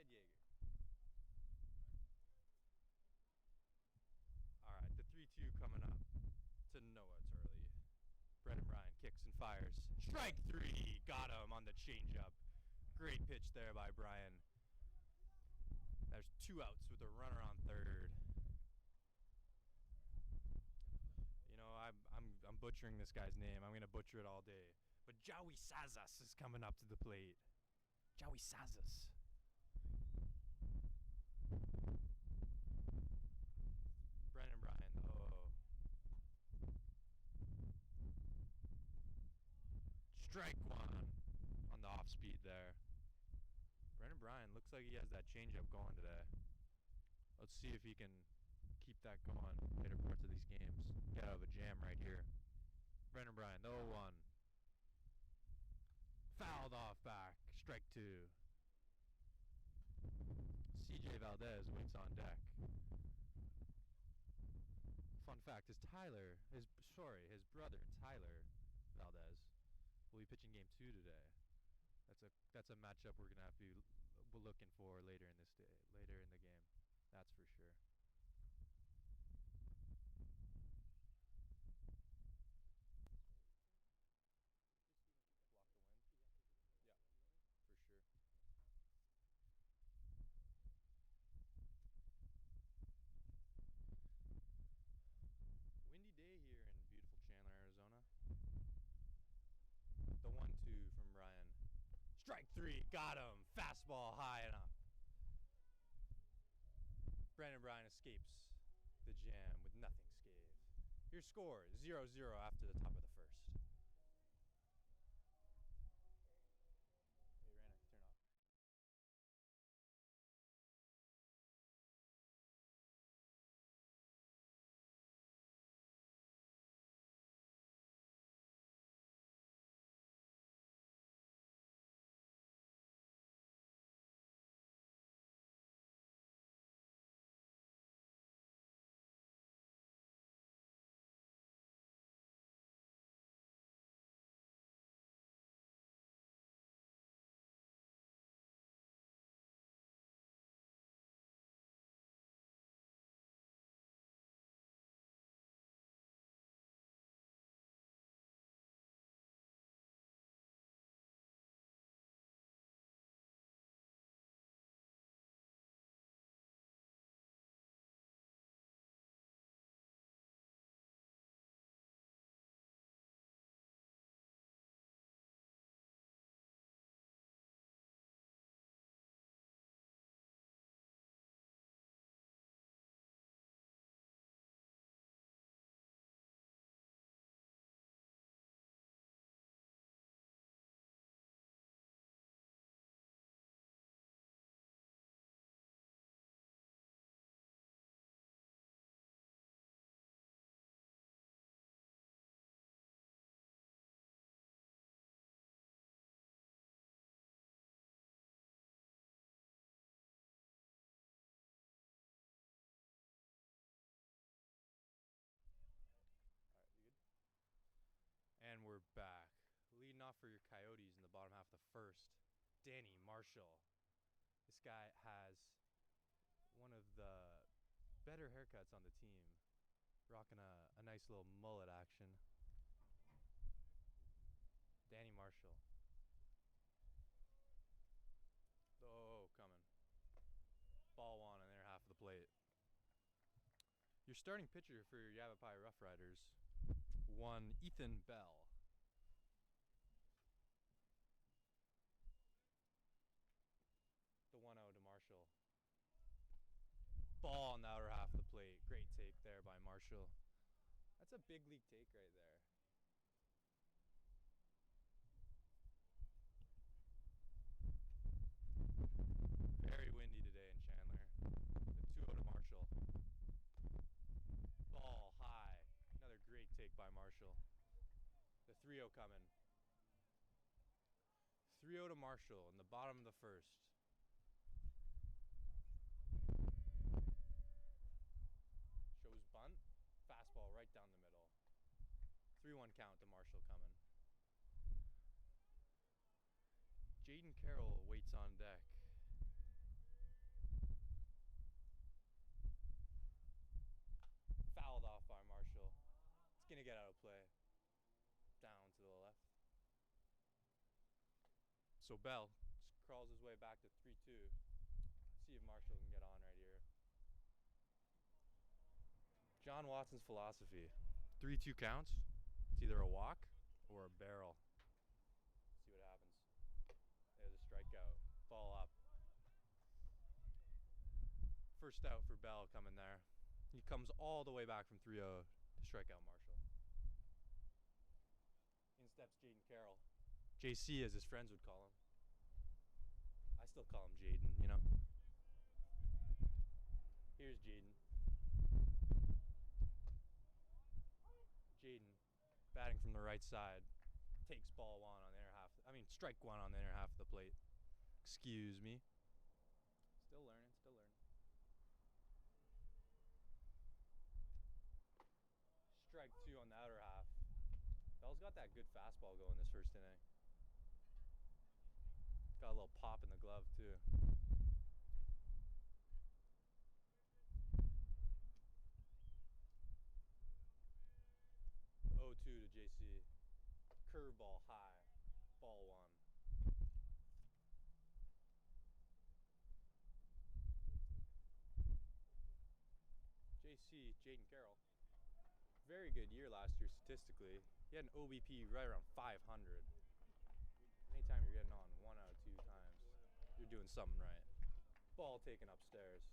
ahead, Jaeger. All right, the 3-2 coming up to Noah. It's early. Brendan Bryan kicks and fires. Strike three. Got him on the changeup. Great pitch there by Bryan. There's 2 outs with a runner on third. You know, I'm butchering this guy's name. I'm gonna butcher it all day. But Joey Sazas is coming up to the plate. Joey Sazas. Brendan Bryan. Oh. Strike one on the off speed there. Brendan Bryan looks like he has that changeup going today. Let's see if he can keep that going later parts of these games. Get out of a jam right here. Brendan Bryan, the 0-1. Fouled off back. Strike 2. CJ Valdez waits on deck. Fun fact is his brother Tyler Valdez will be pitching game 2 today. That's a matchup we're gonna have to be looking for later in the game. That's for sure. Block the wind. Yeah, for sure. Windy day here in beautiful Chandler, Arizona. The 1-2 from Ryan. Strike 3, got him. Fastball high and up. Brendan Bryan escapes the jam with nothing scathed. Your score, 0-0 after the top of the first. Hey, Ryan, turn off. All right, you good? And we're back. Leading off for your Coyotes in the bottom half of the first, Danny Marshall. This guy has one of the better haircuts on the team. Rocking a nice little mullet action. Danny Marshall. Oh, coming. Ball one on their half of the plate. Your starting pitcher for your Yavapai Rough Riders, one Ethan Bell. The 1-0 to Marshall. Ball on the outer half of the plate. Great take there by Marshall. That's a big league take right there. Very windy today in Chandler. The 2-0 to Marshall. Ball high. Another great take by Marshall. The 3-0 coming. 3-0 to Marshall in the bottom of the first. Shows bunt. Fastball right down the middle. 3-1 count to Marshall coming. Jaden Carroll waits on deck. Gonna get out of play. Down to the left. So Bell crawls his way back to 3-2. See if Marshall can get on right here. John Watson's philosophy. 3-2 counts. It's either a walk or a barrel. See what happens. There's a strikeout. Ball up. First out for Bell coming there. He comes all the way back from 3-0 to strike out Marshall. In steps Jaden Carroll. JC, as his friends would call him. I still call him Jaden, you know. Here's Jaden. Jaden, batting from the right side, takes ball one on the inner half. Strike one on the inner half of the plate. Excuse me. Still learning. Strike two on the outer half. Bell's got that good fastball going this first inning. Got a little pop in the glove too. The 0-2 to JC. Curveball high. Ball one. JC, Jaden Carroll. Very good year last year statistically. He had an OBP right around 500. Anytime you're getting on 1 out of 2 times, you're doing something right. Ball taken upstairs.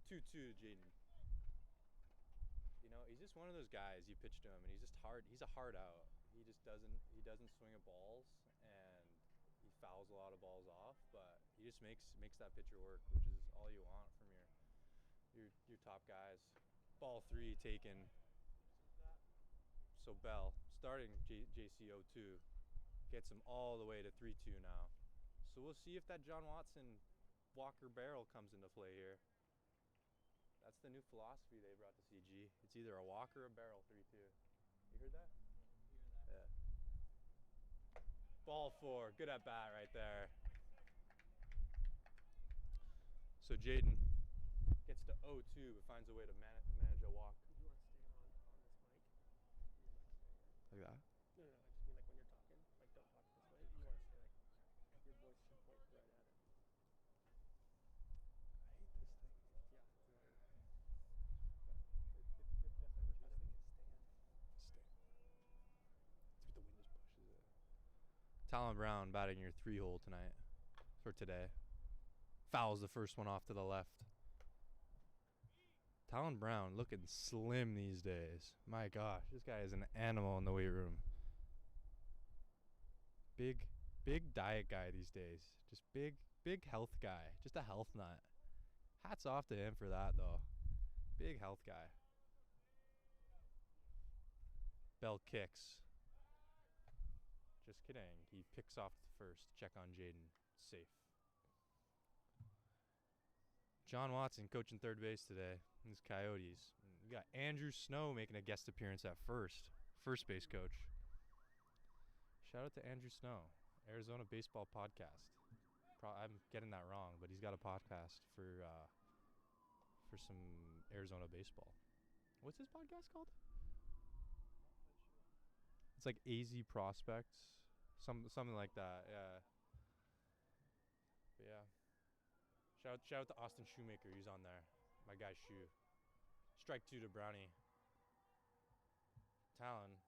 2-2 to Jaden. You know, he's just one of those guys. You pitch to him and he's just hard. He's a hard out. He doesn't swing at balls and he fouls a lot of balls off, but he just makes that pitcher work, which is all you want from your top guys. Ball 3 taken. So Bell, starting JC 0-2, gets him all the way to 3-2 now. So we'll see if that John Watson Walker barrel comes into play here. That's the new philosophy they brought to CG. It's either a walk or a barrel 3-2. You heard that? Yeah. Ball 4, good at bat right there. So Jaden gets to 0-2 but finds a way to manage a walk. You want to stay on this mic? Like that? No, I just mean like when you're talking, like don't talk this way. You want to stay like, your voice should point right at it. I hate this thing. Yeah, it's annoying. But it definitely would make it stand. Stand. It's what the wind just pushes it. Talon Brown batting your 3-hole tonight, for today. Fouls the first one off to the left. Talon Brown looking slim these days. My gosh, this guy is an animal in the weight room. Big diet guy these days. Just big health guy. Just a health nut. Hats off to him for that though. Big health guy. Bell kicks. Just kidding. He picks off the first. Check on Jaden. Safe. John Watson coaching third base today. His Coyotes. We got Andrew Snow making a guest appearance at first base coach. Shout out to Andrew Snow, Arizona Baseball Podcast. I'm getting that wrong, but he's got a podcast for some Arizona baseball. What's his podcast called? It's like AZ Prospects, something like that. Yeah. But yeah. Shout out to Austin Shoemaker. He's on there. My guy Shoe. Strike 2 to Brownie. Talon's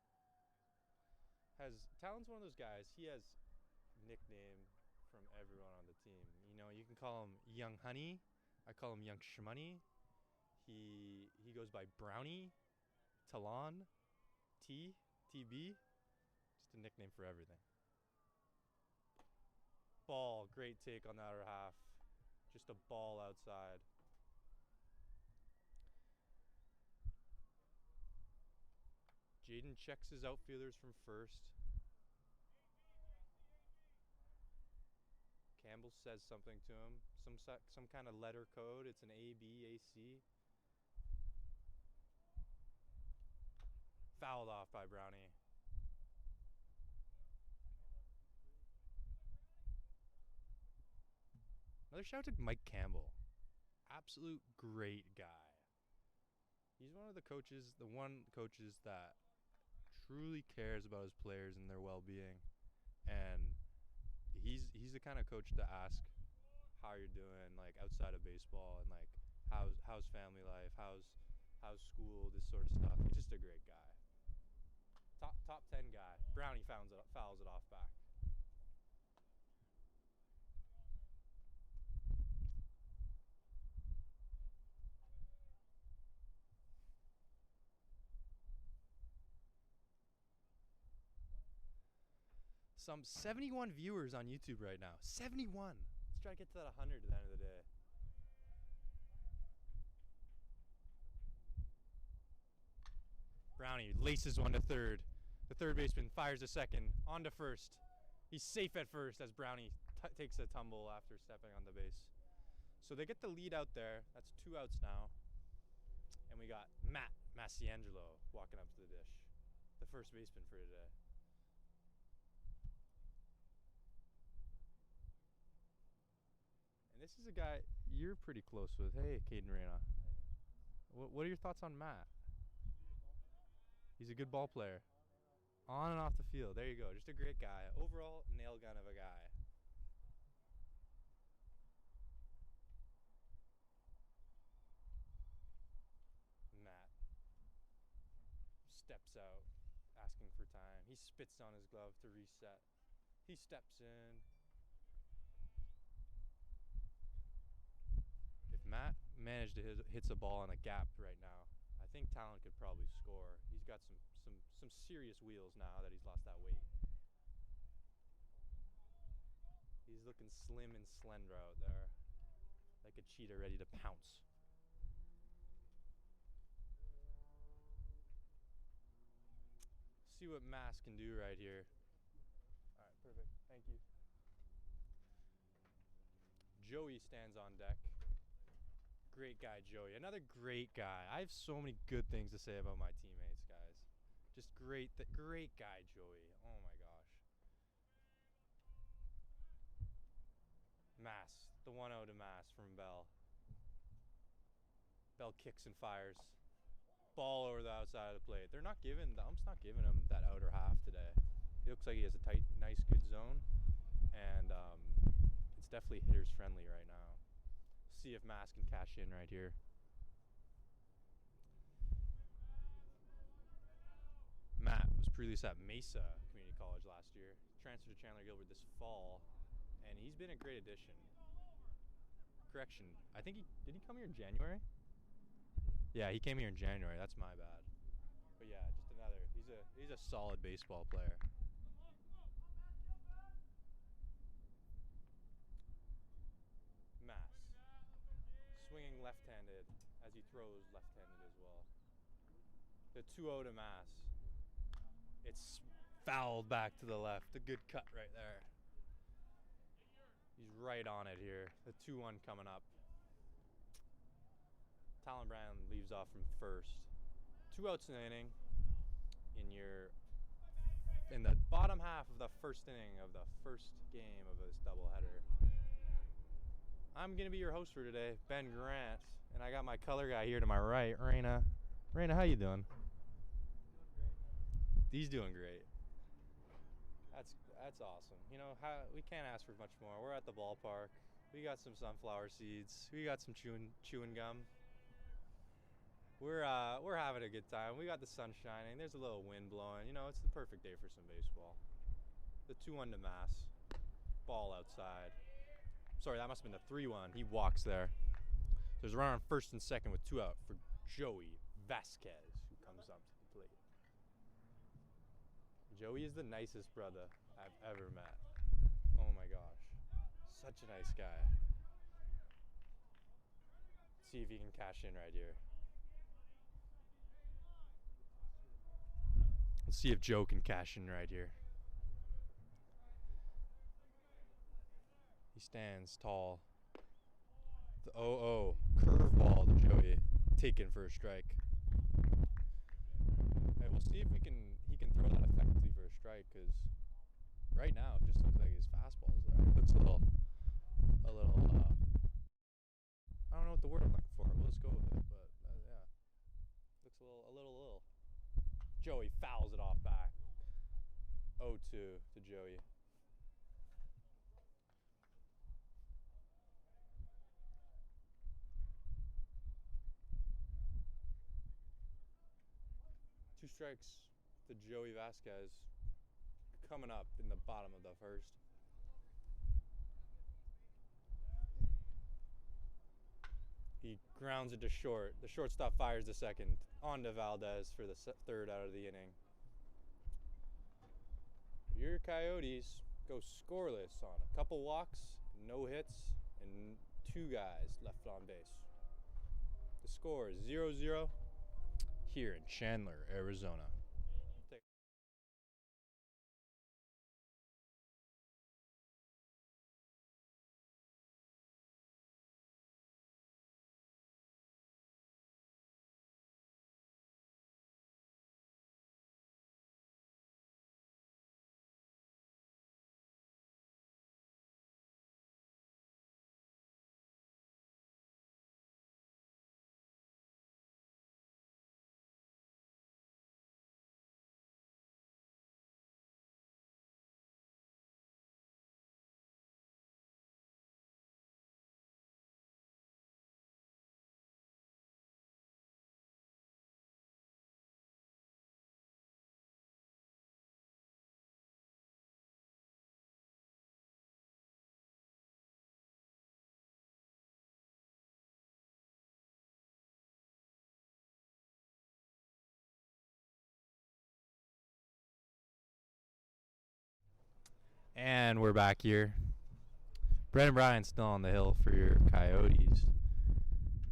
one of those guys. He has nickname from everyone on the team. You know, you can call him Young Honey. I call him Young Shmoney. He goes by Brownie, Talon, TB. Just a nickname for everything. Ball, great take on the outer half. Just a ball outside. Jaden checks his outfielders from first. Campbell says something to him. Some kind of letter code. It's an A, B, A, C. Fouled off by Brownie. Another shout out to Mike Campbell. Absolute great guy. He's one of the coaches, the one coaches that truly cares about his players and their well-being. And he's the kind of coach to ask how you're doing, like outside of baseball, and like how's family life, how's school, this sort of stuff. He's just a great guy. Top 10 guy. Brownie fouls it off back. Some 71 viewers on YouTube right now. 71. Let's try to get to that 100 at the end of the day. Brownie laces one to third. The third baseman fires a second. On to first. He's safe at first as Brownie takes a tumble after stepping on the base. So they get the lead out there. That's 2 outs now. And we got Matt Massiangelo walking up to the dish. The first baseman for today. And this is a guy you're pretty close with. Hey, Caden Reyna. What are your thoughts on Matt? He's a good ball player. On and off the field. There you go. Just a great guy. Overall, nail gun of a guy. Matt steps out, asking for time. He spits on his glove to reset. He steps in. If Matt managed to hits a ball on a gap right now, I think Talon could probably score. He's got some serious wheels now that he's lost that weight. He's looking slim and slender out there, like a cheetah ready to pounce. See what Mass can do right here. All right, perfect. Thank you. Joey stands on deck. Great guy, Joey. Another great guy. I have so many good things to say about my teammates, guys. Just great guy, Joey. Oh my gosh. Mass, the 1-0 to Mass from Bell. Bell kicks and fires. Ball over the outside of the plate. The ump's not giving him that outer half today. It looks like he has a tight, nice, good zone, and it's definitely hitters friendly right now. See if Mass can cash in right here. Matt was previously at Mesa Community College last year. Transferred to Chandler Gilbert this fall, and he's been a great addition. Correction, I think did he come here in January? Yeah, he came here in January. That's my bad. But yeah, just another. He's a solid baseball player. Mass swinging left-handed as he throws left-handed as well. The 2-0 to Mass. It's fouled back to the left. A good cut right there. He's right on it here. The 2-1 coming up. Talon Brown leaves off from first. 2 outs in the inning. In the bottom half of the first inning of the first game of this doubleheader. I'm going to be your host for today, Ben Grant, and I got my color guy here to my right, Reyna. Reyna, how you doing? He's doing great. That's awesome. You know, we can't ask for much more. We're at the ballpark. We got some sunflower seeds. We got some chewing gum. We're having a good time. We got the sun shining. There's a little wind blowing. You know, it's the perfect day for some baseball. The 2-1 to Mass. Ball outside. Sorry, that must have been the 3-1. He walks there. There's a runner on first and second with 2 out for Joey Vasquez, who comes up to the plate. Joey is the nicest brother I've ever met. Oh my gosh. Such a nice guy. Let's see if he can cash in right here. Let's see if Joe can cash in right here. He stands tall. The 0-0 curveball to Joey, taken for a strike. Hey, we'll see if he can throw that effectively for a strike, because right now it just looks like his fastball is there. It looks a little. I don't know what the word I'm looking for. We'll just go with it, but yeah, looks a little. Joey fouls it off back. 0-2 to Joey. Two strikes to Joey Vasquez coming up in the bottom of the first. He grounds it to short. The shortstop fires the second. On to Valdez for the third out of the inning. Your Coyotes go scoreless on a couple walks, no hits, and 2 guys left on base. The score is 0-0 here in Chandler, Arizona. And we're back here. Brendan Bryan's still on the hill for your Coyotes.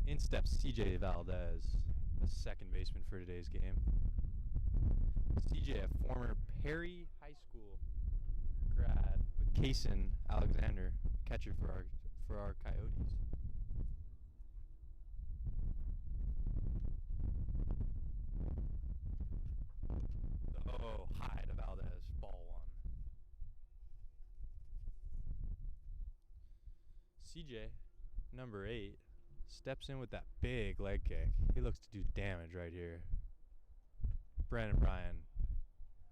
In steps CJ Valdez, the second baseman for today's game. CJ, a former Perry High School grad with Kaysen Alexander, catcher for our Coyotes. Oh, high to Valdez, ball 1. CJ, number 8, steps in with that big leg kick. He looks to do damage right here. Brandon Bryan,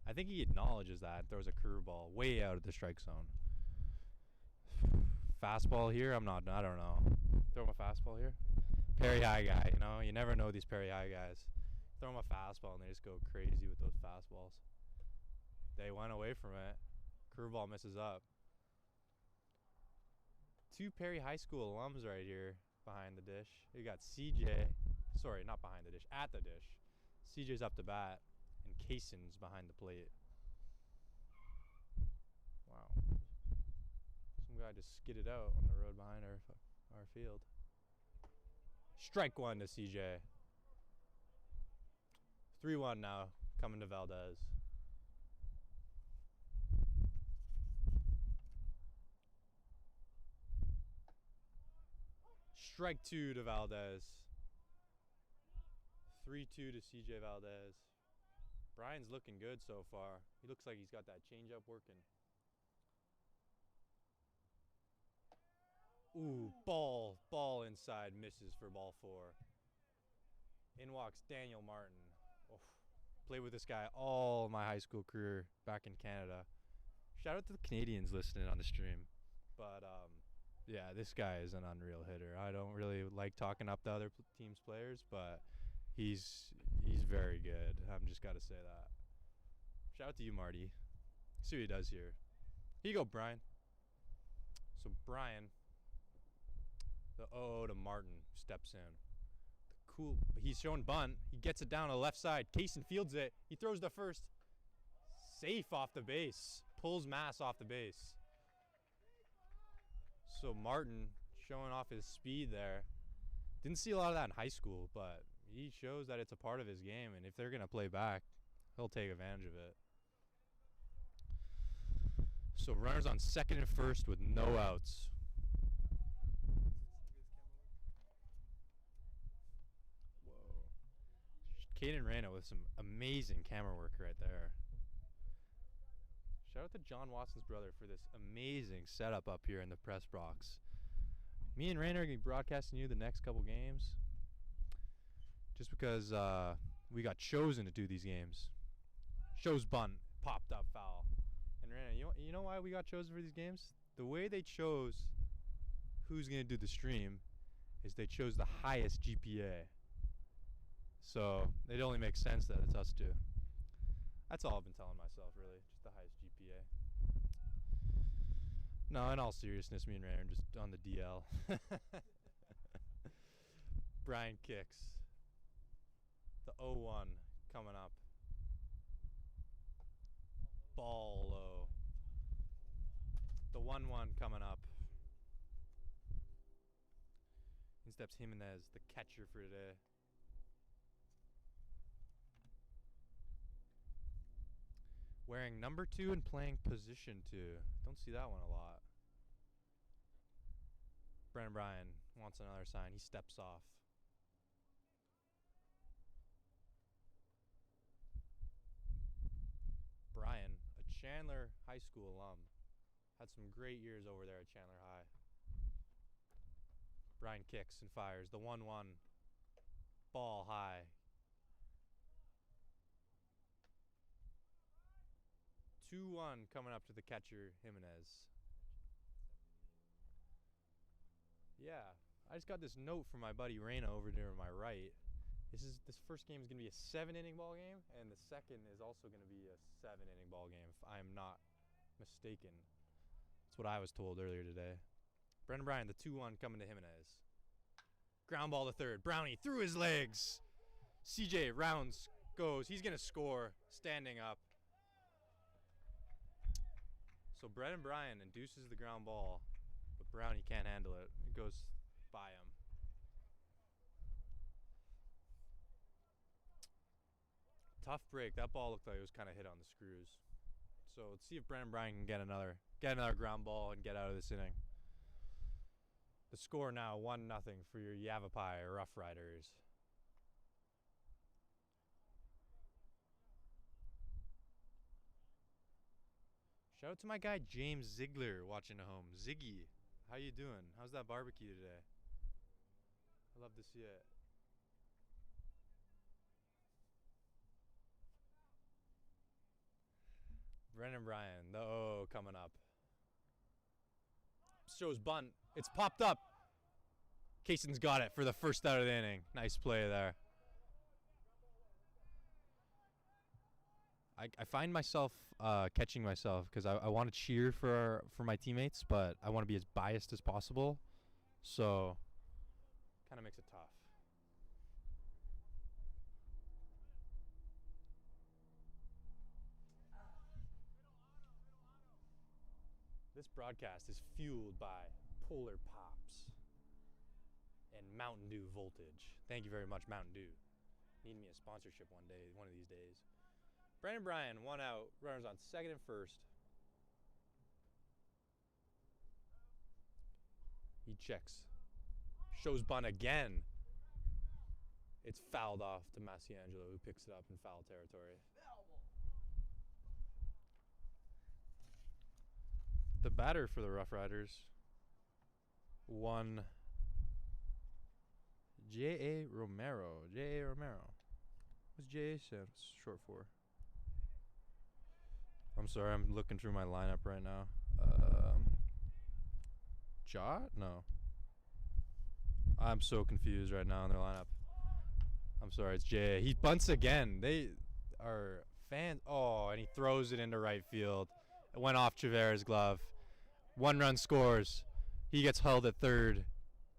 I think he acknowledges that and throws a curveball way out of the strike zone. Fastball here? I don't know. Throw him a fastball here? Perry High guy, you never know these Perry High guys. Throw him a fastball and they just go crazy with those fastballs. They went away from it. Curveball misses up. 2 Perry High School alums right here behind the dish. You got CJ, sorry, not behind the dish, at the dish. CJ's up to bat, and Kaysen's behind the plate. Wow. Some guy just skidded out on the road behind our field. Strike 1 to CJ. 3-1 now, coming to Valdez. Strike 2 to Valdez. 3-2 to CJ Valdez. Brian's looking good so far. He looks like he's got that changeup working. Ooh, ball inside, misses for ball 4. In walks Daniel Martin. Oh, played with this guy all my high school career back in Canada. Shout out to the Canadians listening on the stream. But yeah, this guy is an unreal hitter. I don't really like talking up the other team's players, but he's very good. I'm just got to say that. Shout out to you, Marty. See what he does here. Here you go, Brian. So Brian, the 0-0 to Martin, steps in. Cool. He's showing bunt. He gets it down to the left side. Kaysen fields it. He throws the first. Safe off the base. Pulls Mass off the base. So Martin showing off his speed there. Didn't see a lot of that in high school, but he shows that it's a part of his game, and if they're going to play back, he'll take advantage of it. So runners on second and first with no outs. Whoa. Caden Reyna with some amazing camera work right there. Shout out to John Watson's brother for this amazing setup up here in the press box. Me and Rayner are going to be broadcasting you the next couple games. Just because we got chosen to do these games. Shows bunt. Popped up foul. And Rana, you know why we got chosen for these games? The way they chose who's going to do the stream is they chose the highest GPA. So it only makes sense that it's us two. That's all I've been telling myself, really. Just the highest GPA. No, in all seriousness, me and Ray are just on the DL. Brian kicks. The 0-1 coming up. Ball low. The 1-1 coming up. In steps Jimenez, the catcher for today. Wearing number 2 and playing position 2. Don't see that one a lot. Brennan Bryan wants another sign. He steps off. Bryan, a Chandler High School alum. Had some great years over there at Chandler High. Bryan kicks and fires. The 1-1. Ball high. 2-1 coming up to the catcher, Jimenez. Yeah, I just got this note from my buddy Reyna over there on my right. This first game is going to be a 7-inning ball game, and the second is also going to be a 7-inning ball game, if I'm not mistaken. That's what I was told earlier today. Brendan Bryan, the 2-1 coming to Jimenez. Ground ball to third. Brownie through his legs. CJ rounds, goes. He's going to score standing up. So Brendan Bryan induces the ground ball, but Brownie can't handle it. It goes by him. Tough break. That ball looked like it was kind of hit on the screws. So let's see if Brendan Bryan can get another ground ball and get out of this inning. The score now 1-0 for your Yavapai Rough Riders. Shout out to my guy James Ziegler watching at home. Ziggy, how you doing? How's that barbecue today? I love to see it. Brendan Bryan, the 0 coming up. Shows bunt. It's popped up. Kayson's got it for the first out of the inning. Nice play there. I find myself catching myself because I want to cheer for my teammates, but I want to be as biased as possible. So, kind of makes it tough. This broadcast is fueled by Polar Pops and Mountain Dew Voltage. Thank you very much, Mountain Dew. Need me a sponsorship one of these days. Brendan Bryan, 1 out, runners on second and first. He checks. Shows bunt again. It's fouled off to Masiangelo, who picks it up in foul territory. The batter for the Rough Riders, one J.A. Romero. J.A. Romero. What's J.A. stand short for? I'm sorry, I'm looking through my lineup right now. Jot? No. I'm so confused right now in their lineup. I'm sorry, it's J.A. He bunts again. They are fans. Oh, and he throws it into right field. It went off Trevor's glove. 1 run scores. He gets held at third,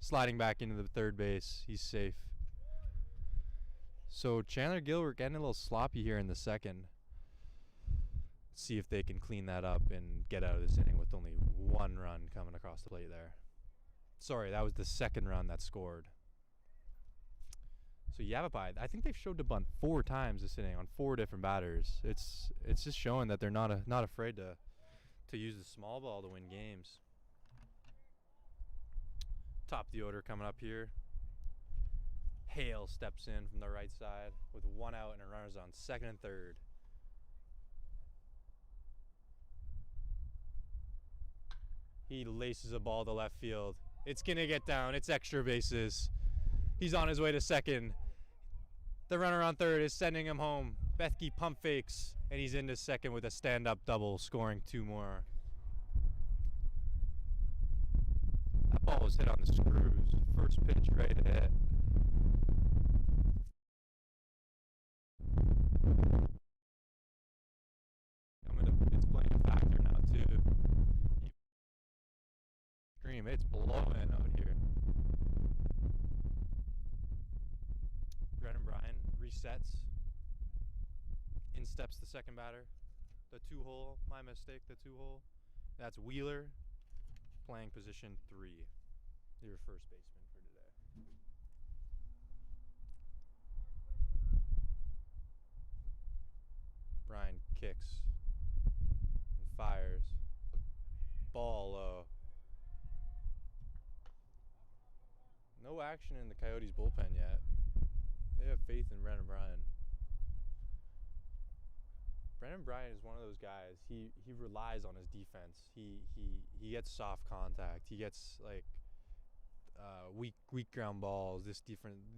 sliding back into the third base. He's safe. So Chandler Gilbert getting a little sloppy here in the second. See if they can clean that up and get out of this inning with only 1 run coming across the plate there. Sorry, that was the second run that scored. So Yavapai, I think they've showed the bunt 4 times this inning on 4 different batters. It's just showing that they're not afraid to use the small ball to win games. Top the order coming up here. Hale steps in from the right side with 1 out and runners on second and third. He laces a ball to left field. It's going to get down. It's extra bases. He's on his way to second. The runner on third is sending him home. Bethke pump fakes And he's into second with a stand-up double, scoring 2 more. That ball was hit on the screws. First pitch right to hit. It's playing a factor now too. Stream, it's blowing out here. Brennan Bryan resets. In steps the second batter. The 2-hole, my mistake, the 2-hole. That's Wheeler, playing position 3. Your first baseman for today. Bryan kicks and fires. Ball low. No action in the Coyotes bullpen yet. They have faith in Brennan Bryan. Brennan Bryan is one of those guys. He relies on his defense. He gets soft contact. He gets like weak ground balls.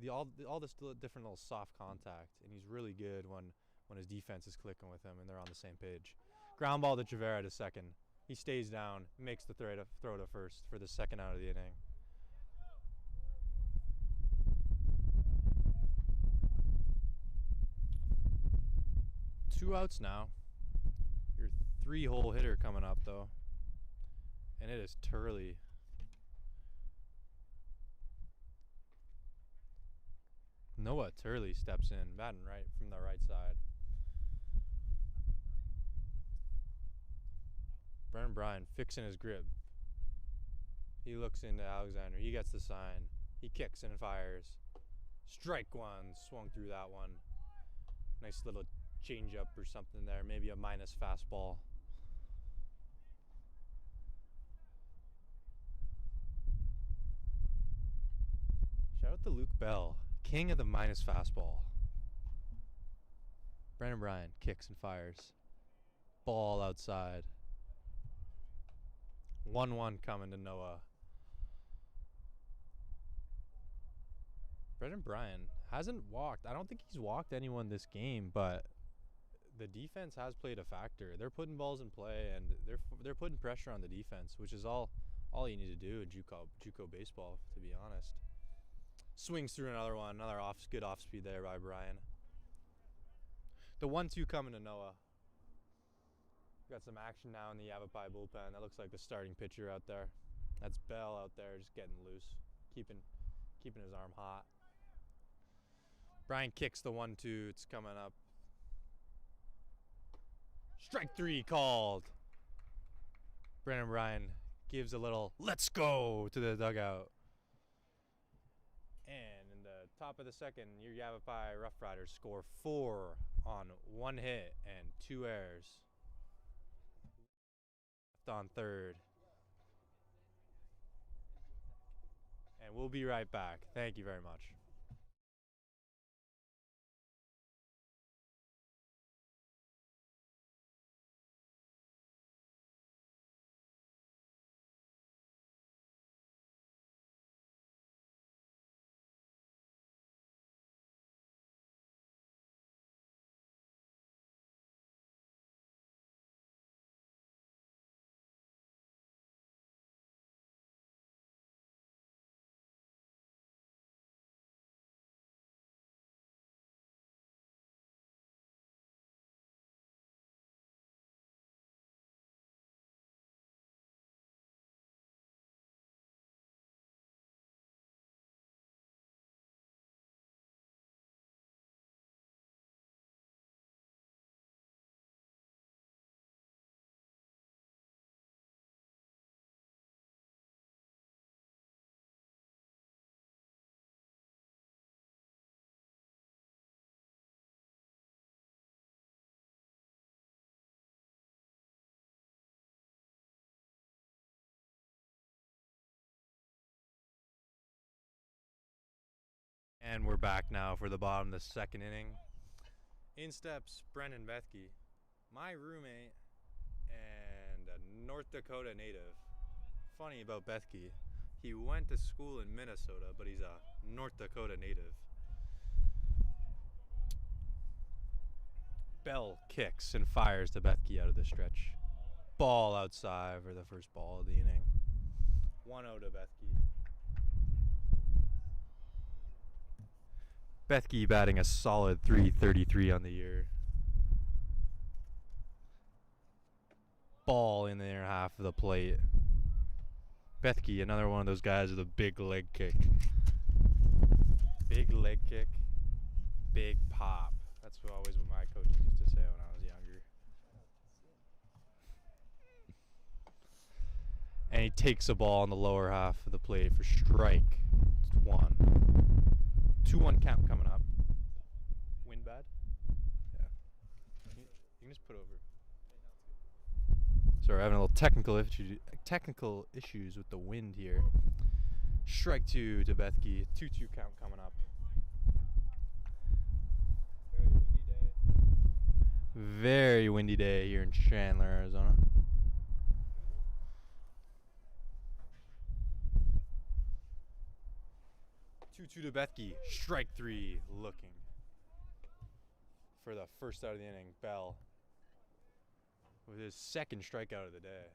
All this different little soft contact, and he's really good when his defense is clicking with him and they're on the same page. Ground ball to Javera to second. He stays down, makes the throw to first for the second out of the inning. Two outs now. Your 3-hole hitter coming up though, and it is Turley. Noah Turley steps in, batting right from the right side. Brennan Bryan fixing his grip. He looks into Alexander. He gets the sign. He kicks and fires. Strike one. Swung through that one. Nice little change up or something there. Maybe a minus fastball. Shout out to Luke Bell, king of the minus fastball. Brennan Bryan kicks and fires. Ball outside. 1-1 coming to Noah. Brennan Bryan hasn't walked. I don't think he's walked anyone this game, but the defense has played a factor. They're putting balls in play, and they're putting pressure on the defense, which is all you need to do in JUCO baseball, to be honest. Swings through another one. Another good off speed there by Bryan. The 1-2 coming to Noah. Got some action now in the Yavapai bullpen. That looks like the starting pitcher out there. That's Bell out there just getting loose, keeping his arm hot. Bryan kicks the 1-2. It's coming up. Strike 3 called. Brennan Bryan gives a little "let's go" to the dugout. And in the top of the second, your Yavapai Rough Riders score 4 on 1 hit and 2 errors. Left on third. And we'll be right back. Thank you very much. And we're back now for the bottom of the second inning. In steps Brendan Bethke, my roommate and a North Dakota native. Funny about Bethke, he went to school in Minnesota, but he's a North Dakota native. Bell kicks and fires to Bethke out of the stretch. Ball outside for the first ball of the inning. 1-0 to Bethke. Bethke batting a solid .333 on the year. Ball in the inner half of the plate. Bethke, another one of those guys with a big leg kick. Big leg kick, big pop. That's what my coaches used to say when I was younger. And he takes a ball in the lower half of the plate for strike. It's 1. 2-1 count coming up. Wind bad? Yeah. You can just put over. Sorry, we're having a little technical issues with the wind here. Strike 2 to Bethke. 2-2 count coming up. Very windy day. Very windy day here in Chandler, Arizona. Two to Bethke. Strike 3 looking for the first out of the inning. Bell with his second strikeout of the day.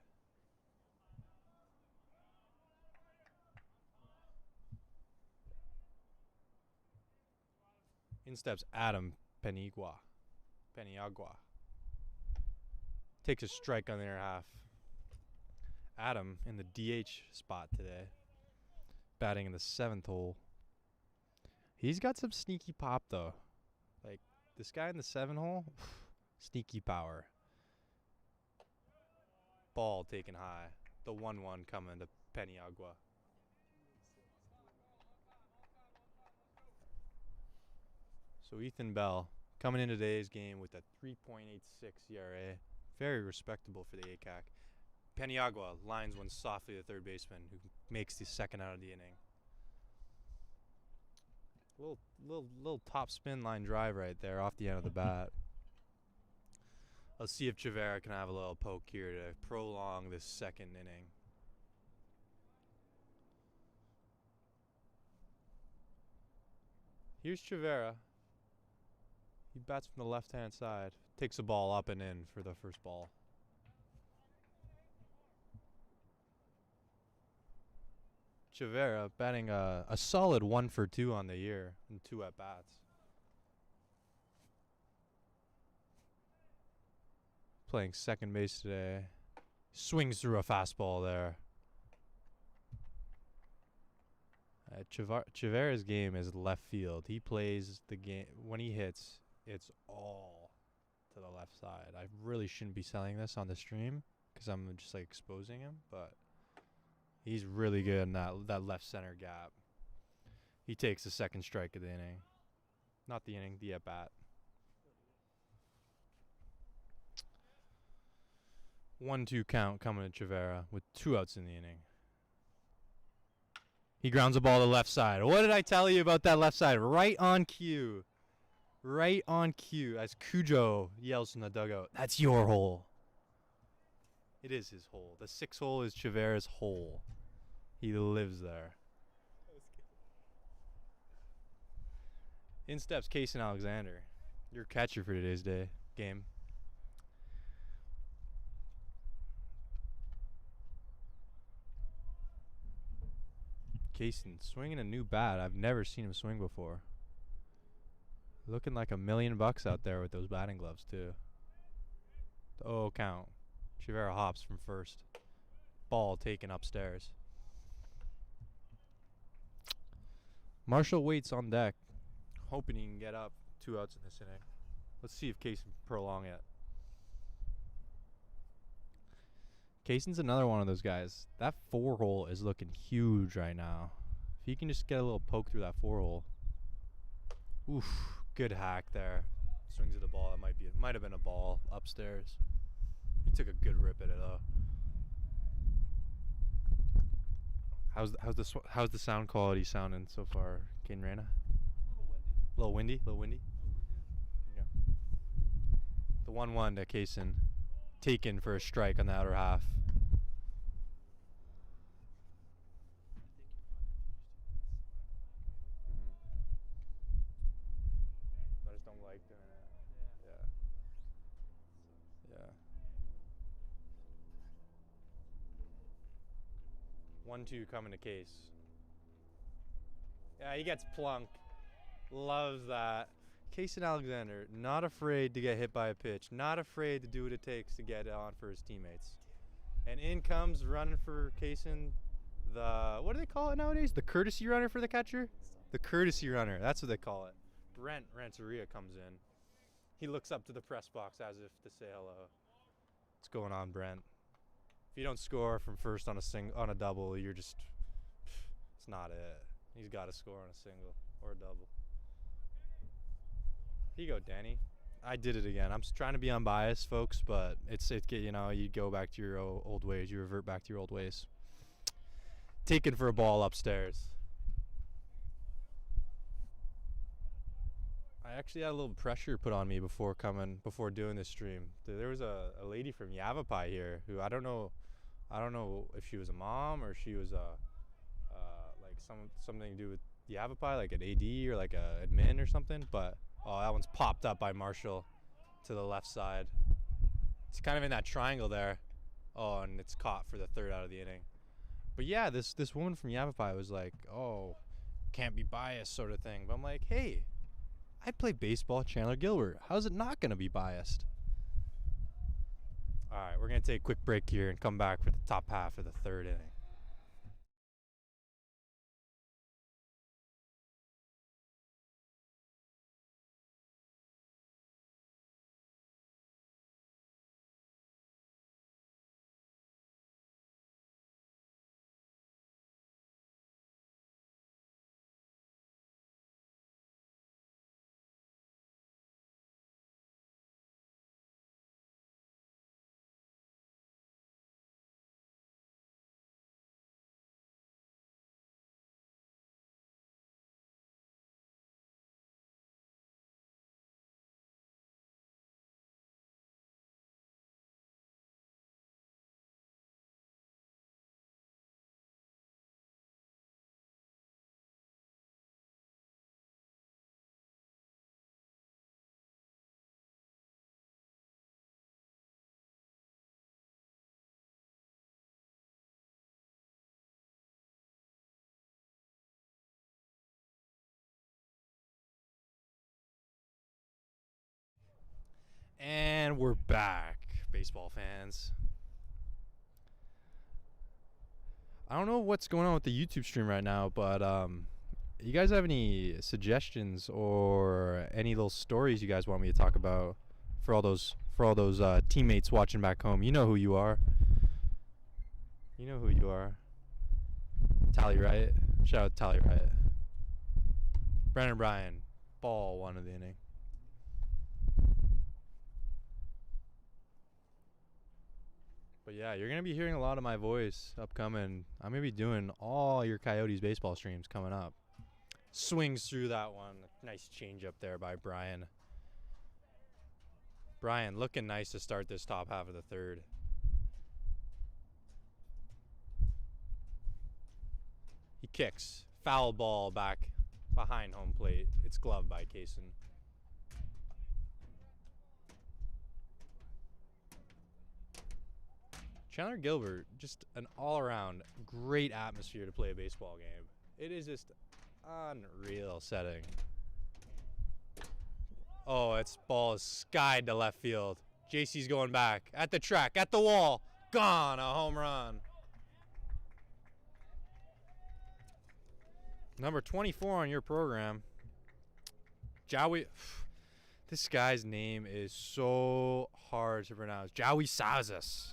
In steps Adam Paniagua. Takes a strike on the inner half. Adam in the DH spot today. Batting in the 7th hole. He's got some sneaky pop though. Like this guy in the 7 hole, sneaky power. Ball taken high. The 1-1 coming to Paniagua. So Ethan Bell coming in today's game with a 3.86 ERA. Very respectable for the ACAC. Paniagua lines one softly to third baseman, who makes the second out of the inning. Little top spin line drive right there off the end of the bat. Let's see if Chavera can have a little poke here to prolong this second inning. Here's Chavera. He bats from the left-hand side. Takes a ball up and in for the first ball. Chavera batting a solid 1 for 2 on the year in 2 at-bats. Playing second base today. Swings through a fastball there. Chavera's game is left field. He plays the game. When he hits, it's all to the left side. I really shouldn't be selling this on the stream because I'm just like exposing him, but he's really good in that left center gap. He takes the second strike of the inning. Not the inning, the at-bat. 1-2 count coming to Chavera with 2 outs in the inning. He grounds a ball to the left side. What did I tell you about that left side? Right on cue. Right on cue as Cujo yells from the dugout, "That's your hole." It is his hole. The 6th hole is Chavera's hole. He lives there. In steps Kaysen Alexander, your catcher for today's game. Kaysen swinging a new bat. I've never seen him swing before. Looking like $1 million out there with those batting gloves too. The 0 count. Chavera hops from first. Ball taken upstairs. Marshall waits on deck, hoping he can get up 2 outs in this inning. Let's see if Kaysen can prolong it. Kaysen's another one of those guys. That 4 hole is looking huge right now. If he can just get a little poke through that 4 hole. Oof, good hack there. Swings at the ball. It might have been a ball upstairs. He took a good rip at it though. How's the sound quality sounding so far, Kane Reyna? A little windy. Yeah. The 1-1 to Kaysen, taken for a strike on the outer half. I just don't like doing it. Yeah. 1-2 coming to Case. Yeah, he gets plunked. Loves that. Case and Alexander, not afraid to get hit by a pitch. Not afraid to do what it takes to get it on for his teammates. And in comes running for Kaysen, what do they call it nowadays? The courtesy runner for the catcher? The courtesy runner. That's what they call it. Brent Rancheria comes in. He looks up to the press box as if to say hello. What's going on, Brent? If you don't score from first on a double, you're just, it's not it. He's got to score on a single or a double. Here you go, Danny. I did it again. I'm trying to be unbiased, folks, but you go back to your old ways. You revert back to your old ways. Taken for a ball upstairs. I actually had a little pressure put on me before doing this stream. There was a lady from Yavapai here who I don't know if she was a mom or she was like something to do with Yavapai, like an AD or like a admin or something. But that one's popped up by Marshall to the left side. It's kind of in that triangle there. Oh, and it's caught for the third out of the inning. But yeah, this woman from Yavapai was like, oh, can't be biased sort of thing. But I'm like, hey, I play baseball at Chandler Gilbert. How's it not going to be biased? All right, we're going to take a quick break here and come back for the top half of the third inning. And we're back, baseball fans. I don't know what's going on with the YouTube stream right now, but you guys have any suggestions or any little stories you guys want me to talk about for all those teammates watching back home? You know who you are. You know who you are. Tally Riot. Shout out Tally Riot. Brennan Bryan. Ball 1 of the inning. But yeah, you're going to be hearing a lot of my voice upcoming. I'm going to be doing all your Coyotes baseball streams coming up. Swings through that one. Nice change up there by Brian. Brian looking nice to start this top half of the third. He kicks. Foul ball back behind home plate. It's gloved by Kaysen. Chandler Gilbert, just an all-around great atmosphere to play a baseball game. It is just unreal setting. Oh, its ball is skied to left field. JC's going back. At the track, at the wall. Gone, a home run. Number 24 on your program. Jowie. This guy's name is so hard to pronounce. Jowie Sazas.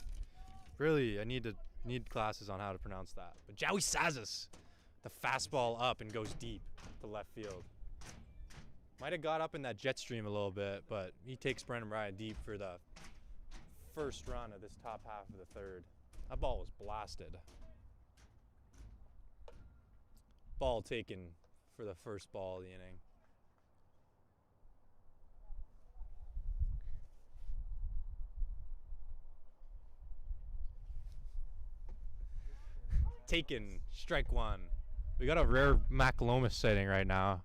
Really, I need classes on how to pronounce that. But Jowie Sazas, the fastball up and goes deep to left field. Might have got up in that jet stream a little bit, but he takes Brendan Bryan deep for the first run of this top half of the third. That ball was blasted. Ball taken for the first ball of the inning. Taken, strike 1. We got a rare Mac Lomas sighting right now.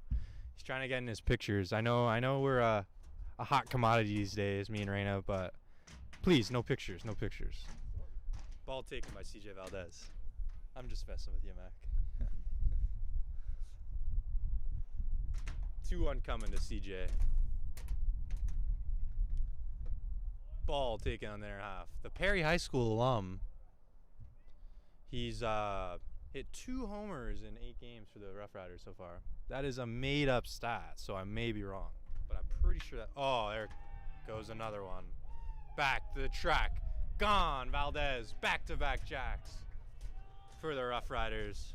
He's trying to get in his pictures. I know we're a hot commodity these days, me and Reyna, but please, no pictures, no pictures. Ball taken by CJ Valdez. I'm just messing with you, Mac. 2-1 coming to CJ. Ball taken on their half. The Perry High School alum. He's hit 2 homers in 8 games for the Rough Riders so far. That is a made-up stat, so I may be wrong. But I'm pretty sure that... Oh, there goes another one. Back to the track. Gone, Valdez. Back-to-back jacks for the Rough Riders.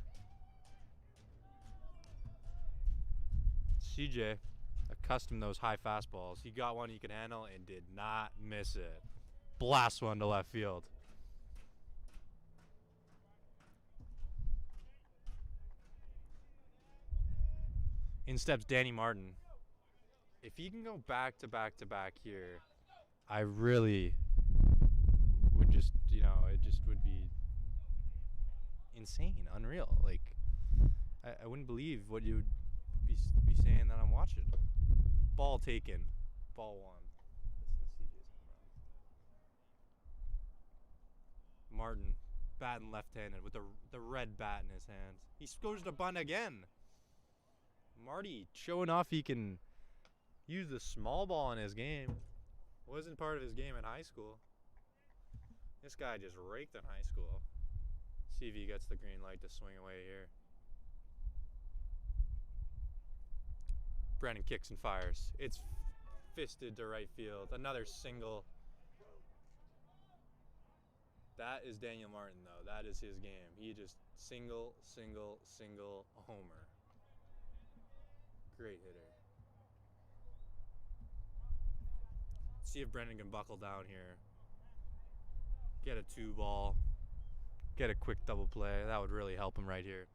CJ, accustomed to those high fastballs. He got one he could handle and did not miss it. Blast one to left field. In steps Danny Martin. If he can go back to back to back here, I really would just, it just would be insane, unreal. Like, I wouldn't believe what you would be saying that I'm watching. Ball taken. Ball 1. Listen to CJ's home run. Martin, batting left-handed with the red bat in his hands. He scores the bunt again. Marty showing off he can use the small ball in his game. Wasn't part of his game in high school. This guy just raked in high school. See if he gets the green light to swing away here. Brennan kicks and fires. It's fisted to right field. Another single. That is Daniel Martin, though. That is his game. He just single, homer. Great hitter. See if Brennan can buckle down here. Get a 2-ball. Get a quick double play. That would really help him right here.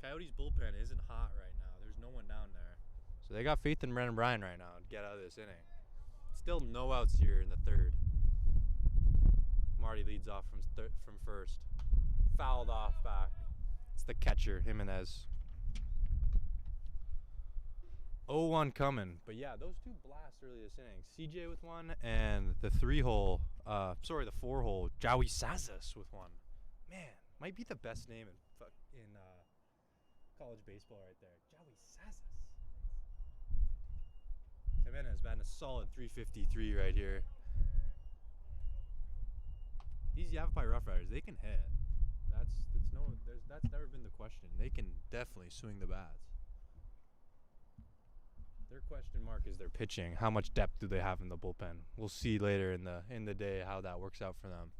Coyotes bullpen isn't hot right now. There's no one down there. So they got faith in Brennan Bryan right now to get out of this inning. Still no outs here in the 3rd. Marty leads off from first. Fouled off back. It's the catcher, Jimenez. 0-1 coming. But yeah, those 2 blasts early this inning. CJ with one and the 4-hole, Joey Sazas with one. Man, might be the best name in college baseball right there. Joey Sazas. Jimenez batting a solid .353 right here. These Yavapai Rough Riders, they can hit. That's never been the question. They can definitely swing the bats. Their question mark is their pitching. How much depth do they have in the bullpen? We'll see later in the day how that works out for them.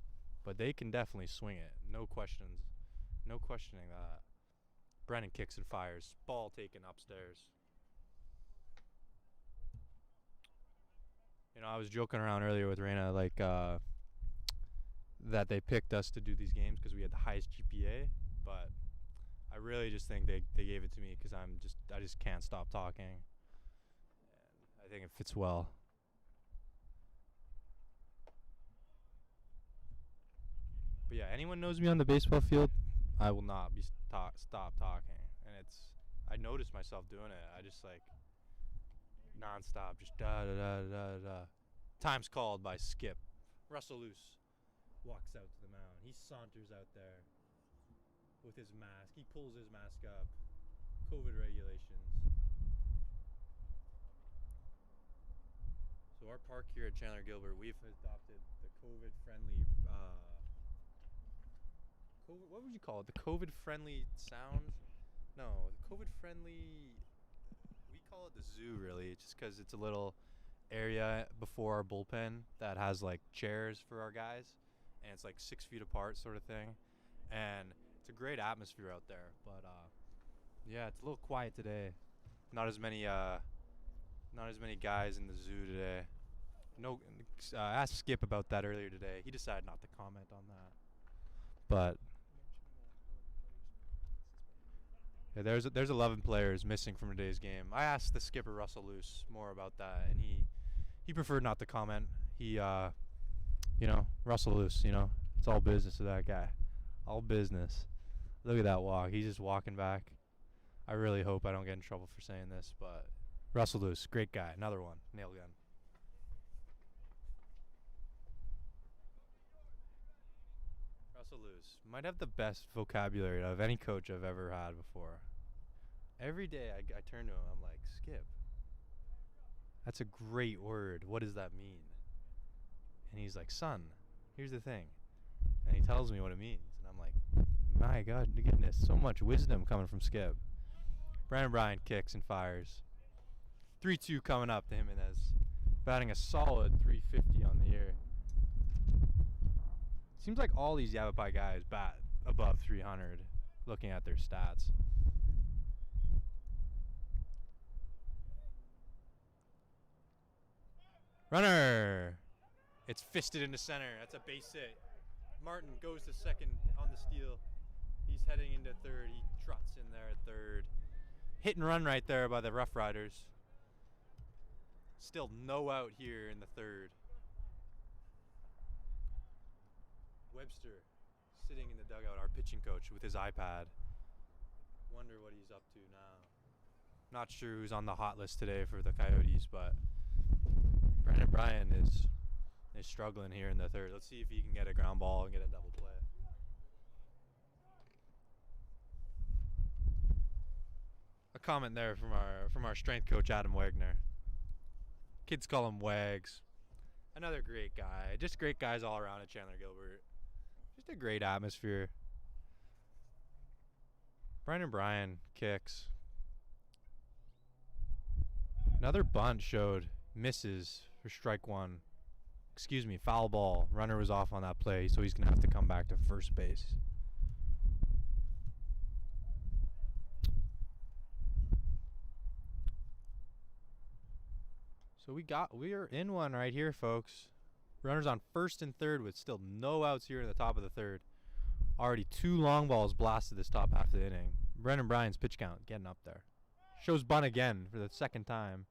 But they can definitely swing it. No questions. No questioning that. Brennan kicks and fires. Ball taken upstairs. I was joking around earlier with Raina, like, that they picked us to do these games because we had the highest GPA. But I really just think they gave it to me because I just can't stop talking. And I think it fits well. But yeah, anyone knows me on the baseball field, I will not be stop talking. And I noticed myself doing it. I just nonstop, just da da da da da. Time's called by Skip. Russell Luce walks out to the mound. He saunters out there with his mask. He pulls his mask up. COVID regulations. So our park here at Chandler Gilbert, we've adopted the COVID-friendly. What would you call it? The COVID-friendly sound? No, the COVID-friendly. We call it the zoo, really, just because it's a little area before our bullpen that has chairs for our guys, and it's 6 feet apart, sort of thing, and it's a great atmosphere out there. But yeah, it's a little quiet today. Not as many guys in the zoo today. No, I asked Skip about that earlier today. He decided not to comment on that. But yeah, there's 11 players missing from today's game. I asked the skipper Russell Luce more about that, and he preferred not to comment. He Russell Luce, it's all business to that guy. All business. Look at that walk. He's just walking back. I really hope I don't get in trouble for saying this, but Russell Luce, great guy. Another one. Nail gun. also lose. Might have the best vocabulary of any coach I've ever had before. Every day I turn to him, I'm like, Skip, that's a great word. What does that mean? And he's like, son, here's the thing. And he tells me what it means. And I'm like, my God, goodness, so much wisdom coming from Skip. Brandon Bryan kicks and fires. 3-2 coming up to Jimenez. Batting a solid 350 on the year. Seems like all these Yavapai guys bat above 300 looking at their stats. Runner! It's fisted into center. That's a base hit. Martin goes to second on the steal. He's heading into third. He trots in there at third. Hit and run right there by the Rough Riders. Still no out here in the third. Webster sitting in the dugout, our pitching coach, with his iPad. Wonder what he's up to now. Not sure who's on the hot list today for the Coyotes, but Brandon Bryan is struggling here in the third. Let's see if he can get a ground ball and get a double play. A comment there from our strength coach Adam Wagner. Kids call him Wags. Another great guy. Just great guys all around at Chandler Gilbert. Just a great atmosphere. Brandon Bryan kicks. Another bunt showed. Misses for strike one. Excuse me, foul ball. Runner was off on that play, so he's going to have to come back to first base. So we are in one right here, folks. Runners on first and third with still no outs here in the top of the third. Already 2 long balls blasted this top half of the inning. Brandon Bryan's pitch count getting up there. Shows bunt again for the second time.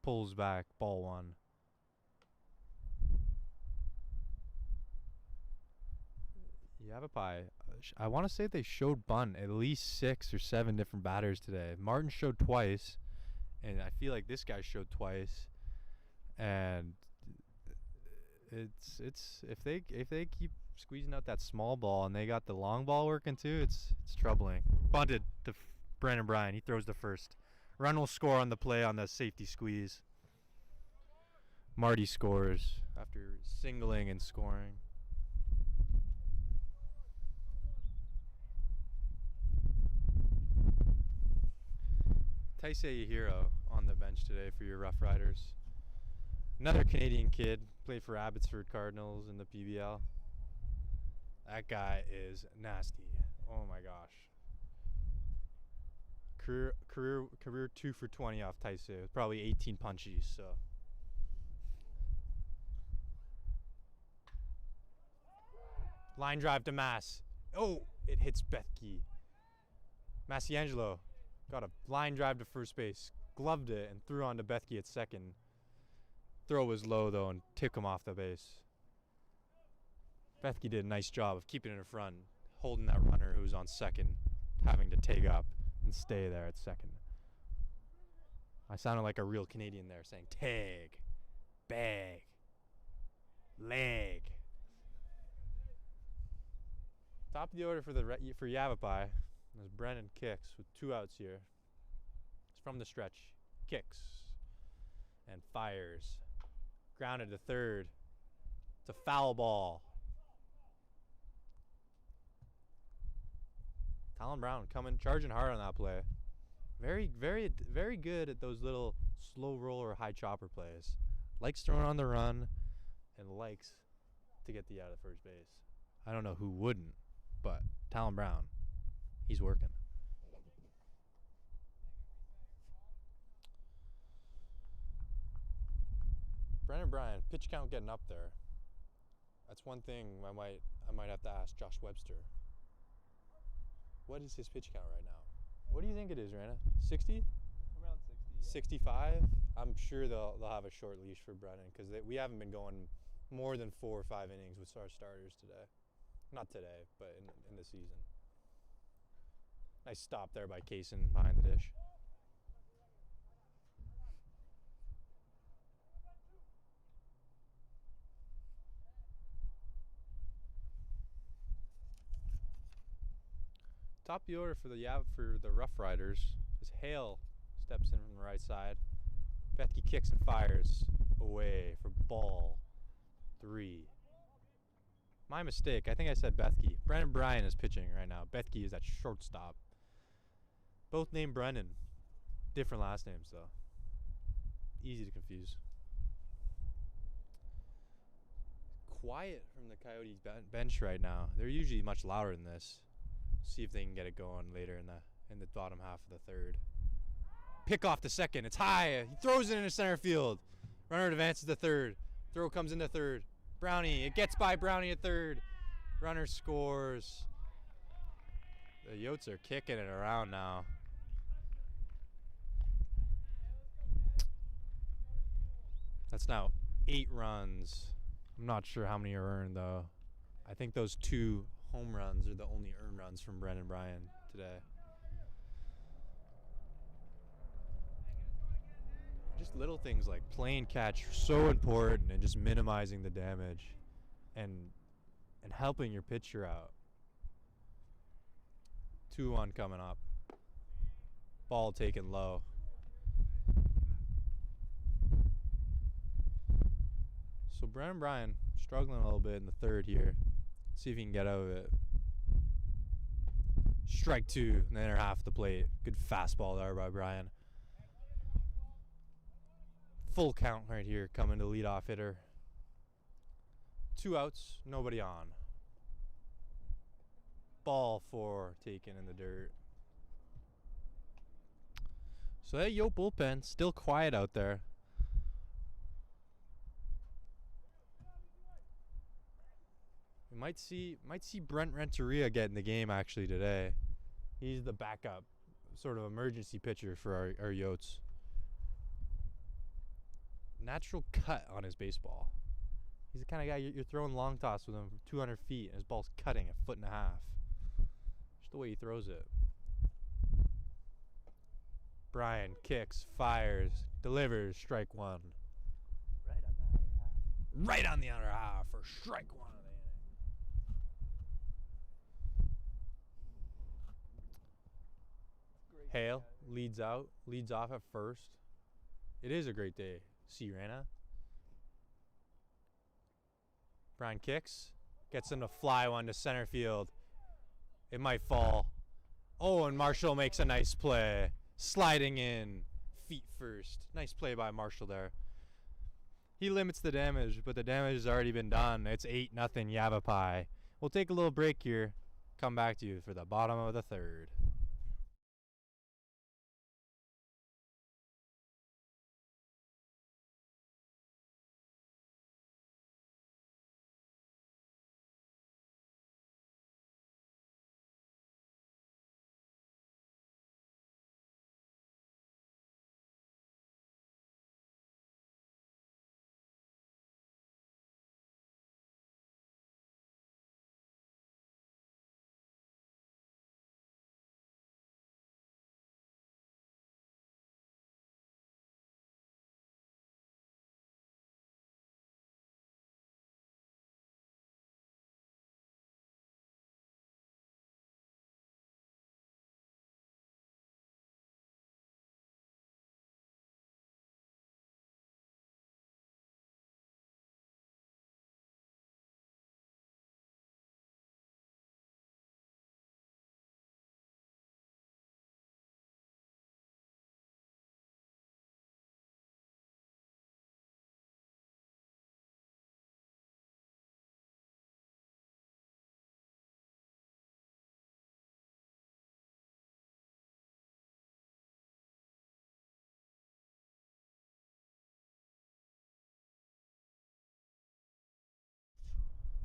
Pulls back, ball 1. Yavapai, I want to say they showed bunt at least 6 or 7 different batters today. Martin showed twice, and I feel like this guy showed twice. And it's if they keep squeezing out that small ball and they got the long ball working too, it's troubling. Bunted to Brandon Bryan. He throws the first. Run will score on the play on the safety squeeze. Marty scores after singling and scoring. Taisei Yahiro on the bench today for your Rough Riders. Another Canadian kid, played for Abbotsford Cardinals in the PBL. That guy is nasty. Oh my gosh. Career 2 for 20 off Taisei with probably 18 punchies, so. Line drive to Mass. Oh, it hits Bethke. Masiangelo got a line drive to first base, gloved it, and threw on to Bethke at second. Throw was low, though, and took him off the base. Bethke did a nice job of keeping it in front, holding that runner who was on second, having to take up and stay there at second. I sounded like a real Canadian there, saying tag, bag, leg. Top of the order for Yavapai as Brennan kicks with 2 outs here. It's from the stretch. Kicks and fires. Grounded to third. It's a foul ball. Talon Brown coming, charging hard on that play. Very, very, very good at those little slow roll or high chopper plays. Likes throwing on the run and likes to get the out of first base. I don't know who wouldn't, but Talon Brown, he's working. Brandon Bryan, pitch count getting up there. That's one thing I might have to ask Josh Webster. What is his pitch count right now? What do you think it is, Rana? 60? Around 60. Yeah. 65? I'm sure they'll have a short leash for Brennan because we haven't been going more than 4 or 5 innings with our starters today. Not today, but in the season. Nice stop there by Kaysen behind the dish. Top of the order for the Rough Riders as Hale steps in from the right side. Bethke kicks and fires away for ball 3. My mistake. I think I said Bethke. Brennan Bryan is pitching right now. Bethke is at shortstop. Both named Brennan. Different last names, though. Easy to confuse. Quiet from the Coyotes bench right now. They're usually much louder than this. See if they can get it going later in the bottom half of the third. Pick off the second. It's high. He throws it into center field. Runner advances to third. Throw comes into third. Brownie. It gets by Brownie at third. Runner scores. The Yotes are kicking it around now. That's now 8 runs. I'm not sure how many are earned, though. I think those 2 home runs are the only earned runs from Brennan Bryan today. Just little things like playing catch are so important, and just minimizing the damage and helping your pitcher out. 2-1 coming up. Ball taken low. So Brennan Bryan struggling a little bit in the third here. See if he can get out of it. Strike 2 in the inner half of the plate. Good fastball there by Bryan. Full count right here coming to leadoff hitter. 2 outs, nobody on. Ball 4 taken in the dirt. So that Yote bullpen still quiet out there. We might see Brent Renteria get in the game actually today. He's the backup, sort of emergency pitcher for our Yotes. Natural cut on his baseball. He's the kind of guy you're throwing long toss with him from 200 feet and his ball's cutting 1.5 feet. Just the way he throws it. Bryan kicks, fires, delivers, strike 1. Right on the outer half for strike 1 of the inning. Hale leads off at first. It is a great day. See Rana. Bryan kicks, gets him to fly one to center field. It might fall. Oh, and Marshall makes a nice play. Sliding in, feet first. Nice play by Marshall there. He limits the damage, but the damage has already been done. It's 8-0 Yavapai. We'll take a little break here. Come back to you for the bottom of the third.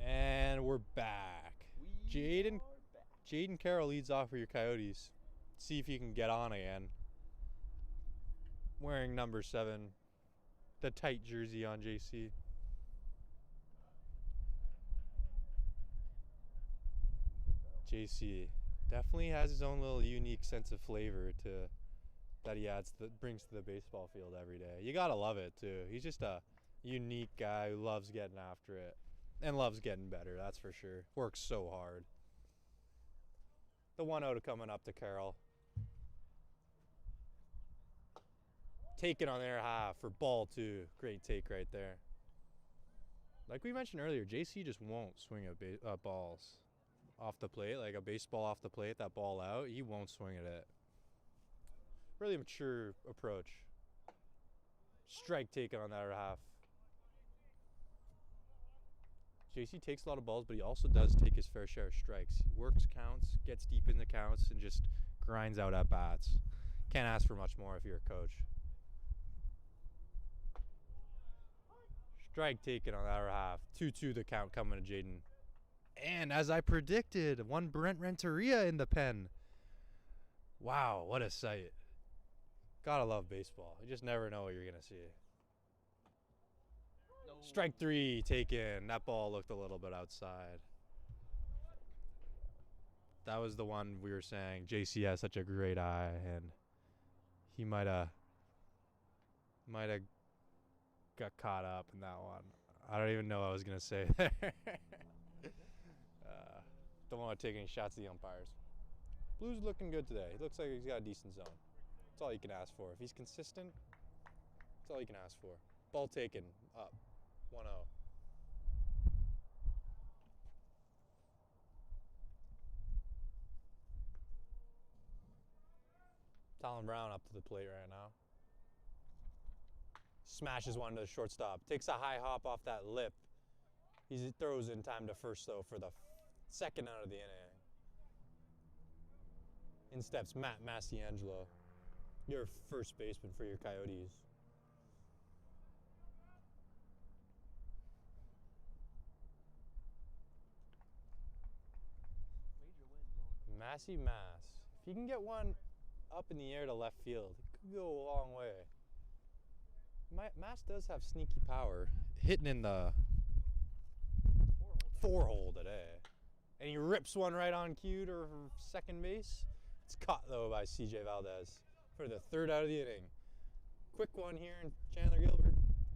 And we're back. Jaden Carroll leads off for your Coyotes. See if you can get on again. Wearing number 7, the tight jersey on JC. JC definitely has his own little unique sense of flavor that he brings to the baseball field every day. You gotta love it too. He's just a unique guy who loves getting after it and loves getting better. That's for sure. Works so hard. The 1-0 coming up to Carroll. Taken on their half for ball 2. Great take right there. Like we mentioned earlier, JC just won't swing at balls off the plate, like a baseball off the plate, that ball out. He won't swing at it. Really mature approach. Strike taken on that half. JC takes a lot of balls, but he also does take his fair share of strikes. Works counts, gets deep in the counts, and just grinds out at bats. Can't ask for much more if you're a coach. Strike taken on that half. 2-2 the count coming to Jaden. And as I predicted, one Brent Renteria in the pen. Wow, what a sight. Gotta love baseball. You just never know what you're gonna see. No. Strike 3 taken. That ball looked a little bit outside. That was the one we were saying. JC has such a great eye, and he might have got caught up in that one. I don't even know what I was gonna say there. Don't want to take any shots at the umpires. Blue's looking good today. He looks like he's got a decent zone. That's all you can ask for. If he's consistent, that's all you can ask for. Ball taken, up, 1-0. Talon Brown up to the plate right now. Smashes one to the shortstop. Takes a high hop off that lip. He throws in time to first, though, for the second out of the inning. In steps Matt Mastiangelo, your first baseman for your Coyotes. Major win zone. Massey Mass. If you can get one up in the air to left field, it could go a long way. Mass does have sneaky power. Hitting in the four-hole today. And he rips one right on cue to second base. It's caught, though, by CJ Valdez for the third out of the inning. Quick one here in Chandler Gilbert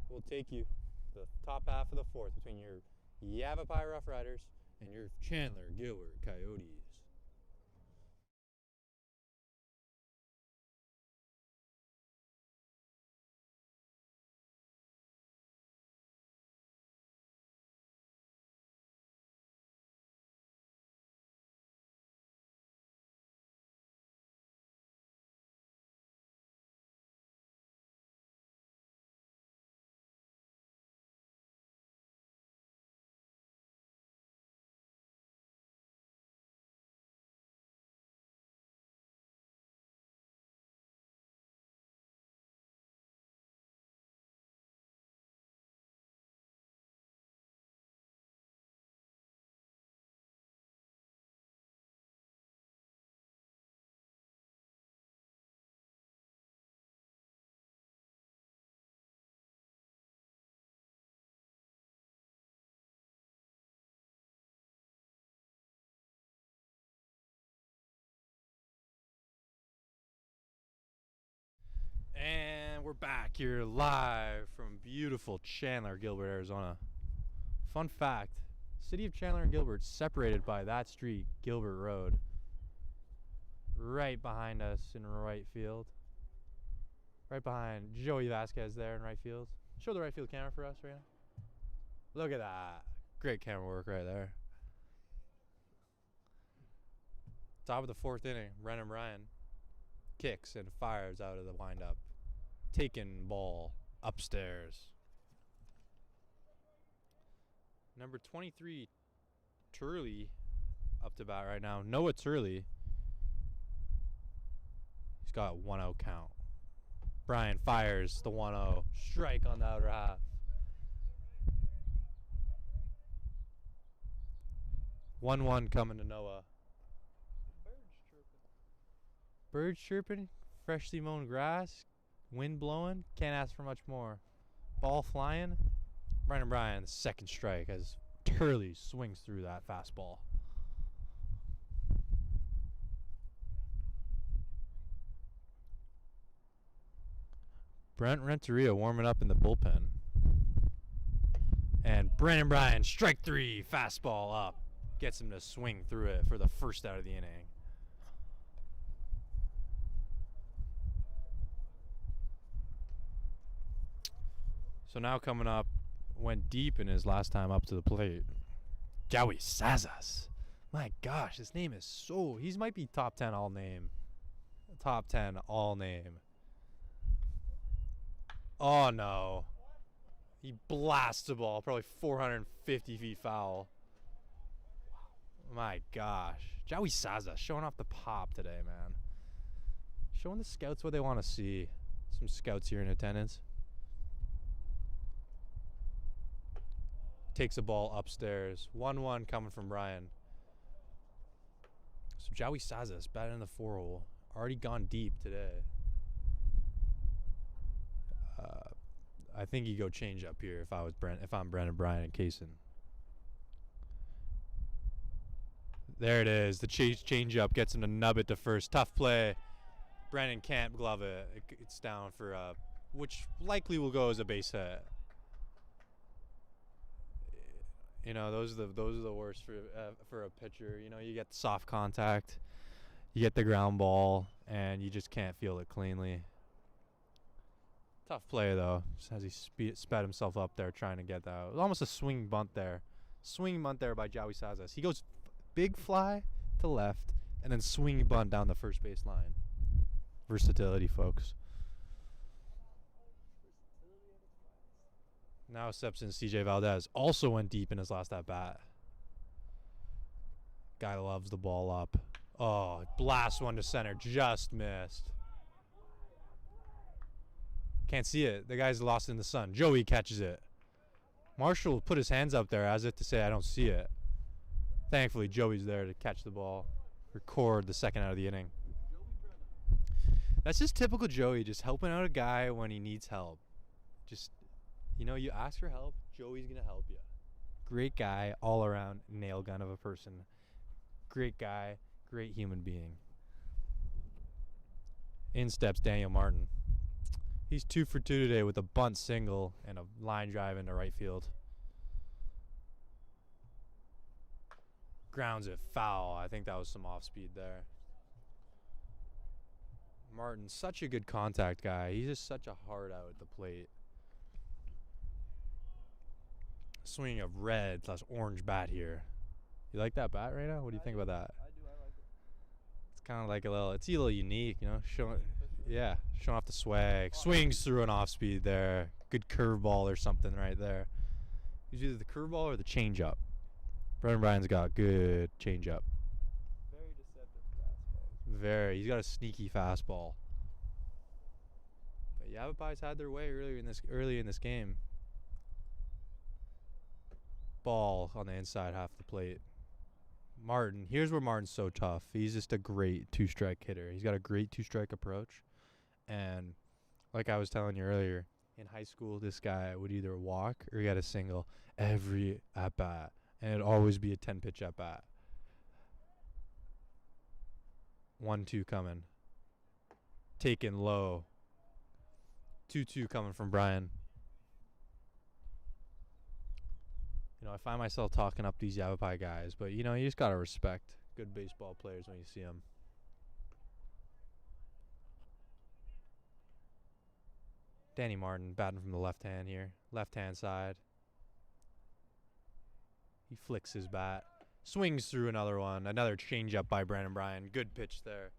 will take you the top half of the fourth between your Yavapai Rough Riders and your Chandler Gilbert Coyotes. And we're back here live from beautiful Chandler Gilbert, Arizona. Fun fact, city of Chandler and Gilbert separated by that street, Gilbert Road. Right behind us in right field. Right behind Joey Vasquez there in right field. Show the right field camera for us right now. Look at that. Great camera work right there. Top of the fourth inning, Brennan Bryan kicks and fires out of the windup. Taken ball upstairs. Number 23, Turley, up to bat right now. Noah Turley. He's got a 1-0 count. Bryan fires the 1-0. Strike on the outer half. 1-1 coming to Noah. Birds chirping, freshly mown grass, wind blowing. Can't ask for much more. Ball flying. Brennan Bryan, second strike as Turley swings through that fastball. Brent Renteria warming up in the bullpen. And Brennan Bryan, strike 3, fastball up. Gets him to swing through it for the first out of the inning. So now coming up, went deep in his last time up to the plate. Joey Sazas. My gosh, his name is so... He might be top 10 all name. Top 10 all name. Oh, no. He blasts the ball, probably 450 feet foul. My gosh. Joey Sazas showing off the pop today, man. Showing the scouts what they want to see. Some scouts here in attendance. Takes the ball upstairs. 1-1 coming from Brian. So Joey Sazas batting in the 4-hole. Already gone deep today. I think you go change up here if I'm Brendan Bryan and Kaysen. There it is. The change up gets him to nub it to first. Tough play. Brandon can't glove it. It's down for which likely will go as a base hit. You know, those are the worst for a pitcher. You know, you get the soft contact, you get the ground ball, and you just can't field it cleanly. Tough play though, as he sped himself up there trying to get that. It was almost a swing bunt there. Swing bunt there by Joey Sazas. He goes big fly to left, and then swing bunt down the first base line. Versatility, folks. Now steps in CJ Valdez. Also went deep in his last at bat. Guy loves the ball up. Oh, blast one to center. Just missed. Can't see it. The guy's lost in the sun. Joey catches it. Marshall put his hands up there as if to say, I don't see it. Thankfully, Joey's there to catch the ball. Record the second out of the inning. That's just typical Joey, just helping out a guy when he needs help. Just, you know, you ask for help, Joey's going to help you. Great guy, all around, nail gun of a person. Great guy, great human being. In steps Daniel Martin. He's 2 for 2 today with a bunt single and a line drive into right field. Grounds it foul. I think that was some off speed there. Martin's such a good contact guy. He's just such a hard out at the plate. Swinging a red/orange bat here. You like that bat right now? What do you think about that? I do. I like it. It's kind of like it's a little unique, you know. Showing off the swag. Swings through an off speed there. Good curveball or something right there. He's either the curveball or the changeup. Brendan Bryan's got good changeup. Very deceptive fastball. He's got a sneaky fastball. But Yavapai's had their way early in this game. Ball on the inside half the plate. Martin, here's where Martin's so tough. He's just a great 2-strike hitter. He's got a great 2-strike approach. And like I was telling you earlier, in high school, this guy would either walk or get a single every at-bat. And it'd always be a 10-pitch at-bat. 1-2 coming. Taken low. 2-2 coming from Brian. You know, I find myself talking up these Yavapai guys, but, you know, you just got to respect good baseball players when you see them. Danny Martin batting from the left hand here. Left-hand side. He flicks his bat. Swings through another one. Another changeup by Brandon Bryan. Good pitch there.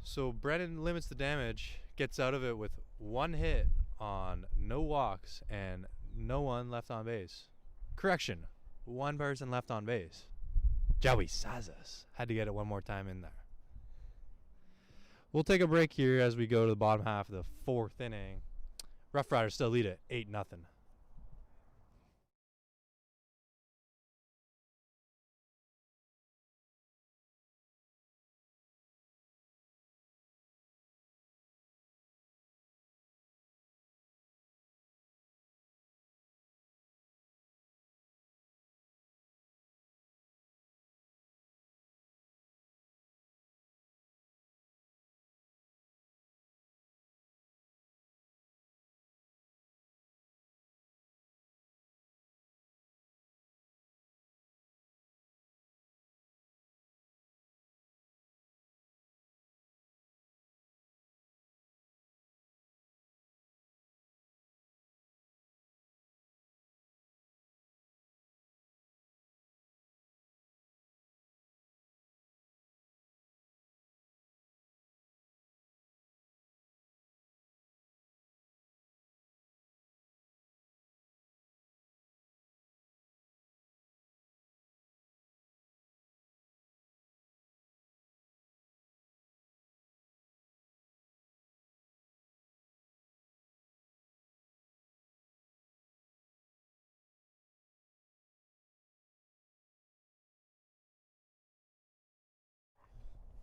So Brennan limits the damage. Gets out of it with 1 hit on no walks and no one left on base. Correction. 1 person left on base. Joey Sazas had to get it one more time in there. We'll take a break here as we go to the bottom half of the 4th inning. Rough Riders still lead it 8-0.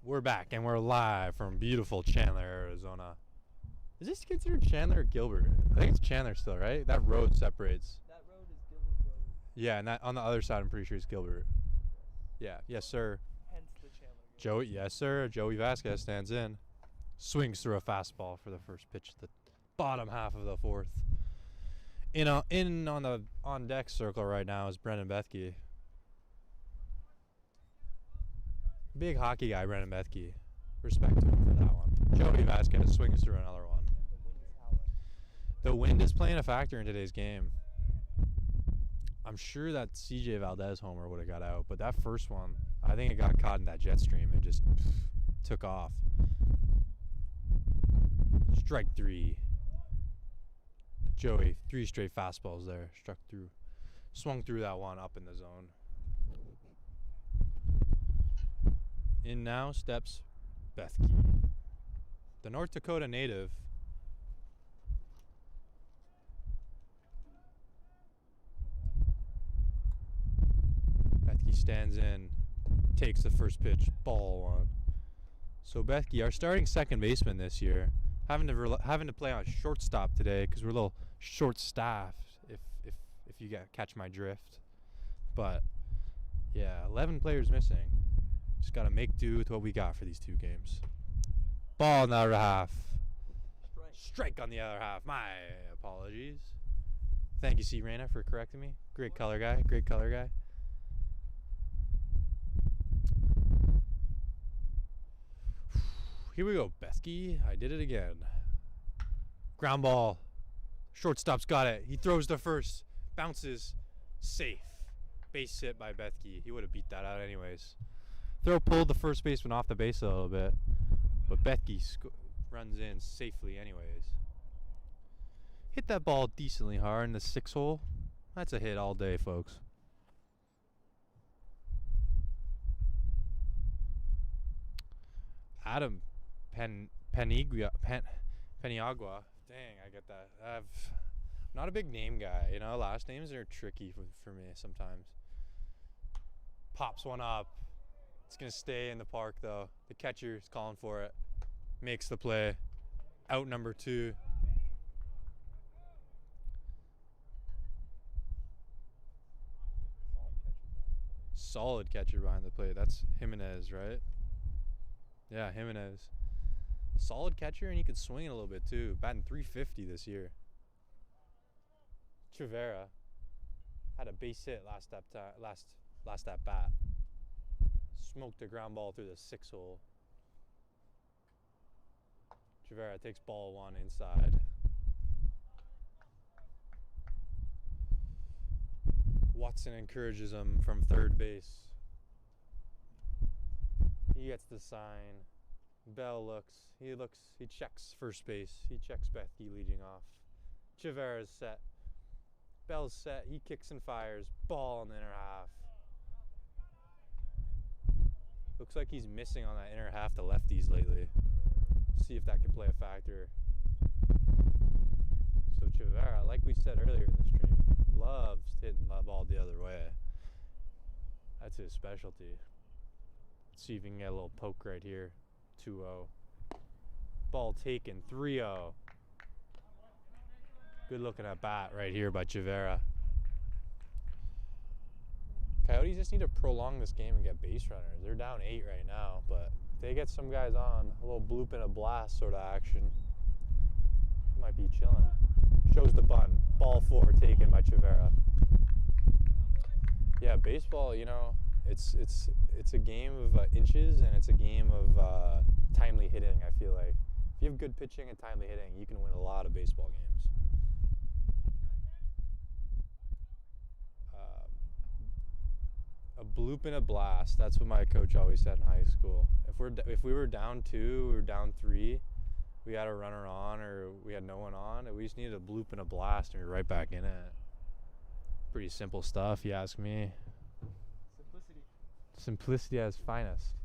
We're back and we're live from beautiful Chandler, Arizona. Is this considered Chandler or Gilbert? I think it's Chandler still, right? That road separates. That road is Gilbert Road. Yeah, and that on the other side, I'm pretty sure it's Gilbert. Yeah, yes, sir. Hence the Chandler game. Joey, yes, sir. Joey Vasquez stands in. Swings through a fastball for the first pitch of the bottom half of the fourth. On deck circle right now is Brendan Bethke. Big hockey guy, Brendan Bethke. Respect to him for that one. Joey Vasquez swings through another one. And the wind is howling. The wind is playing a factor in today's game. I'm sure that CJ Valdez homer would have got out, but that first one, I think it got caught in that jet stream and just took off. Strike three. Joey, 3 straight fastballs there. Swung through that one up in the zone. In now steps Bethke, the North Dakota native. Bethke stands in, takes the first pitch, ball one. So Bethke, our starting second baseman this year, having to play on shortstop today because we're a little short-staffed. If you catch my drift, but yeah, 11 players missing. Just got to make do with what we got for these 2 games. Ball on the other half. Strike on the other half. My apologies. Thank you, C. Reyna, for correcting me. Great color guy. Here we go, Bethke. I did it again. Ground ball. Shortstop's got it. He throws to first. Bounces. Safe. Base hit by Bethke. He would have beat that out anyways. Throw pulled the first baseman off the base a little bit, but Bethke runs in safely anyways. Hit that ball decently hard in the 6 hole. That's a hit all day, folks. Adam Paniagua. Dang, I get that. I'm not a big name guy. You know, last names are tricky for me sometimes. Pops one up. It's going to stay in the park, though. The catcher is calling for it. Makes the play. Out number 2. Solid catcher behind the plate. That's Jimenez, right? Yeah, Jimenez. Solid catcher, and he can swing it a little bit, too. Batting .350 this year. Trivera had a base hit last at bat. Smoked a ground ball through the 6 hole. Trivera takes ball 1 inside. Watson encourages him from third base. He gets the sign. Bell looks. He checks first base. He checks Bethke leading off. Trivera's set. Bell's set. He kicks and fires. Ball in the inner half. Looks like he's missing on that inner half to lefties lately. See if that can play a factor. So Trivera, like we said earlier in the stream, loves hitting the ball the other way. That's his specialty. Let's see if we can get a little poke right here. 2-0. Ball taken. 3-0. Good looking at bat right here by Trivera. Coyotes just need to prolong this game and get base runners. They're down 8 right now, but if they get some guys on, a little bloop and a blast sort of action, might be chilling. Shows the bunt. Ball 4 taken by Trivera. Yeah, baseball, you know, it's a game of inches, and it's a game of timely hitting, I feel like. If you have good pitching and timely hitting, you can win a lot of baseball games. A bloop and a blast. That's what my coach always said in high school. If we were down 2 or down 3, we had a runner on or we had no one on, we just needed a bloop and a blast, and we were right back in it. Pretty simple stuff, you ask me. Simplicity at its finest.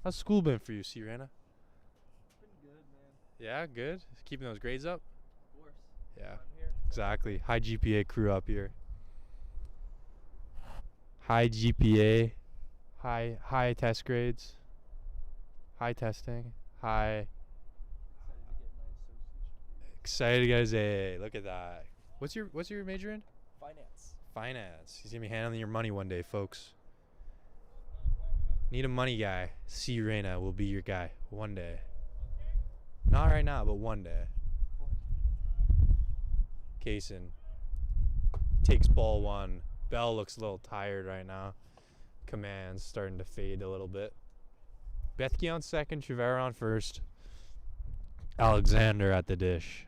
How's school been for you, Sirena? Been good, man. Yeah, good. Keeping those grades up. Of course. Yeah, I'm here. exactly. High GPA crew up here. High GPA, high test grades, High testing. High. Excited to get my associate's degree. Excited, guys. Hey, look at that. What's your major in? Finance. Finance. He's gonna be handling your money one day, folks. Need a money guy. C. Reyna will be your guy one day. Not right now, but one day. Kaysen takes ball one. Bell looks a little tired right now. Command's starting to fade a little bit. Bethke on second, Trevera on first. Alexander at the dish.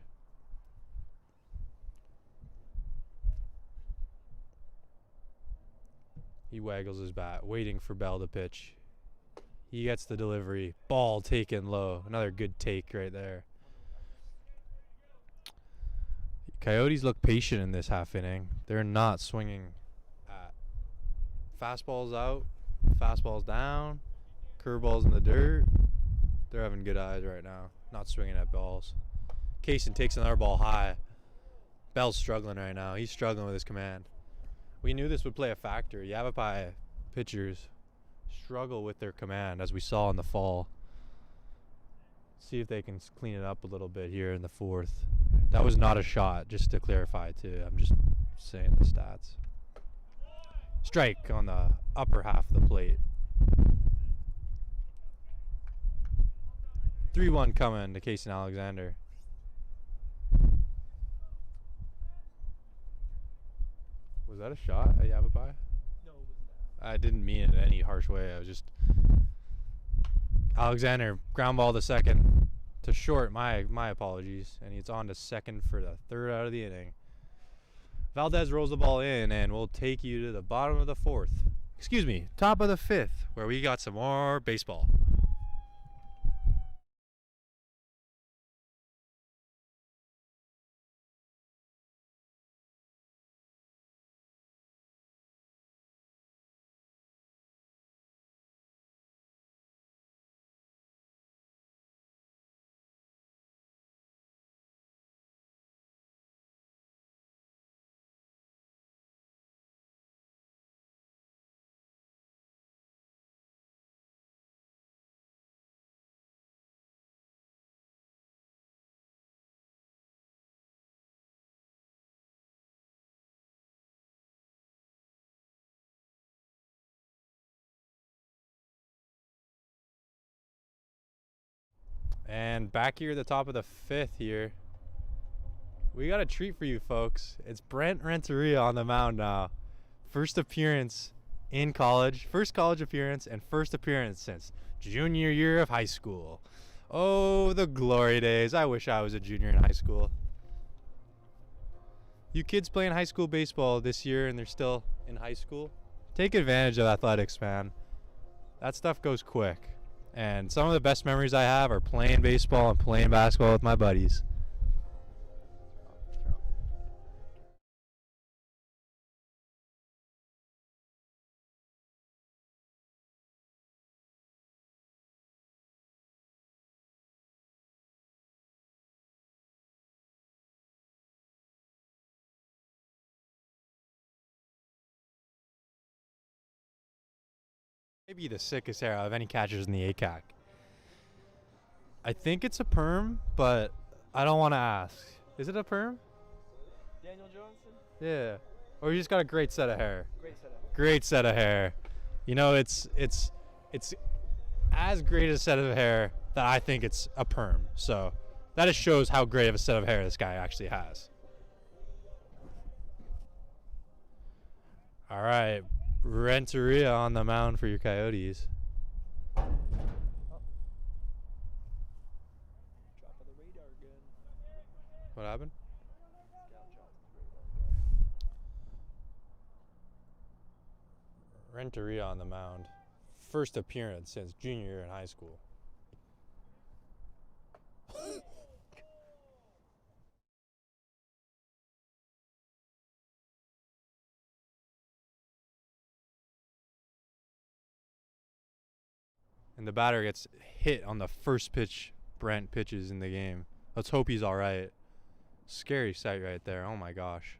He waggles his bat, waiting for Bell to pitch. He gets the delivery. Ball taken low. Another good take right there. Coyotes look patient in this half inning. They're not swinging at fastballs out, fastballs down, curveballs in the dirt. They're having good eyes right now. Not swinging at balls. Kaysen takes another ball high. Bell's struggling right now. He's struggling with his command. We knew this would play a factor. Yavapai pitchers struggle with their command, as we saw in the fall. See if they can clean it up a little bit here in the fourth. That was not a shot, just to clarify, too. I'm just saying the stats. Strike on the upper half of the plate. 3-1 coming to Kaysen Alexander. Was that a shot at Yavapai? No, it was not. I didn't mean it in any harsh way. I was just... Alexander, ground ball to second. To short, my apologies. And it's on to second for the third out of the inning. Valdez rolls the ball in, and we'll take you to the bottom of the fourth. Excuse me, top of the fifth, where we got some more baseball. And back here at the top of the fifth here, we got a treat for you folks. It's Brent Renteria on the mound now. First appearance in college, first college appearance, and first appearance since junior year of high school. Oh, the glory days. I wish I was a junior in high school. You kids playing high school baseball this year and they're still in high school, take advantage of athletics, man. That stuff goes quick. And some of the best memories I have are playing baseball and playing basketball with my buddies. Maybe the sickest hair of any catchers in the ACAC. I think it's a perm, but I don't want to ask. Is it a perm? Daniel Johnson? Yeah. Or you just got a great set of hair. Great setup. Great set of hair. You know, it's as great a set of hair that I think it's a perm. So that just shows how great of a set of hair this guy actually has. All right, Renteria on the mound for your Coyotes. Drop of the radar again. What happened? Scout Johnson's radar again. Renteria on the mound. First appearance since junior year in high school. And the batter gets hit on the first pitch Brent pitches in the game. Let's hope he's all right. Scary sight right there. Oh my gosh.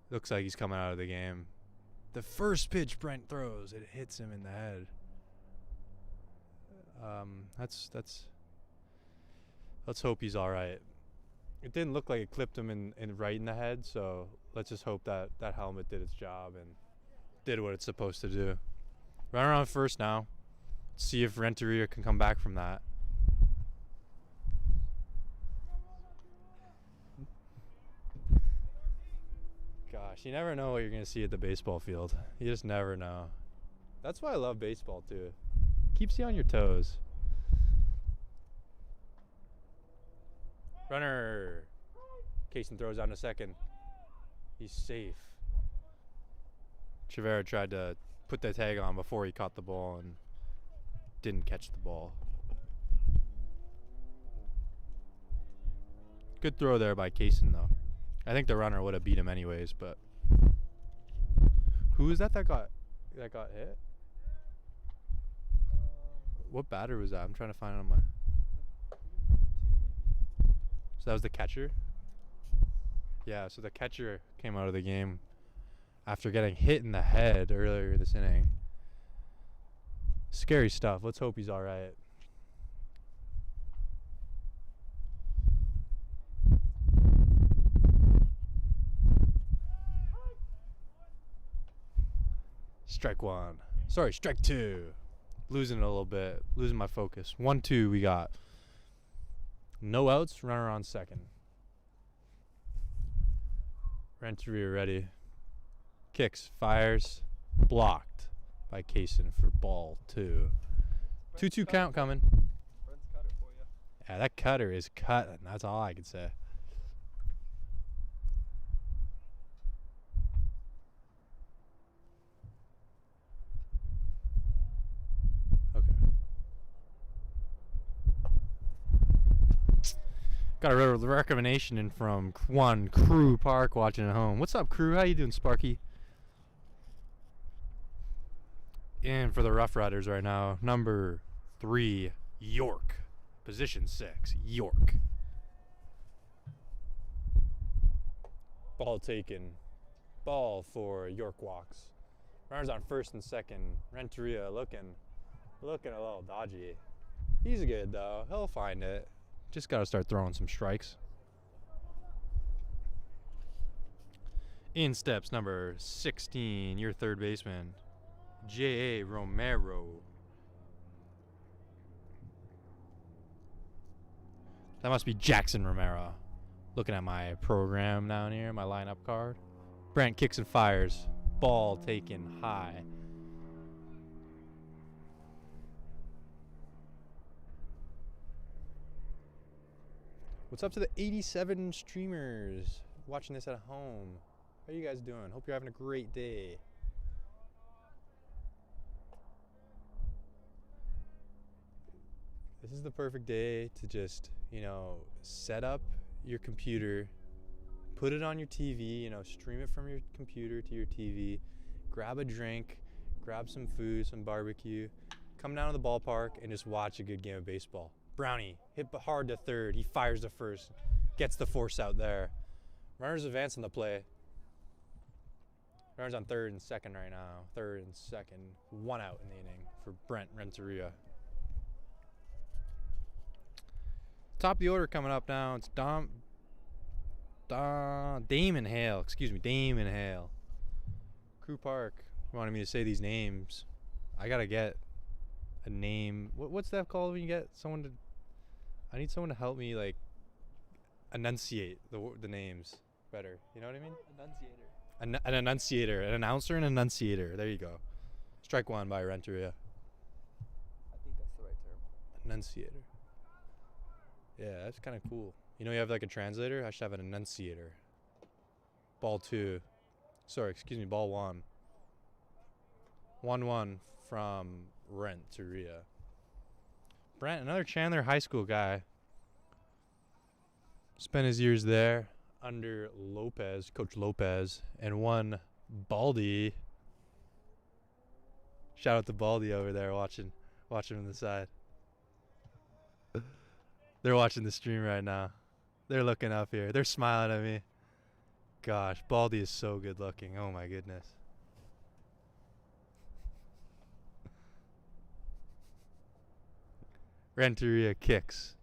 Looks like he's coming out of the game. The first pitch Brent throws, it hits him in the head. Let's hope he's all right. It didn't look like it clipped him in right in the head, so let's just hope that that helmet did its job and did what it's supposed to do. Runner on first now. Let's see if Renteria can come back from that. Gosh, you never know what you're going to see at the baseball field. You just never know. That's why I love baseball, too. Keeps you on your toes. Runner. Kaysen throws on a second. He's safe. Chavera tried to put the tag on before he caught the ball and didn't catch the ball. Good throw there by Kaysen, though. I think the runner would have beat him anyways, but who is that got hit? What batter was that? I'm trying to find it on my. So that was the catcher? Yeah, so the catcher came out of the game after getting hit in the head earlier this inning. Scary stuff. Let's hope he's all right. Strike one. Sorry, strike two. Losing it a little bit. Losing my focus. 1-2 we got. No outs. Runner on second. Renteria ready. Kicks. Fires. Blocked by Kaysen for ball 2. 2-2 count coming. Brent's cutter for you. Yeah, that cutter is cutting. That's all I can say. Got a recommendation in from one Crew Park watching at home. What's up, Crew? How you doing, Sparky? And for the Rough Riders right now, number 3, York. Position 6, York. Ball taken. Ball for York Walks. Runners on first and second. Renteria looking a little dodgy. He's good, though. He'll find it. Just got to start throwing some strikes. In steps number 16, your third baseman, J.A. Romero. That must be Jackson Romero. Looking at my program down here, my lineup card. Brent kicks and fires. Ball taken high. What's up to the 87 streamers watching this at home? How are you guys doing? Hope you're having a great day. This is the perfect day to just, set up your computer, put it on your TV, stream it from your computer to your TV, grab a drink, grab some food, some barbecue, come down to the ballpark and just watch a good game of baseball. Brownie, hit hard to third. He fires to first. Gets the force out there. Runners advance on the play. Runners on third and second right now. Third and second. 1 out in the inning for Brent Renteria. Top of the order coming up now. It's Damon Hale. Excuse me, Damon Hale. Crew Park wanted me to say these names. I got to get a name. What's that called when you get someone to... I need someone to help me, enunciate the names better. You know what I mean? Enunciator. An enunciator. An announcer and enunciator. There you go. Strike one by Renteria. I think that's the right term. Enunciator. Yeah, that's kind of cool. You know, you have a translator? I should have an enunciator. Ball 2. Sorry, excuse me, ball 1. 1-1 from Renteria. Brent, another Chandler High School guy. Spent his years there under Lopez, Coach Lopez, and won Baldy. Shout out to Baldy over there watching from the side. They're watching the stream right now. They're looking up here. They're smiling at me. Gosh, Baldy is so good looking. Oh my goodness. Renteria kicks.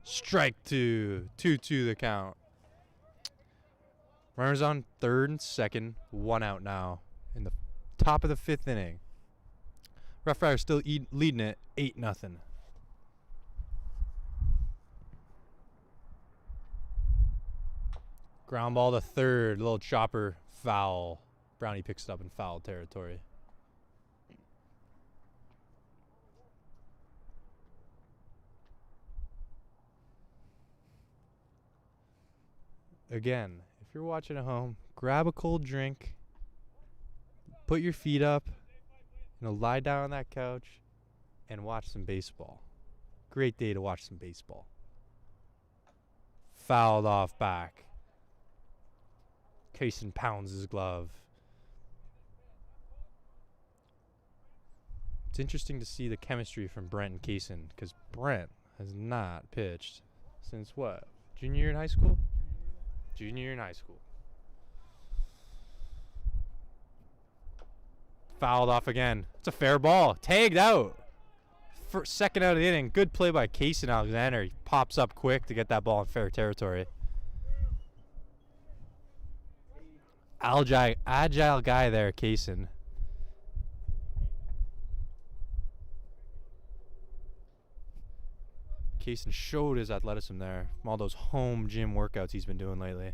Strike two. 2-2 the count. Runners on third and second. 1 out now in the top of the 5th inning. Rough Riders still leading it 8-0. Ground ball to third. Little chopper foul. Brownie picks it up in foul territory. Again, if you're watching at home, grab a cold drink, put your feet up, lie down on that couch, and watch some baseball. Great day to watch some baseball. Fouled off back. Kaysen pounds his glove. It's interesting to see the chemistry from Brent and Kaysen, because Brent has not pitched since what? Junior year in high school? Junior year in high school. Fouled off again. It's a fair ball. Tagged out. Second out of the inning. Good play by Kaysen Alexander. He pops up quick to get that ball in fair territory. Agile guy there, Kaysen. Kaysen showed his athleticism there from all those home gym workouts he's been doing lately.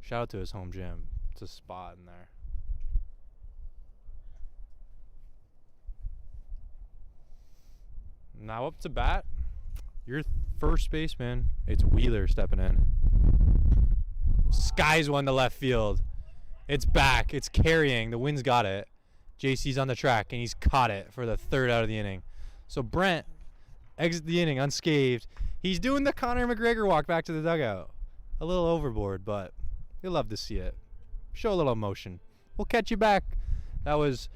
Shout out to his home gym. It's a spot in there. Now up to bat, your first baseman. It's Wheeler stepping in. Skies one to left field. It's back. It's carrying. The wind's got it. JC's on the track, and he's caught it for the 3rd out of the inning. So Brent exits the inning unscathed. He's doing the Conor McGregor walk back to the dugout. A little overboard, but you'll love to see it. Show a little emotion. We'll catch you back. That was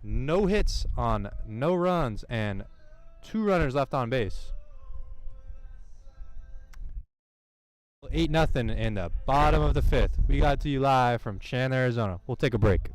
no hits on no runs and 2 runners left on base. 8-0 in the bottom of the 5th. We got to you live from Chandler, Arizona. We'll take a break.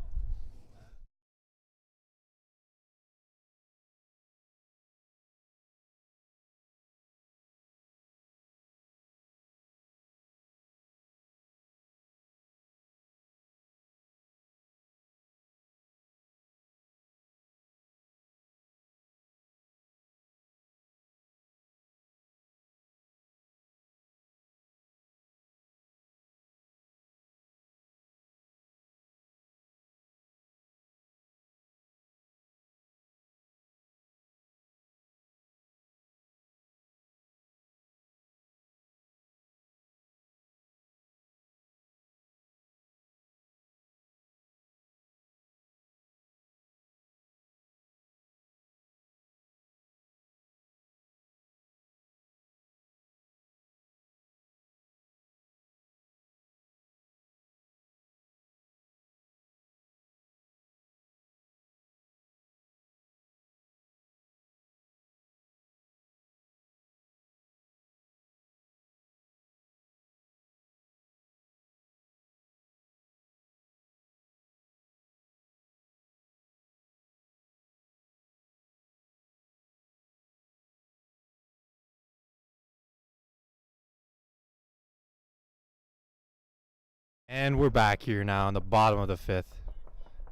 And we're back here now in the bottom of the 5th.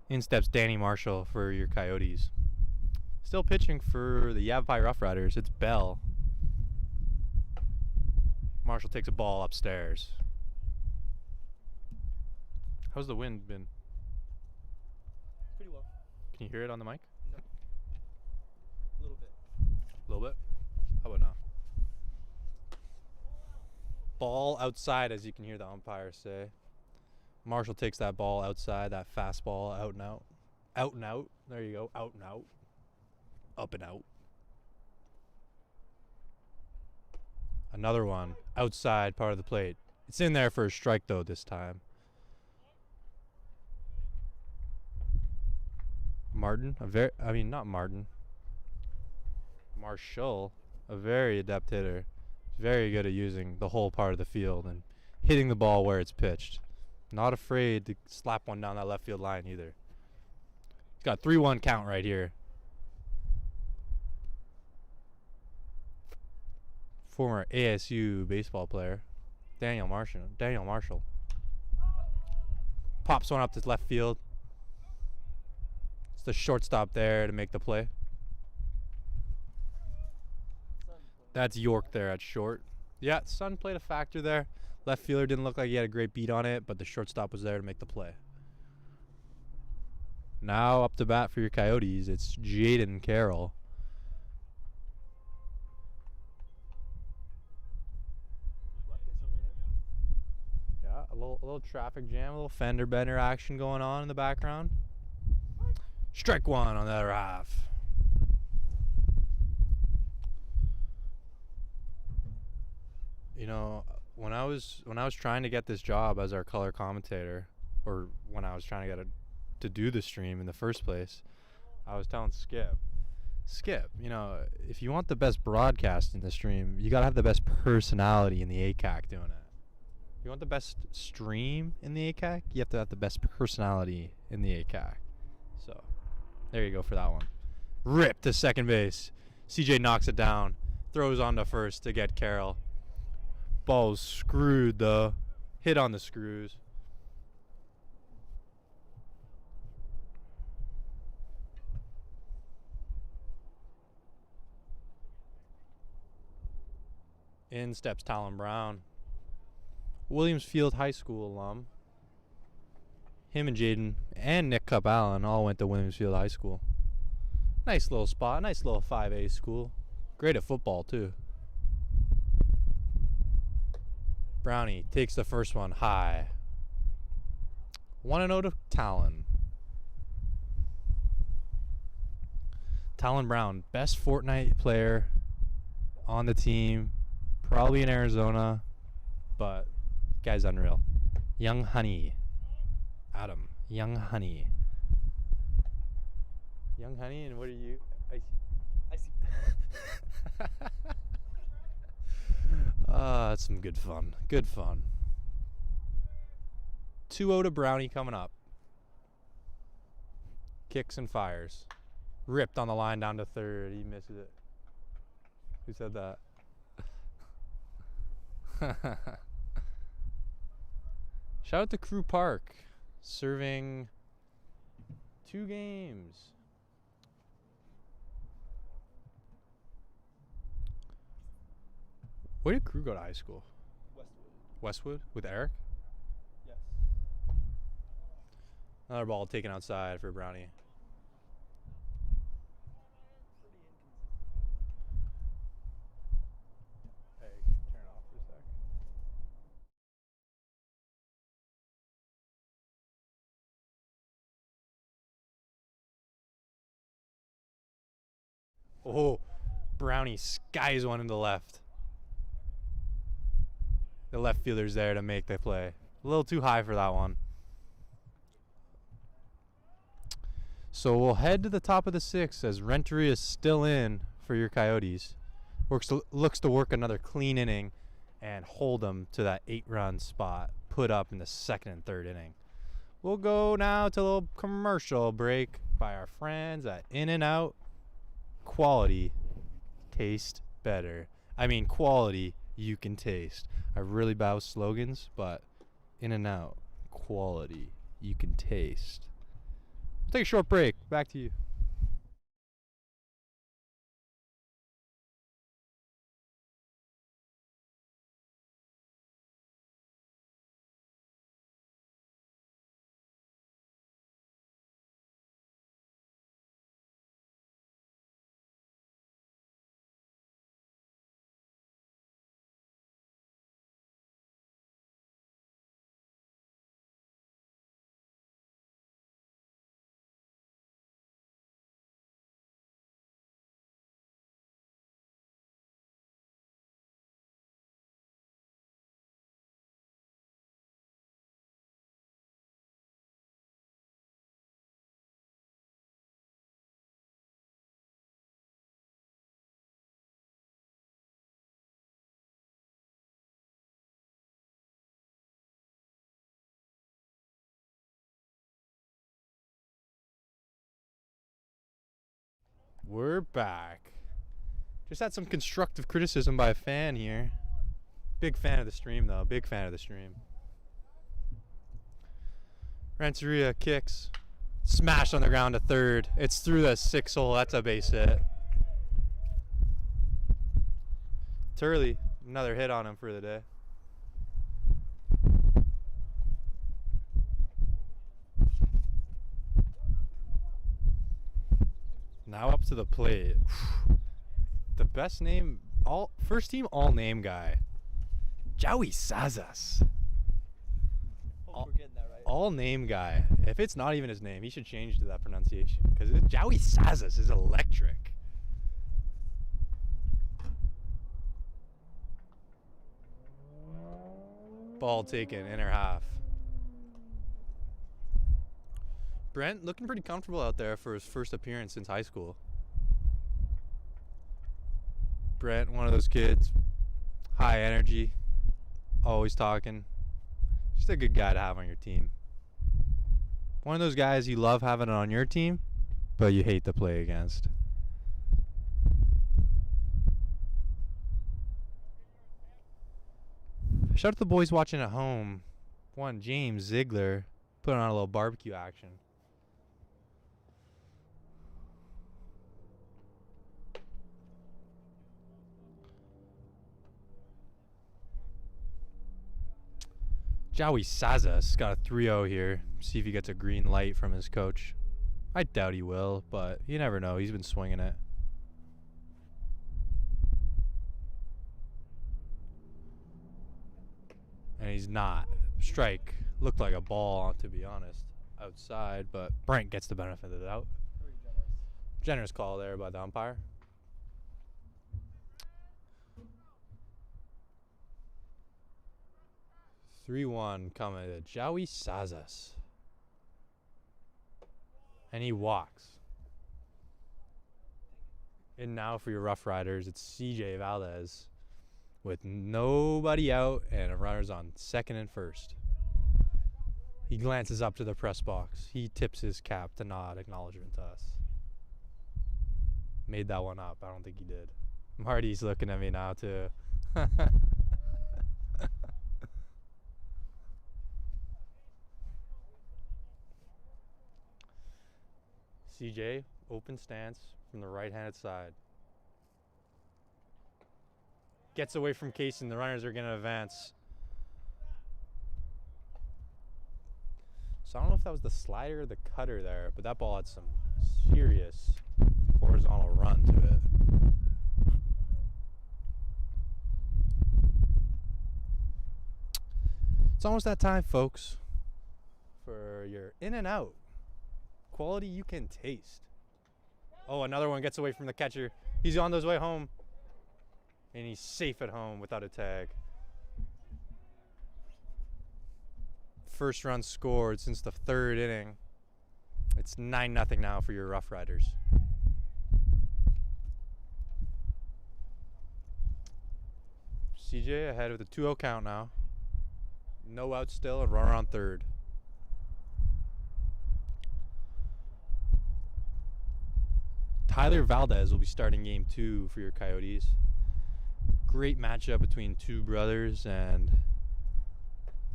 In steps Danny Marshall for your Coyotes. Still pitching for the Yavapai Rough Riders. It's Bell. Marshall takes a ball upstairs. How's the wind been? Pretty well. Can you hear it on the mic? No. A little bit. A little bit? How about now? Ball outside, as you can hear the umpire say. Marshall takes that ball outside, that fastball out and out. Out and out. There you go. Out and out. Up and out. Another one. Outside part of the plate. It's in there for a strike, though, this time. Martin. Not Martin. Marshall. A very adept hitter. Very good at using the whole part of the field and hitting the ball where it's pitched. Not afraid to slap one down that left field line either. He's got 3-1 count right here. former ASU baseball player, Daniel Marshall. Pops one up to left field. It's the shortstop there to make the play. That's York there at short. Yeah, Sun played a factor there. Left fielder didn't look like he had a great beat on it, but the shortstop was there to make the play. Now up to bat for your Coyotes, it's Jaden Carroll. Yeah, a little traffic jam, a little fender bender action going on in the background. Strike one on the other half. You know, when I was trying to get this job as our color commentator, or when I was trying to get to do the stream in the first place, I was telling Skip, you know, if you want the best broadcast in the stream, you gotta have the best personality in the ACAC doing it. You want the best stream in the ACAC, you have to have the best personality in the ACAC. So, there you go for that one. Rip to second base. CJ knocks it down, throws on to first to get Carroll. Ball's screwed though. Hit on the screws. In steps Talon Brown. Williams Field High School alum. Him and Jaden and Nick Cup Allen all went to Williams Field High School. Nice little spot. Nice little 5A school. Great at football too. Brownie takes the first one high. 1-0 to Talon. Talon Brown, best Fortnite player on the team. Probably in Arizona, but guy's unreal. Young Honey. Adam. Young Honey. Young Honey, and what are you? I see. That's some good fun. Good fun. 2-0 to Brownie coming up. Kicks and fires. Ripped on the line down to third. He misses it. Who said that? Shout out to Crew Park. Serving 2 games. Where did Crew go to high school? Westwood. Westwood? With Eric? Yes. Another ball taken outside for Brownie. Pretty inconsistent. Hey, turn it off for a sec. Oh, Brownie skies one in the left. The left fielder's there to make the play. A little too high for that one. So we'll head to the top of the 6th as Renteria is still in for your Coyotes. Looks to work another clean inning and hold them to that 8-run spot put up in the 2nd and 3rd inning. We'll go now to a little commercial break by our friends at In-N-Out. Quality, taste better. I mean, quality you can taste. I really bow slogans, but In-N-Out, quality you can taste. We'll take a short break. Back to you. We're back. Just had some constructive criticism by a fan here. Big fan of the stream, though. Big fan of the stream. Renteria kicks. Smash on the ground to third. It's through the 6 hole. That's a base hit. Turley, another hit on him for the day. Now up to the plate. The best name, first team all name guy. Joey Sazas. Hope we're getting that right. All name guy. If it's not even his name, he should change to that pronunciation. Because Joey Sazas is electric. Ball taken, inner half. Brent looking pretty comfortable out there for his first appearance since high school. Brent, one of those kids, high energy, always talking. Just a good guy to have on your team. One of those guys you love having on your team, but you hate to play against. Shout out to the boys watching at home. One, James Ziegler, putting on a little barbecue action. Joey Sazas got a 3-0 here. See if he gets a green light from his coach. I doubt he will, but you never know. He's been swinging it. And he's not. Strike. Looked like a ball, to be honest, outside, but Brent gets the benefit of the doubt. Very generous. Generous call there by the umpire. (3-1) coming to Joey Sazas. And he walks. And now for your Rough Riders, it's CJ Valdez with nobody out and runners on second and first. He glances up to the press box. He tips his cap to nod acknowledgement to us. Made that one up. I don't think he did. Marty's looking at me now too. CJ, open stance from the right-handed side. Gets away from Kaysen. The runners are going to advance. So I don't know if that was the slider or the cutter there, but that ball had some serious horizontal run to it. It's almost that time, folks, for your in and out. Quality you can taste. Oh, another one gets away from the catcher. He's on his way home. And he's safe at home without a tag. First run scored since the third inning. It's 9-0 now for your Rough Riders. CJ ahead with a 2-0 count now. No out still, and runner on third. Tyler Valdez will be starting game 2 for your Coyotes. Great matchup between two brothers, and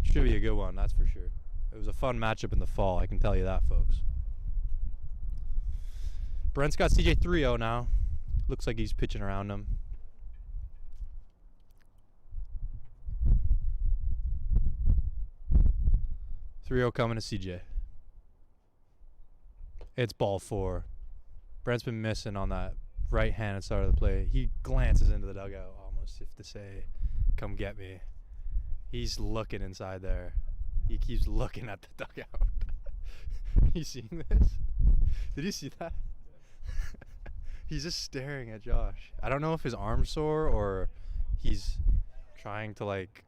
should be a good one, that's for sure. It was a fun matchup in the fall, I can tell you that, folks. Brent's got CJ 3-0 now. Looks like he's pitching around him. (3-0) coming to CJ. It's ball 4. Brent's been missing on that right-handed side of the play. He glances into the dugout almost if to say, come get me. He's looking inside there. He keeps looking at the dugout. You seen this? Did you see that? He's just staring at Josh. I don't know if his arm's sore or he's trying to like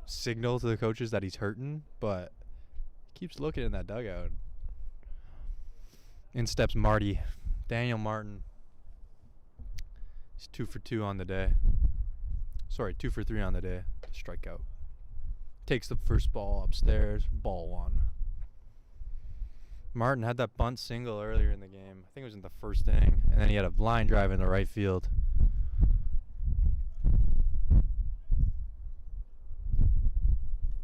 signal to the coaches that he's hurting, but he keeps looking in that dugout. In steps Marty, Daniel Martin. He's 2 for 2 on the day. Sorry, 2 for 3 on the day. Strikeout. Takes the first ball upstairs. Ball 1. Martin had that bunt single earlier in the game. I think it was in the first inning. And then he had a line drive into right field.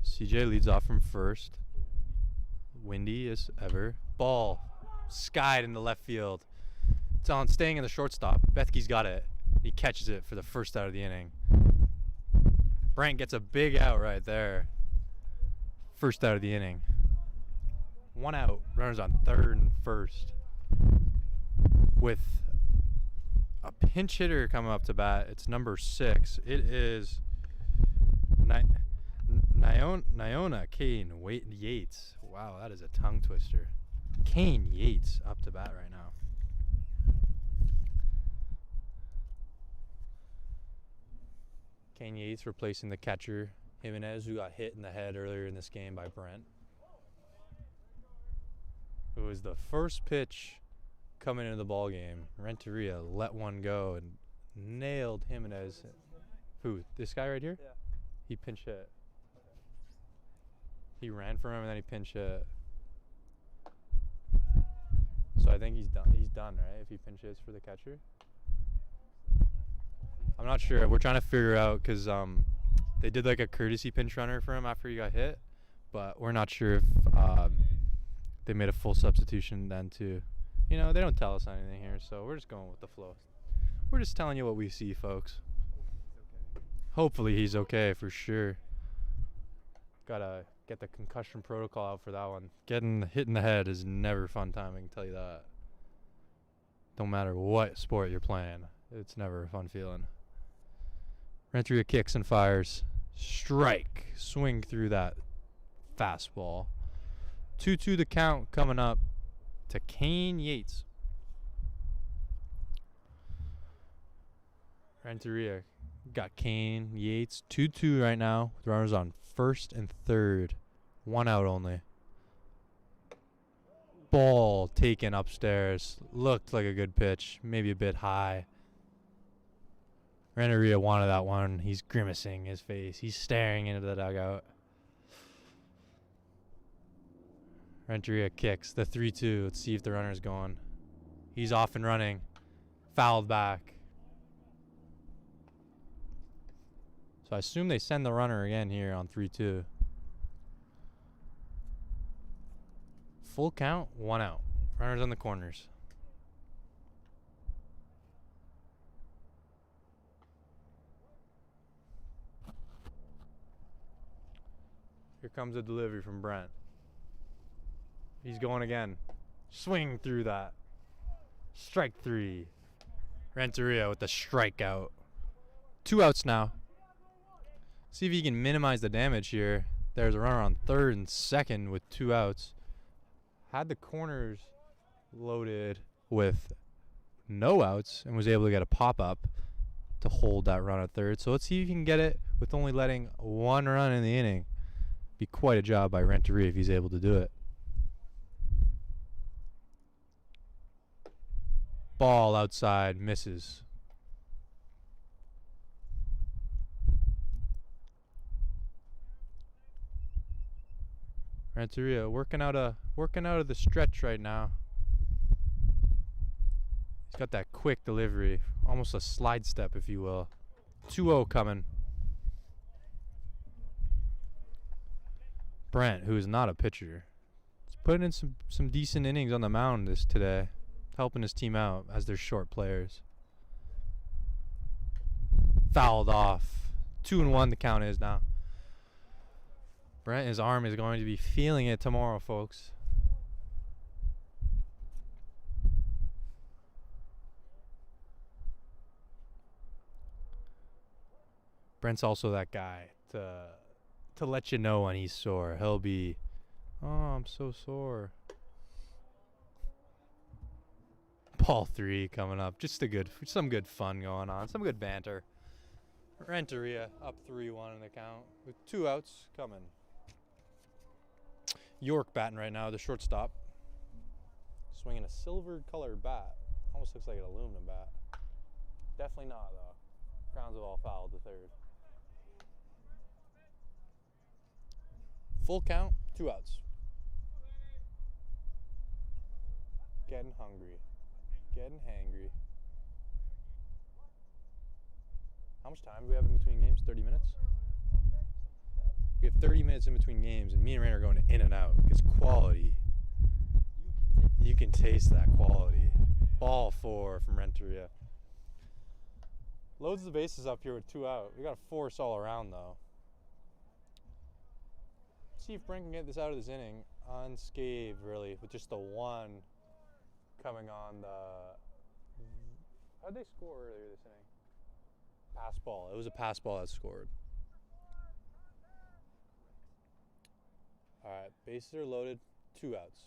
CJ leads off from first. Windy as ever. Ball skied into left field. It's on, staying in the shortstop. Bethke's got it. He catches it for the first out of the inning. Brent gets a big out right there. First out of the inning. 1 out. Runners on third and first. With a pinch hitter coming up to bat. It's number 6. It is Nyona Kane Yates. Wow, that is a tongue twister. Kane Yates up to bat right now. Kane Yates replacing the catcher Jimenez, who got hit in the head earlier in this game by Brent. It was the first pitch coming into the ball game. Renteria let one go and nailed Jimenez. Who? This guy right here? Yeah. He pinch hit. He ran for him and then he pinch hit. So I think he's done. He's done, right? If he pinch hits for the catcher. I'm not sure. We're trying to figure out because they did like a courtesy pinch runner for him after he got hit, but we're not sure if they made a full substitution then too. You know, they don't tell us anything here, so we're just going with the flow. We're just telling you what we see, folks. Hopefully he's okay for sure. Gotta get the concussion protocol out for that one. Getting hit in the head is never fun time, I can tell you that. Don't matter what sport you're playing, it's never a fun feeling. Renteria kicks and fires. Strike. Swing through that fastball. 2-2 the count coming up to Kane Yates. Renteria got Kane Yates. 2-2 right now. With runners on first and third. 1 out only. Ball taken upstairs. Looked like a good pitch. Maybe a bit high. Renteria wanted that one. He's grimacing his face. He's staring into the dugout. Renteria kicks the 3-2. Let's see if the runner's going. He's off and running. Fouled back. So I assume they send the runner again here on 3-2. Full count, 1 out. Runners on the corners. Here comes a delivery from Brent. He's going again. Swing through that. Strike 3. Renteria with the strikeout. 2 outs now. See if he can minimize the damage here. There's a runner on third and second with 2 outs. Had the corners loaded with no outs and was able to get a pop-up to hold that run at third. So let's see if he can get it with only letting 1 run in the inning. Be quite a job by Renteria if he's able to do it. Ball outside, misses. Renteria working out of the stretch right now. He's got that quick delivery, almost a slide step, if you will. 2-0 coming. Brent, who is not a pitcher, is putting in some decent innings on the mound today, helping his team out as they're short players. Fouled off. 2-1 the count is now. Brent, his arm is going to be feeling it tomorrow, folks. Brent's also that guy to let you know when he's sore. He'll be, oh, I'm so sore. Ball 3 coming up. Just some good fun going on. Some good banter. Renteria up 3-1 in the count with 2 outs coming. York batting right now, the shortstop. Swinging a silver-colored bat. Almost looks like an aluminum bat. Definitely not, though. Grounds of all foul to third. Full count, 2 outs. Getting hungry. Getting hangry. How much time do we have in between games? 30 minutes? We have 30 minutes in between games, and me and Rain are going in and out. It's quality. You can taste that quality. Ball 4 from Renteria. Loads the bases up here with 2 out. We got to force all around, though. See if Brent can get this out of this inning unscathed, really, with just the 1 coming on the... How'd they score earlier this inning? Pass ball. It was a pass ball that scored. All right, bases are loaded, 2 outs.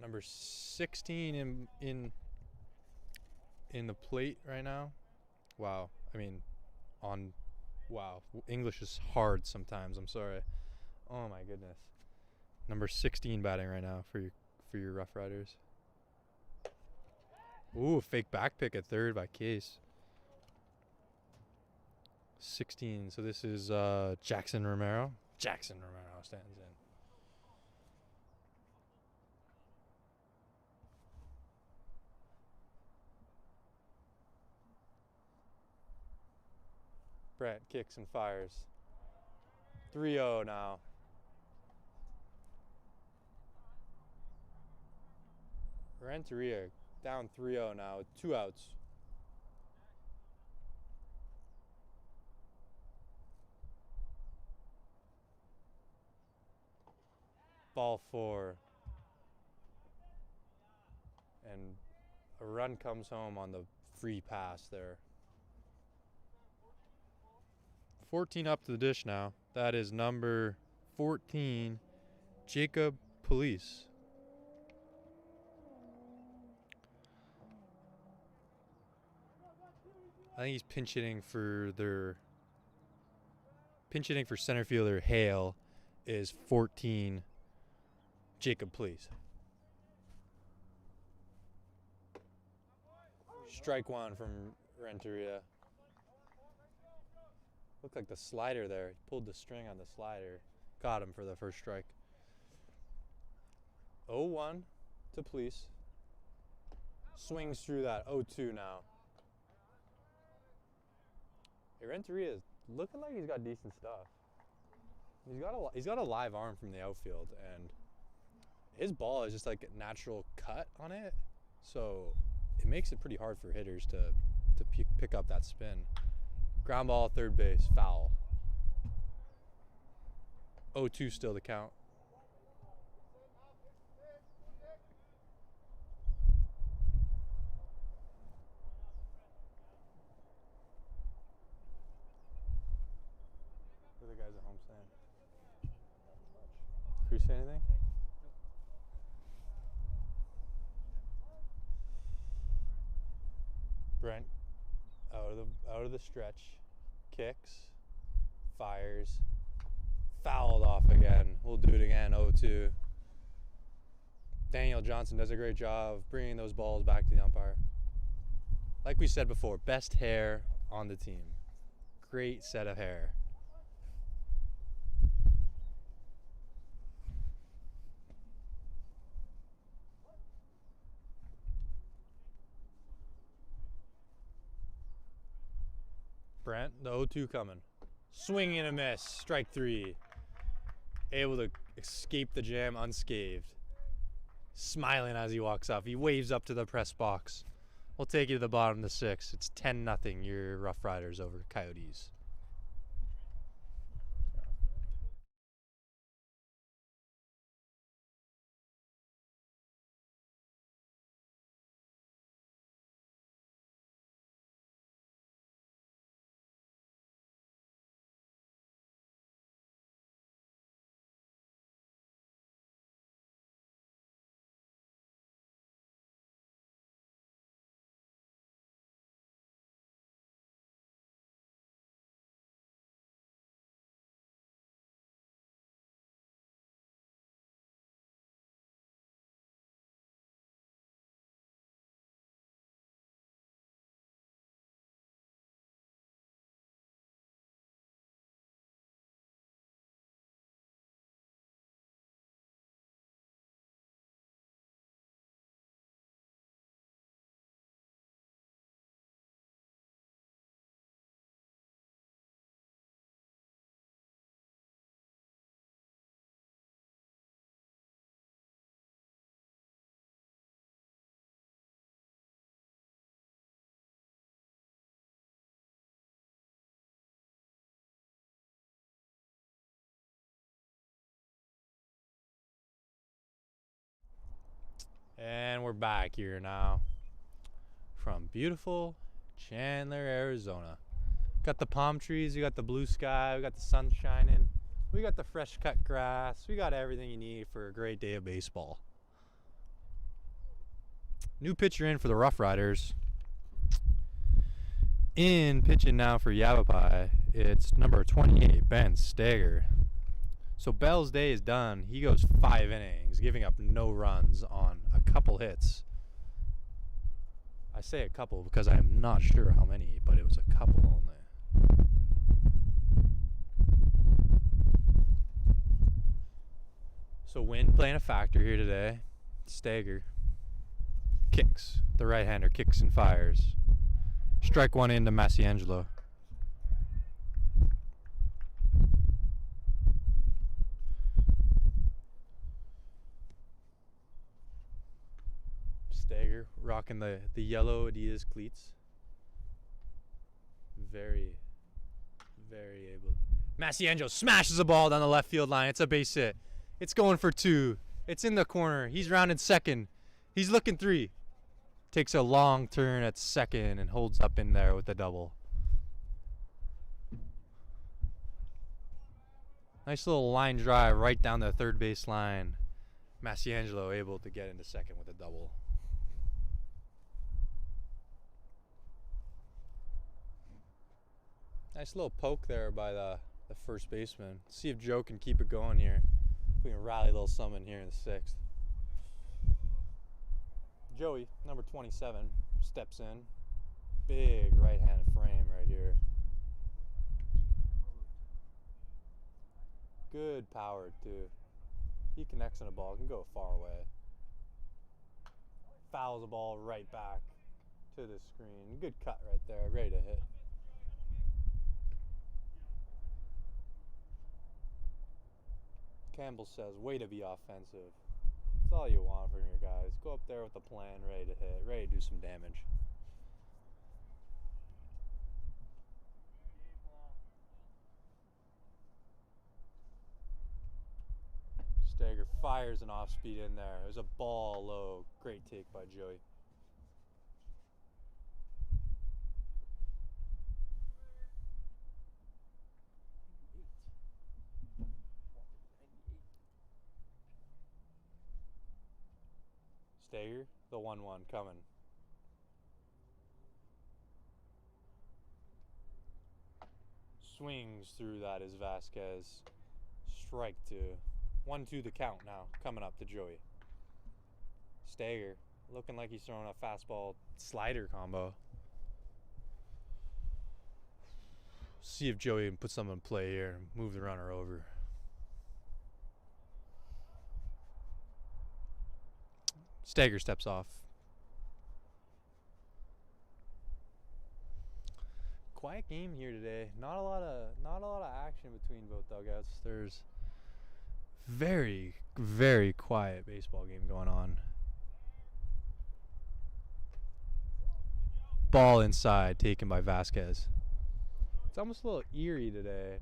Number 16 in the plate right now. Wow. I mean, wow. English is hard sometimes. I'm sorry. Oh my goodness. Number 16 batting right now for your Rough Riders. Ooh, fake back pick at third by Case. 16. So this is Jackson Romero. Jackson Romero stands in. Brent kicks and fires. 3-0 now. Renteria down 3-0 now with 2 outs. Ball 4. And a run comes home on the free pass there. 14 up to the dish now. That is number 14, Jacob Police. I think he's pinch hitting for center fielder Hale is 14, Jacob Police. Strike 1 from Renteria. Looked like the slider there. He pulled the string on the slider. Got him for the first strike. 0-1 to Police. Swings through that. 0-2 now. Hey, Renteria is looking like he's got decent stuff. He's got a live arm from the outfield, and his ball is just like a natural cut on it. So it makes it pretty hard for hitters to pick up that spin. Ground ball, third base, foul. 0-2 still the count. What are the guys at home saying? Crew say anything? Brent out of the stretch, kicks, fires, fouled off again. We'll do it again. 0-2. Daniel Johnson does a great job bringing those balls back to the umpire. Like we said before, best hair on the team. Great set of hair. Brent, the 0-2 coming. Swing and a miss. Strike 3. Able to escape the jam unscathed. Smiling as he walks off. He waves up to the press box. We'll take you to the bottom of the 6th. It's 10-0 your Rough Riders over Coyotes. And we're back here now from beautiful Chandler, Arizona. Got the palm trees, we got the blue sky, we got the sun shining, we got the fresh cut grass, we got everything you need for a great day of baseball. New pitcher in for the Rough Riders. In pitching now for Yavapai, it's number 28, Ben Stager. So Bell's day is done. He goes 5 innings, giving up no runs on a couple hits. I say a couple because I am not sure how many, but it was a couple only. So wind playing a factor here today. Stager kicks. The right-hander kicks and fires. Strike one into Massiangelo. Stager rocking the yellow Adidas cleats. Very able. Massiangelo smashes the ball down the left field line. It's a base hit. It's going for 2. It's in the corner. He's rounding second. He's looking 3. Takes a long turn at second and holds up in there with a double. Nice little line drive right down the third base line. Massiangelo able to get into second with a double. Nice little poke there by the first baseman. See if Joe can keep it going here. We can rally a little something here in the 6th. Joey, number 27, steps in. Big right-hand frame right here. Good power, too. He connects on a ball, can go far away. Fouls the ball right back to the screen. Good cut right there, ready to hit. Campbell says, way to be offensive. That's all you want from your guys. Go up there with a plan, ready to hit, ready to do some damage. Stager fires an off speed in there. It was a ball low. Great take by Joey. Stager, the 1-1 coming. Swings through that is Vasquez. Strike 2. 1-2 the count now, coming up to Joey. Stager, looking like he's throwing a fastball slider combo. See if Joey can put something in play here and move the runner over. Stager steps off. Quiet game here today. Not a lot of action between both dugouts. There's very quiet baseball game going on. Ball inside taken by Vasquez. It's almost a little eerie today.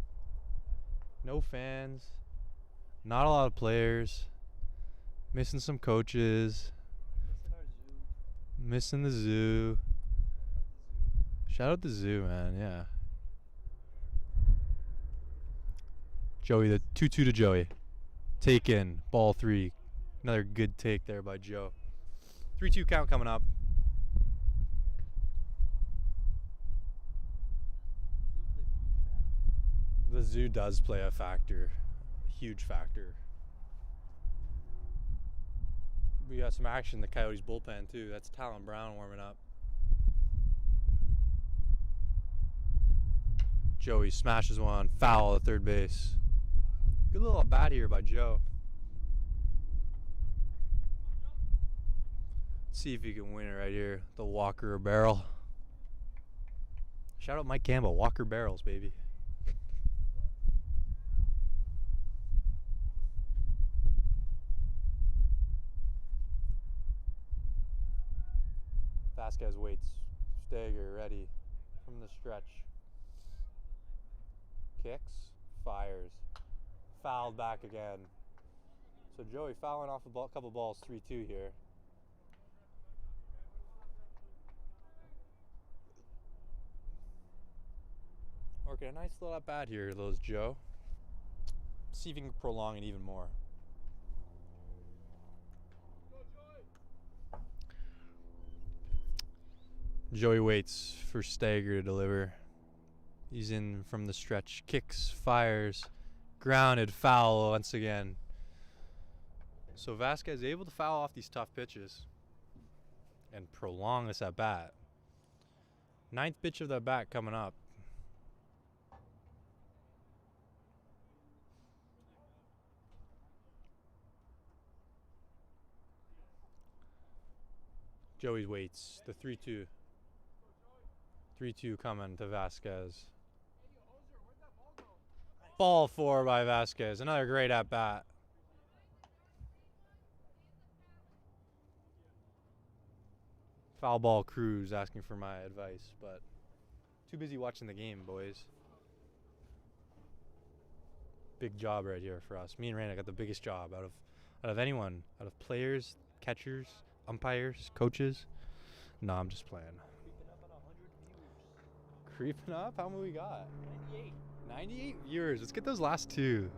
No fans. Not a lot of players. Missing some coaches. Missing the zoo. Shout out the zoo, man. Yeah. Joey, the 2-2 to Joey. Take in. Ball 3. Another good take there by Joe. 3-2 count coming up. The zoo does play a factor. A huge factor. We got some action in the Coyotes bullpen too. That's Talon Brown warming up. Joey smashes one, foul at third base. Good little at bat here by Joe. Let's see if he can win it right here. The Walker barrel. Shout out Mike Campbell, Walker barrels, baby. Vasquez waits. Stager ready from the stretch. Kicks, fires. Fouled back again. So Joey fouling off a couple balls, 3-2 here. Working a nice little at bat here, Little Joe. See if you can prolong it even more. Joey waits for Stagger to deliver. He's in from the stretch. Kicks, fires, grounded, foul once again. So Vasquez able to foul off these tough pitches and prolong this at bat. 9th pitch of the bat coming up. Joey waits. The 3-2. 3-2 coming to Vasquez. Ball 4 by Vasquez. Another great at bat. Foul ball Cruz asking for my advice, but too busy watching the game, boys. Big job right here for us. Me and Randa got the biggest job out of anyone, out of players, catchers, umpires, coaches. No, I'm just playing. Creeping up? How many we got? 98. 98 viewers. Let's get those last 2.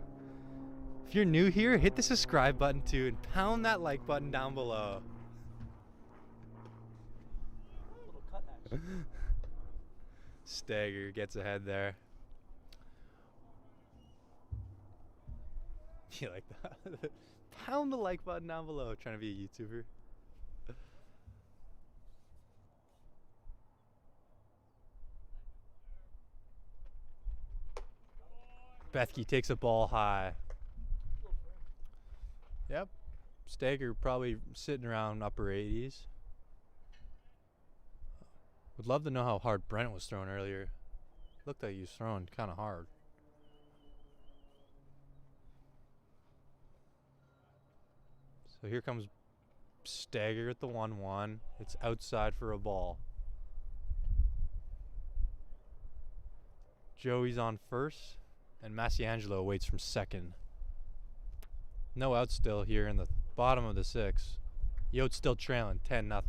If you're new here, hit the subscribe button too and pound that like button down below. Little cut action. Stagger gets ahead there. You like that? Pound the like button down below. Trying to be a YouTuber. Bethke takes a ball high. Yep. Stagger probably sitting around upper 80s. Would love to know how hard Brent was throwing earlier. Looked like he was throwing kind of hard. So here comes Stagger at the 1-1. It's outside for a ball. Joey's on first, and Masiangelo waits from second. No outs still here in the bottom of the 6th. Yote's still trailing 10-0.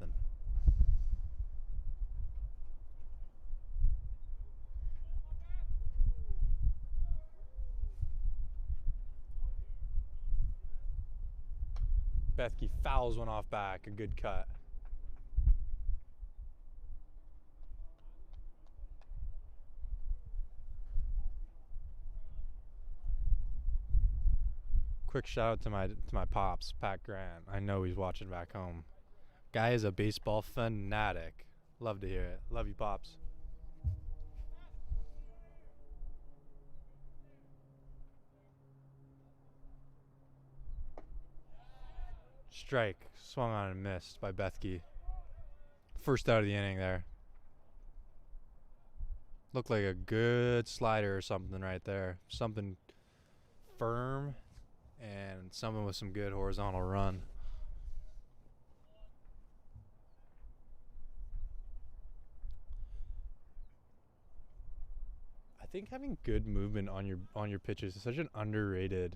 Bethke fouls one off back. A good cut. Quick shout out to my pops, Pat Grant. I know he's watching back home. Guy is a baseball fanatic. Love to hear it. Love you, pops. Strike. Swung on and missed by Bethke. First out of the inning there. Looked like a good slider or something right there. Something firm and something with some good horizontal run. I think having good movement on your pitches is such an underrated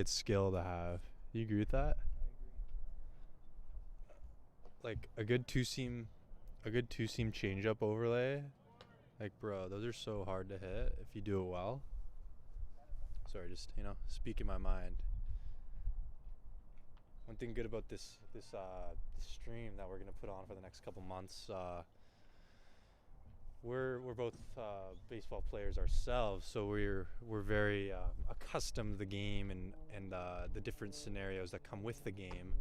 skill to have. Do you agree with that? Like a good two-seam changeup overlay. Like, bro, those are so hard to hit if you do it well. Sorry, just, speaking my mind. One thing good about this stream that we're gonna put on for the next couple months, we're both baseball players ourselves, so we're very accustomed to the game and the different scenarios that come with the game.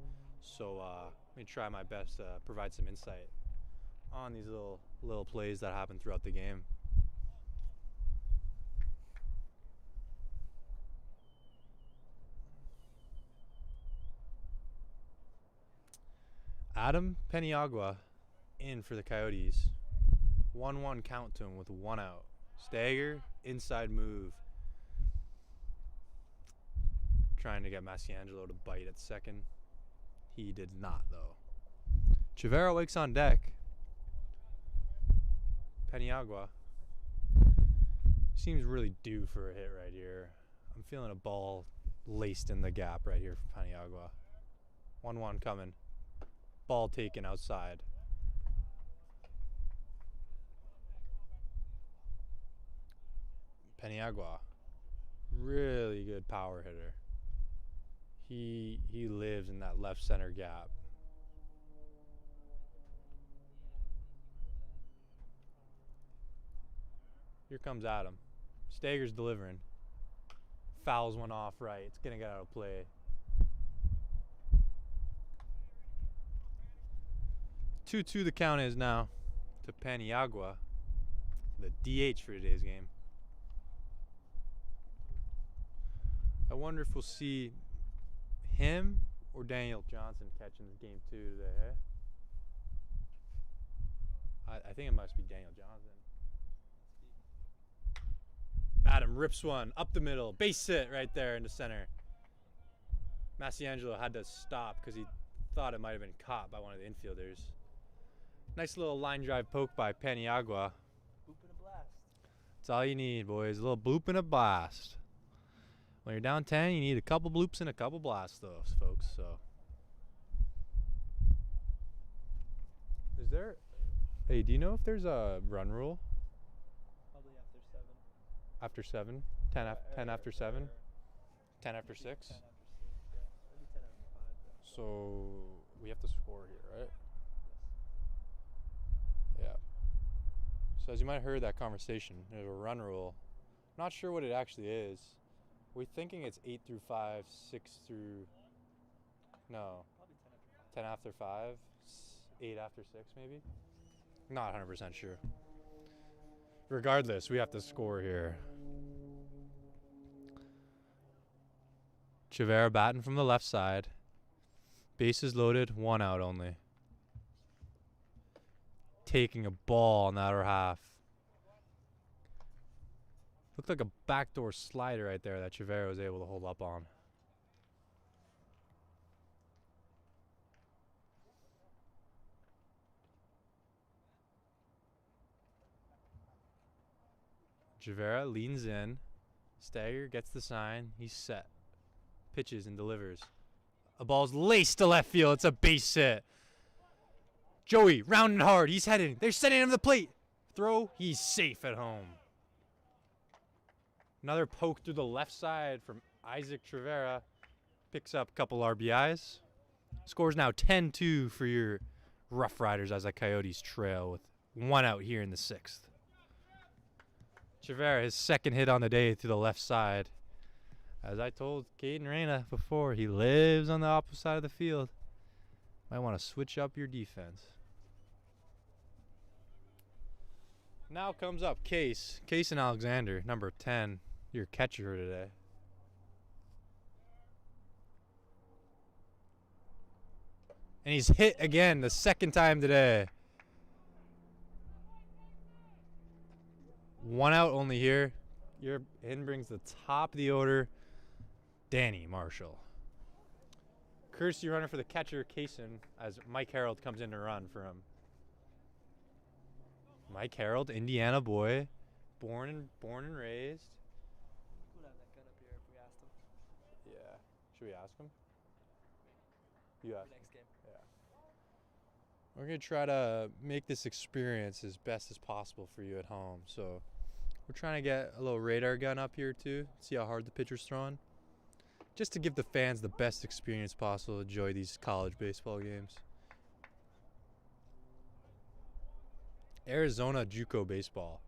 So let me try my best to provide some insight on these little plays that happen throughout the game. Adam Peniagua in for the Coyotes. 1-1 count to him with 1 out. Stagger, inside move. Trying to get Masiangelo to bite at second. He did not, though. Chavero wakes on deck. Peniagua seems really due for a hit right here. I'm feeling a ball laced in the gap right here for Peniagua. 1-1 coming. Ball taken outside. Peniagua. Really good power hitter. He lives in that left center gap. Here comes Adam. Stager's delivering. Fouls one off right. It's going to get out of play. 2-2 the count is now to Paniagua, the DH for today's game. I wonder if we'll see him or Daniel Johnson catching this game 2 today, eh? I think it must be Daniel Johnson. Adam rips one up the middle. Base hit right there in the center. Massiangelo had to stop because he thought it might have been caught by one of the infielders. Nice little line drive poke by Paniagua. Boop and a blast. That's all you need, boys. A little bloop and a blast. When you're down 10, you need a couple bloops and a couple blasts, though, folks. So, is there? Hey, do you know if there's a run rule? Probably after 7. After 7? 10 after 7? 10 after 6? 10 after 6, yeah. Maybe 10 after 5. So, we have to score here, right? Yeah. So, as you might have heard that conversation, there's a run rule. Not sure what it actually is. We're thinking it's 8 through 5, 6 through... No. Probably 10 after 5, 8 after 6 maybe? Not 100% sure. Regardless, we have to score here. Chavera batting from the left side. Bases loaded, 1 out only. Taking a ball in the outer half. Looked like a backdoor slider right there that Chavera was able to hold up on. Chavera leans in. Stagger gets the sign. He's set. Pitches and delivers. A ball's laced to left field. It's a base hit. Joey, rounding hard. He's heading. They're sending him to the plate. Throw. He's safe at home. Another poke through the left side from Isaac Trevera. Picks up a couple RBIs. Scores now 10-2 for your Rough Riders as the Coyotes trail with 1 out here in the 6th. Trevera, his second hit on the day through the left side. As I told Caden Reyna before, he lives on the opposite side of the field. Might want to switch up your defense. Now comes up Case and Alexander, number 10, your catcher for today. And he's hit again the second time today. 1 out only here. Your in brings the top of the order, Danny Marshall. Courtesy runner for the catcher, Kaysen, as Mike Harold comes in to run for him. Mike Harold, Indiana boy, born and raised. We'll have that gun up here if we asked him. Yeah. Should we ask him? You ask. Next game. Yeah. We're going to try to make this experience as best as possible for you at home. So we're trying to get a little radar gun up here too. See how hard the pitcher's throwing. Just to give the fans the best experience possible to enjoy these college baseball games. Arizona JUCO baseball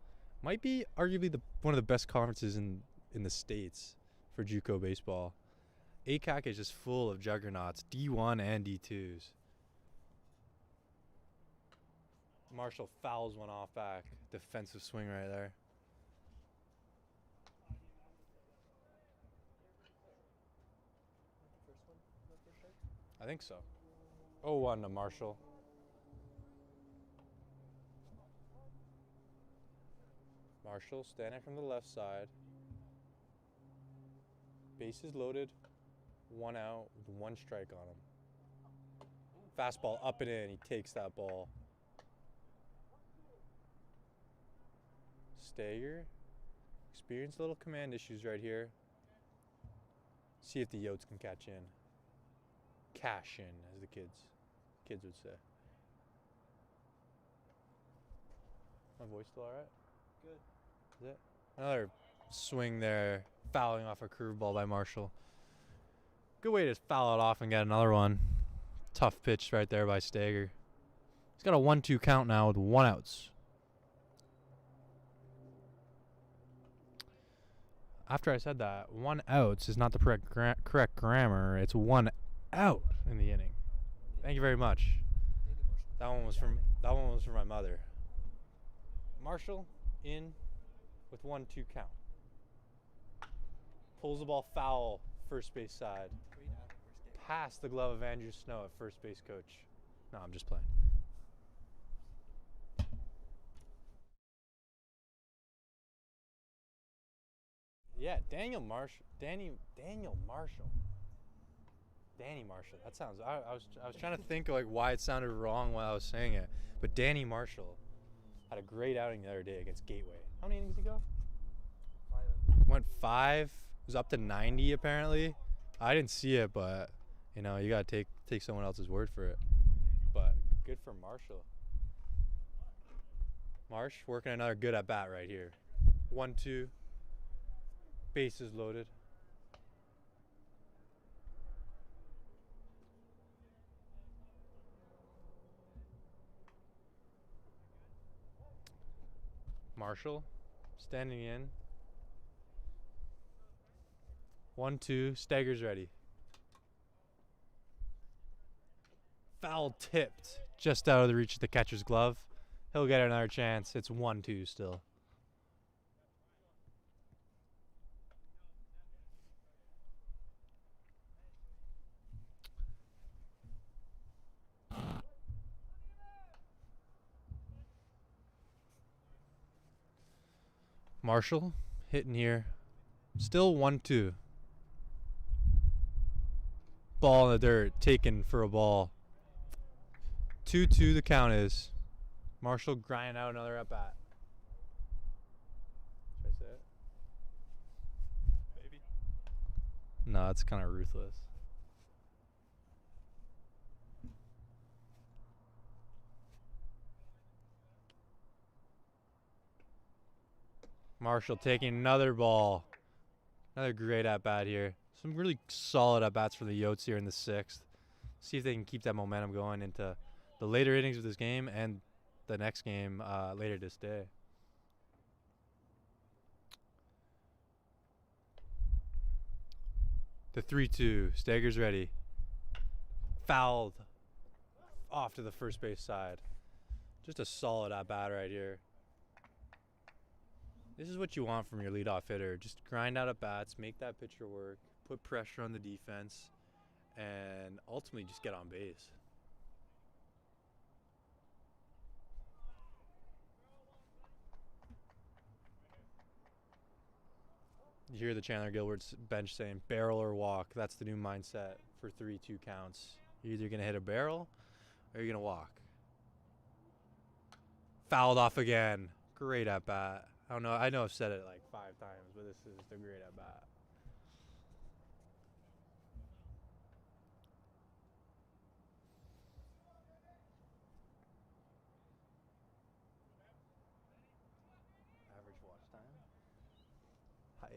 might be arguably one of the best conferences in the States for JUCO baseball. ACAC is just full of juggernauts, D1 and D2s. Marshall fouls one off back. Defensive swing right there. I think so. 0-1 to Marshall. Marshall standing from the left side. Bases loaded. 1 out with 1 strike on him. Fastball up and in. He takes that ball. Stager. Experienced little command issues right here. See if the Yotes can catch in. Cash in, as the kids would say. My voice still all right? Good. Is it? Another swing there, fouling off a curveball by Marshall. Good way to foul it off and get another one. Tough pitch right there by Stager. He's got a 1-2 count now with 1 outs. After I said that, 1 outs is not the correct grammar. It's 1 out in the inning. Thank you very much. That one was from my mother. Marshall in with 1-2 count. Pulls the ball foul, first base side. Past the glove of Andrew Snow at first base coach. No, I'm just playing. Yeah, Danny Marshall. That sounds. I was trying to think of like why it sounded wrong while I was saying it, but Danny Marshall had a great outing the other day against Gateway. How many innings did he go? 5. Went 5. Was up to 90 apparently. I didn't see it, but you know you gotta take someone else's word for it. But good for Marshall. Marsh working another good at bat right here. 1-2. Bases loaded. Marshall standing in. 1-2. Stager's ready. Foul tipped just out of the reach of the catcher's glove. He'll get another chance. It's 1-2 still. Marshall hitting here. Still 1-2. Ball in the dirt. Taken for a ball. 2-2 the count is. Marshall grinding out another at bat. Should I say it? Maybe. No, that's kind of ruthless. Marshall taking another ball. Another great at bat here. Some really solid at bats for the Yotes here in the 6th. See if they can keep that momentum going into the later innings of this game and the next game later this day. The 3-2. Stager's ready. Fouled off to the first base side. Just a solid at bat right here. This is what you want from your leadoff hitter. Just grind out at bats, make that pitcher work, put pressure on the defense, and ultimately just get on base. You hear the Chandler Gilbert's bench saying barrel or walk. That's the new mindset for 3-2 counts. You're either going to hit a barrel or you're going to walk. Fouled off again. Great at bat. I don't know. I know I've said it like 5 times, but this is the great at bat. Average watch time. Hi.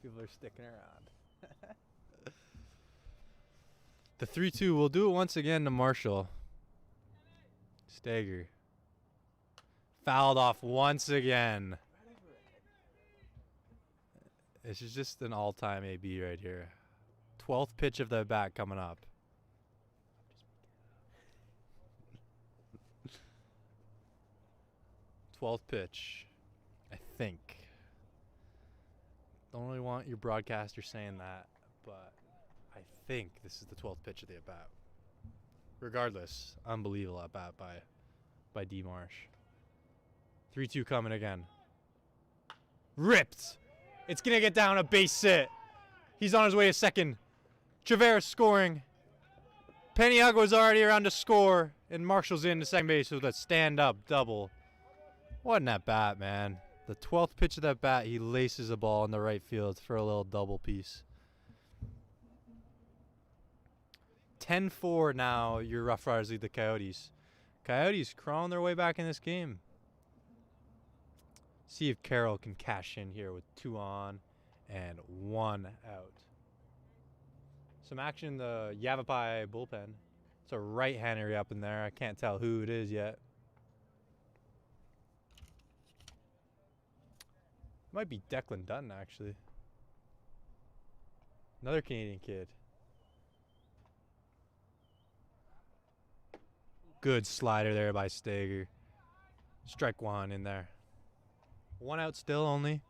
People are sticking around. The 3-2. We'll do it once again to Marshall. Stager. Fouled off once again. This is just an all-time AB right here. 12th pitch of the bat coming up. 12th pitch, I think. Don't really want your broadcaster saying that, but I think this is the 12th pitch of the at-bat. Regardless, unbelievable at-bat by D. Marsh. 3-2 coming again. Ripped! It's going to get down a base hit. He's on his way to second. Traveris scoring. Paniagua's already around to score, and Marshall's in to second base with a stand-up double. What an at-bat, man. The 12th pitch of that bat, he laces a ball in the right field for a little double piece. 10-4 now, your Rough Riders lead the Coyotes. Coyotes crawling their way back in this game. See if Carroll can cash in here with 2 on and 1 out. Some action in the Yavapai bullpen. It's a right-hander up in there. I can't tell who it is yet. Might be Declan Dutton, actually. Another Canadian kid. Good slider there by Stager. Strike 1 in there. 1 out still only.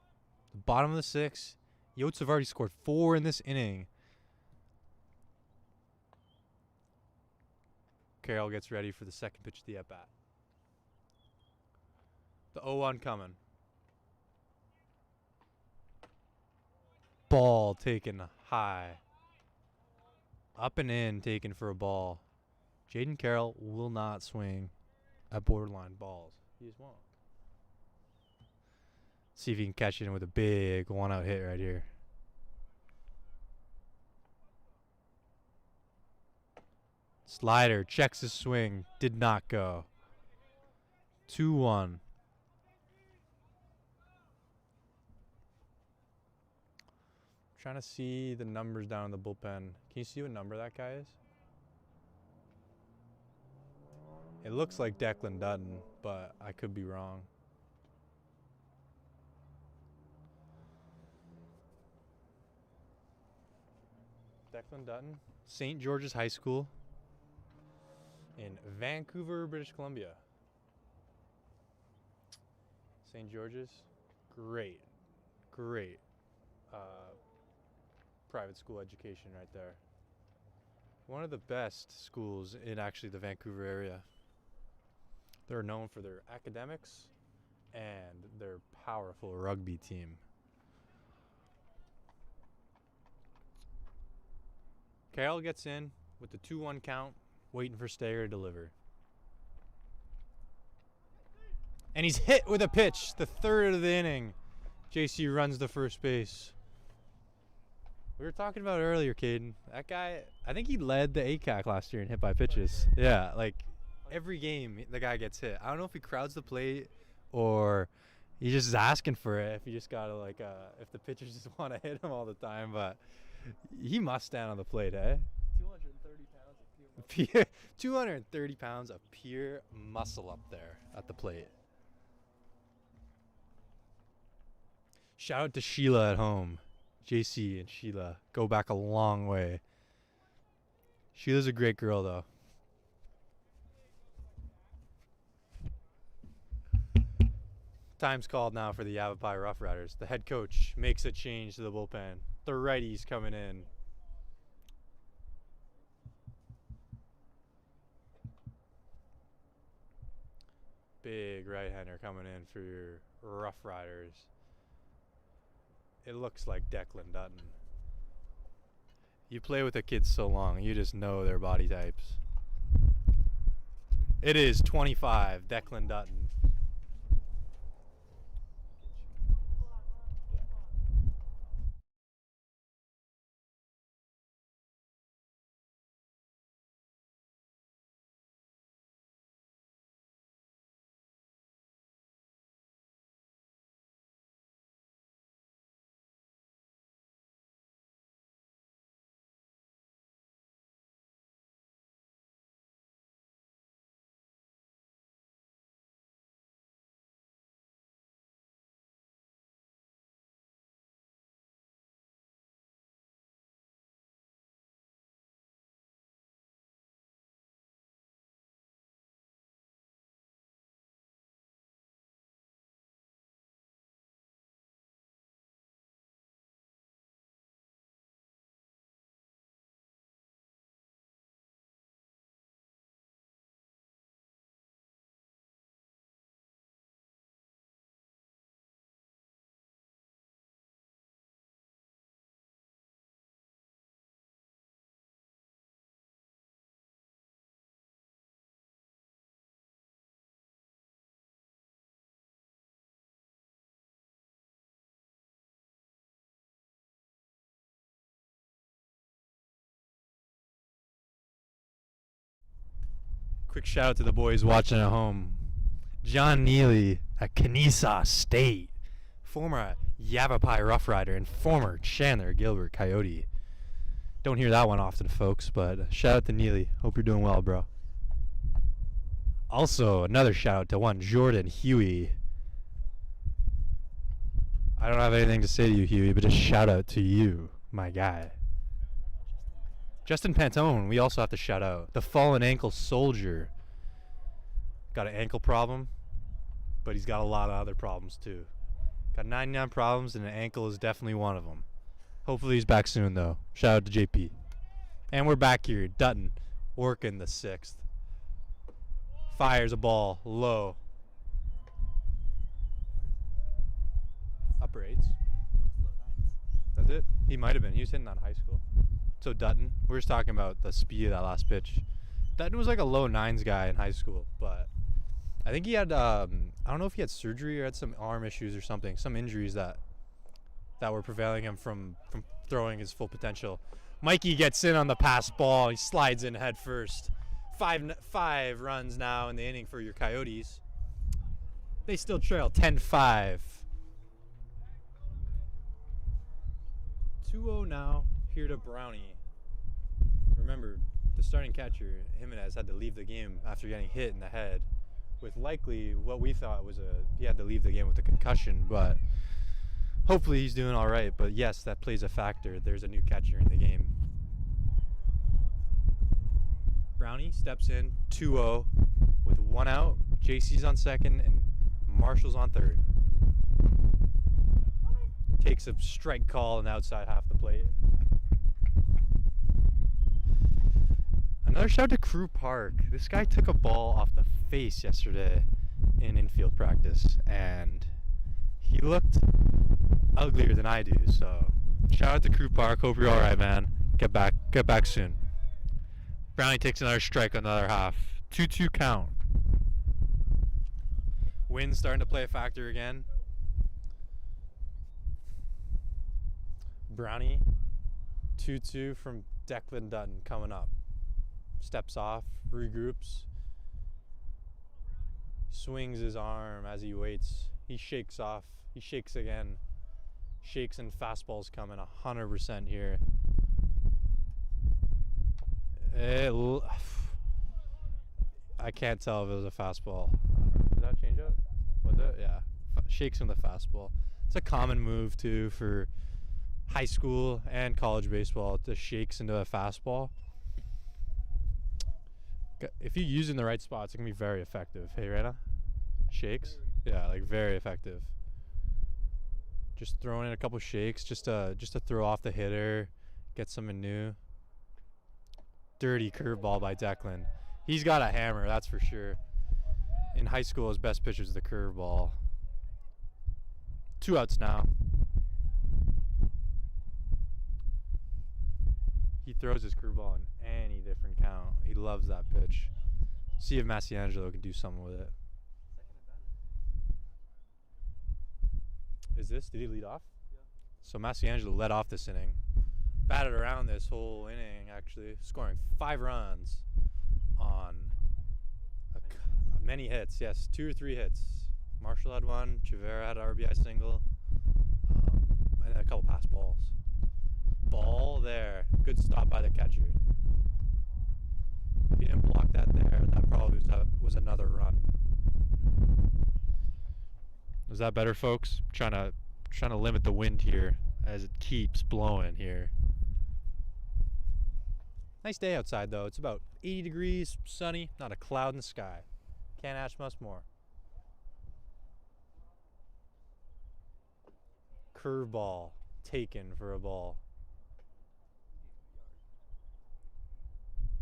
The bottom of the 6th. Yotes have already scored 4 in this inning. Carroll gets ready for the second pitch of the at-bat. The 0-1 coming. Ball taken high. Up and in, taken for a ball. Jaden Carroll will not swing at borderline balls. He just won't. See if he can catch it in with a big 1-out hit right here. Slider checks his swing. Did not go. 2-1. Trying to see the numbers down in the bullpen. Can you see what number that guy is? It looks like Declan Dutton, but I could be wrong. Declan Dutton, St. George's High School in Vancouver, British Columbia. St. George's, great private school education right there. One of the best schools in actually the Vancouver area. They're known for their academics and their powerful rugby team. Carroll gets in with the 2-1 count, waiting for Stager to deliver. And he's hit with a pitch, the third of the inning. JC runs to first base. We were talking about earlier, Caden. That guy, I think he led the ACAC last year in hit by pitches. Yeah, like every game the guy gets hit. I don't know if he crowds the plate or he just is asking for it. If you just gotta if the pitchers just want to hit him all the time, but he must stand on the plate, eh? 230 pounds of pure muscle. 230 pounds of pure muscle up there at the plate. Shout out to Sheila at home. JC and Sheila go back a long way. Sheila's a great girl, though. Time's called now for the Yavapai Rough Riders. The head coach makes a change to the bullpen. The righties coming in. Big right-hander coming in for your Rough Riders. It looks like Declan Dutton. You play with the kids so long, you just know their body types. It is 25, Declan Dutton. Quick shout out to the boys watching at home. John Neely at Kennesaw State. Former Yavapai Rough Rider and former Chandler Gilbert Coyote. Don't hear that one often, folks, but shout out to Neely. Hope you're doing well, bro. Also, another shout out to one Jordan Huey. I don't have anything to say to you, Huey, but just shout out to you, my guy. Justin Pantone, we also have to shout out. The fallen ankle soldier. Got an ankle problem, but he's got a lot of other problems too. Got 99 problems, and an ankle is definitely one of them. Hopefully he's back soon, though. Shout out to JP. And we're back here, Dutton, working the 6th. Fires a ball low. Upper 8s. That's it? He might have been. He was hitting that in high school. So Dutton, we're just talking about the speed of that last pitch. Dutton was like a low 9s guy in high school, but I think he had, I don't know if he had surgery or had some arm issues or something, some injuries that were prevailing him from throwing his full potential. Mikey gets in on the pass ball. He slides in head first. Five runs now in the inning for your Coyotes. They still trail 10-5. 2-0 now here to Brownie. Remember, the starting catcher, Jimenez, had to leave the game after getting hit in the head with likely what we thought was he had to leave the game with a concussion, but hopefully he's doing all right. But yes, that plays a factor. There's a new catcher in the game. Brownie steps in 2-0 with 1 out. JC's on second and Marshall's on third. Takes a strike call on the outside half the plate. Another shout to Crew Park. This guy took a ball off the face yesterday in infield practice, and he looked uglier than I do. So shout out to Crew Park. Hope you're all right, man. Get back soon. Brownie takes another strike on the other half. 2-2 count. Wind's starting to play a factor again. Brownie, 2-2 from Declan Dutton coming up. Steps off, regroups, swings his arm as he waits. He shakes off. He shakes again. Shakes and fastball's coming 100% here. I can't tell if it was a fastball. Did that change up? Was it? Yeah. Shakes him the fastball. It's a common move too for high school and college baseball. To shakes into a fastball. If you use it in the right spots, it can be very effective. Hey, Rana? Shakes? Yeah, like very effective. Just throwing in a couple shakes just to throw off the hitter, get something new. Dirty curveball by Declan. He's got a hammer, that's for sure. In high school, his best pitch was the curveball. 2 outs now. He throws his curveball in any different count. He loves that pitch. See if Massiangelo can do something with it. Did he lead off? Yeah. So Massiangelo led off this inning. Batted around this whole inning, actually, scoring 5 runs on many hits. Yes, 2 or 3 hits. Marshall had 1. Chavera had an RBI single. And a couple pass balls. Ball there. Good stop by the catcher. If he didn't block that there, that probably was another run. Is that better, folks? Trying to limit the wind here as it keeps blowing here. Nice day outside though. It's about 80 degrees, sunny, not a cloud in the sky. Can't ask much more. Curveball taken for a ball.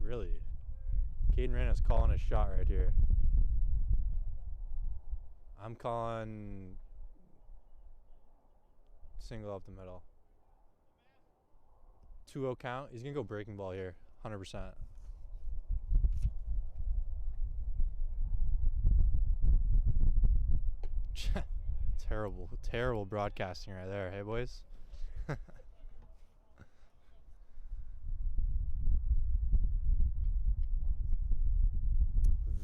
Really? Caden Rena's calling a shot right here. I'm calling single up the middle. 2-0 count. He's going to go breaking ball here. 100%. Terrible broadcasting right there. Hey, boys?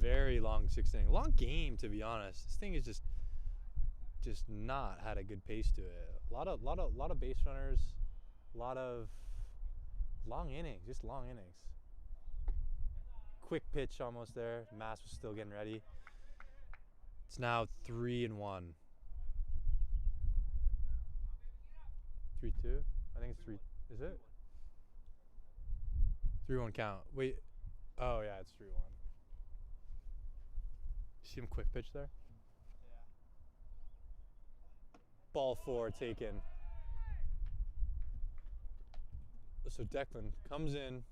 Very long 6th inning. Long game, to be honest. This thing is just just not had a good pace to it. A lot of base runners, a lot of long innings, just long innings. Quick pitch almost there. Mass was still getting ready. It's now 3-1. 3-2? I think it's 3. Is it? 3-1 count. Wait. Oh, yeah, it's 3-1. See him quick pitch there? Yeah. Ball 4 taken. So Declan comes in.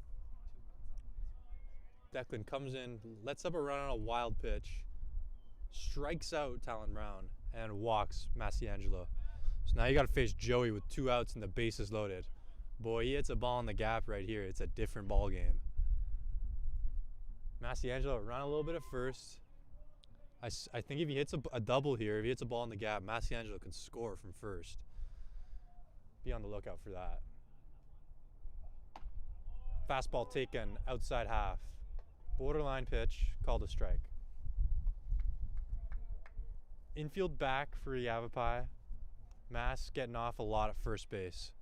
Lets up a run on a wild pitch, strikes out Talon Brown, and walks Massiangelo. So now you got to face Joey with 2 outs and the bases loaded. Boy, he hits a ball in the gap right here. It's a different ball game. Massiangelo run a little bit at first. I think if he hits a double here, if he hits a ball in the gap, Massiangelo can score from first. Be on the lookout for that. Fastball taken outside half. Borderline pitch, called a strike. Infield back for Yavapai. Mass getting off a lot at first base.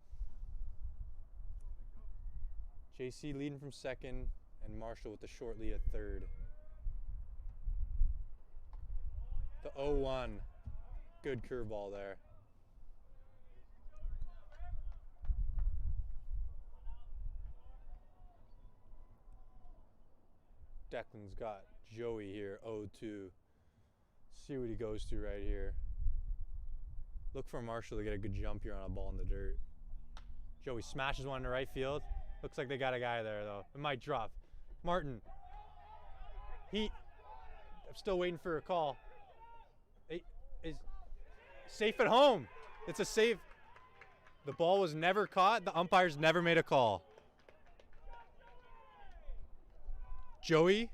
JC leading from second, and Marshall with the short lead at third. The 0-1. Good curveball there. Declan's got Joey here, 0-2. See what he goes to right here. Look for Marshall to get a good jump here on a ball in the dirt. Joey smashes one to right field. Looks like they got a guy there, though. It might drop. Martin. I'm still waiting for a call. Is safe at home. It's a save. The ball was never caught. The umpires never made a call. Joey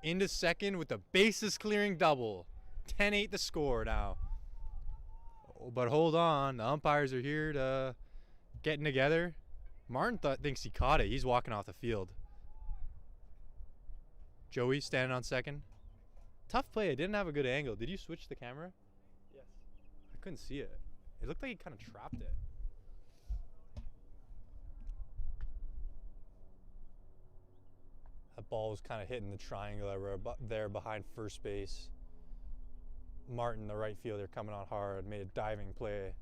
into second with the bases clearing double. 10-8 the score now. Oh, but hold on. The umpires are here to getting together. Martin thinks he caught it. He's walking off the field. Joey standing on second. Tough play. It didn't have a good angle. Did you switch the camera? Yes. I couldn't see it. It looked like he kind of trapped it. That ball was kind of hitting the triangle there behind first base. Martin, the right fielder, coming on hard, made a diving play.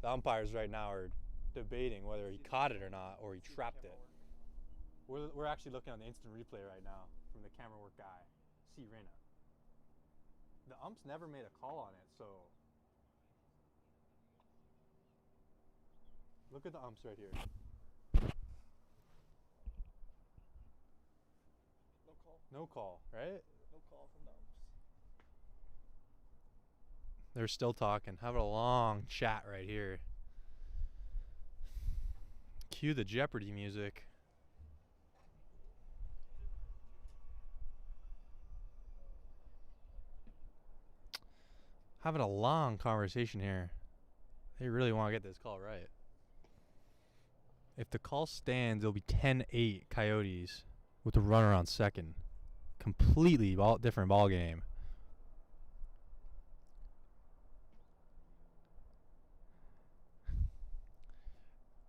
The umpires right now are debating whether he caught it or not, or he trapped it. We're actually looking on the instant replay right now from the camera work guy, C. Reyna. The umps never made a call on it, so look at the umps right here. No call. No call, right? No call from the umps. They're still talking, having a long chat right here. Cue the Jeopardy music. Having a long conversation here. They really want to get this call right. If the call stands, it'll be 10-8 Coyotes with the runner on second. Completely different ball game.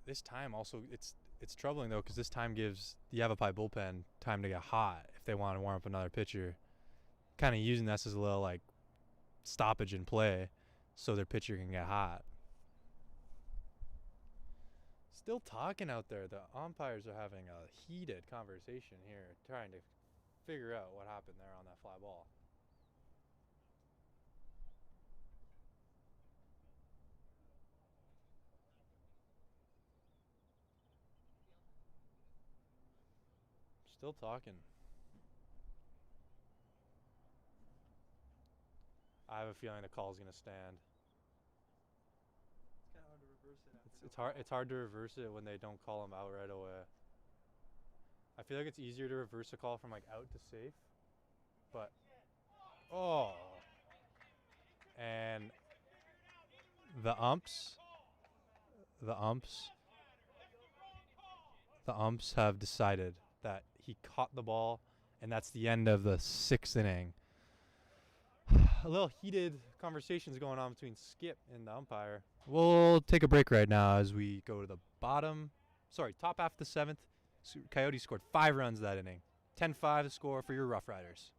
This time also, it's troubling though, because this time gives the Yavapai bullpen time to get hot if they want to warm up another pitcher. Kind of using this as a little like stoppage in play so their pitcher can get hot. Still talking out there. The umpires are having a heated conversation here, trying to figure out what happened there on that fly ball. Still talking. I have a feeling the call's gonna stand. It's kind of hard to reverse it. It's hard to reverse it when they don't call him out right away. I feel like it's easier to reverse a call from like out to safe, but and the umps have decided that he caught the ball, and that's the end of the 6th inning. A little heated conversations going on between Skip and the umpire. We'll take a break right now as we go to the top half of the seventh. Coyotes scored 5 runs that inning. 10-5 the score for your Rough Riders.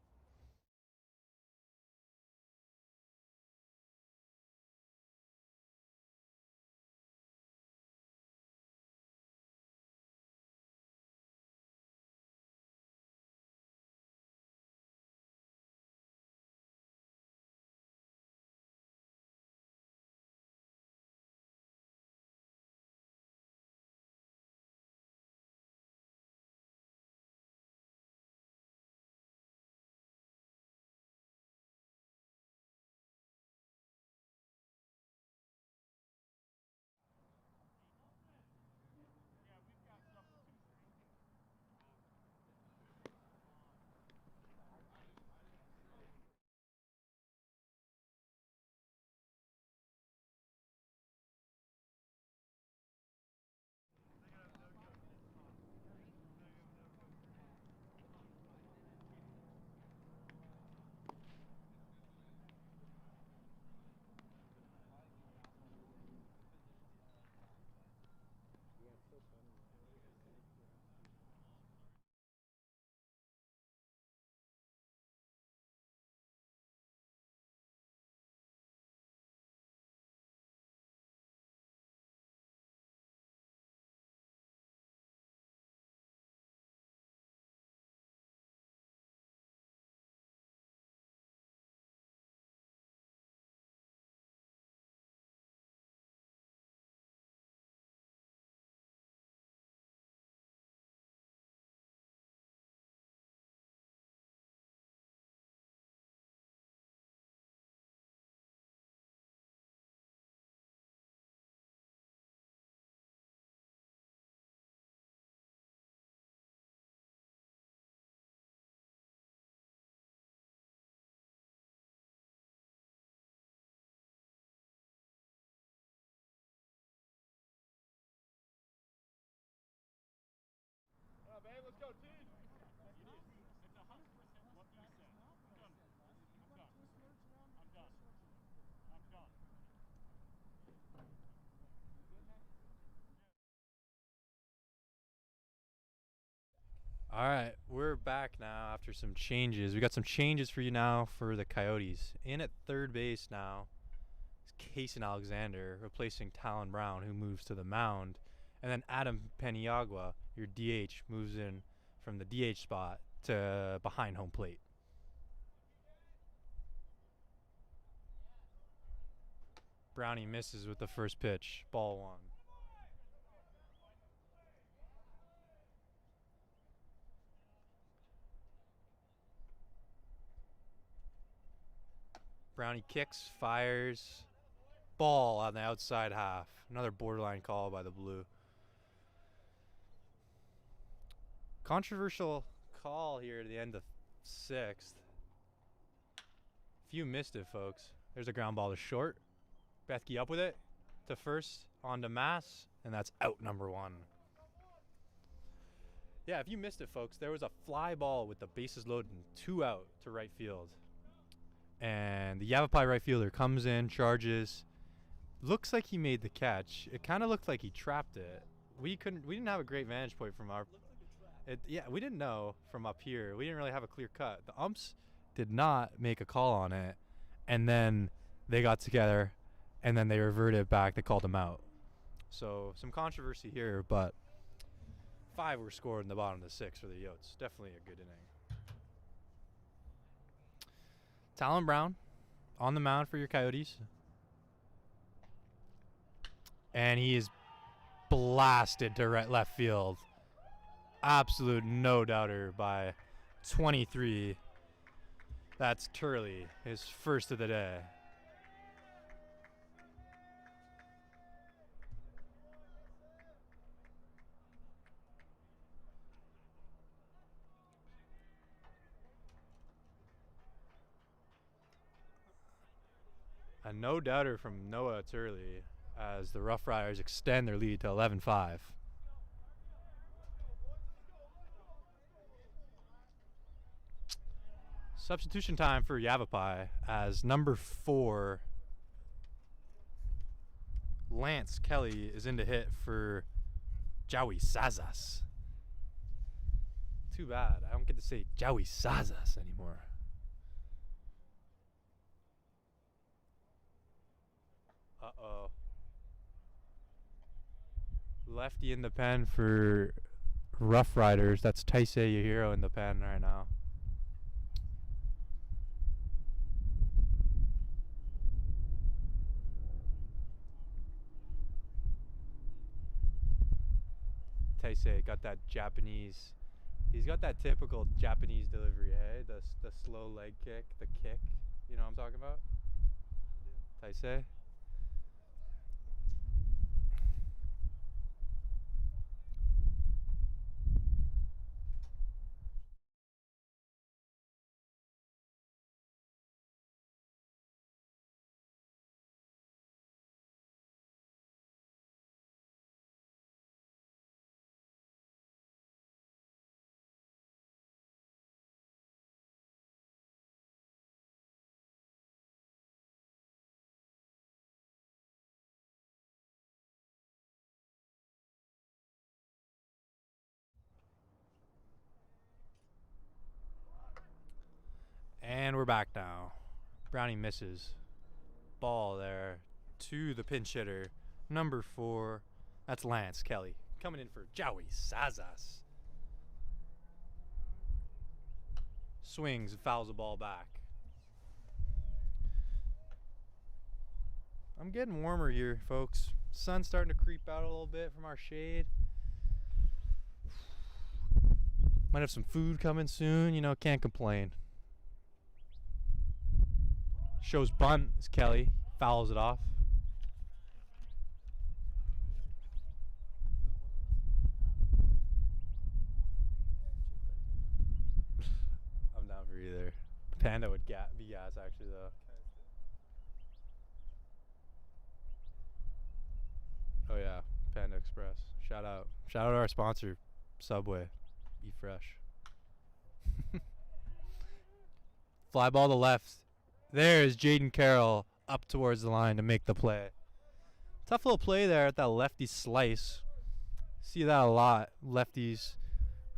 Let's go, team. All right, we're back now after some changes. We got some changes for you now for the Coyotes. In at third base now is Cason Alexander, replacing Talon Brown, who moves to the mound. And then Adam Paniagua, your DH, moves in from the DH spot to behind home plate. Brownie misses with the first pitch, ball 1. Brownie kicks, fires, ball on the outside half. Another borderline call by the Blue. Controversial call here at the end of 6th. If you missed it, folks, there's a ground ball to short. Bethke up with it to first, on to Mass, and that's out number 1. Yeah, if you missed it, folks, there was a fly ball with the bases loaded and 2 out to right field. And the Yavapai right fielder comes in, charges. Looks like he made the catch. It kind of looked like he trapped it. We didn't have a great vantage point from our. We didn't know from up here. We didn't really have a clear cut. The umps did not make a call on it, and then they got together, and then they reverted back. They called him out. So some controversy here, but 5 were scored in the bottom of the 6th for the Yotes. Definitely a good inning. Talon Brown on the mound for your Coyotes. And he is blasted to left field. Absolute no doubter by 23. That's Turley, his first of the day. A no doubter from Noah Turley as the Rough Riders extend their lead to 11-5. Substitution time for Yavapai as number 4, Lance Kelly, is in to hit for Joey Sazas. Too bad. I don't get to say Joey Sazas anymore. Uh-oh. Lefty in the pen for Rough Riders. That's Taisei Yahiro in the pen right now. Taisei got that Japanese. He's got that typical Japanese delivery, hey? The slow leg kick, the kick. You know what I'm talking about? Taisei? And we're back now. Brownie misses. Ball there to the pinch hitter. Number 4. That's Lance Kelly. Coming in for Joey Sazas. Swings and fouls the ball back. I'm getting warmer here, folks. Sun's starting to creep out a little bit from our shade. Might have some food coming soon. You know, can't complain. Shows bunt is Kelly. Fouls it off. I'm down for either. Panda would be gas actually though. Oh yeah, Panda Express. Shout out to our sponsor, Subway. Eat fresh. Fly ball to left. There's Jaden Carroll up towards the line to make the play. Tough little play there at that lefty slice. See that a lot. Lefties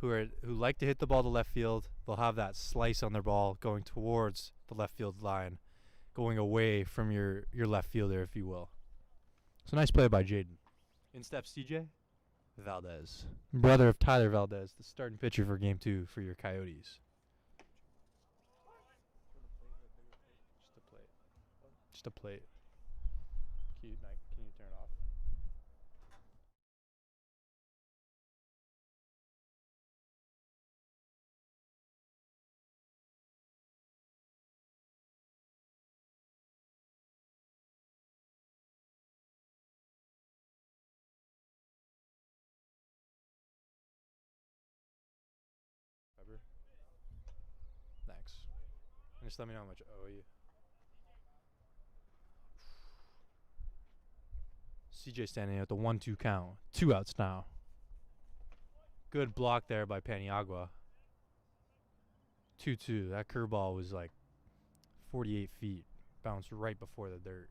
who like to hit the ball to left field, they'll have that slice on their ball going towards the left field line, going away from your left fielder, if you will. So nice play by Jaden. In steps CJ Valdez, brother of Tyler Valdez, the starting pitcher for Game 2 for your Coyotes. Just a plate. Can you turn it off? Pepper. Thanks. And just let me know how much I owe you. CJ standing at the 1-2 count. 2 outs now. Good block there by Paniagua. 2-2. That curveball was like 48 feet. Bounced right before the dirt.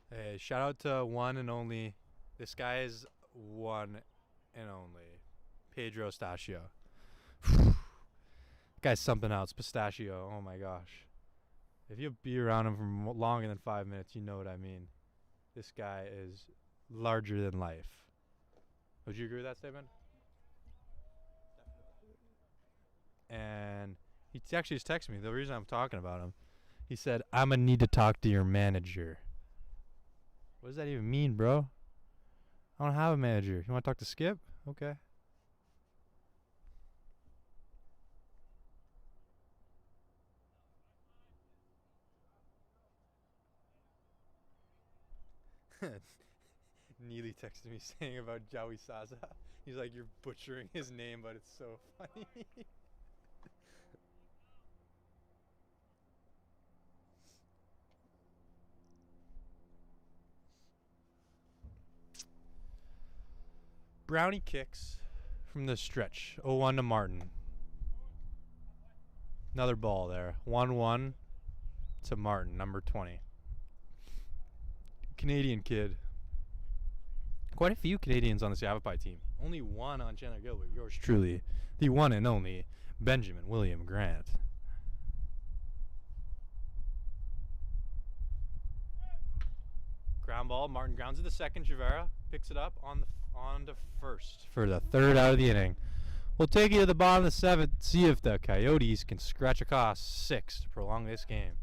Hey, shout out to one and only. This guy is one and only. Pedro Stachio. Guy's something else. Pistachio. Oh my gosh. If you be around him for longer than 5 minutes, you know what I mean. This guy is larger than life. Would you agree with that statement? And he actually just texted me. The reason I'm talking about him, he said, "I'm going to need to talk to your manager." What does that even mean, bro? I don't have a manager. You want to talk to Skip? Okay. Neely texted me saying about Joey Saza. He's like, "You're butchering his name, but it's so funny." Brownie kicks from the stretch. 0-1 to Martin. Another ball there. 1-1 to Martin, number 20. Canadian kid. Quite a few Canadians on this Yavapai team. Only one on Chandler Gilbert. Yours truly, the one and only Benjamin William Grant. Ground ball. Martin grounds it to second. Javera picks it up on to first for the third out of the inning. We'll take you to the bottom of the seventh. See if the Coyotes can scratch across 6 to prolong this game.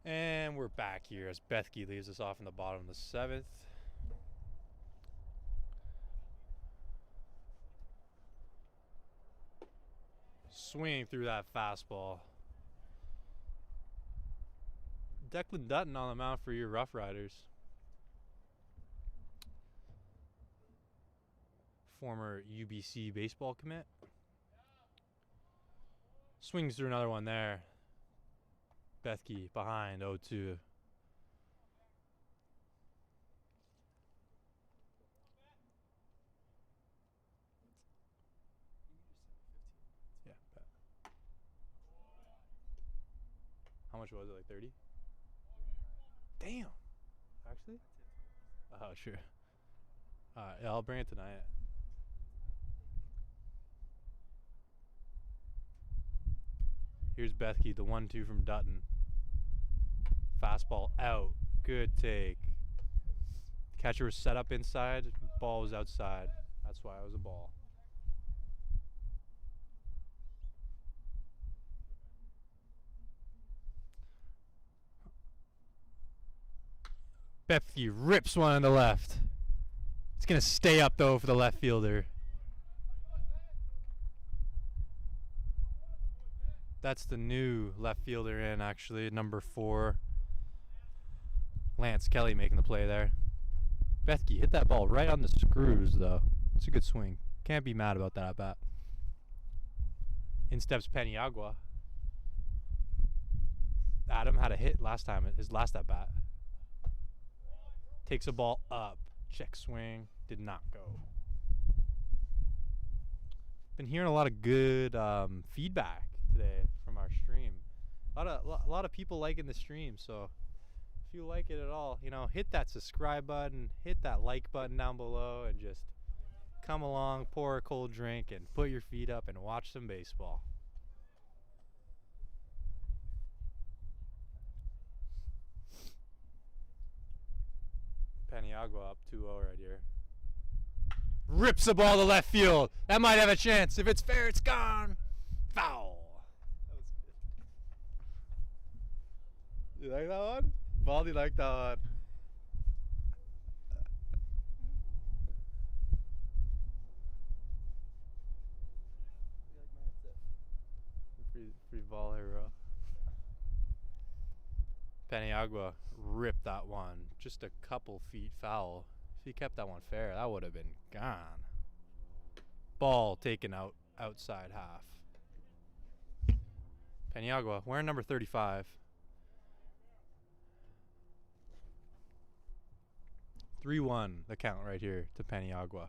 And we're back here as Bethke leaves us off in the bottom of the seventh. Swinging through that fastball. Declan Dutton on the mound for your Rough Riders. Former UBC baseball commit. Swings through another one there. Bethke behind 0-2. Yeah, bet. How much was it? Like 30? Damn. Actually? Oh, sure. Alright, yeah, I'll bring it tonight. Here's Bethke, the 1-2 from Dutton. Fastball out. Good take. Catcher was set up inside. Ball was outside. That's why it was a ball. Bethke rips one on the left. It's going to stay up, though, for the left fielder. That's the new left fielder in, actually, number 4. Lance Kelly making the play there. Bethke hit that ball right on the screws, though. It's a good swing. Can't be mad about that at bat. In steps Paniagua. Adam had a hit last time, his last at bat. Takes a ball up. Check swing. Did not go. Been hearing a lot of good feedback today from our stream. A lot of people liking the stream, so if you like it at all, hit that subscribe button, hit that like button down below, and just come along, pour a cold drink, and put your feet up and watch some baseball. Paniagua up 2-0 right here. Rips the ball to left field. That might have a chance. If it's fair, it's gone. Foul. That was good. You like that one? Baldy liked that one. Free ball hero. Paniagua ripped that one. Just a couple feet foul. If he kept that one fair, that would have been gone. Ball taken out outside half. Paniagua wearing number 35. 3-1 the count right here to Paniagua.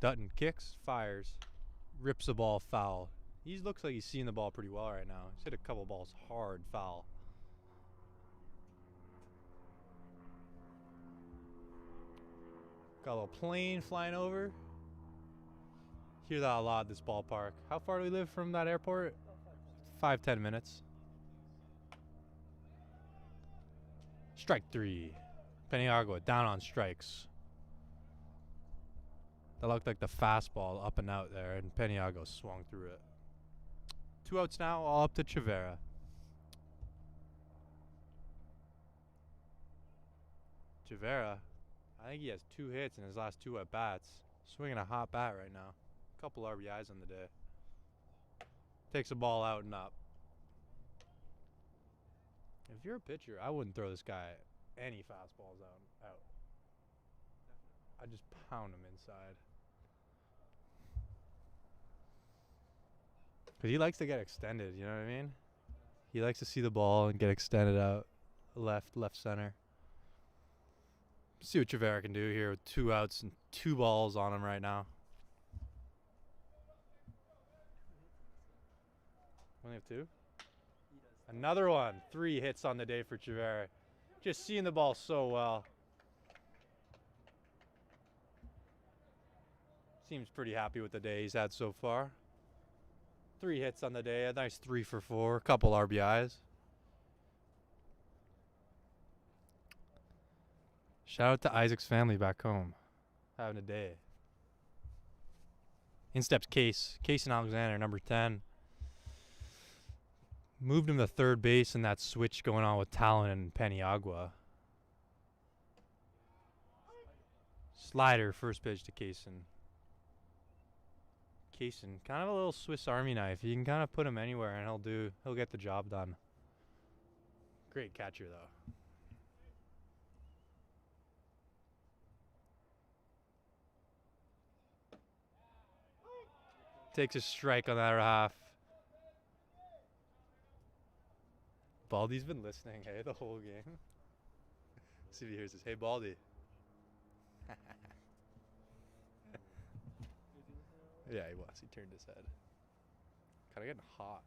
Dutton kicks, fires, rips the ball foul. He looks like he's seeing the ball pretty well right now. He's hit a couple balls hard foul. Got a little plane flying over. Hear that a lot at this ballpark. How far do we live from that airport? 5-10 minutes. Strike 3. Paniagua down on strikes. That looked like the fastball up and out there, and Paniagua swung through it. 2 outs now, all up to Chavera. Chavera, I think he has 2 hits in his last 2 at bats. Swinging a hot bat right now. Couple RBIs on the day. Takes the ball out and up. If you're a pitcher, I wouldn't throw this guy any fastballs out. I'd just pound him inside. Because he likes to get extended, you know what I mean? He likes to see the ball and get extended out. Left center. See what Chavera can do here with 2 outs and 2 balls on him right now. Only have 2? Another one. 3 hits on the day for Chavera. Just seeing the ball so well. Seems pretty happy with the day he's had so far. 3 hits on the day. A nice 3 for 4. Couple RBIs. Shout out to Isaac's family back home. Having a day. In steps Case. Case and Alexander, number 10. Moved him to third base in that switch going on with Talon and Paniagua. Slider, first pitch to Kaysen. Kaysen, kind of a little Swiss Army knife. You can kind of put him anywhere and he'll get the job done. Great catcher though. Takes a strike on that half. Baldy's been listening, hey, the whole game. See if he hears this. Hey, Baldy. Yeah, he was. He turned his head. Kind of getting hot.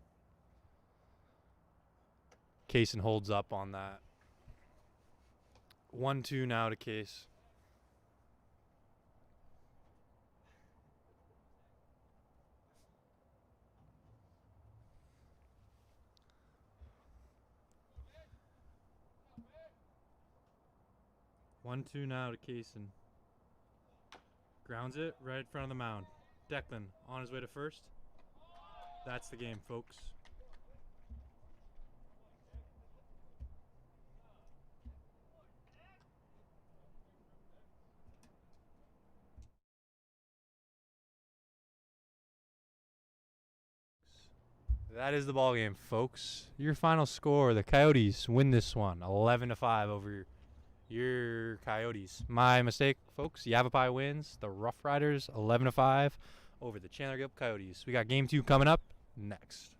Kaysen holds up on that. 1-2 now to Case. One, 2 now to Kaysen. Grounds it right in front of the mound. Declan on his way to first. That's the game, folks. That is the ball game, folks. Your final score: the Coyotes win this one, 11-5 over your Coyotes. My mistake, folks. Yavapai wins. The Rough Riders 11-5 over the Chandler Gibb Coyotes. We got game 2 coming up next.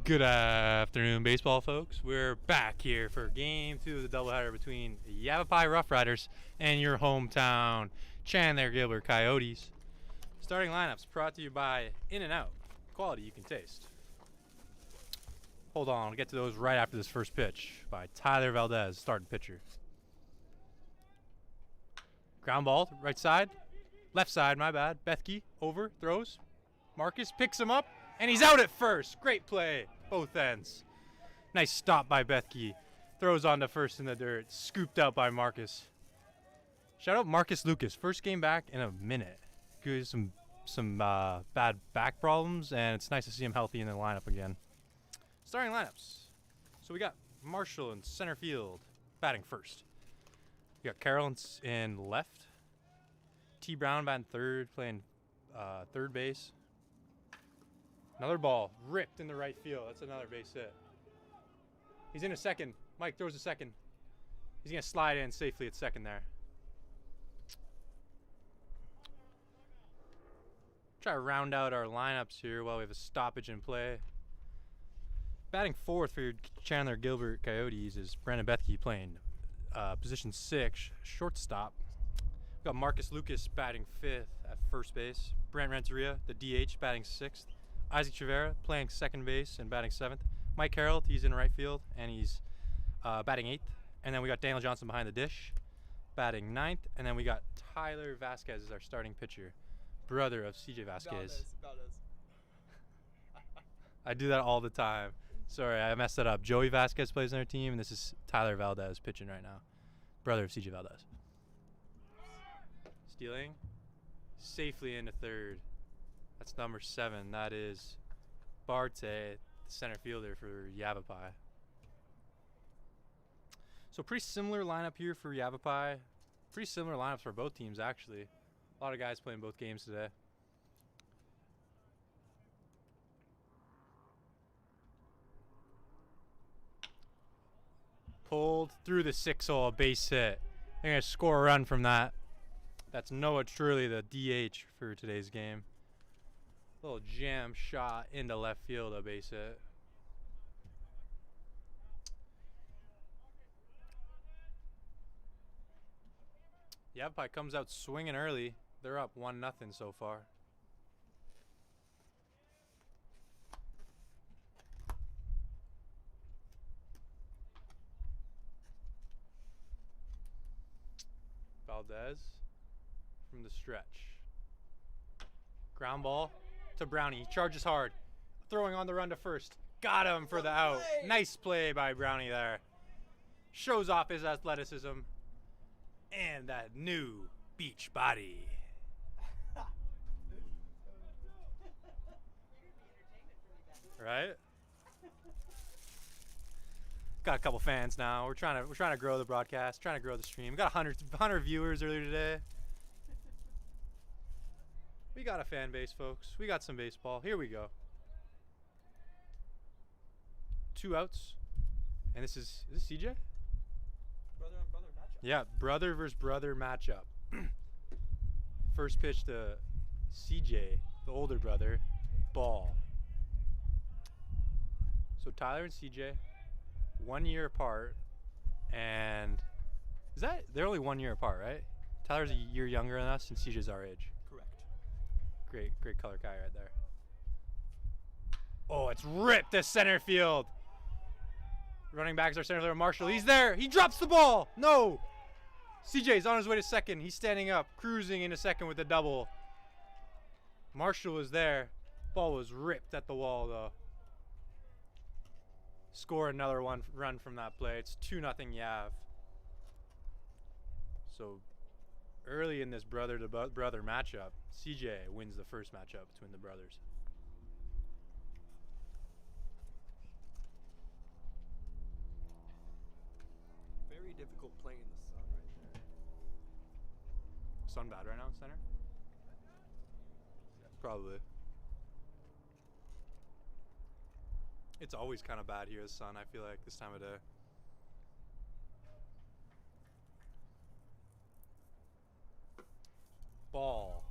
Good afternoon, baseball folks. We're back here for game 2 of the doubleheader between Yavapai Rough Riders and your hometown Chandler Gilbert Coyotes. Starting lineups brought to you by In-N-Out. Quality you can taste. Hold on, I'll get to those right after this first pitch by Tyler Valdez, starting pitcher. Ground ball, right side. Left side, my bad. Bethke over, throws. Marcus picks him up, and he's out at first. Great play, both ends. Nice stop by Bethke. Throws on to first in the dirt. Scooped out by Marcus. Shout out Marcus Lucas. First game back in a minute. Good, some bad back problems, and it's nice to see him healthy in the lineup again. Starting lineups. So we got Marshall in center field, batting first. We got Carroll in left. T. Brown batting third, playing third base. Another ball ripped in the right field. That's another base hit. He's in a second. Mike throws a second. He's going to slide in safely at second there. Try to round out our lineups here while we have a stoppage in play. Batting fourth for your Chandler Gilbert Coyotes is Brandon Bethke, playing position 6, shortstop. We've got Marcus Lucas batting 5th at first base. Brent Renteria, the DH, batting 6th. Isaac Trevera playing second base and batting 7th. Mike Carroll, he's in right field and he's batting 8th. And then we got Daniel Johnson behind the dish, batting 9th. And then we got Tyler Vasquez as our starting pitcher, brother of CJ Vasquez. Valdez. I do that all the time. Sorry, I messed that up. Joey Vasquez plays on our team, and this is Tyler Valdez pitching right now, brother of CJ Valdez. Stealing safely into third. That's number 7. That is Barte, the center fielder for Yavapai. So pretty similar lineup here for Yavapai. Pretty similar lineups for both teams, actually. A lot of guys playing both games today. Pulled through the 6-hole, base hit. They're going to score a run from that. That's Noah Truly, the DH for today's game. Little jam shot into left field, a base hit. Yavapai comes out swinging early. They're up 1-0 so far. Valdez from the stretch. Ground ball to Brownie. He charges hard. Throwing on the run to first. Got him for the out. Nice play by Brownie there. Shows off his athleticism and that new beach body. Right? Got a couple fans now. We're trying to grow the broadcast, trying to grow the stream. We got 100 viewers earlier today. We got a fan base, folks. We got some baseball. Here we go. 2 outs. And is this CJ? Brother on brother matchup. Yeah, brother versus brother matchup. First pitch to CJ, the older brother, ball. So Tyler and CJ, 1 year apart, and they're only 1 year apart, right? Tyler's a year younger than us, and CJ's our age. Correct. Great color guy right there. Oh, it's ripped to center field. Running back is our center fielder, Marshall. He's there. He drops the ball. No. CJ's on his way to second. He's standing up, cruising into second with a double. Marshall was there. Ball was ripped at the wall, though. Score another run from that play. It's 2-0 Yav. So early in this brother to brother matchup, CJ wins the first matchup between the brothers. Very difficult playing in the sun right there. Sun bad right now in center? Probably. It's always kind of bad here, the sun, I feel like, this time of day. Ball.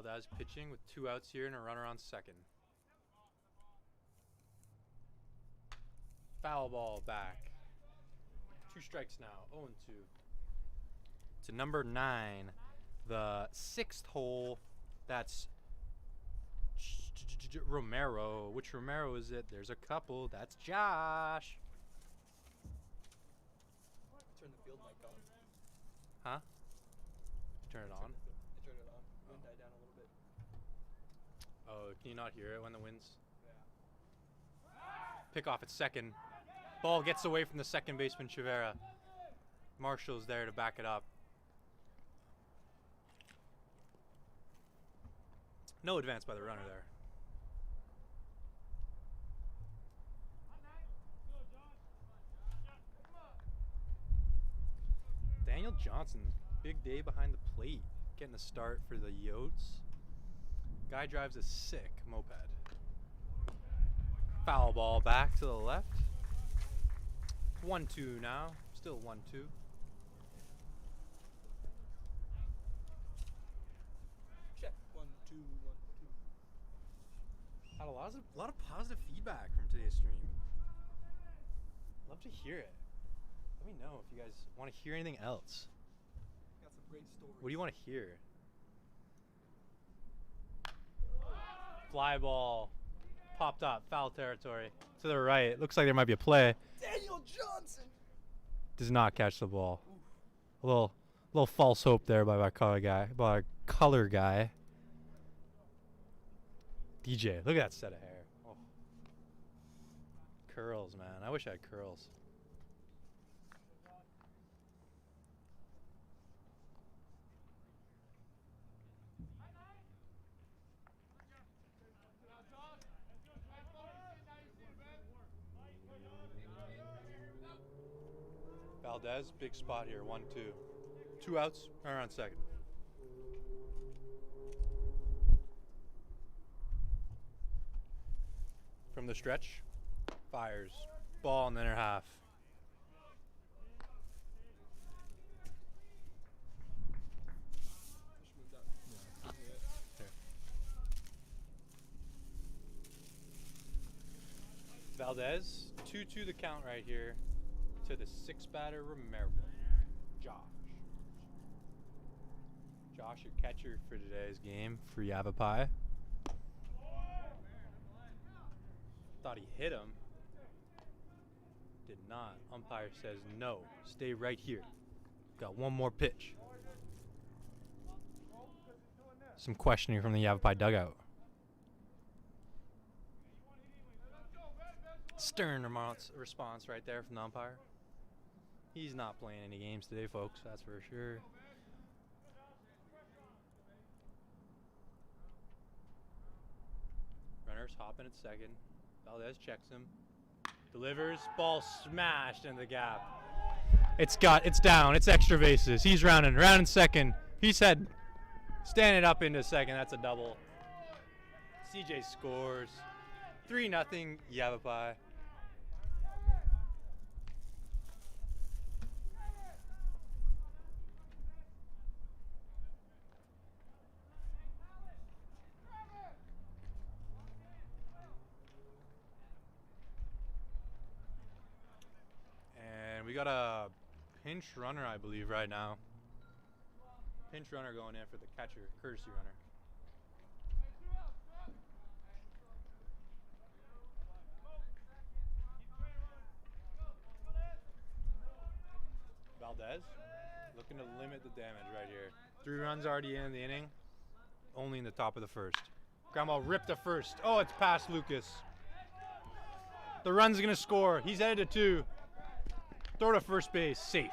Valdez pitching with 2 outs here and a runner on second. Foul ball back. 2 strikes now. 0-2. To number 9, the 6th hole. That's Romero. Which Romero is it? There's a couple. That's Josh. Turn the field mic on. Huh? Turn it on? I turned it on. Wind died down a little bit. Oh, can you not hear it when the wind's? Pick off at second. Ball gets away from the second baseman, Chivera. Marshall's there to back it up. No advance by the runner there. Daniel Johnson, big day behind the plate. Getting a start for the Yotes. Guy drives a sick moped. Foul ball back to the left. 1-2 now. Still 1-2. Check. 1, 2, 1, 2. Had a lot of positive feedback from today's stream. Love to hear it. Let me know if you guys want to hear anything else. Got some great stories. What do you want to hear? Fly ball. Popped up. Foul territory. To the right. Looks like there might be a play. Daniel Johnson! Does not catch the ball. A little false hope there by our color guy. DJ, look at that set of hair. Oh. Curls, man. I wish I had curls. Valdez, big spot here. 1-2. 2 outs, runner on second. From the stretch, fires. Ball in the inner half. Valdez, 2-2 the count right here to the 6th batter, Romero. Josh. Josh, your catcher for today's game for Yavapai. Thought he hit him. Did not. Umpire says no. Stay right here. Got one more pitch. Some questioning from the Yavapai dugout. Stern response right there from the umpire. He's not playing any games today, folks. That's for sure. Runner's hopping at second. Valdez checks him. Delivers. Ball smashed in the gap. It's down. It's extra bases. He's rounding second. He's heading. Standing up into second. That's a double. CJ scores. 3-0 Yavapai. And we got a pinch runner, I believe, right now. Pinch runner going in for the catcher, courtesy runner. Valdez looking to limit the damage right here. 3 runs already in the inning, only in the top of the first. Ground ball ripped to first. Oh, it's past Lucas. The run's going to score. He's headed to 2. Throw to first base, safe.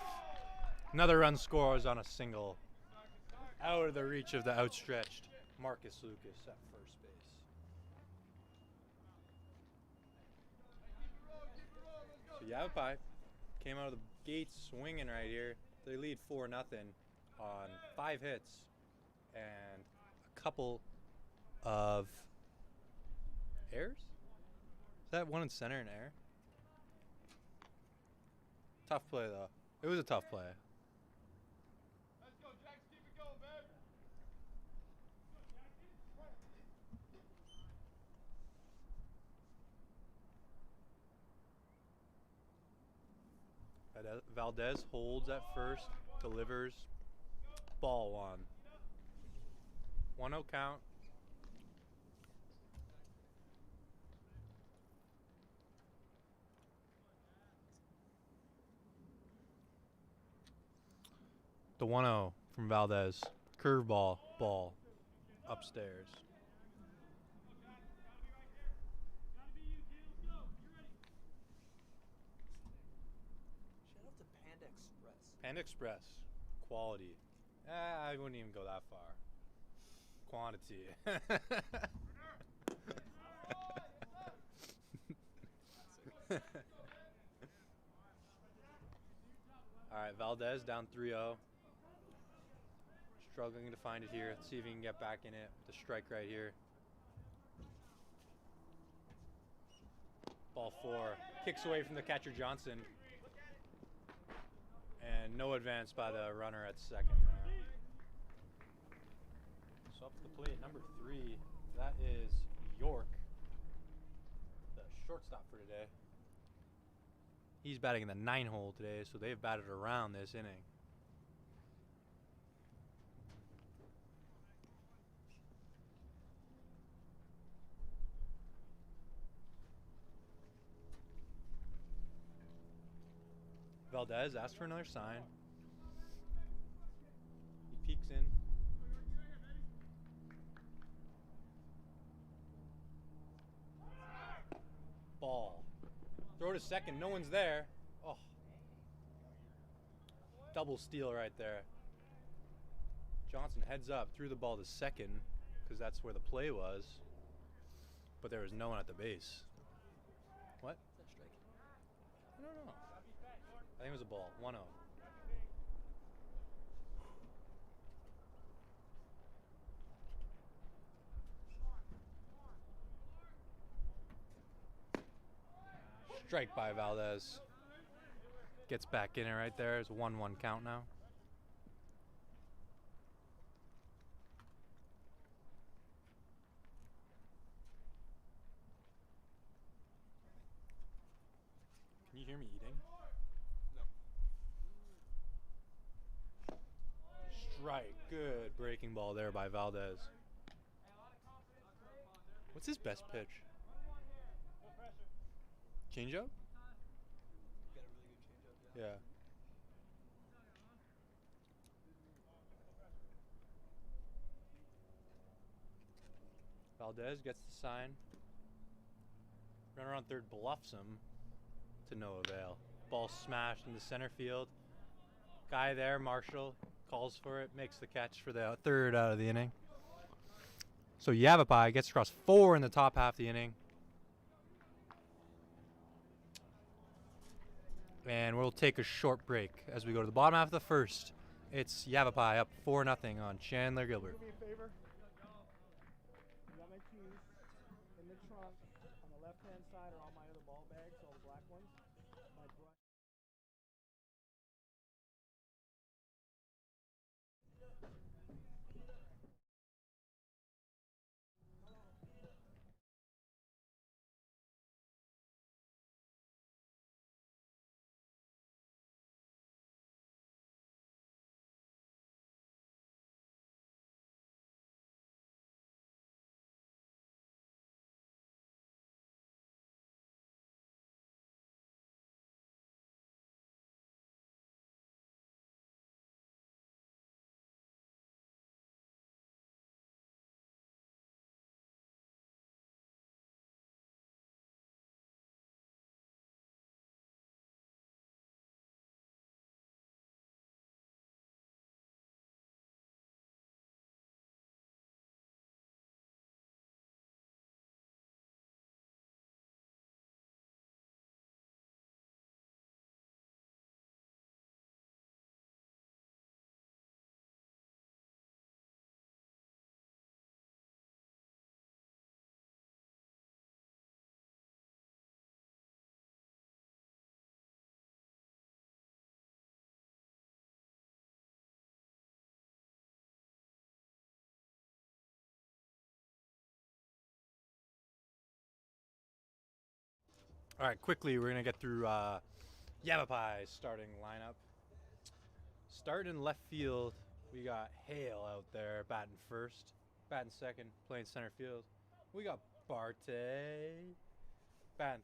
Another run scores on a single. Out of the reach of the outstretched Marcus Lucas at first base. So Yavapai came out of the gates swinging right here. They lead 4-0 on 5 hits and a couple of errors. Is that one in center and error? Tough play though. It was a tough play. Valdez holds at first, delivers. Ball one. 1-0 count. The 1-0 from Valdez. Curveball, ball, upstairs. Shout out to Panda Express. Panda Express, quality. I wouldn't even go that far. Quantity. All right, Valdez down 3-0. Struggling to find it here. Let's see if he can get back in it. The strike right here. Ball 4. Kicks away from the catcher Johnson. And no advance by the runner at second. So up to the plate, number 3. That is York, the shortstop for today. He's batting in the 9 hole today, so they've batted around this inning. Valdez asks for another sign. He peeks in. Ball. Throw to second. No one's there. Oh. Double steal right there. Johnson heads up, threw the ball to second because that's where the play was. But there was no one at the base. What? Is that a strike? I don't know. I think it was a ball. 1-0. Strike by Valdez. Gets back in it right there. It's a 1-1 count now. Can you hear me eating? No. Strike. Good breaking ball there by Valdez. What's his best pitch? Changeup? Got a really good changeup. Yeah. Valdez gets the sign. Runner on third bluffs him to no avail. Ball smashed into center field. Guy there, Marshall, calls for it, makes the catch for the third out of the inning. So Yavapai gets across 4 in the top half of the inning. And we'll take a short break as we go to the bottom half of the first. It's Yavapai up 4-0 on Chandler Gilbert. Do me a favor. You got my keys in the trunk. On the left-hand side are all my other ball bags, all the black ones. My brush. All right, quickly, we're going to get through Yavapai starting lineup. Starting in left field, we got Hale out there batting first. Batting second, playing center field. We got Barte batting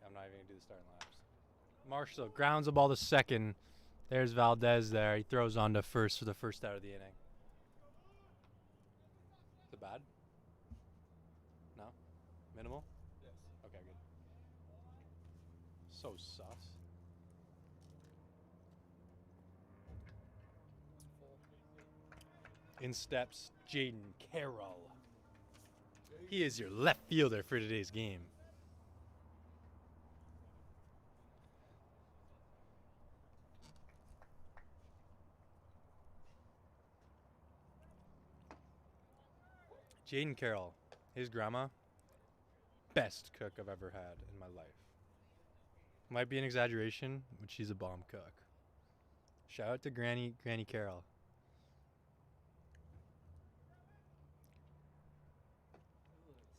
I'm not even gonna do the starting lineups. Marshall grounds the ball to second. There's Valdez there. He throws on to first for the first out of the inning. Is it bad? No? Minimal? Yes. Okay, good. So sus. In steps Jaden Carroll. He is your left fielder for today's game. Jaden Carroll, his grandma, best cook I've ever had in my life. Might be an exaggeration, but she's a bomb cook. Shout out to Granny Carroll.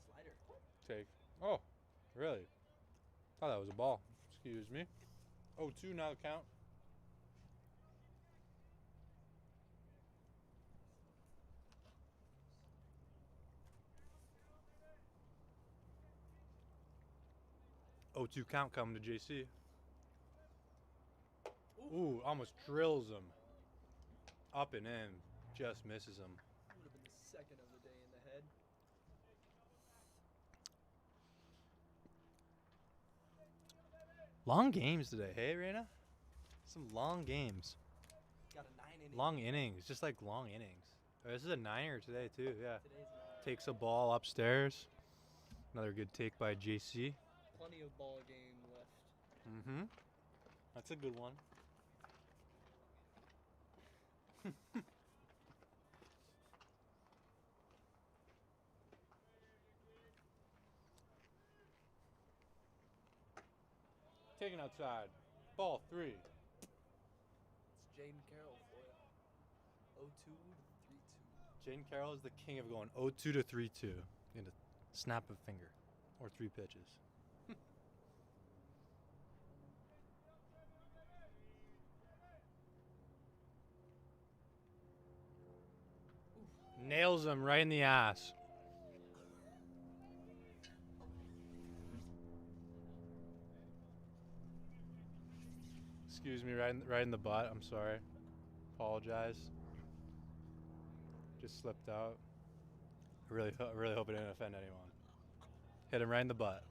Slider. Take. Oh, really? Thought that was a ball. Excuse me. 0-2 now the count. Oh, 2 count coming to JC. Ooh, almost drills him. Up and in. Just misses him. Would have been the second of the day in the head. Long games today, hey, Reina? Some long games. Got a 9 inning. Long innings, just like long innings. This is a 9er today, too, yeah. Today's 9. Takes a ball upstairs. Another good take by JC. Plenty of ball game left. Mm-hmm. That's a good one. Taken outside. Ball 3. It's Jaden Carroll for you. 0-2 to 3-2. Jaden Carroll is the king of going 0-2 to 3-2 in a snap of finger or 3 pitches. Nails him right in the ass. Excuse me, right in the butt. I'm sorry. Apologize. Just slipped out. I really hope it didn't offend anyone. Hit him right in the butt.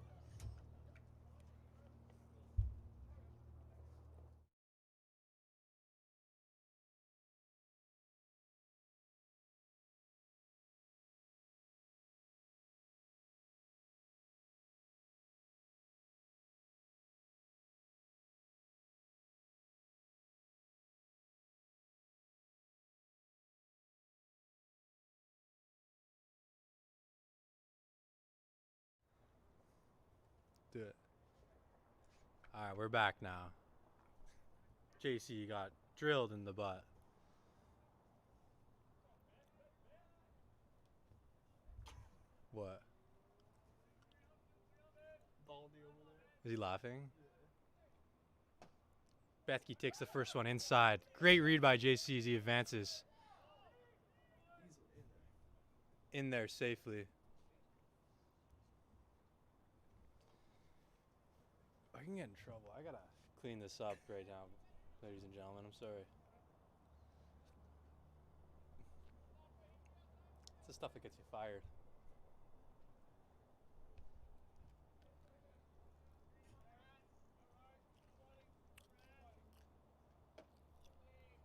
Do it. Alright, we're back now. JC got drilled in the butt. What? Baldy over there. Is he laughing? Yeah. Bethke takes the first one inside. Great read by JC as he advances. Easily In there safely. I can get in trouble. I gotta clean this up right now, ladies and gentlemen. I'm sorry. It's the stuff that gets you fired.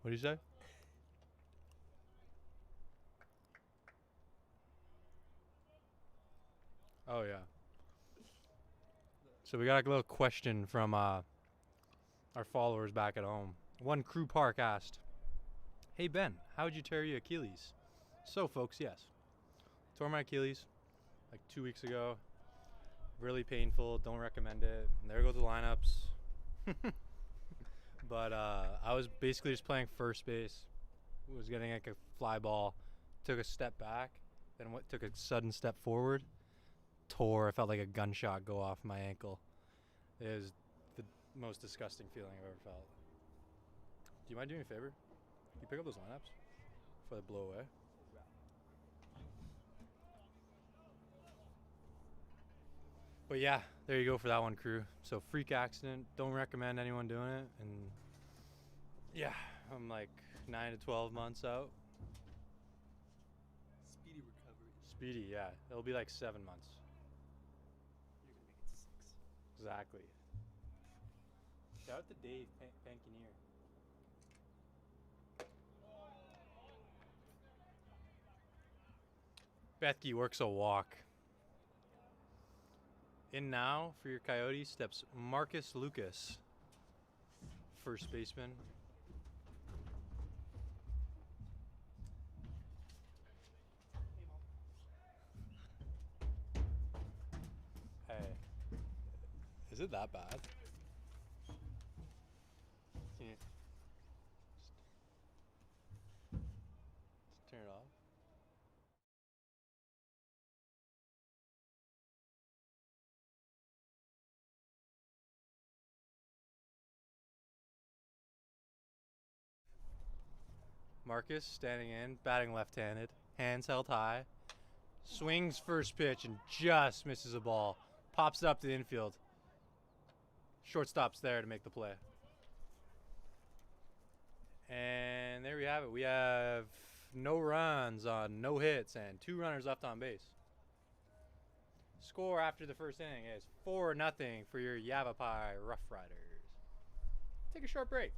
What do you say? Oh, yeah. So we got a little question from our followers back at home. One Crew Park asked, "Hey Ben, how would you tear your Achilles?" So folks, yes. Tore my Achilles like 2 weeks ago. Really painful. Don't recommend it. And there go the lineups But I was basically just playing first base. Was getting like a fly ball. Took a step back. Then took a sudden step forward. Tore. I felt like a gunshot go off my ankle. It was the most disgusting feeling I've ever felt. Do you mind doing me a favor? Can you pick up those lineups before they blow away? But yeah, there you go for that one, crew. So freak accident. Don't recommend anyone doing it. And yeah, I'm like 9 to 12 months out. Speedy recovery. Speedy, yeah. It'll be like 7 months. You're gonna make it 6. Exactly. Shout out to Dave Pankineer. Bethke works a walk. In now for your Coyotes steps Marcus Lucas, first baseman. Hey, is it that bad? Can you just turn it off? Marcus standing in, batting left-handed, hands held high, swings first pitch and just misses a ball. Pops it up to the infield. Shortstop's there to make the play. And there we have it. We have no runs on no hits and 2 runners left on base. Score after the first inning is 4-0 for your Yavapai Rough Riders. Take a short break.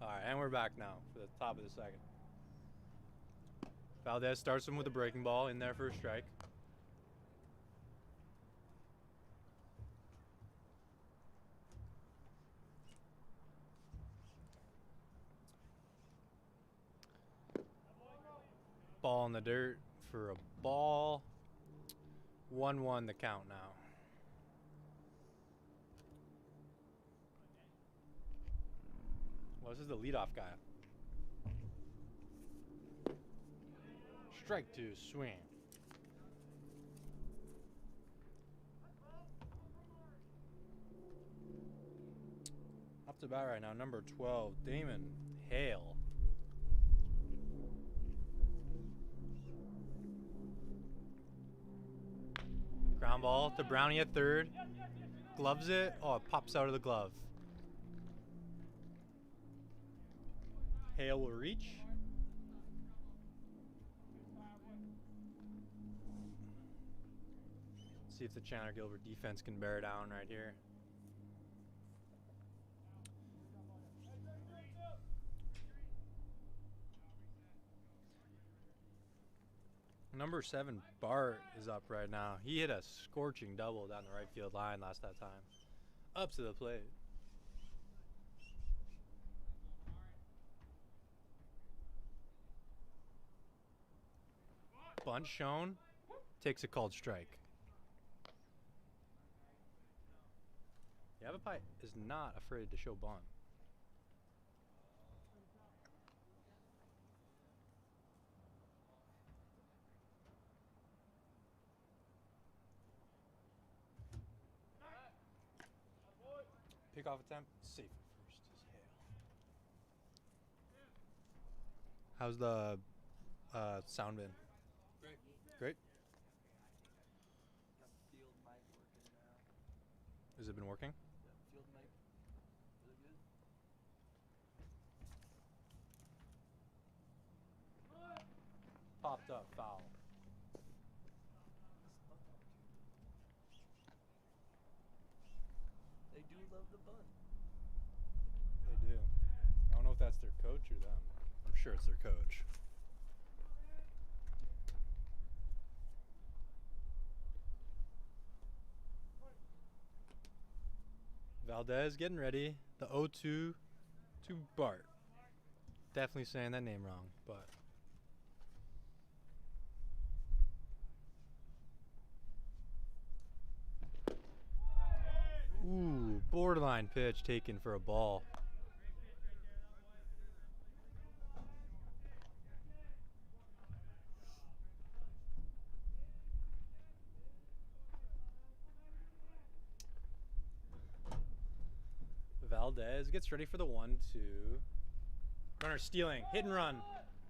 All right, and we're back now for the top of the second. Valdez starts him with a breaking ball in there for a strike. Ball in the dirt for a ball. 1-1 the count now. Well, this is the leadoff guy. Strike 2, swing. Up to bat right now, number 12, Damon Hale. Ground ball to Brownie at third. Gloves it. Oh, it pops out of the glove. Hale will reach. See if the Chandler Gilbert defense can bear down right here. Number 7, Bart, is up right now. He hit a scorching double down the right field line last that time. Up to the plate. Bunt shown. Takes a called strike. Yavapai is not afraid to show bunt. Pickoff attempt, safe at first. Yeah. How's the sound been? Great. Great? Got the field mic working now. Has it been working? Yeah, field mic. Really good. Popped up, foul. They do love the bunt. They do. I don't know if that's their coach or them. I'm sure it's their coach. Valdez getting ready. The 0-2 to Bart. Definitely saying that name wrong, but. Ooh, borderline pitch taken for a ball. Valdez gets ready for the 1-2. Runner stealing, hit and run.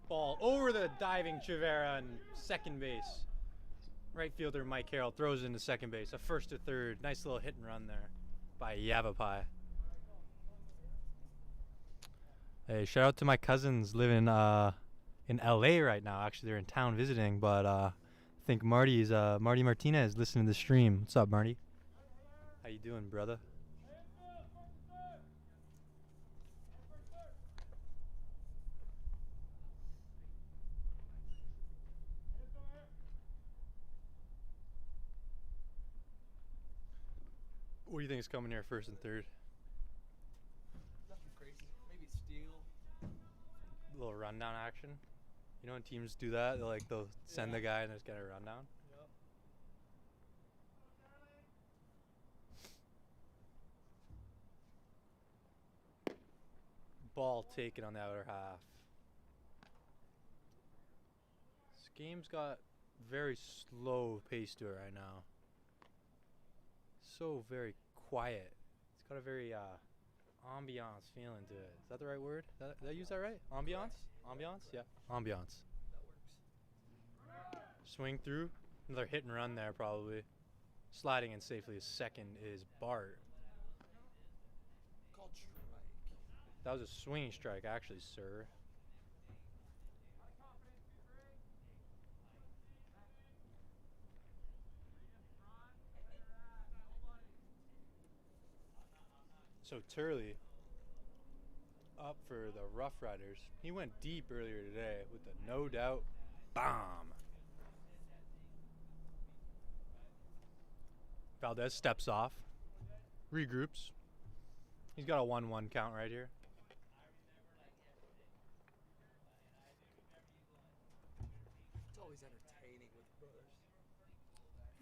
Ball over the diving Chivera on second base. Right fielder Mike Carroll throws it into second base. A first to third. Nice little hit and run there by Yavapai. Hey, shout out to my cousins living in LA right now. Actually, they're in town visiting, but I think Marty Martinez listening to the stream. What's up, Marty? How you doing, brother? What do you think is coming here first and third? Nothing crazy. Maybe steal. A little rundown action. You know when teams do that, they'll send the guy and just get a rundown. Yep. Ball taken on the outer half. This game's got very slow pace to it right now. So very quiet. It's got a very ambiance feeling to it. Is that the right word? Did I use that right? Ambiance? Ambiance? Yeah. Ambiance. That works. Swing through. Another hit and run there probably. Sliding in safely. His second is Bart. Called strike. That was a swinging strike actually, sir. So Turley up for the Rough Riders. He went deep earlier today with the no doubt bomb. Valdez steps off, regroups. He's got a 1-1 count right here. It's always entertaining with brothers.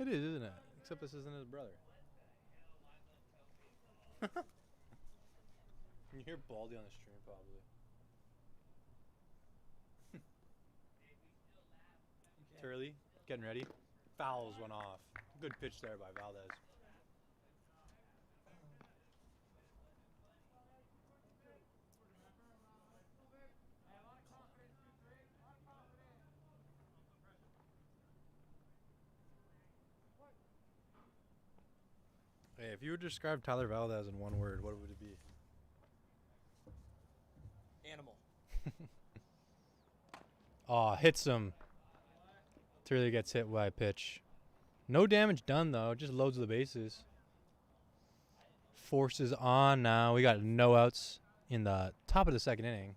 It is, isn't it? Except this isn't his brother. You hear Baldy on the stream probably. Turley getting ready. Fouls went off. Good pitch there by Valdez. Hey, if you would describe Tyler Valdez in one word, what would it be? Animal. Aw, hits him. Turley gets hit by a pitch. No damage done, though. Just loads the bases. Forces on now. We got no outs in the top of the second inning.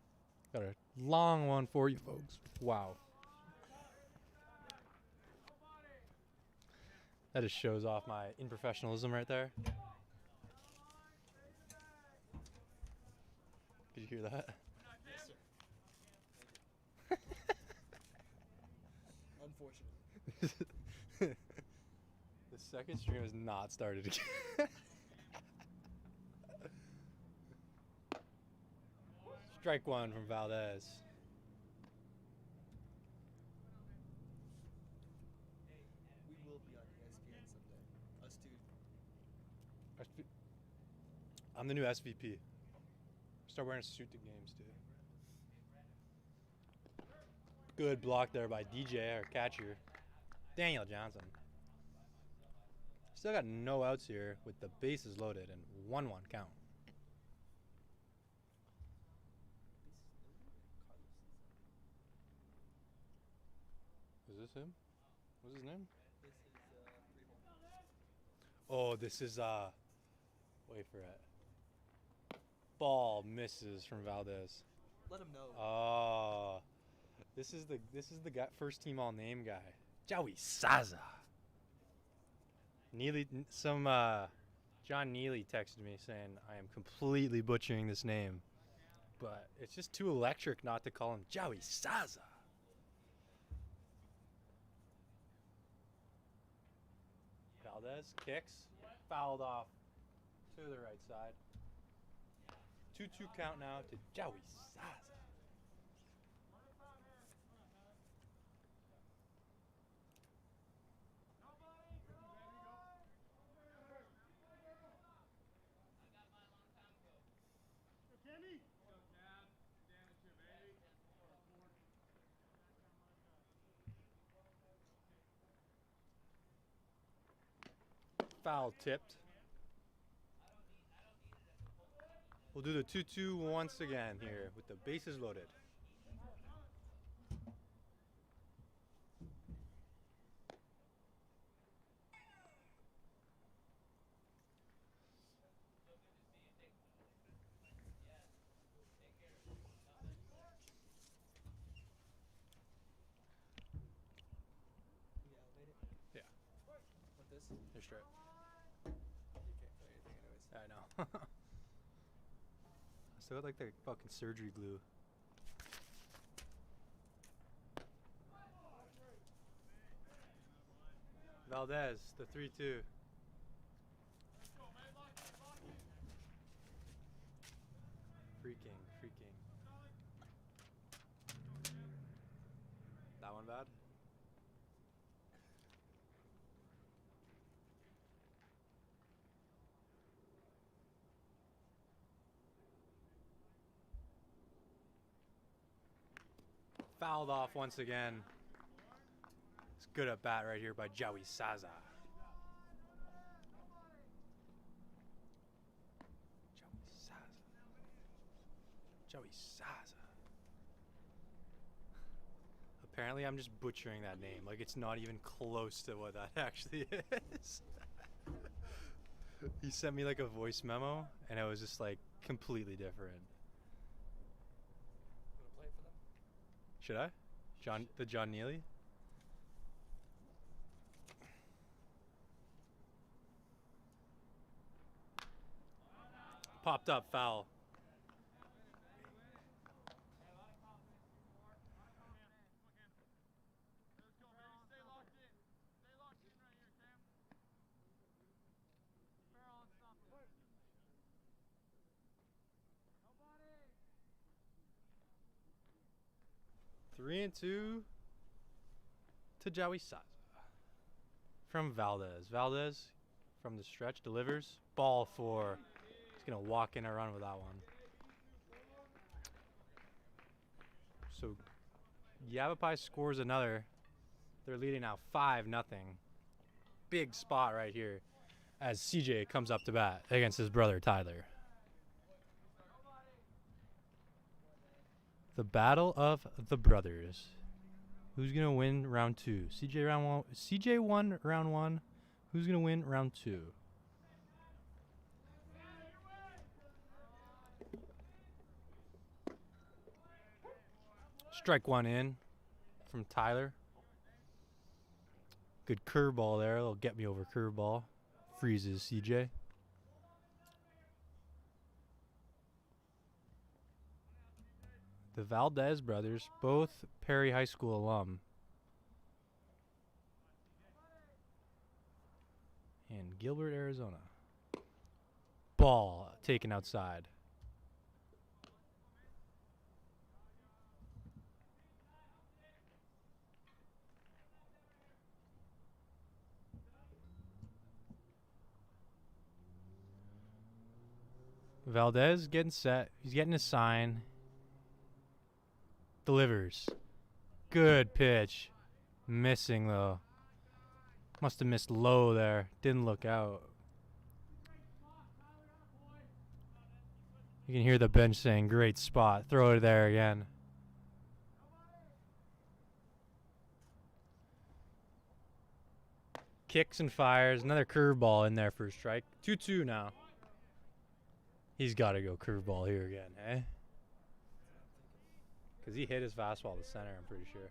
Got a long one for you folks. Wow. That just shows off my unprofessionalism right there. Did you hear that? Yes, sir. Unfortunately. The second stream has not started again. Strike one from Valdez. We will be on ESPN someday. Us two. I'm the new SVP. Start wearing a suit to games too. Good block there by DJ, our catcher, Daniel Johnson. Still got no outs here with the bases loaded and 1-1 count. Is this him? What's his name? This is 3 home runs. Oh, this is wait for it. Ball misses from Valdez. Let him know. Oh, this is the guy, first team all name guy, Joey Saza. Neely, John Neely texted me saying I am completely butchering this name, but it's just too electric not to call him Joey Saza. Valdez kicks, fouled off to the right side. 2-2 count now to Joey Saza. Foul tipped. We'll do the 2-2 once again here with the bases loaded. Can you elevate it? Yeah, With this? you're straight. You can't feel anything anyways. I know. I still got like the fucking surgery glue. Valdez, the 3-2. Freaking. That one bad? Fouled off once again. It's good at bat right here by Joey Saza. Joey Saza. Apparently I'm just butchering that name. Like it's not even close to what that actually is. He sent me like a voice memo and it was just like completely different. You want to play it for them? Should I? John Neely? Popped up, foul. Three and two to Joey Saza from Valdez. Valdez from the stretch delivers. Ball four. He's going to walk in a run with that one. So Yavapai scores another. They're leading now 5-0. Big spot right here as CJ comes up to bat against his brother Tyler. The battle of the brothers. Who's gonna win round two? CJ won round one. Who's gonna win round two? Strike one in from Tyler. Good curveball there. It'll get me over curveball. Freezes CJ. The Valdez brothers, both Perry High School alum. In Gilbert, Arizona. Ball taken outside. Valdez getting set. He's getting a sign. Delivers. Good pitch. Missing though. Must have missed low there. Didn't look out. You can hear the bench saying, great spot. Throw it there again. Kicks and fires. Another curveball in there for a strike. 2-2 now. He's got to go curveball here again, eh? Because he hit his fastball to center, I'm pretty sure.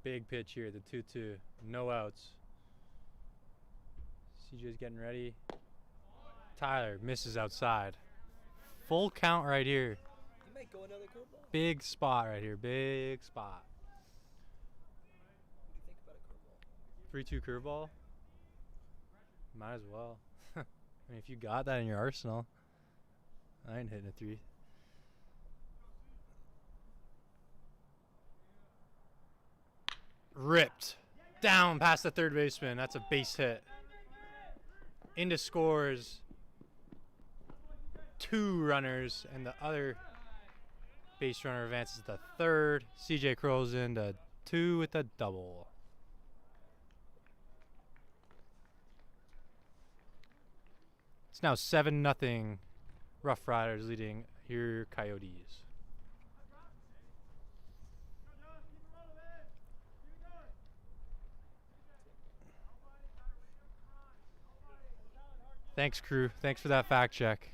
Big pitch here, the 2-2. No outs. CJ's getting ready. Tyler misses outside. Full count right here. He might go another curveball. Big spot right here. Big spot. What do you think about a 3-2 curveball? curveball. Might as well. I mean, if you got that in your arsenal. I ain't hitting a 3. Ripped. Down past the third baseman. That's a base hit. Into scores. 2 runners, and the other base runner advances to third. CJ Crow's into 2 with a double. It's now 7-0. Rough Riders leading your Coyotes. Thanks, crew. Thanks for that fact check.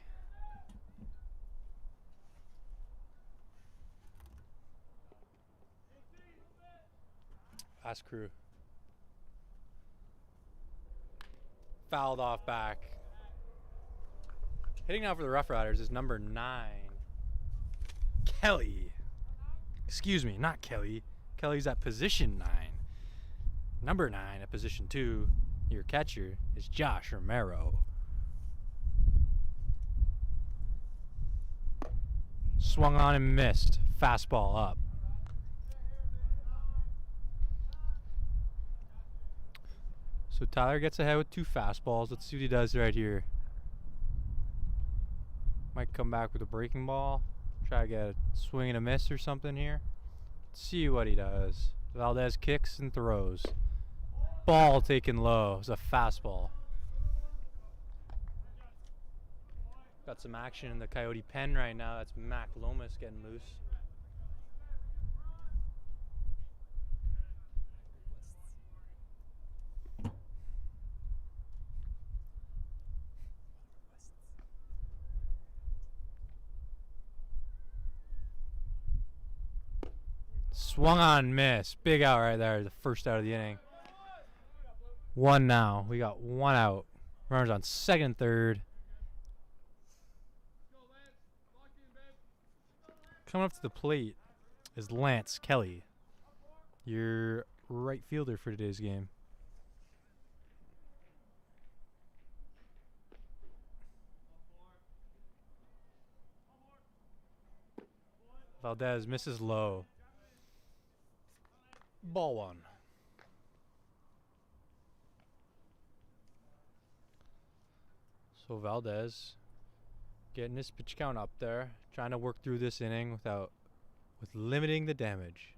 Ask crew. Fouled off back. Hitting now for the Rough Riders is number 9. Kelly. Excuse me, not Kelly. Kelly's at position 9. Number 9 at position 2. Your catcher is Josh Romero. Swung on and missed. Fastball up. So Tyler gets ahead with 2 fastballs. Let's see what he does right here. Might come back with a breaking ball. Try to get a swing and a miss or something here. Let's see what he does. Valdez kicks and throws. Ball taken low. It's a fastball. Got some action in the Coyote pen right now. That's Mac Lomas getting loose. Swung on, miss. Big out right there. The first out of the inning. 1 now. We got 1 out. Runners on second and third. Coming up to the plate is Lance Kelly, your right fielder for today's game. Valdez misses low. Ball 1. So Valdez getting his pitch count up there, trying to work through this inning with limiting the damage.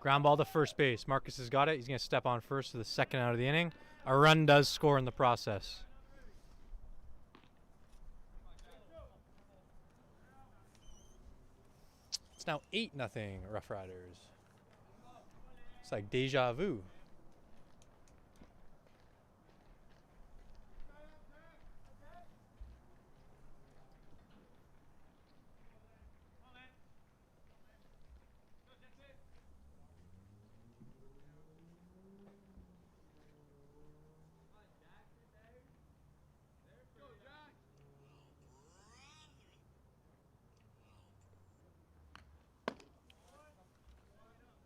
Ground ball to first base. Marcus has got it. He's going to step on first for the second out of the inning. A run does score in the process. It's now 8-0 Rough Riders. It's like deja vu.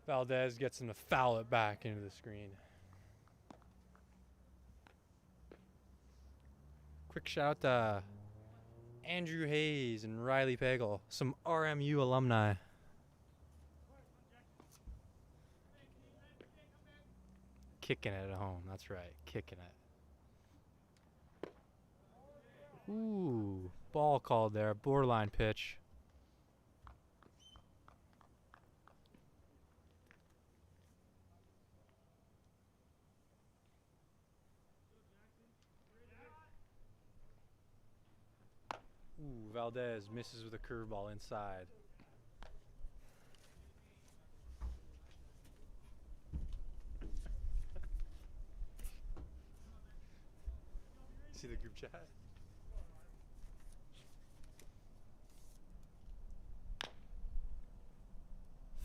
Valdez gets him to foul it back into the screen. Quick shout out to Andrew Hayes and Riley Pagel, some RMU alumni. Kicking it at home, that's right, kicking it. Ooh, ball called there, borderline pitch. Ooh, Valdez misses with a curveball inside. See the group chat?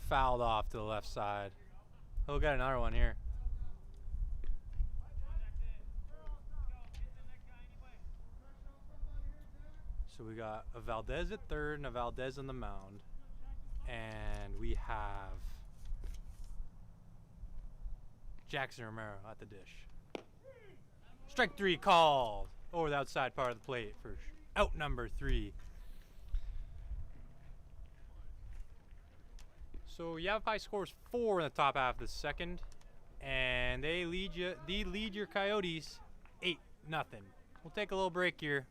Fouled off to the left side. He'll get another one here. So we got a Valdez at third and a Valdez on the mound. And we have Jackson Romero at the dish. Strike 3 called over the outside part of the plate for out number 3. So Yavapai scores 4 in the top half of the second, and they lead your Coyotes 8-0. We'll take a little break here.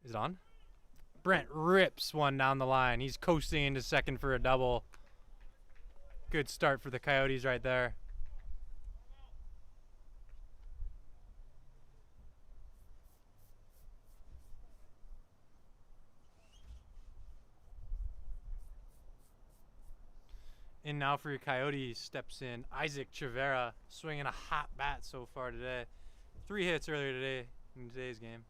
Is it on? Brent rips one down the line. He's coasting into second for a double. Good start for the Coyotes right there. And now for your Coyotes steps in Isaac Chavera, swinging a hot bat so far today. 3 hits earlier today in today's game.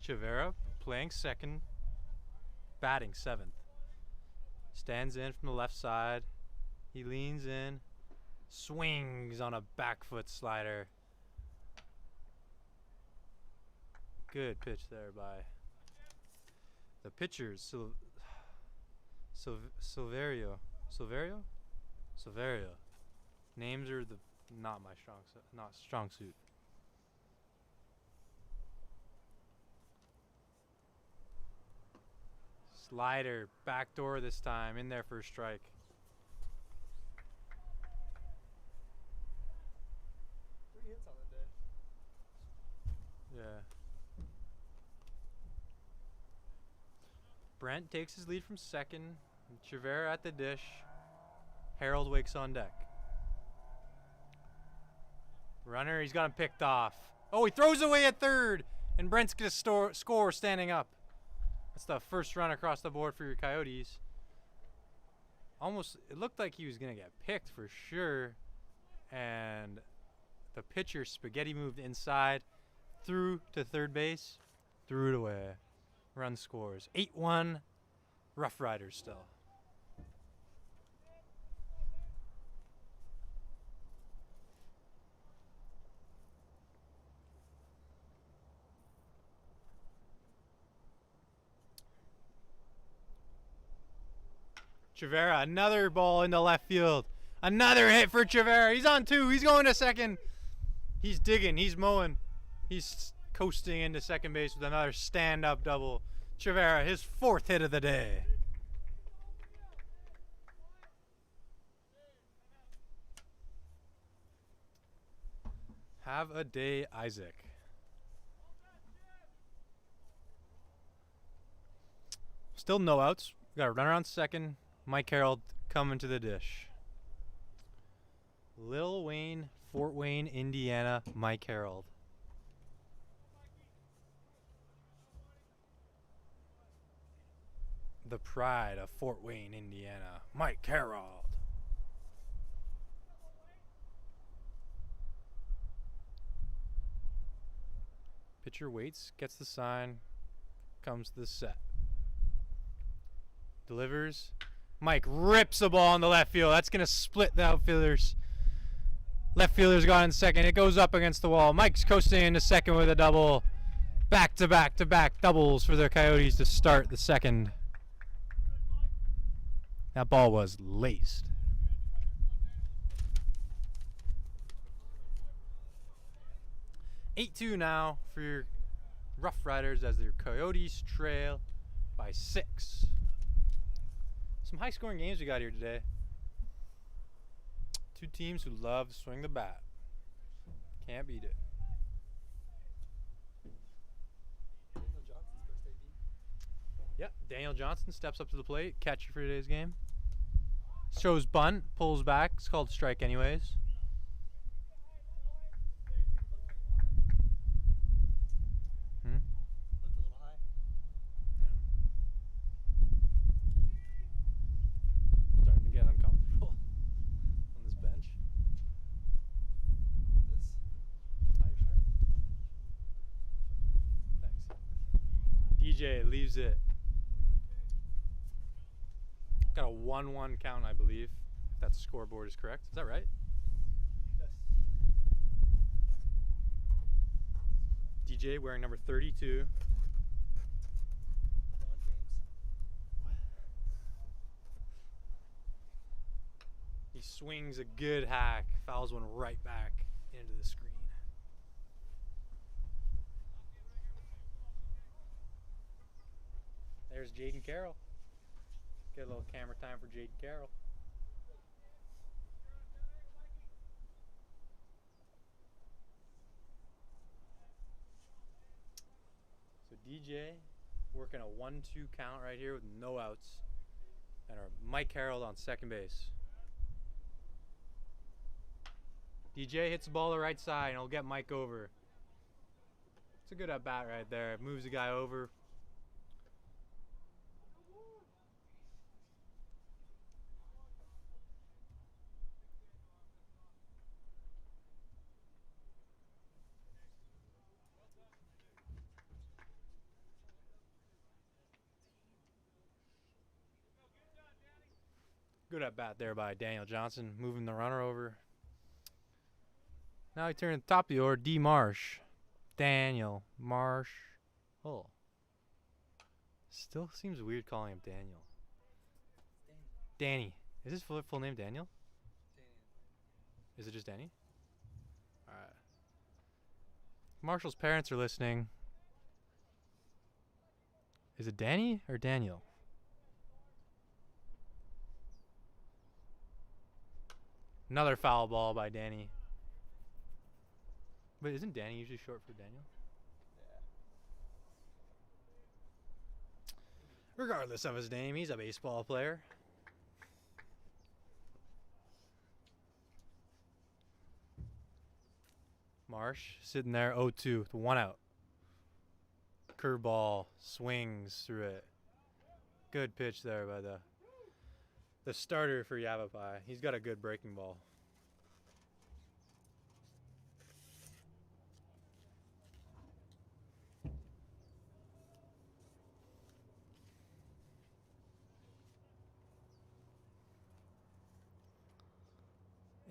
Chavera playing second, batting 7th. Stands in from the left side. He leans in, swings on a back foot slider. Good pitch there by the pitchers. Silverio. Names are not my strong suit. Slider, back door this time, in there for a strike. Three hits on the day. Yeah. Brent takes his lead from second. Chivera at the dish. Harold wakes on deck. Runner, he's got him picked off. Oh, he throws away at third, and Brent's going to score standing up. That's the first run across the board for your Coyotes. Almost, it looked like he was going to get picked for sure. And the pitcher, Spaghetti, moved inside, threw to third base, threw it away. Run scores. 8-1, Rough Riders still. Chivera, another ball into left field. Another hit for Chivera. He's on two. He's going to second. He's digging. He's mowing. He's coasting into second base with another stand-up double. Chivera, his fourth hit of the day. Have a day, Isaac. Still no outs. We got a runner on second. Mike Harold coming to the dish. Lil Wayne, Fort Wayne, Indiana, Mike Harold. The pride of Fort Wayne, Indiana, Mike Harold. Pitcher waits, gets the sign, comes to the set. Delivers. Mike rips a ball in the left field. That's going to split the outfielders. Left fielder's gone in second. It goes up against the wall. Mike's coasting into second with a double. Back-to-back-to-back doubles for the Coyotes to start the second. That ball was laced. (8-2) now for your Rough Riders as their Coyotes trail by 6. Some high-scoring games we got here today. Two teams who love to swing the bat. Can't beat it. Daniel Johnson's first AB. Yep, Daniel Johnson steps up to the plate. Catcher for today's game. Shows bunt, pulls back. It's called strike anyways. Looked a little high. Starting to get uncomfortable on this bench. This. Oh, you're straight. Thanks. DJ leaves it. Got a 1-1 count, I believe. If that scoreboard is correct. Is that right? Yes. DJ wearing number 32. LeBron James. He swings a good hack, fouls one right back into the screen. There's Jaden Carroll. Get a little camera time for Jaden Carroll. So DJ working a 1-2 count right here with no outs. And our Mike Harold on second base. DJ hits the ball to the right side and he'll get Mike over. It's a good at bat right there. Moves the guy over. Good at bat there by Daniel Johnson, moving the runner over. Now he turns top of the order, D. Marsh. Daniel Marsh. Oh. Still seems weird calling him Daniel. Danny. Is his full name Daniel? Is it just Danny? Alright. Marshall's parents are listening. Is it Danny or Daniel? Another foul ball by Danny. But isn't Danny usually short for Daniel? Yeah. Regardless of his name, he's a baseball player. Marsh sitting there 0-2 with 1 out. Curveball swings through it. Good pitch there by the starter for Yavapai. He's got a good breaking ball.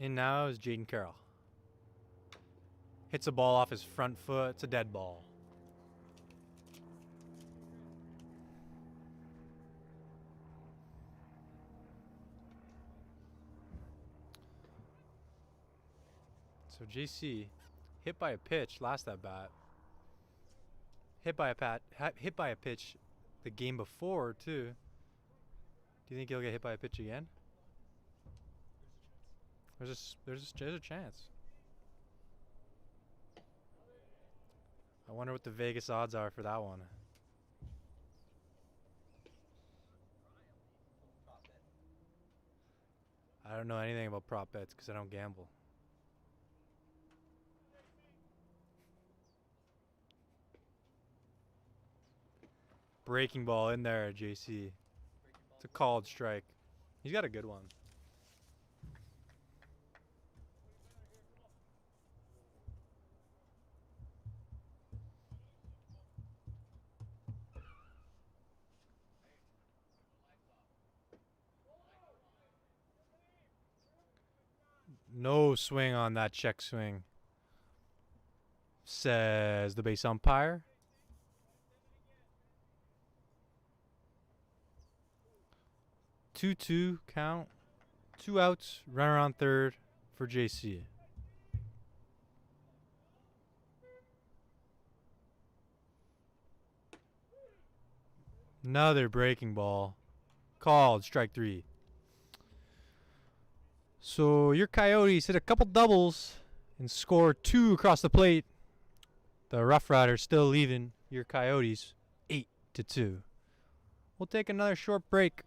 In now is Jaden Carroll. Hits a ball off his front foot. It's a dead ball. So JC hit by a pitch last at bat. Hit by a pitch the game before too. Do you think he'll get hit by a pitch again? There's a chance. I wonder what the Vegas odds are for that one. I don't know anything about prop bets because I don't gamble. Breaking ball in there, JC. It's a called strike. He's got a good one. No swing on that check swing, says the base umpire. Two count. 2 outs, runner on third for JC. Another breaking ball. Called strike 3. So your Coyotes hit a couple doubles and scored 2 across the plate. The Rough Riders still leaving your Coyotes 8-2. We'll take another short break.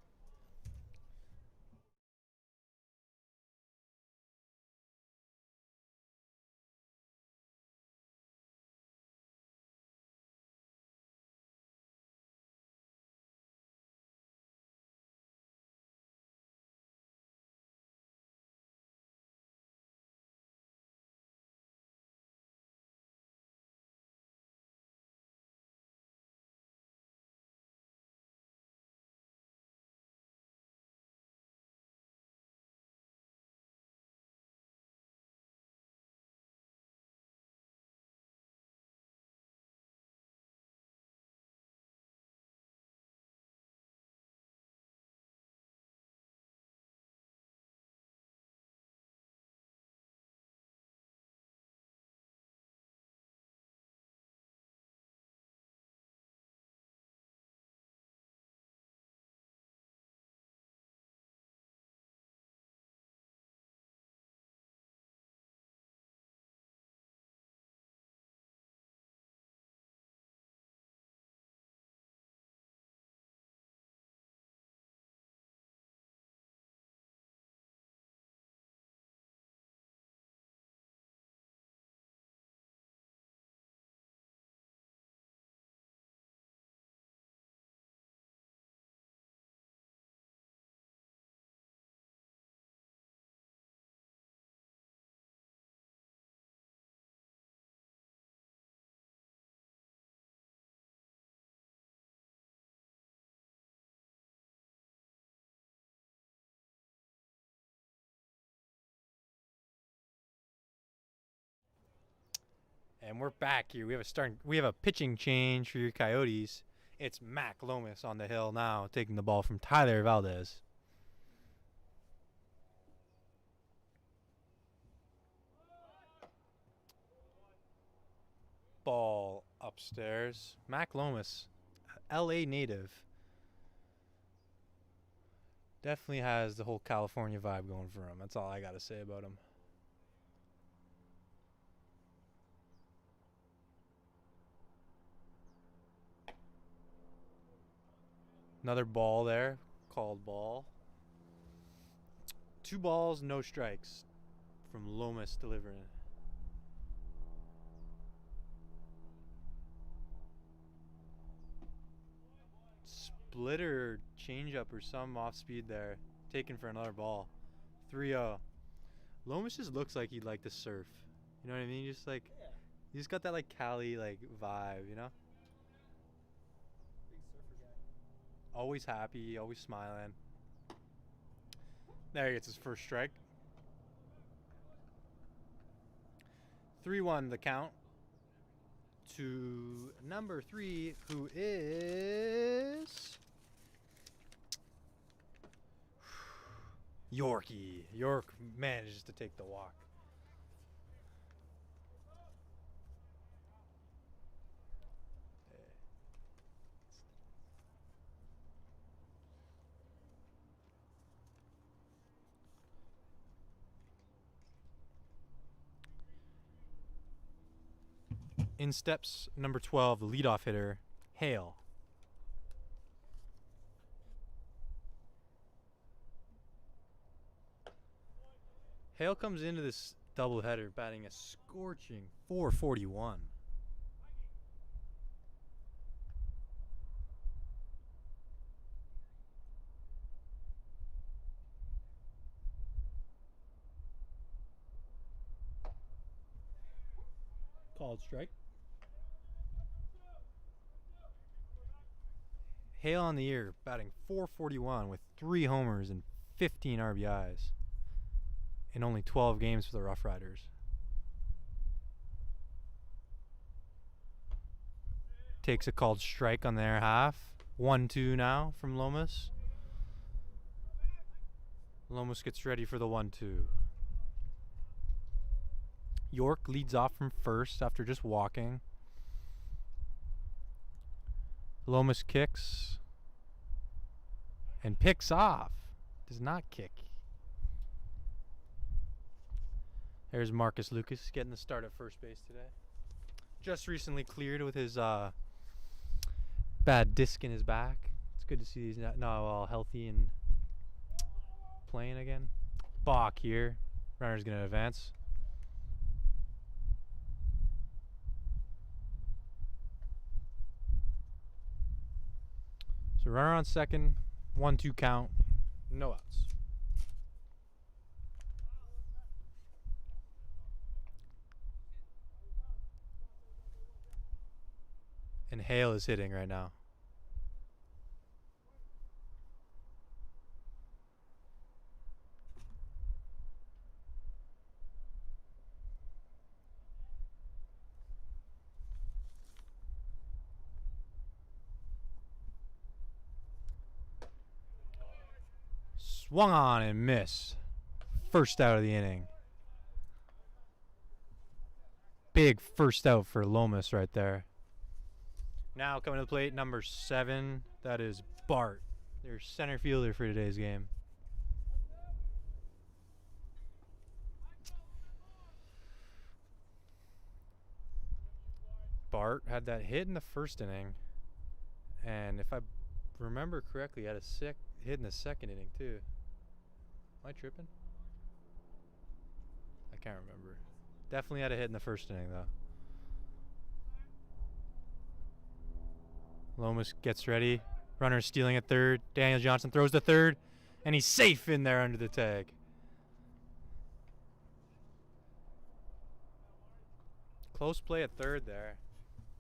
And we're back here. We have a pitching change for your Coyotes. It's Mac Lomas on the hill now, taking the ball from Tyler Valdez. Ball upstairs. Mac Lomas, LA native. Definitely has the whole California vibe going for him. That's all I got to say about him. Another ball there. Called ball. 2 balls, no strikes from Lomas delivering. Splitter, changeup, or some off speed there. Taken for another ball. 3-0. Lomas just looks like he'd like to surf. You know what I mean? Just like, Yeah. he just got that like Cali like vibe, you know? Big surfer guy. Always happy, always smiling. There he gets his first strike. 3-1 the count to number 3, who is Yorkie. York manages to take the walk. In steps number 12, the leadoff hitter, Hale. Hale comes into this doubleheader batting a scorching .441. Called strike. Hale on the year, batting .441 with 3 homers and 15 RBIs in only 12 games for the Rough Riders. Takes a called strike on their half. 1-2 now from Lomas. Lomas gets ready for the 1-2. York leads off from first after just walking. Lomas kicks and picks off. Does not kick. There's Marcus Lucas getting the start at first base today. Just recently cleared with his bad disc in his back. It's good to see he's now all healthy and playing again. Bach here. Runner's going to advance. So runner on second, 1-2 count, no outs. And Hale is hitting right now. Swung on and missed. First out of the inning. Big first out for Lomas right there. Now coming to the plate, number 7. That is Bart, their center fielder for today's game. Bart had that hit in the first inning. And if I remember correctly, had a sick hit in the second inning too. Am I tripping? I can't remember. Definitely had a hit in the first inning though. Lomas gets ready. Runner stealing at third. Daniel Johnson throws to third. And he's safe in there under the tag. Close play at third there.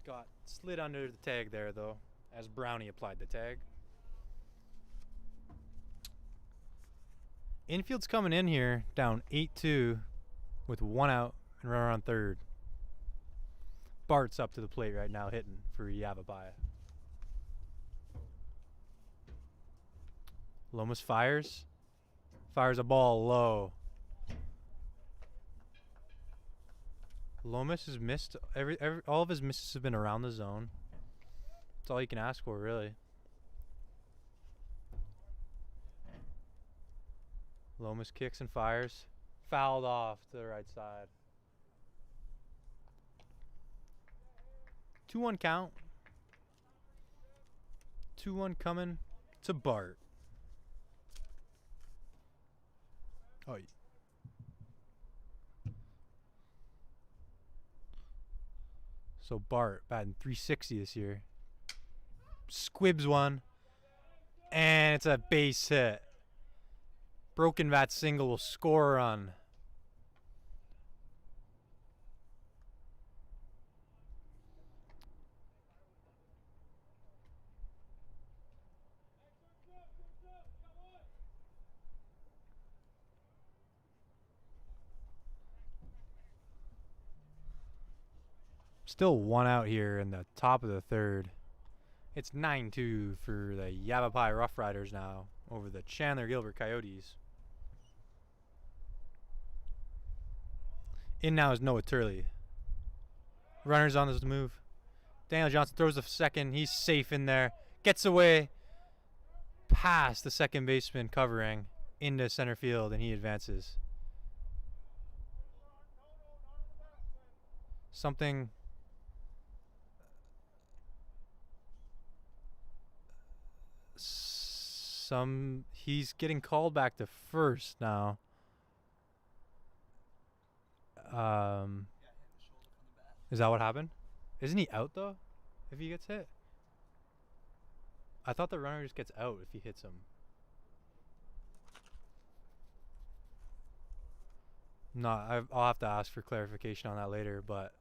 Got slid under the tag there though, as Brownie applied the tag. Infield's coming in here down 8-2 with 1 out and runner on third. Bart's up to the plate right now hitting for Yavapai. Lomas fires. Fires a ball low. Lomas has missed all of his misses have been around the zone. That's all you can ask for, really. Lomas kicks and fires. Fouled off to the right side. 2-1 count. 2-1 coming to Bart. Oh, so Bart batting .360 this year. Squibs one. And it's a base hit. Broken bat single will score a run. Still one out here in the top of the third. It's 9-2 for the Yavapai Rough Riders now over the Chandler Gilbert Coyotes. In now is Noah Turley. Runners on this move. Daniel Johnson throws the second. He's safe in there. Gets away past the second baseman covering into center field, and he advances. Something... He's getting called back to first now. Is that what happened? Isn't he out though if he gets hit? I thought the runner just gets out if he hits him. No, I'll have to ask for clarification on that later, but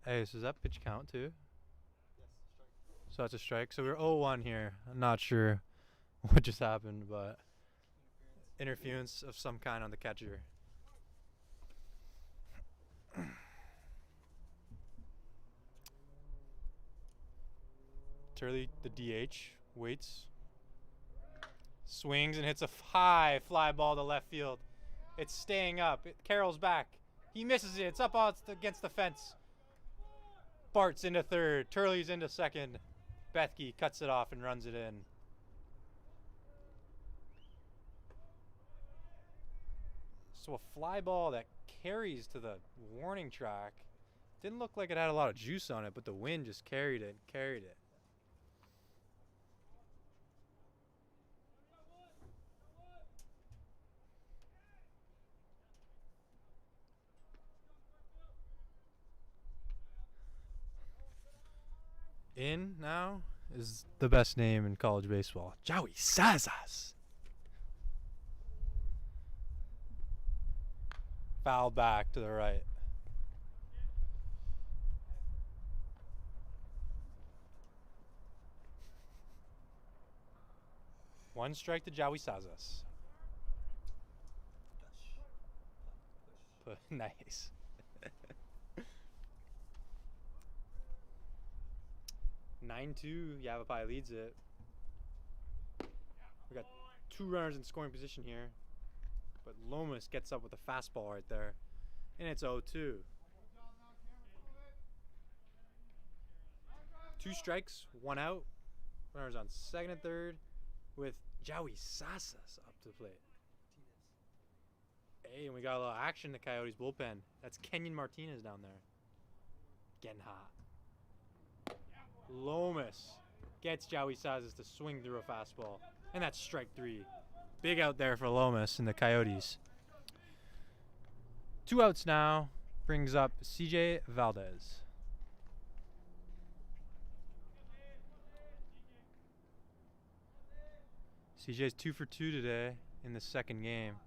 hey, so does that pitch count too? Yes, strike. So that's a strike. So we're 0-1 here. I'm not sure what just happened, but interference of some kind on the catcher. Turley, the DH, waits, swings and hits a high fly ball to left field. It's staying up. Carroll's back. He misses it. It's up against the fence. Bart's into third. Turley's into second. Bethke cuts it off and runs it in. So a fly ball that carries to the warning track. Didn't look like it had a lot of juice on it, but the wind just carried it. In now is the best name in college baseball. Joey Sazas. Foul back to the right. One strike to Joey Sazas. Nice. (9-2), Yavapai leads it. We got 2 runners in scoring position here, but Lomas gets up with a fastball right there, and it's 0-2. 2 strikes, 1 out. Runners on second and third, with Joey Sazas up to the plate. Hey, and we got a little action in the Coyotes bullpen. That's Kenyon Martinez down there, getting hot. Lomas gets Joey Sazas to swing through a fastball. And that's strike 3. Big out there for Lomas and the Coyotes. 2 outs now. Brings up CJ Valdez. CJ's 2 for 2 today in the second game.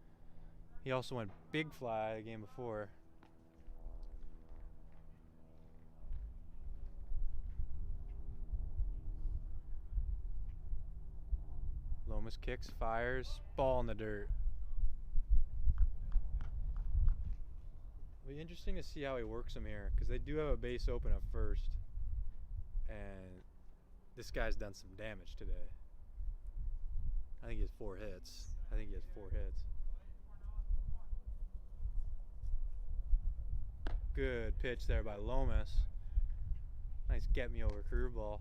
He also went big fly the game before. Lomas kicks, fires, ball in the dirt. It'll be interesting to see how he works them here, because they do have a base open at first. And this guy's done some damage today. I think he has 4 hits. Good pitch there by Lomas. Nice get me over curveball.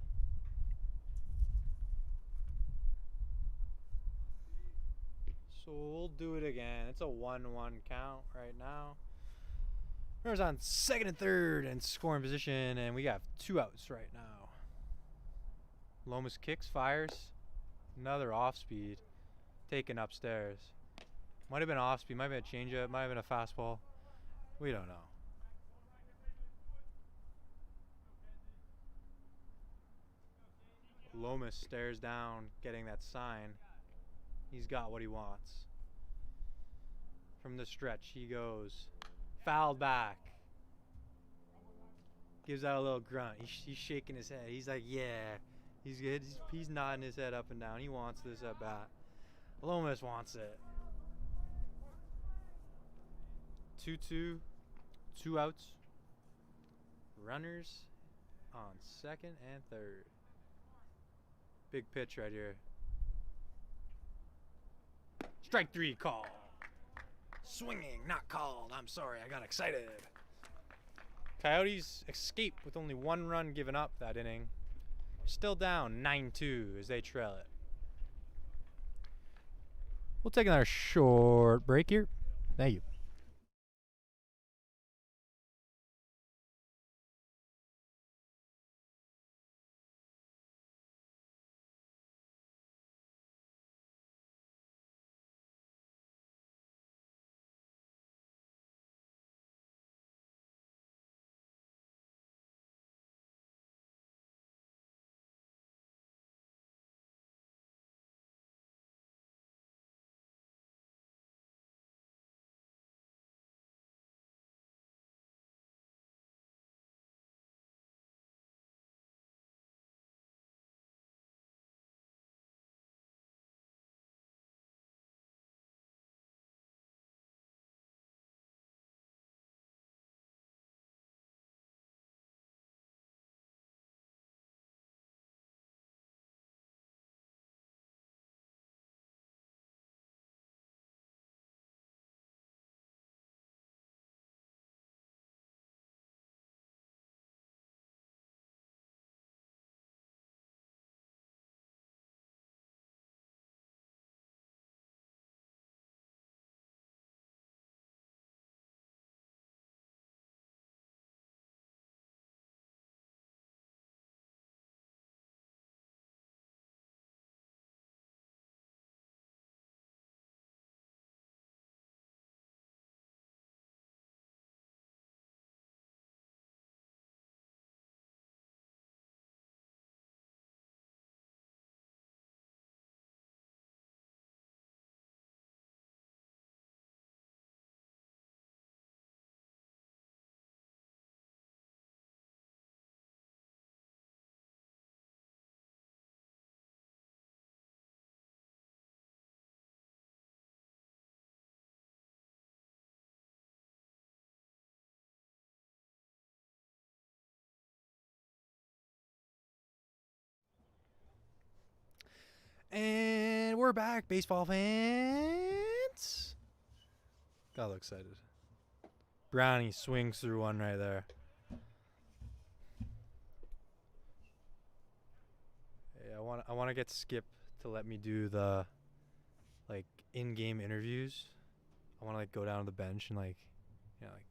So we'll do it again. It's a 1-1 count right now. Runners on second and third and scoring position, and we got 2 outs right now. Lomas kicks, fires. Another off speed. Taken upstairs. Might have been off speed, might have been a changeup, might have been a fastball. We don't know. Lomas stares down, getting that sign. He's got what he wants. From the stretch, he goes. Fouled back. Gives out a little grunt. He's shaking his head. He's like, yeah. He's good. He's nodding his head up and down. He wants this at bat. Lomas wants it. 2-2. 2 outs. Runners on second and third. Big pitch right here. Strike 3 call. Swinging, not called. I'm sorry, I got excited. Coyotes escape with only 1 run given up that inning. Still down 9-2 as they trail it. We'll take another short break here. Thank you. And we're back, baseball fans. Got a little excited. Brownie swings through one right there. Hey, I want to get Skip to let me do the like in-game interviews. I want to like go down to the bench and like, you know, like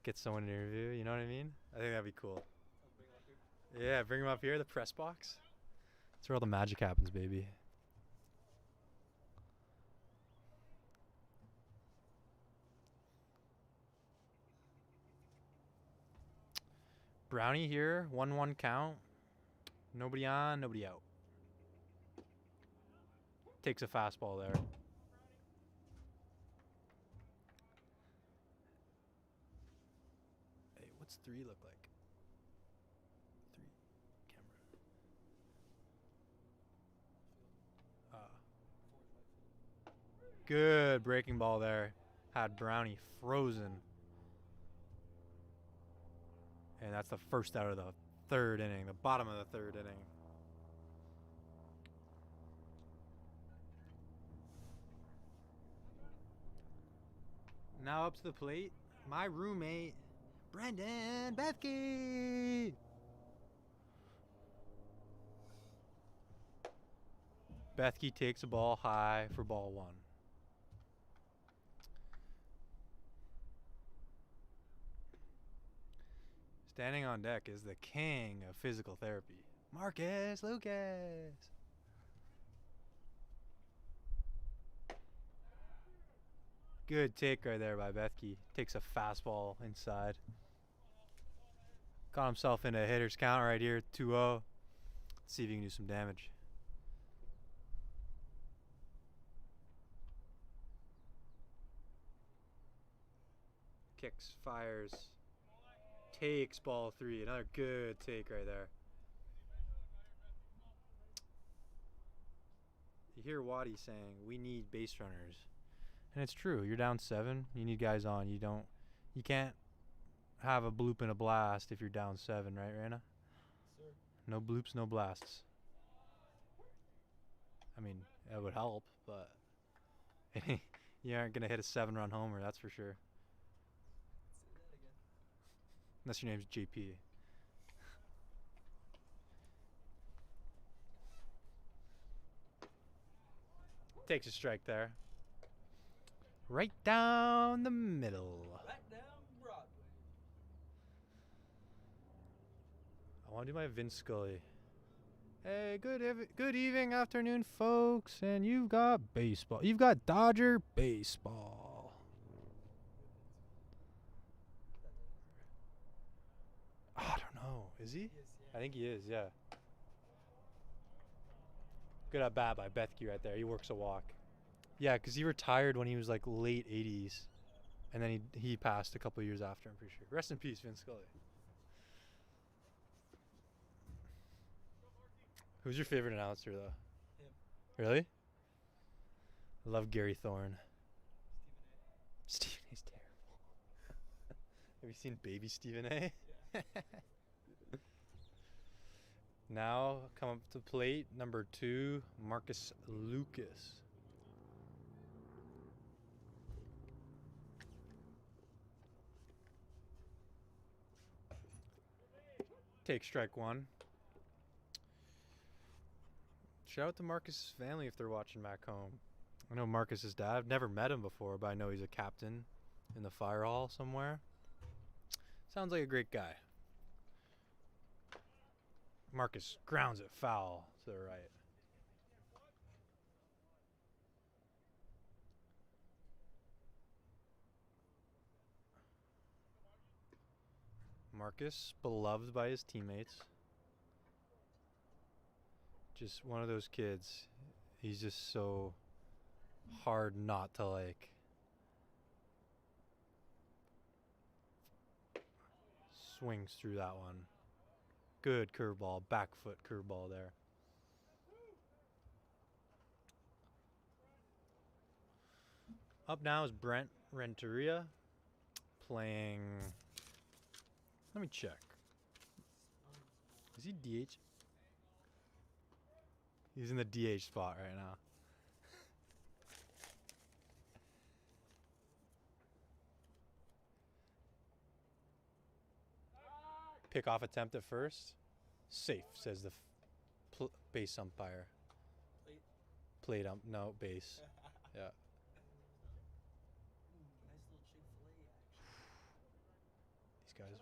get someone to interview. You know what I mean? I think that'd be cool. Yeah, bring him up here, the press box. That's where all the magic happens, baby. Brownie here, 1-1 count. Nobody on, nobody out. Takes a fastball there. Hey, what's 3 look like? 3 camera. Good breaking ball there. Had Brownie frozen. And that's the first out of the 3rd inning, the bottom of the 3rd inning. Now up to the plate, my roommate, Brendan Bethke. Bethke takes a ball high for ball 1. Standing on deck is the king of physical therapy, Marcus Lucas. Good take right there by Bethke. Takes a fastball inside. Got himself in a hitter's count right here, 2-0. Let's see if he can do some damage. Kicks, fires, takes ball 3. Another good take right there. You hear Waddy saying, we need base runners. And it's true. You're down 7. You need guys on. You can't have a bloop and a blast if you're down 7, right, Rana? Sir. No bloops, no blasts. I mean, it would help, but you aren't going to hit a 7-run homer, that's for sure. Say that again. Unless your name's JP. Takes a strike there. Right down the middle. Right down Broadway. I want to do my Vince Scully. Hey, good evening, afternoon, folks, and you've got baseball. You've got Dodger baseball. Oh, I don't know. Is he? Yes, yeah. I think he is, yeah. Good at bat by Bethke right there. He works a walk. Yeah, because he retired when he was like late 80s. And then he passed a couple years after, I'm pretty sure. Rest in peace, Vince Scully. Who's your favorite announcer, though? Him. Really? I love Gary Thorne. Stephen Stephen A's terrible. Have you seen baby Stephen A? Yeah. Now, come up to plate, number 2, Marcus Lucas. Take strike 1. Shout out to Marcus' family if they're watching back home. I know Marcus' dad. I've never met him before, but I know he's a captain in the fire hall somewhere. Sounds like a great guy. Marcus grounds it foul to the right. Marcus, beloved by his teammates. Just one of those kids. He's just so hard not to like. Swings through that one. Good curveball, back foot curveball there. Up now is Brent Renteria playing. Let me check. Is he DH? He's in the DH spot right now. Pickoff attempt at first. Safe, says the base umpire. Plate ump, no, base. Yeah. Nice little Chick-fil-A action. These guys.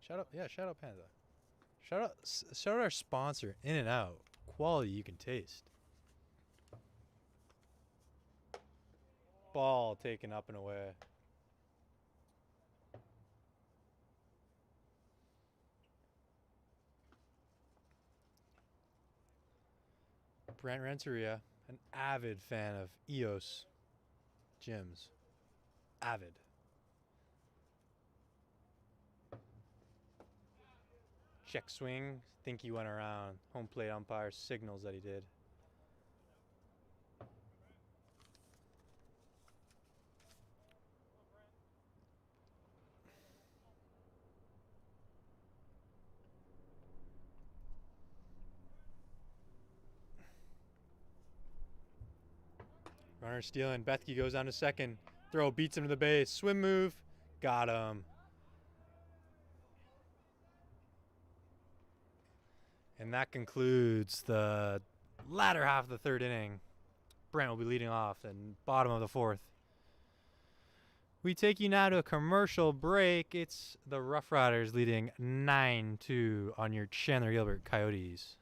Shout out Panda. Shout out Panda. Shout out our sponsor, In and Out. Quality you can taste. Ball taken up and away. Brent Renteria, an avid fan of EOS gyms. Avid. Check swing. Think he went around. Home plate umpire signals that he did. Runner stealing. Bethke goes down to second. Throw beats him to the base. Swim move. Got him. And that concludes the latter half of the third inning. Brent will be leading off and bottom of the fourth. We take you now to a commercial break. It's the Rough Riders leading 9-2 on your Chandler Gilbert Coyotes.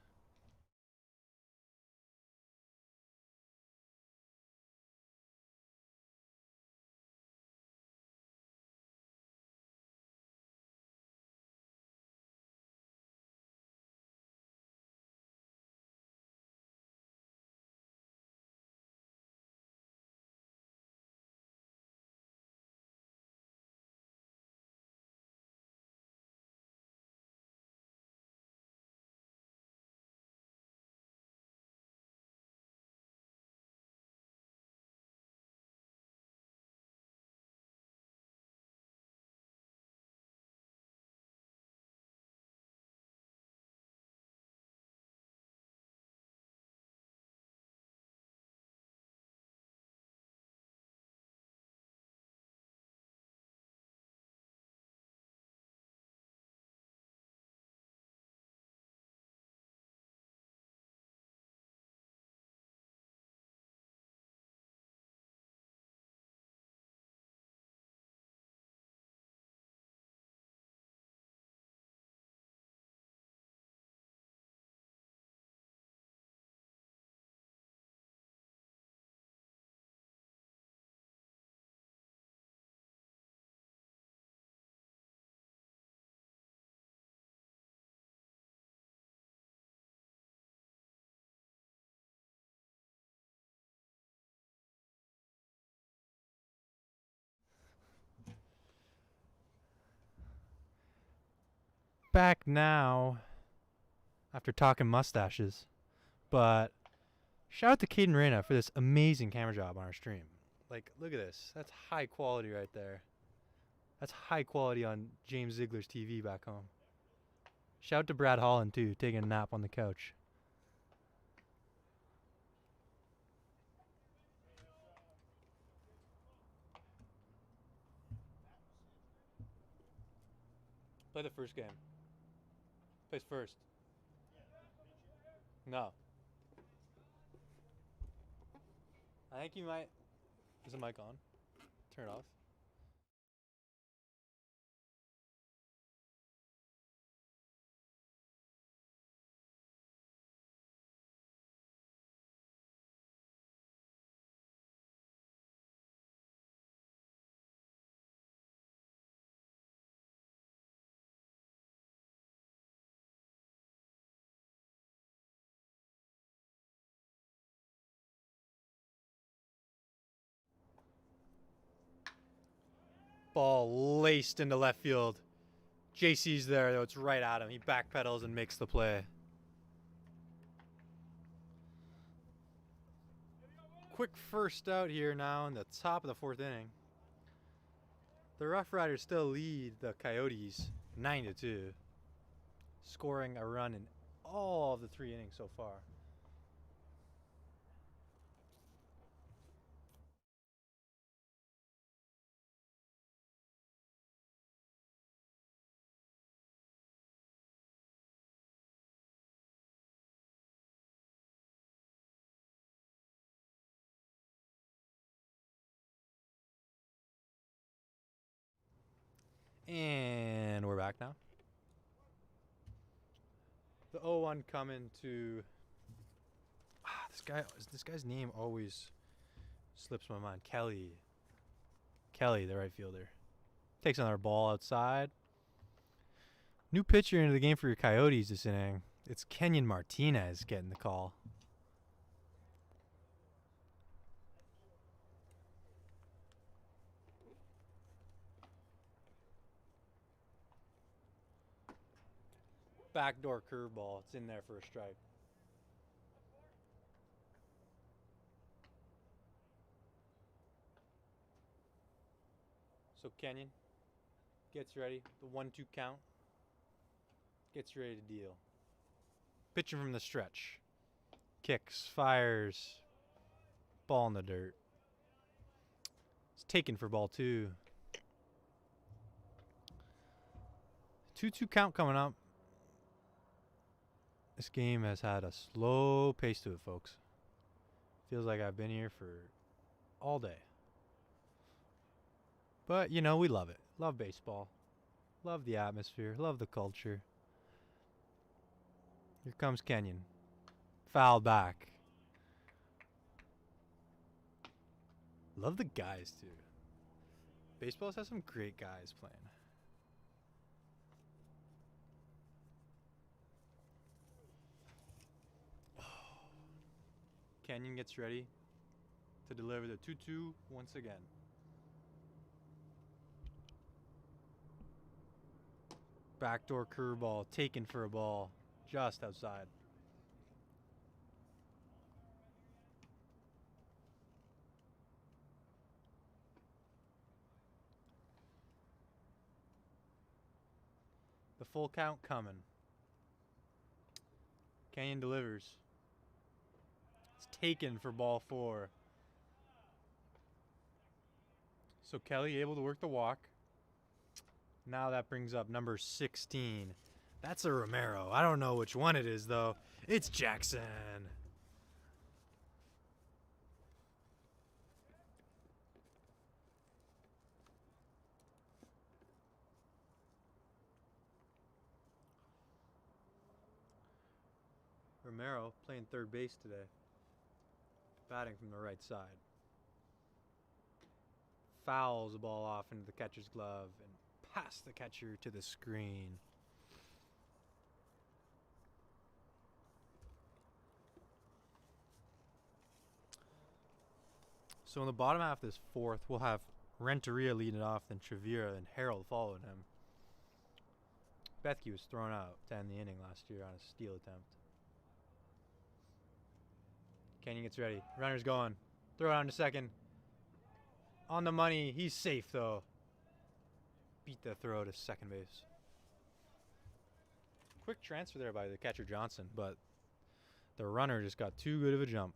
Back now after talking mustaches. But shout out to Caden Reyna for this amazing camera job on our stream. Like, look at this. That's high quality right there. That's high quality on James Ziegler's TV back home. Shout out to Brad Holland, too, taking a nap on the couch. Play the first game. Plays first. No. I think you might. Is the mic on? Turn it off. Ball laced into left field. JC's there, though. It's right at him. He backpedals and makes the play. Quick first out here now in the top of the fourth inning. The Rough Riders still lead the Coyotes 9-2, scoring a run in all of the 3 innings so far. And we're back now. The 0-1 coming to this guy's name always slips my mind. Kelly, the right fielder, takes another ball outside. New pitcher into the game for your Coyotes this inning. It's Kenyon Martinez getting the call. Backdoor curveball. It's in there for a strike. So Kenyon gets ready. The 1-2 count. Gets ready to deal. Pitching from the stretch. Kicks, fires. Ball in the dirt. It's taken for ball 2. 2-2 count coming up. This game has had a slow pace to it, folks. Feels like I've been here for all day. But, you know, we love it. Love baseball. Love the atmosphere. Love the culture. Here comes Kenyon. Foul back. Love the guys, too. Baseball's has some great guys playing. Kenyon gets ready to deliver the 2-2 once again. Backdoor curveball taken for a ball just outside. The full count coming. Kenyon delivers. It's taken for ball 4. So Kelly able to work the walk. Now that brings up number 16. That's a Romero. I don't know which one it is, though. It's Jackson. Romero playing third base today. Batting from the right side. Fouls the ball off into the catcher's glove and past the catcher to the screen. So in the bottom half of this fourth, we'll have Renteria leading it off, then Trevira and Harold following him. Bethke was thrown out to end the inning last year on a steal attempt. Kenyon gets ready. Runner's going. Throw it on to second. On the money. He's safe, though. Beat the throw to second base. Quick transfer there by the catcher Johnson, but the runner just got too good of a jump.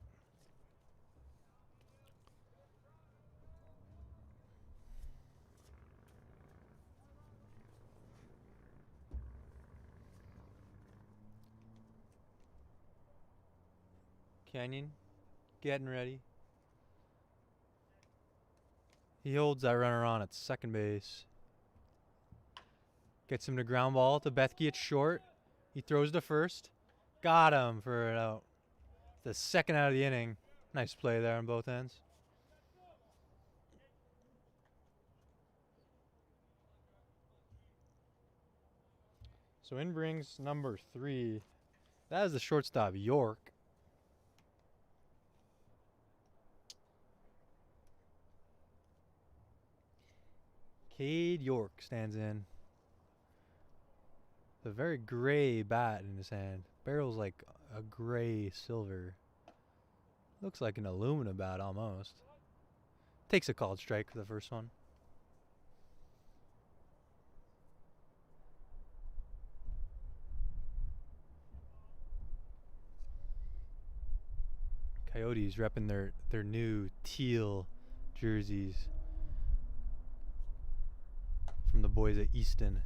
Kenyon getting ready. He holds that runner on at second base. Gets him to ground ball to Bethke at short. He throws to first. Got him for an out. The second out of the inning. Nice play there on both ends. So in brings number 3. That is the shortstop, York. Cade York stands in. The very gray bat in his hand. Barrel's like a gray silver. Looks like an aluminum bat almost. Takes a called strike for the first one. Coyotes repping their new teal jerseys from the boys at Easton.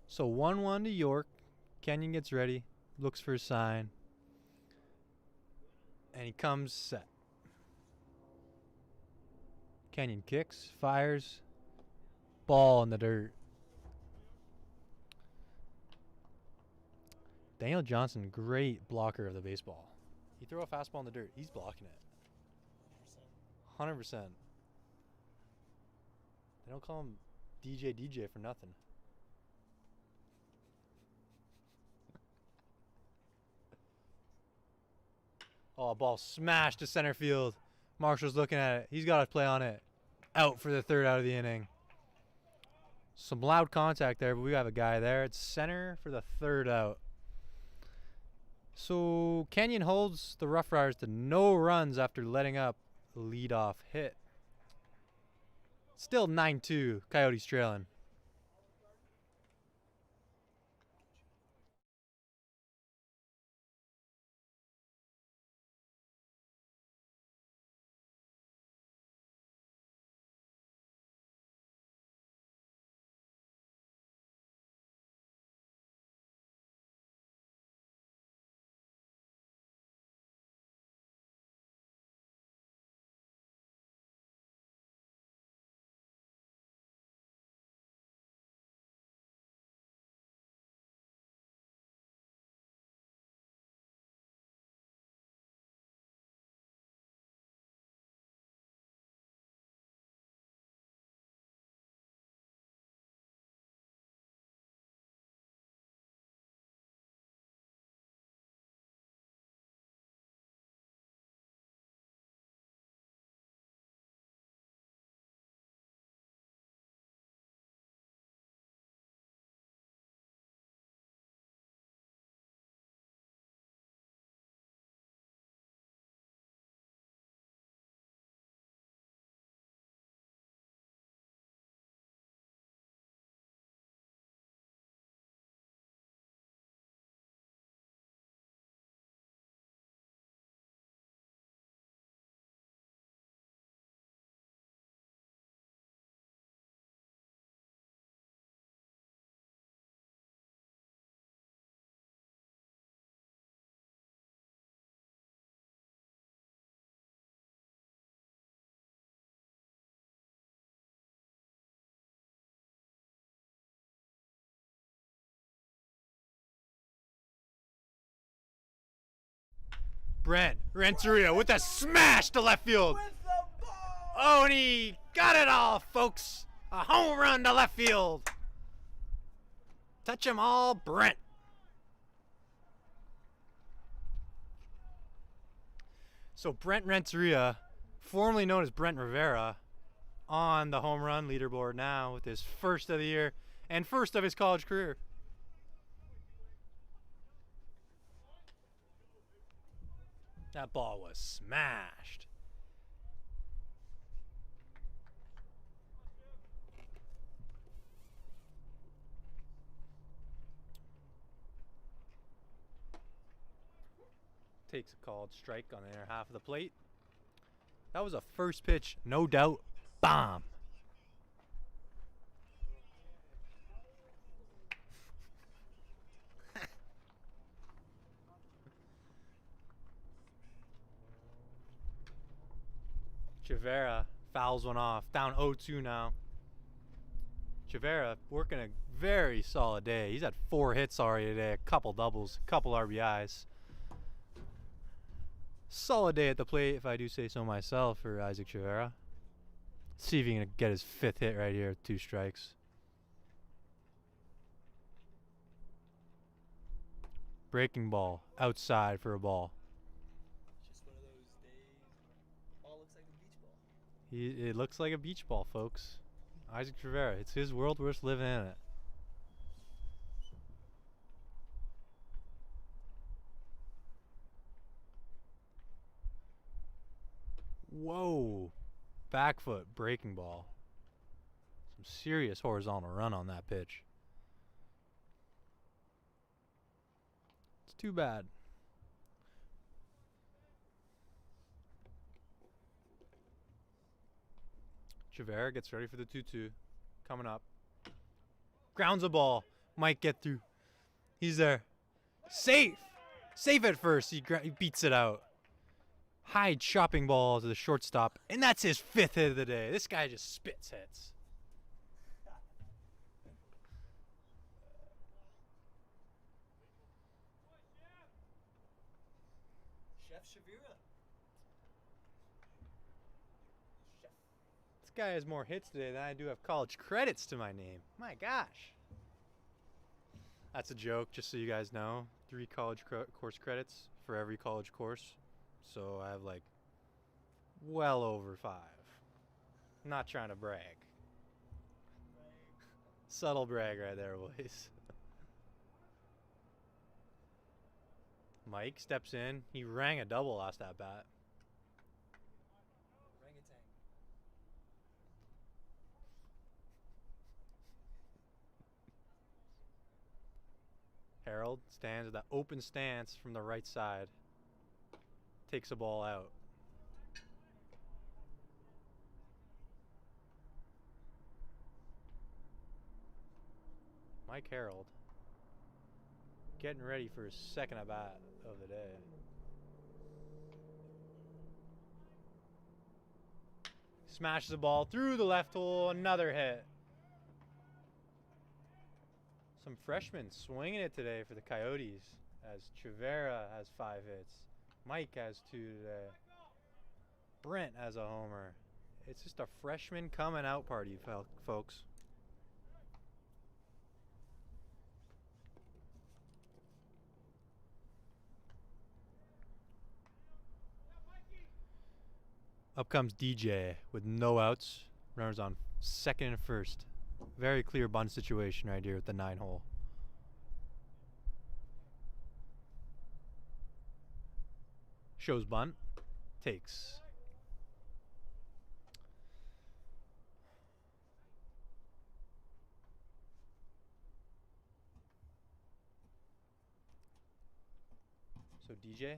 So 1-1 to York. Kenyon gets ready, looks for a sign, and he comes set. Kenyon kicks, fires, ball in the dirt. Daniel Johnson, great blocker of the baseball. You throw a fastball in the dirt, he's blocking it. 100%. They don't call him DJ for nothing. Oh, ball smashed to center field. Marshall's looking at it. He's got to play on it. Out for the third out of the inning. Some loud contact there, but we have a guy there. It's center for the third out. So Kenyon holds the Rough Riders to no runs after letting up a leadoff hit. Still 9-2, Coyotes trailing. Brent Renteria with a smash to left field. Oh, and he got it all, folks. A home run to left field. Touch 'em all, Brent. So Brent Renteria, formerly known as Brent Rivera, on the home run leaderboard now with his first of the year and first of his college career. That ball was smashed. Takes a called strike on the inner half of the plate. That was a first pitch, no doubt, bomb. Chavera fouls one off, down 0-2 now. Chavera working a very solid day. He's had 4 hits already today, a couple doubles, a couple RBIs. Solid day at the plate, if I do say so myself, for Isaac Chavera. See if he can get his 5th hit right here with 2 strikes. Breaking ball, outside for a ball. Just one of those days. Ball looks like a beach ball. It looks like a beach ball, folks. Isaac Chavera, it's his world, we're just living in it. Whoa. Back foot, breaking ball. Some serious horizontal run on that pitch. It's too bad. Chavera gets ready for the 2-2. Coming up. Grounds a ball. Might get through. He's there. Safe! Safe at first. He beats it out. High chopping ball to the shortstop. And that's his 5th hit of the day. This guy just spits hits. Chef Shavira. This guy has more hits today than I do have college credits to my name. My gosh. That's a joke, just so you guys know. 3 college course credits for every college course. So I have like well over 5. Not trying to brag. Subtle brag right there, boys. Mike steps in. He rang a double last at bat. Orangutan. Harold stands at the open stance from the right side. Takes a ball out. Mike Harold getting ready for his 2nd at bat of the day. Smashes the ball through the left hole. Another hit. Some freshmen swinging it today for the Coyotes, as Chavera has 5 hits. Mike has 2 today. Brent has a homer. It's just a freshman coming out party, folks. Up comes DJ with no outs. Runners on 2nd and 1st. Very clear bunt situation right here with the 9-hole. Shows bunt. Takes. So DJ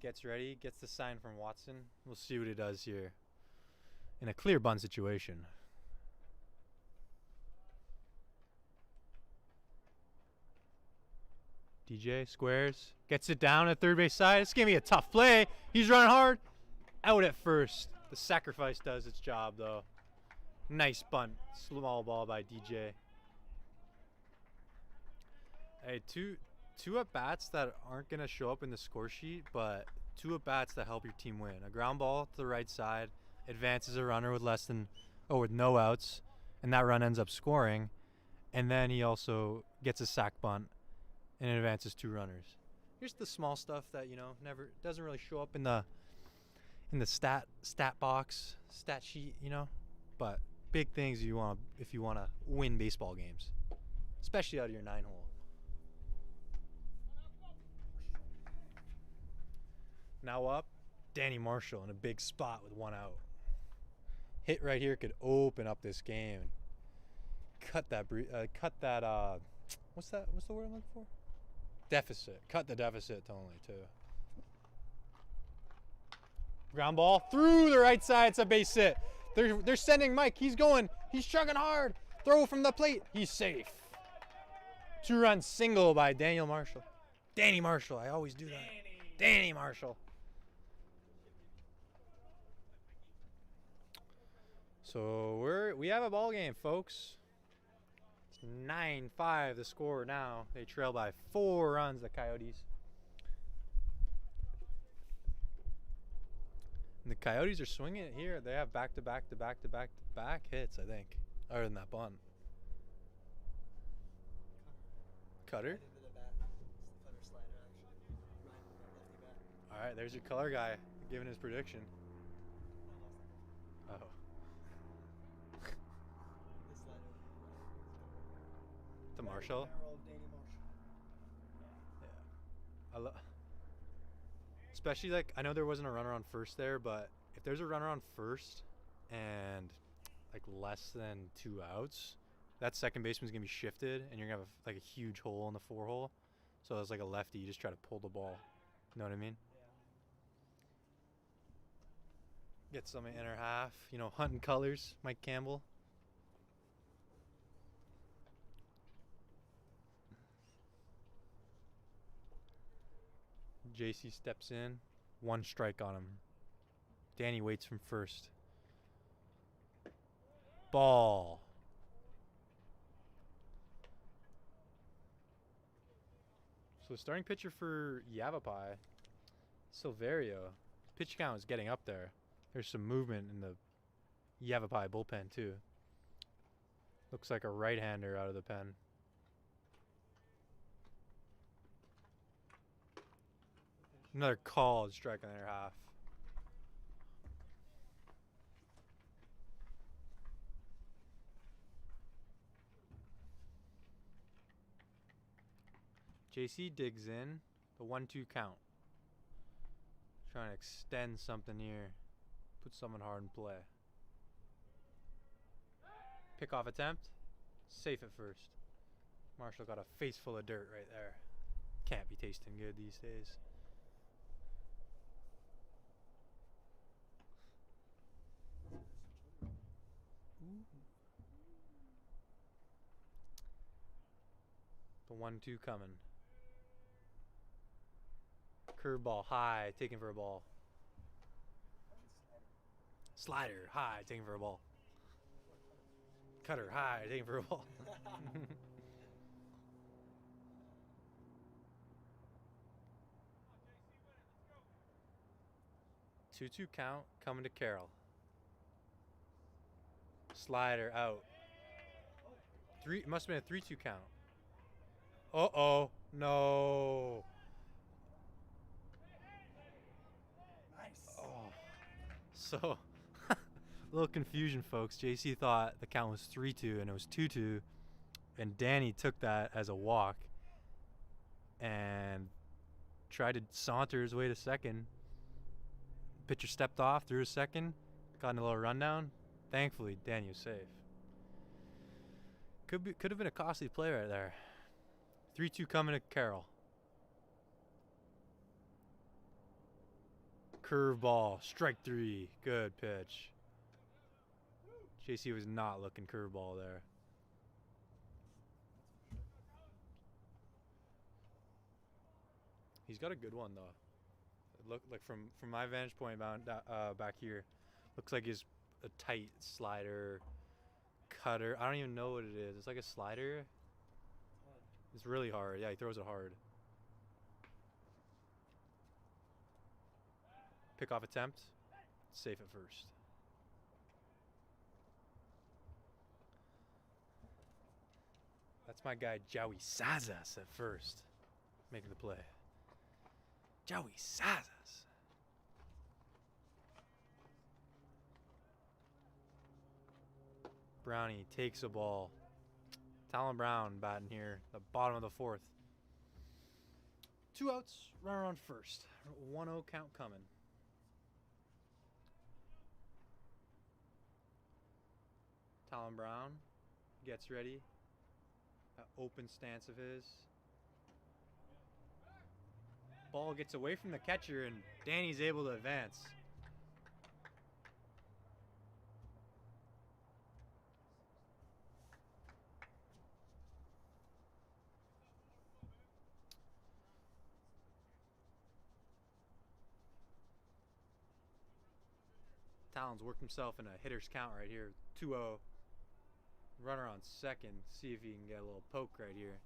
gets ready, gets the sign from Watson. We'll see what he does here in a clear bunt situation. DJ squares, gets it down at third base side. It's going to be a tough play. He's running hard. Out at first. The sacrifice does its job, though. Nice bunt. Small ball by DJ. Hey, two two at bats that aren't gonna show up in the score sheet, but two at bats that help your team win. A ground ball to the right side advances a runner with with no outs, and that run ends up scoring. And then he also gets a sac bunt and it advances two runners. Here's the small stuff that never doesn't really show up in the stat box, stat sheet, but big things if you want to win baseball games, especially out of your 9-hole. Now up, Danny Marshall in a big spot with one out. Hit right here could open up this game. Cut that. What's the word I'm looking for? Deficit. Cut the deficit to only 2. Ground ball through the right side. It's a base hit. They're sending Mike. He's going. He's chugging hard. Throw from the plate. He's safe. 2-run single by Daniel Marshall. Danny Marshall. I always do that. Danny Marshall. So we have a ball game, folks. It's 9-5 the score now. They trail by 4 runs, the Coyotes. And the Coyotes are swinging it here. They have back-to-back hits, I think, other than that bunt. Cutter? All right, there's your color guy giving his prediction. Oh. To Marshall? Yeah. Especially, I know there wasn't a runner on first there, but if there's a runner on first and, less than 2 outs, that second baseman's going to be shifted, and you're going to have, a huge hole in the 4-hole. So as, a lefty, you just try to pull the ball. You know what I mean? Yeah. Get some inner half. Hunting colors, Mike Campbell. JC steps in. 1 strike on him. Danny waits from first. Ball. So starting pitcher for Yavapai, Silverio. Pitch count is getting up there. There's some movement in the Yavapai bullpen too. Looks like a right-hander out of the pen. Another called strike on their half. JC digs in. The 1-2 count. Trying to extend something here. Put someone hard in play. Pickoff attempt. Safe at first. Marshall got a face full of dirt right there. Can't be tasting good these days. The 1-2 coming. Curveball high, taking for a ball. Slider high, taking for a ball. Cutter high, taking for a ball. 2-2 count, coming to Carroll. Slider out. It must have been a 3-2 count. Uh-oh. No. Nice. Oh. So, a little confusion, folks. JC thought the count was 3-2 and it was 2-2. And Danny took that as a walk and tried to saunter his way to second. Pitcher stepped off, threw a second, got in a little rundown. Thankfully, Danny was safe. Could have been a costly play right there. 3-2 coming to Carroll. Curveball, strike 3. Good pitch. JC was not looking curveball there. He's got a good one though. Look like from my vantage point back here, looks like he's a tight slider, cutter. I don't even know what it is. It's like a slider. It's really hard. Yeah, he throws it hard. Pickoff attempt. Safe at first. That's my guy Joey Sazas at first, making the play. Joey Sazas. Brownie takes a ball. Talon Brown batting here, the bottom of the fourth. 2 outs, runner on first. 1-0 count coming. Talon Brown gets ready. That open stance of his. Ball gets away from the catcher and Danny's able to advance. Talon's worked himself in a hitter's count right here. 2-0. Runner on second. See if he can get a little poke right here.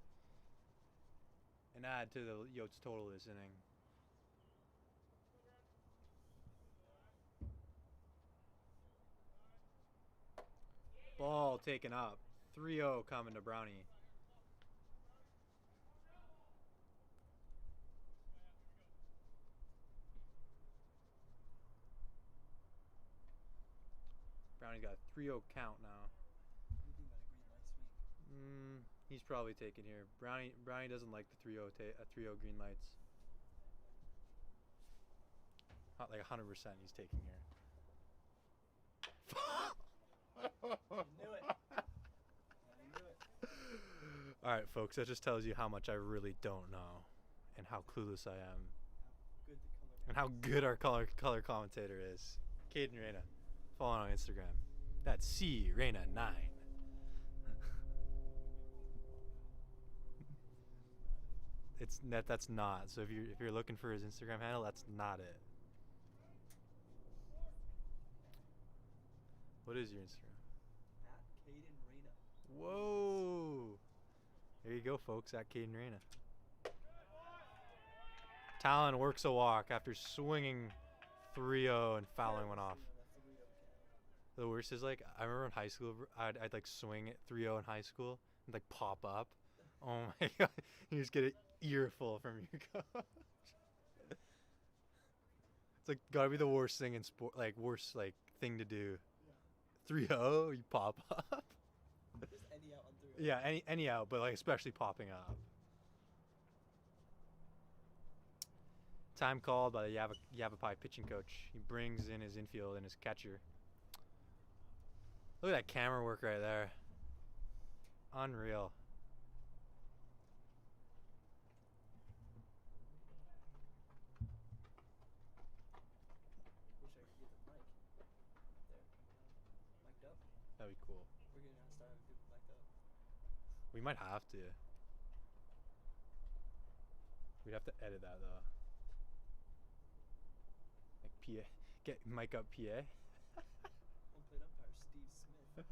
And add to the Yotes total this inning. Ball taken up. 3-0 coming to Brownie. Brownie's got a 3-0 count now. What do you think about a green light swing? He's probably taking here. Brownie doesn't like the 3-0 3-0 green lights. Not like 100% he's taking here. You knew it. You knew it. All right, folks. That just tells you how much I really don't know, and how clueless I am, Good the color. and how good our color commentator is. Caden Reyna, follow on Instagram. That's C Reyna 9. That's not. So if you're looking for his Instagram handle, that's not it. What is your Instagram? At Caden Reyna. Whoa! There you go, folks. At Caden Reyna. Talon works a walk after swinging 3-0 and fouling one off. That's a 3-0 count. The worst is like I remember in high school I'd like swing it 3-0 in high school and like pop up. Oh my god! You just get an earful from your coach. It's like gotta be the worst thing in sport, like worst like thing to do. 3-0, you pop up. Just any out on 3-0. Yeah, any out, but like especially popping up. Time called by the Yavapai pitching coach. He brings in his infield and his catcher. Look at that camera work right there. Unreal. Wish I could get the mic. There. Mic'd up. That'd be cool. We're gonna have to start doing mic'd up. We might have to. We'd have to edit that though. Like PA. Get mic up PA. Home plate umpire Steve Smith.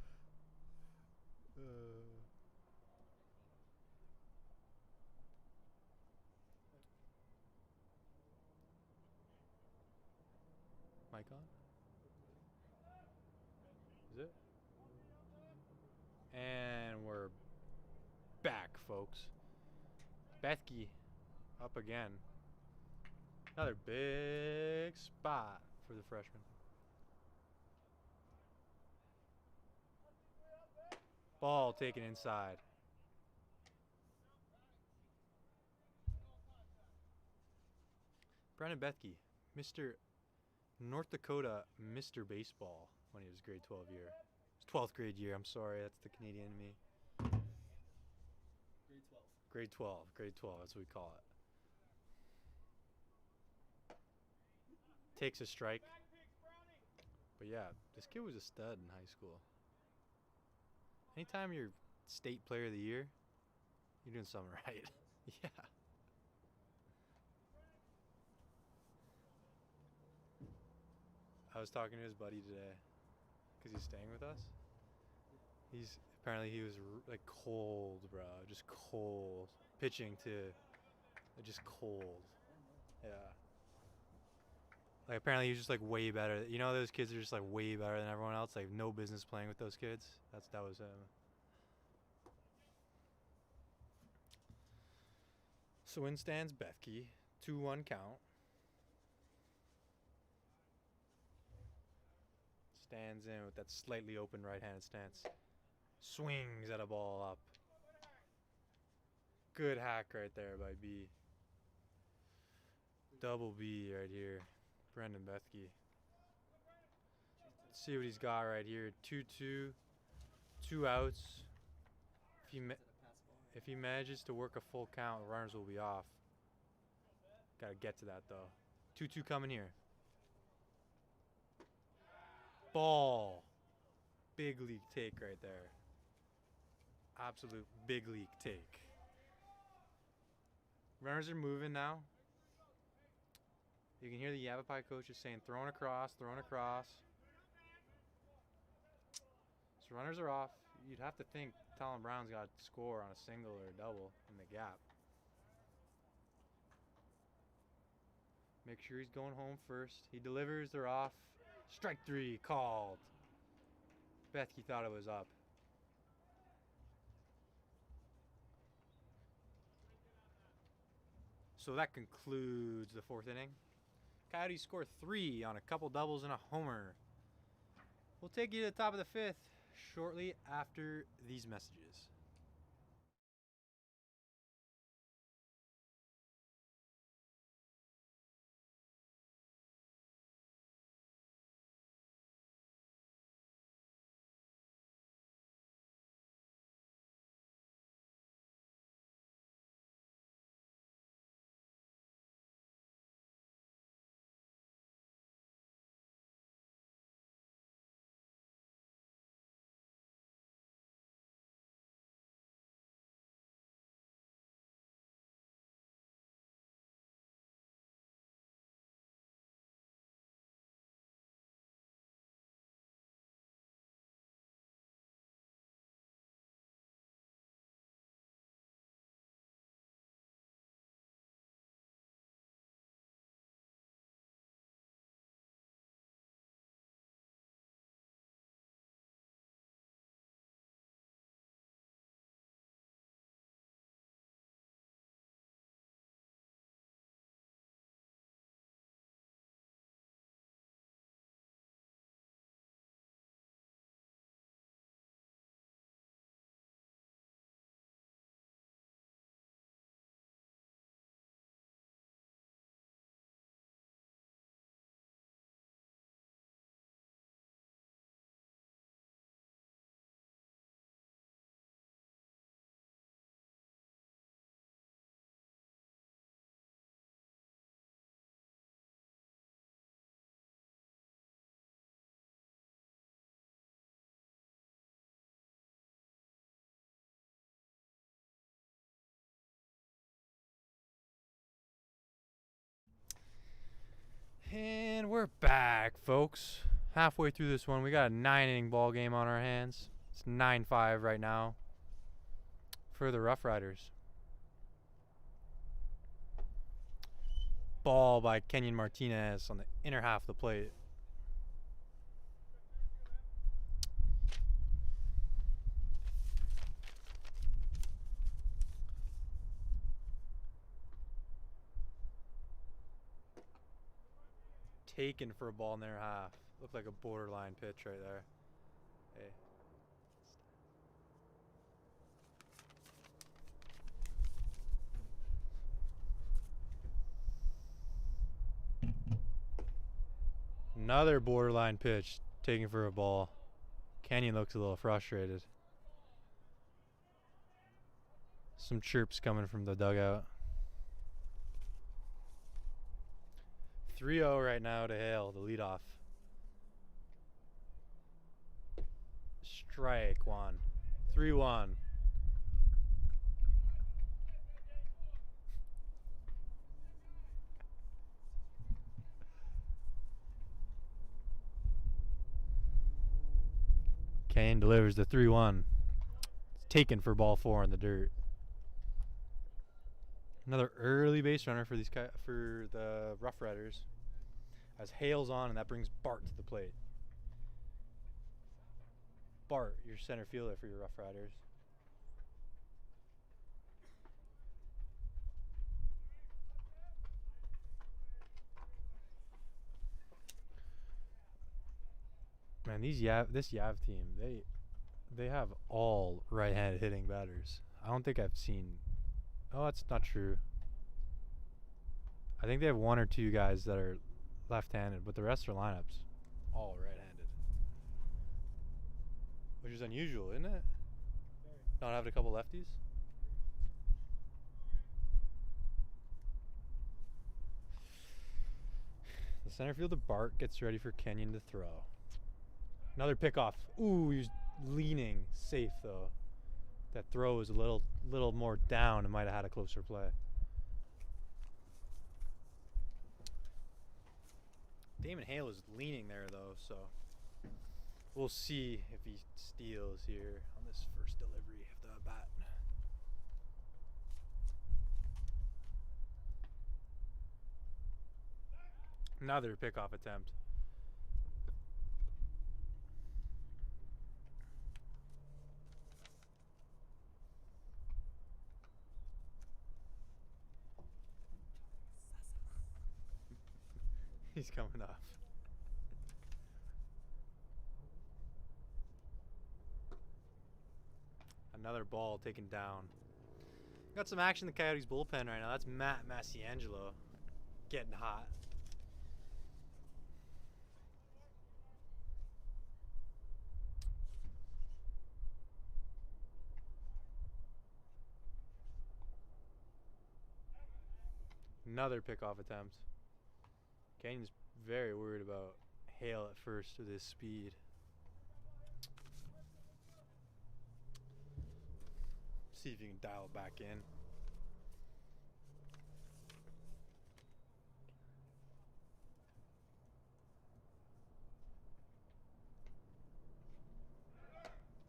Mic on? Is it? And we're back, folks. Bethke up again. Another big spot for the freshman. Ball taken inside. Brandon Bethke, Mr. North Dakota Mr. Baseball when he was grade 12 year. His 12th grade year, I'm sorry, that's the Canadian in me. Grade 12. Grade 12, that's what we call it. Takes a strike. But yeah, this kid was a stud in high school. Anytime you're state player of the year, you're doing something right. Yeah. I was talking to his buddy today because he's staying with us. He was like cold, bro, just cold. Pitching to just cold. Yeah. Like apparently he's just like way better. You know those kids are just like way better than everyone else. Like no business playing with those kids. That was him. So in stands Bethke, 2-1 count. Stands in with that slightly open right-handed stance. Swings at a ball up. Good hack right there by B. Double B right here. Brendan Bethke. Let's see what he's got right here. 2-2. 2 outs. If he manages to work a full count, runners will be off. Gotta get to that though. 2-2 coming here. Ball. Big league take right there. Absolute big league take. Runners are moving now. You can hear the Yavapai coaches saying throwing across, throwing across. So runners are off. You'd have to think Talon Brown's got to score on a single or a double in the gap. Make sure he's going home first. He delivers, they're off. Strike 3 called. Bethke thought it was up. So that concludes the 4th inning. Coyotes score 3 on a couple doubles and a homer. We'll take you to the top of the 5th shortly after these messages. And we're back, folks. Halfway through this one, we got a 9-inning ball game on our hands. It's 9-5 right now for the Rough Riders. Ball by Kenyon Martinez on the inner half of the plate. Taken for a ball in their half. Looked like a borderline pitch right there. Hey. Another borderline pitch taken for a ball. Kenyon looks a little frustrated. Some chirps coming from the dugout. 3-0 right now to Hale, the leadoff. Strike one. 3-1. Kane delivers the 3-1. It's taken for ball 4 in the dirt. Another early base runner for the Rough Riders. As Hale's on, and that brings Bart to the plate. Bart, your center fielder for your Rough Riders. Man, this Yav team, they have all right-handed hitting batters. I don't think I've seen. Oh, that's not true. I think they have one or two guys that are left-handed, but the rest of their lineups all right-handed, which is unusual, isn't it? Not having a couple lefties. The center fielder Bart gets ready for Kenyon to throw. Another pickoff. Ooh, he was leaning safe though. That throw was a little more down and might have had a closer play. Damon Hale is leaning there though, so we'll see if he steals here on this first delivery of the bat. Another pickoff attempt. He's coming off. Another ball taken down. Got some action in the Coyotes bullpen right now. That's Matt Massiangelo getting hot. Another pickoff attempt. Kenyon's very worried about Hale at first with his speed. See if you can dial it back in.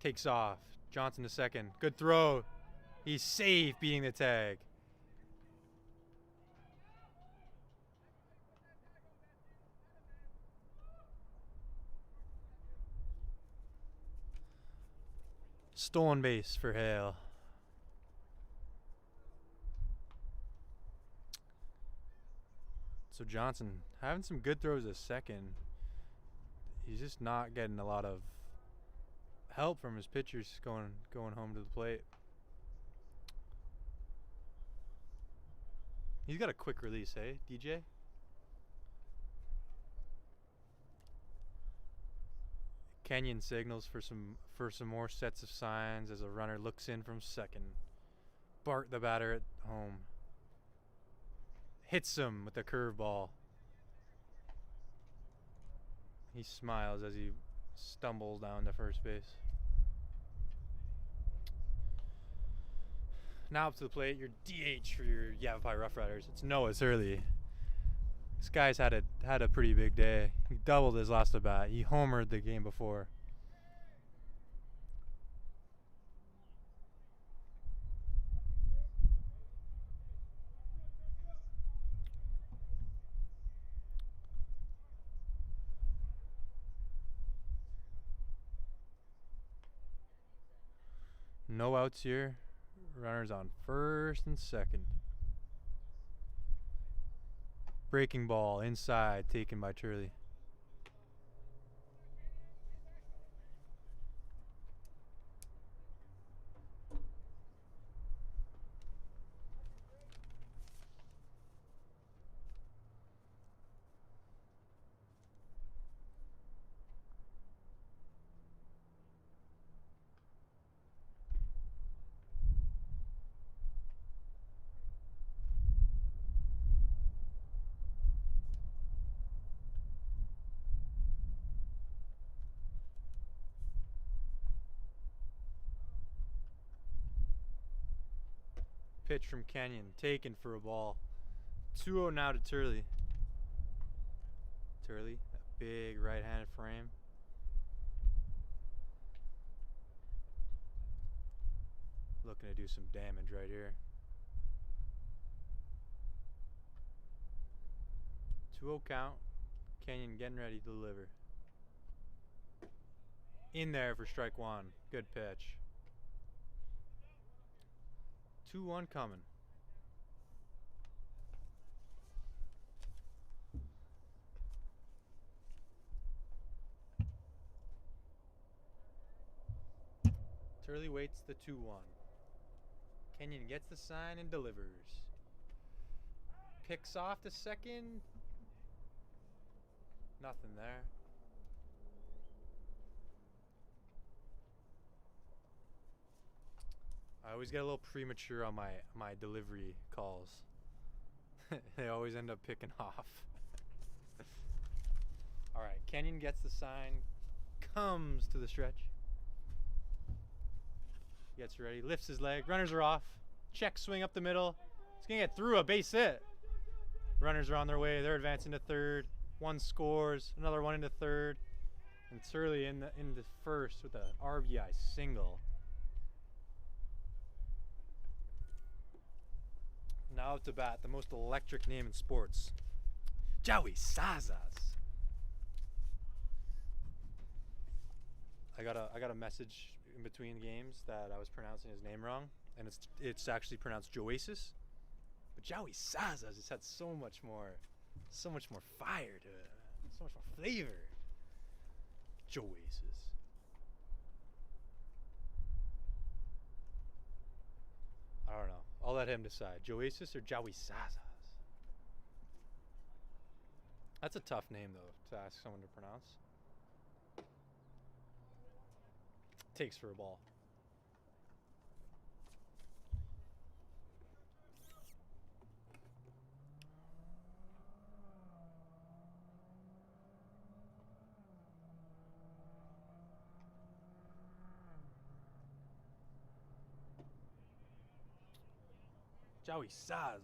Takes off. Johnson to second. Good throw. He's safe, beating the tag. Stolen base for Hale. So Johnson having some good throws a second. He's just not getting a lot of help from his pitchers going home to the plate. He's got a quick release, hey, DJ? Kenyon signals for some more sets of signs as a runner looks in from second. Bart, the batter at home, hits him with a curveball. He smiles as he stumbles down to first base. Now up to the plate, your DH for your Yavapai Rough Riders. It's Noah Surly. This guy's had a pretty big day. He doubled his last at bat. He homered the game before. No outs here. Runners on first and second. Breaking ball inside, taken by Turley. Pitch from Kenyon, taken for a ball. 2-0 now to Turley. Turley, that big right-handed frame. Looking to do some damage right here. 2-0 count. Kenyon getting ready to deliver. In there for strike one. Good pitch. 2-1 coming. Turley waits the 2-1. Kenyon gets the sign and delivers. Picks off the second. Nothing there. I always get a little premature on my delivery calls. They always end up picking off. All right, Kenyon gets the sign, comes to the stretch. Gets ready, lifts his leg, runners are off. Check swing up the middle. He's gonna get through, a base hit. Runners are on their way, they're advancing to third. One scores, another one into third. And Turley in the first with a RBI single. Now to bat, the most electric name in sports. Joey Sazas. I got a message in between games that I was pronouncing his name wrong, and it's actually pronounced Joasis. But Joey Sazas has had so much more fire to it, so much more flavor. Joasis. I don't know. I'll let him decide. Joasis or Joey Sazas? That's a tough name though to ask someone to pronounce. Takes for a ball. Joey Saza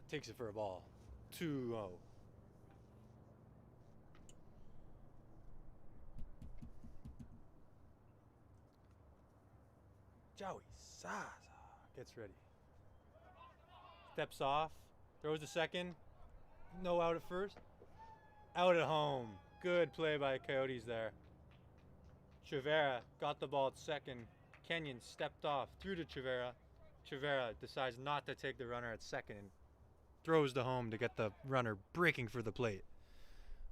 takes it for a ball. 2-0. Joey Saza gets ready. Steps off. Throws a second. No out at first. Out at home. Good play by Coyotes there. Chivera got the ball at second. Kenyon stepped off. Threw to Chivera. Chivera decides not to take the runner at second and throws to home to get the runner breaking for the plate.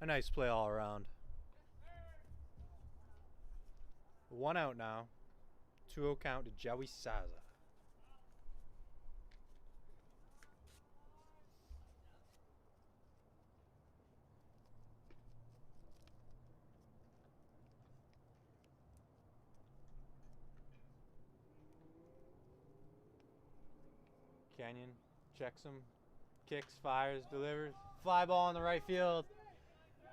A nice play all around. 1 out now. 2-0 count to Joey Saza. Kenyon checks him, kicks, fires, delivers. Fly ball in the right field.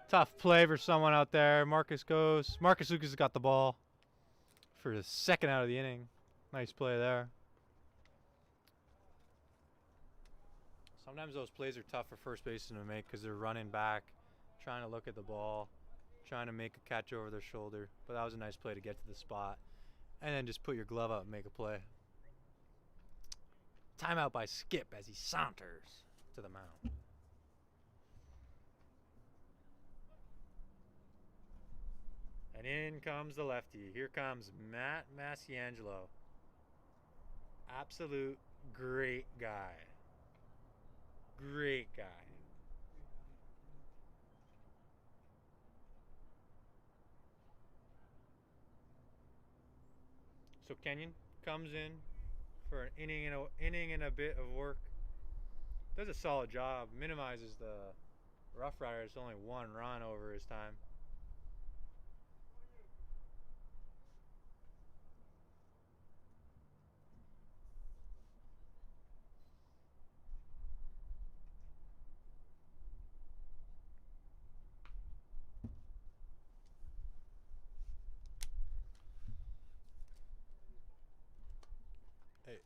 Tough play for someone out there. Marcus goes. Marcus Lucas has got the ball for the second out of the inning. Nice play there. Sometimes those plays are tough for first baseman to make because they're running back, trying to look at the ball, trying to make a catch over their shoulder. But that was a nice play to get to the spot. And then just put your glove up and make a play. Timeout by Skip as he saunters to the mound. And in comes the lefty. Here comes Matt Masiangelo. Absolute great guy. Great guy. So Kenyon comes in for an inning and a bit of work. Does a solid job. Minimizes the Rough Rider. It's only 1 run over his time. Hey.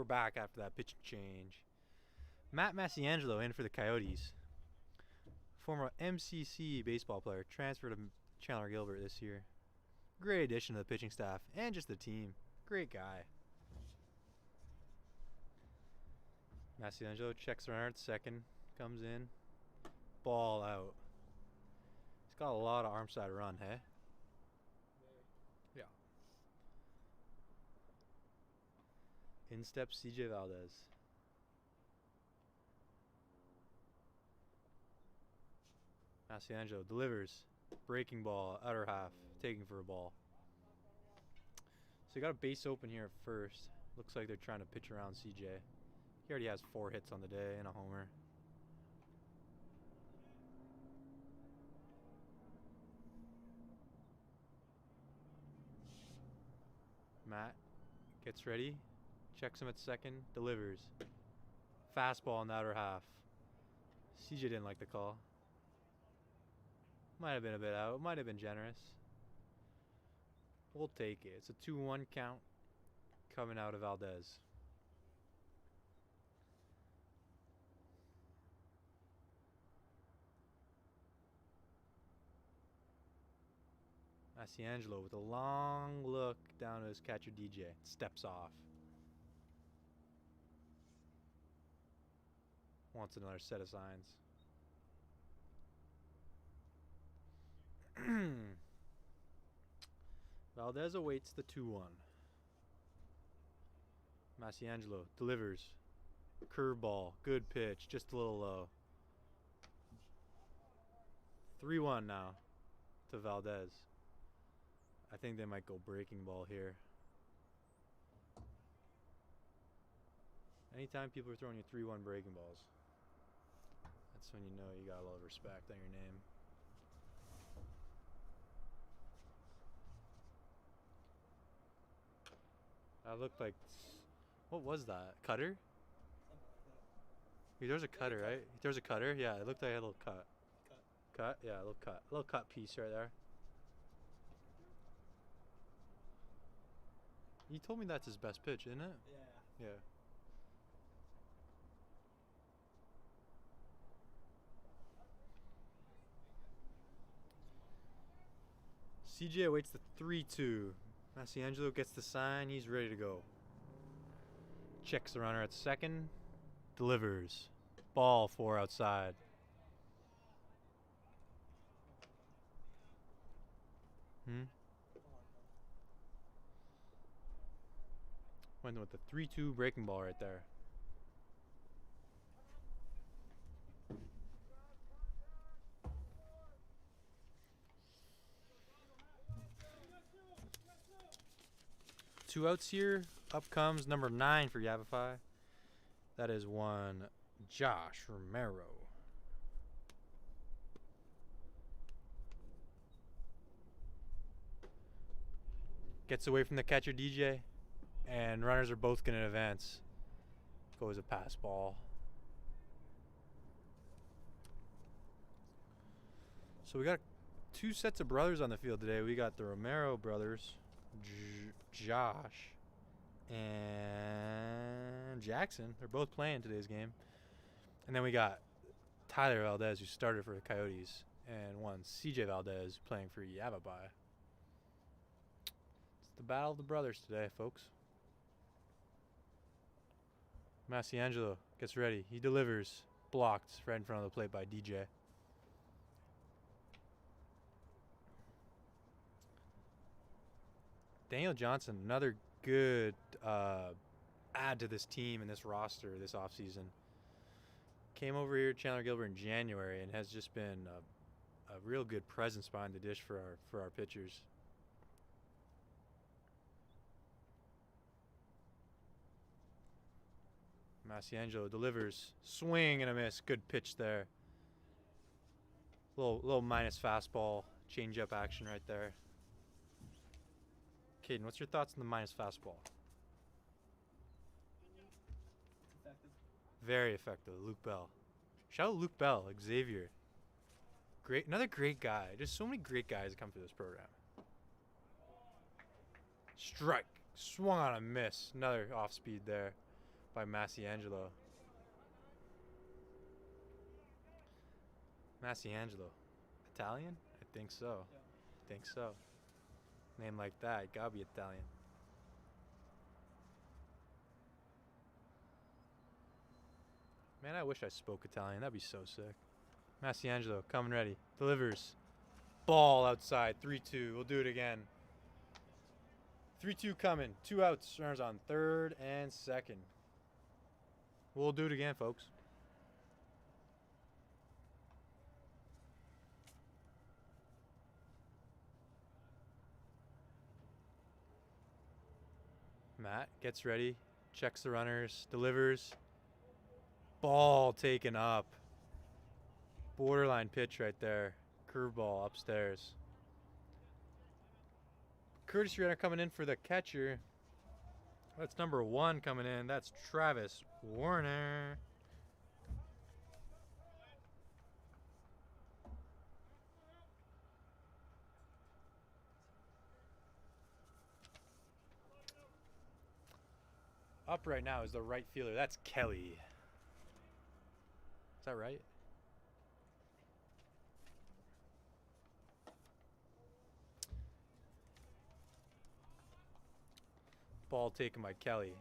we're back after that pitch change. Matt Massiangelo in for the Coyotes. Former MCC baseball player, transferred to Chandler Gilbert this year. Great addition to the pitching staff and just the team. Great guy. Massiangelo checks the runner at second, comes in, ball out. He's got a lot of arm side run, hey? Yeah. In steps CJ Valdez. Massiangelo delivers. Breaking ball, outer half, taking for a ball. So you got a base open here at first. Looks like they're trying to pitch around CJ. He already has 4 hits on the day and a homer. Matt gets ready, checks him at second, delivers. Fastball in the outer half. CJ didn't like the call. Might have been a bit out, might have been generous. We'll take it. It's a 2-1 count coming out of Valdez. Massiangelo with a long look down to his catcher DJ. Steps off. Wants another set of signs. Valdez awaits the 2-1. Massiangelo delivers. Curveball. Good pitch. Just a little low. 3-1 now to Valdez. I think they might go breaking ball here. Anytime people are throwing you 3-1 breaking balls, that's when you know you got a lot of respect on your name. That looked like, what was that? Cutter? He throws a cutter, right? He throws a cutter? Yeah, it looked like a little cut. Cut? Yeah, a little cut. A little cut piece right there. You told me that's his best pitch, isn't it? Yeah. Yeah. CJ awaits the 3-2. Massiangelo gets the sign. He's ready to go. Checks the runner at second. Delivers. Ball 4 outside. Went with the 3-2 breaking ball right there. Two outs here. Up comes number 9 for Yavapai. That is one Josh Romero. Gets away from the catcher DJ, and runners are both going to advance. Goes a pass ball. So we got 2 sets of brothers on the field today. We got the Romero brothers, Josh and Jackson. They're both playing today's game. And then we got Tyler Valdez, who started for the Coyotes, and one CJ Valdez playing for Yavapai. It's the battle of the brothers today, folks. Massiangelo gets ready. He delivers. Blocked right in front of the plate by DJ. Daniel Johnson, another good add to this team and this roster this offseason. Came over here to Chandler Gilbert in January and has just been a real good presence behind the dish for our pitchers. Massiangelo delivers. Swing and a miss. Good pitch there. Little minus fastball. Change-up action right there. Caden, what's your thoughts on the minus fastball? Effective. Very effective. Luke Bell. Shout out Luke Bell, Xavier. Great, another great guy. There's so many great guys that come through this program. Strike. Swung on a miss. Another off speed there. by Massiangelo. Massiangelo. Italian? I think so. Yeah. I think so. Name like that, gotta be Italian. Man, I wish I spoke Italian. That'd be so sick. Massiangelo, coming ready. Delivers. Ball outside. 3-2. We'll do it again. 3-2 coming. 2 outs. Runners on third and second. We'll do it again, folks. Matt gets ready. Checks the runners. Delivers. Ball taken up. Borderline pitch right there. Curveball upstairs. Courtesy runner coming in for the catcher. That's number 1 coming in. That's Travis Warner. Up right now is the right fielder. That's Kelly. Is that right? Ball taken by Kelly.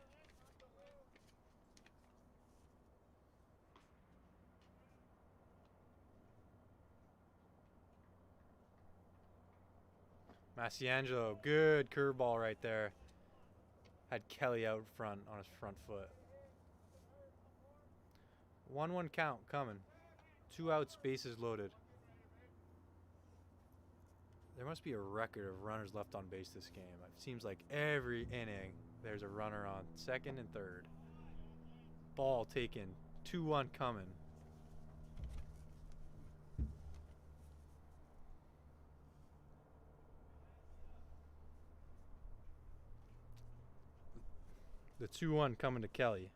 Massiangelo, good curveball right there. Had Kelly out front on his front foot. 1-1 count coming. 2 outs, bases loaded. There must be a record of runners left on base this game. It seems like every inning there's a runner on second and third. Ball taken. 2-1 coming. The 2-1 coming to Kelly.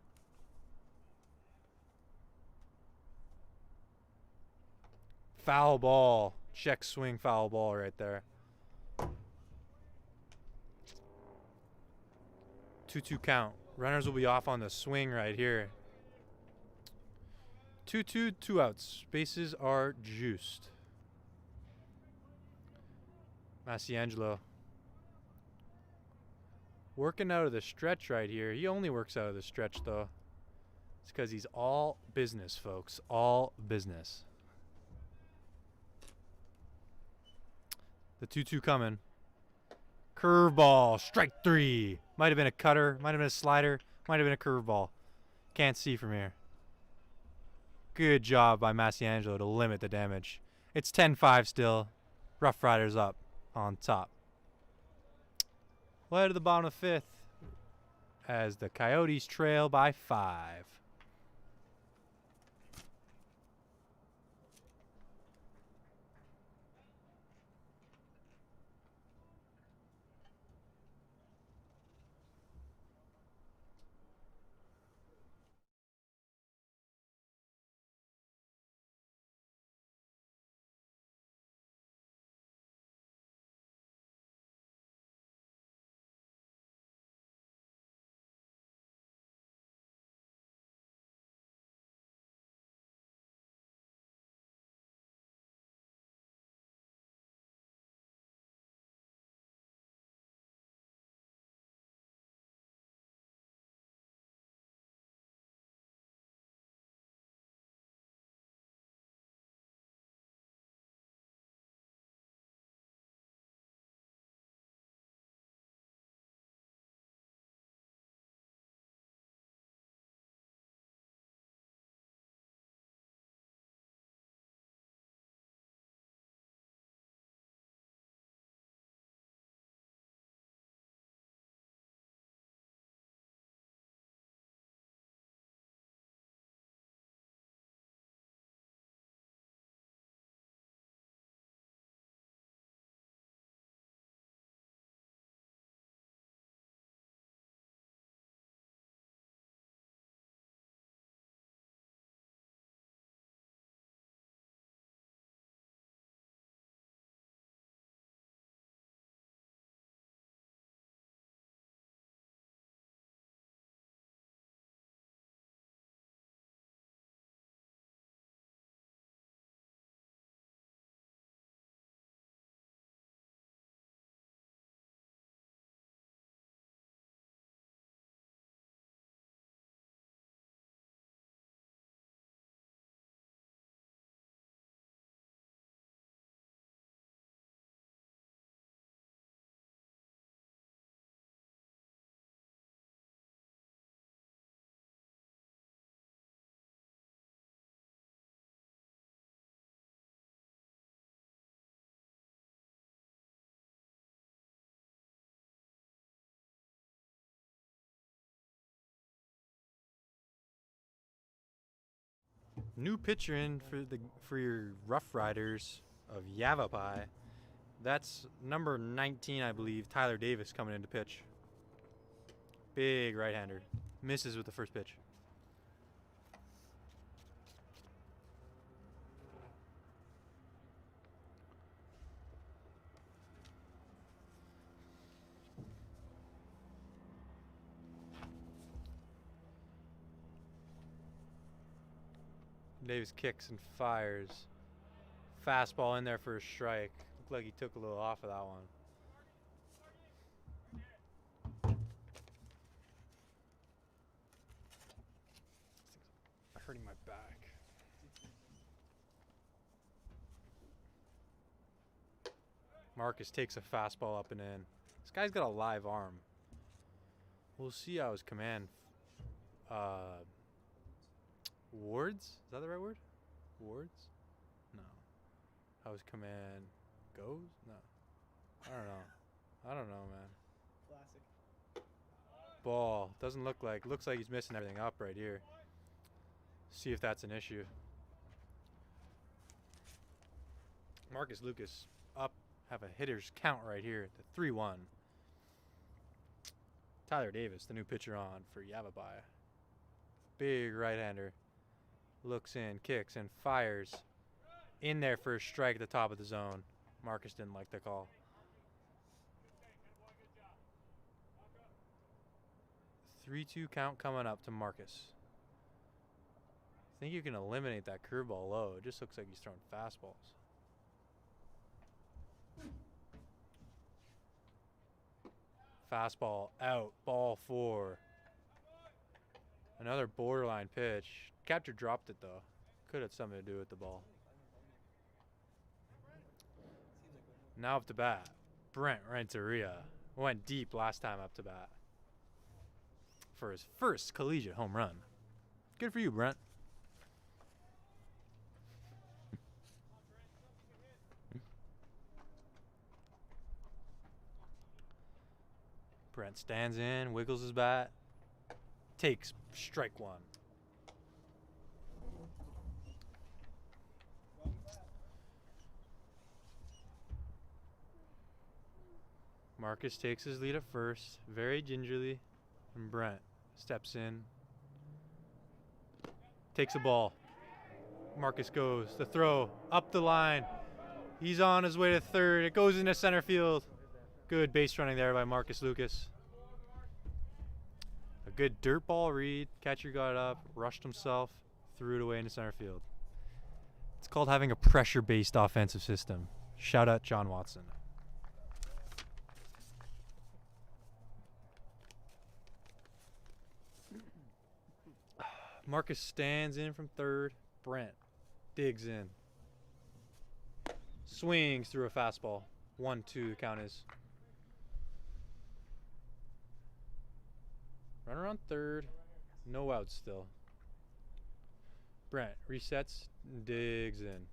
Foul ball. Check swing foul ball right there. 2-2 count. Runners will be off on the swing right here. 2-2, 2 outs. Bases are juiced. Massiangelo. Working out of the stretch right here. He only works out of the stretch though. It's because he's all business, folks. All business. The 2-2 coming. Curveball. Strike 3. Might have been a cutter. Might have been a slider. Might have been a curveball. Can't see from here. Good job by Massiangelo to limit the damage. It's 10-5 still. Rough Riders up on top. Well, to the bottom of the 5th as the Coyotes trail by 5. New pitcher in for your Rough Riders of Yavapai. That's number 19, I believe, Tyler Davis coming in to pitch. Big right-hander. Misses with the first pitch. Davis kicks and fires. Fastball in there for a strike. Looked like he took a little off of that one. Hurting my back. Marcus takes a fastball up and in. This guy's got a live arm. We'll see how his command. Wards? Is that the right word? Wards? No. How his command goes? No. I don't know, man. Classic. Ball. Doesn't look like. Looks like he's missing everything up right here. See if that's an issue. Marcus Lucas up. Have a hitter's count right here at the 3-1. Tyler Davis, the new pitcher on for Yavapai. Big right-hander. Looks in, kicks, and fires. In there for a strike at the top of the zone. Marcus didn't like the call. 3-2 count coming up to Marcus. I think you can eliminate that curveball low. It just looks like he's throwing fastballs. Fastball out. Ball 4. Another borderline pitch. Catcher dropped it though. Could have something to do with the ball. Now up to bat. Brent Renteria. Went deep last time up to bat. For his first collegiate home run. Good for you, Brent. Brent stands in, wiggles his bat, takes strike 1. Marcus takes his lead at first, very gingerly, and Brent steps in, takes a ball. Marcus goes, the throw, up the line. He's on his way to third. It goes into center field. Good base running there by Marcus Lucas. A good dirt ball read. Catcher got it up, rushed himself, threw it away into center field. It's called having a pressure-based offensive system. Shout out John Watson. Marcus stands in from third. Brent digs in. Swings through a fastball. 1-2 the count is. Runner on third. No outs still. Brent resets and digs in.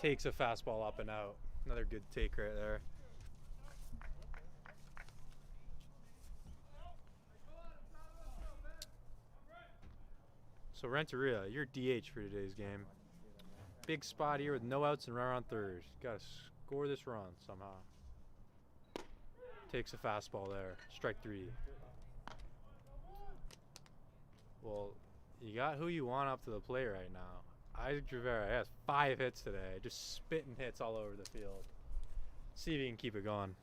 Takes a fastball up and out. Another good take right there. So Renteria, you're DH for today's game. Big spot here with no outs and runner on third. Got to score this run somehow. Takes a fastball there. Strike 3. Well, you got who you want up to the plate right now. Isaac Rivera has 5 hits today. Just spitting hits all over the field. See if he can keep it going.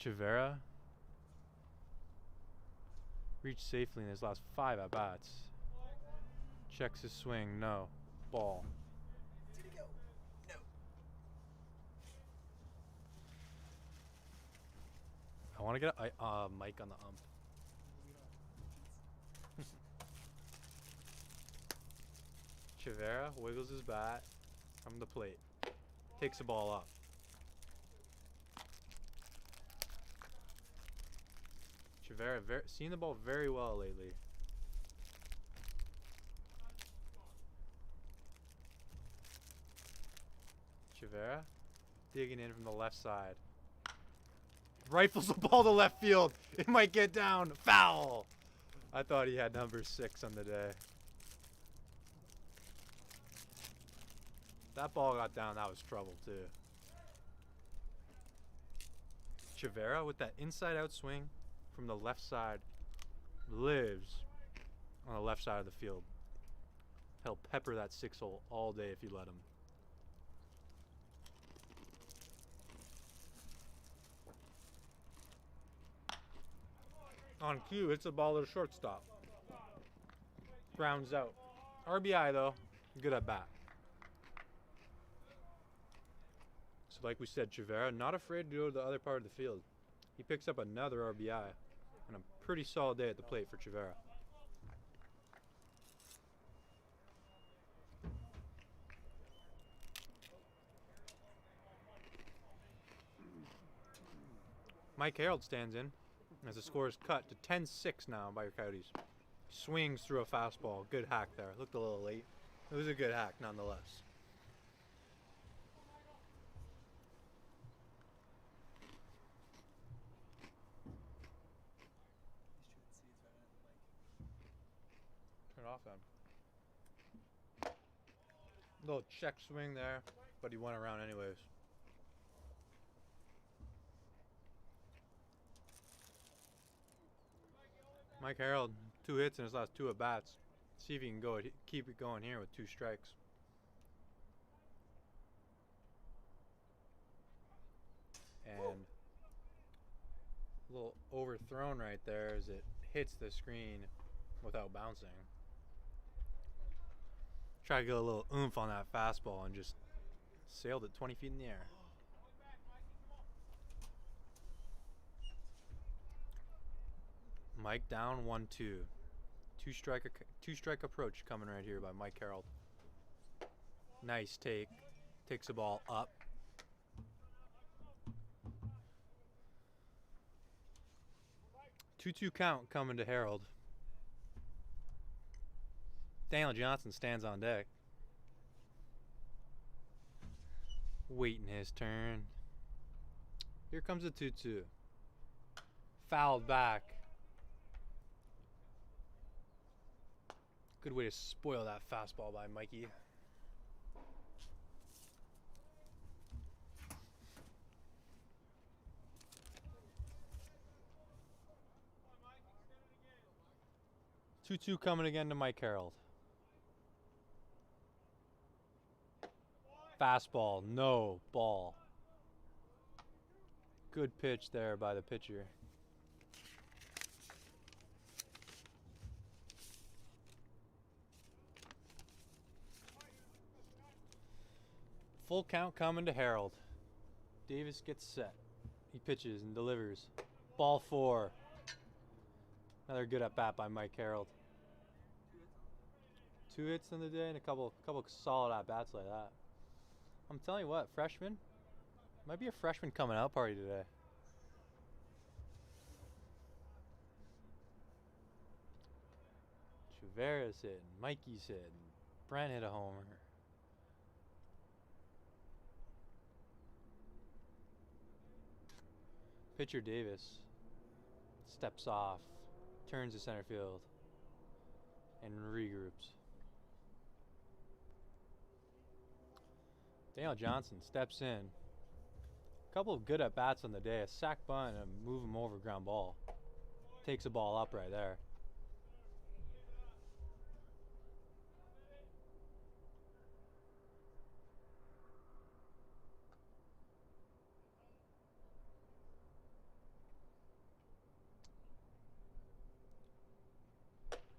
Rivera reached safely in his last 5 at-bats. Checks his swing. No. Ball. Did he go? No. I want to get a mic on the ump. Rivera wiggles his bat from the plate. Takes the ball up. Rivera seeing the ball very well lately. Chivera digging in from the left side. Rifles the ball to left field. It might get down. Foul. I thought he had number 6 on the day. That ball got down. That was trouble too. Chivera with that inside out swing from the left side lives on the left side of the field. He'll pepper that 6-hole all day if you let him. On cue, hits the ball to the shortstop. Grounds out. RBI though, good at bat. So like we said, Chivera not afraid to go to the other part of the field. He picks up another RBI and a pretty solid day at the plate for Chivera. Mike Harold stands in as the score is cut to 10-6 now by your Coyotes. Swings through a fastball. Good hack there. Looked a little late. It was a good hack nonetheless. Turn it off then. Little check swing there, but he went around anyways. Mike Harold, 2 hits in his last 2 at-bats. See if he can keep it going here with 2 strikes. And a little overthrown right there as it hits the screen without bouncing. Try to get a little oomph on that fastball and just sailed it 20 feet in the air. Mike down 1-2. Two strike approach coming right here by Mike Harold. Nice take. Takes the ball up. Two count coming to Harold. Daniel Johnson stands on deck. Waiting his turn. Here comes a 2-2. Fouled back. Good way to spoil that fastball by Mikey. Two coming again to Mike Harold. Fastball, no ball. Good pitch there by the pitcher. Full count coming to Harold. Davis gets set. He pitches and delivers. Ball 4. Another good at bat by Mike Harold. 2 hits in the day and a couple solid at bats like that. I'm telling you what, freshman. Might be a freshman coming out party today. Chivera's hitting, Mikey's hitting, Brent hit a homer. Pitcher Davis steps off, turns to center field, and regroups. Daniel Johnson steps in. A couple of good at-bats on the day. A sac bunt and a move him over ground ball. Takes the ball up right there.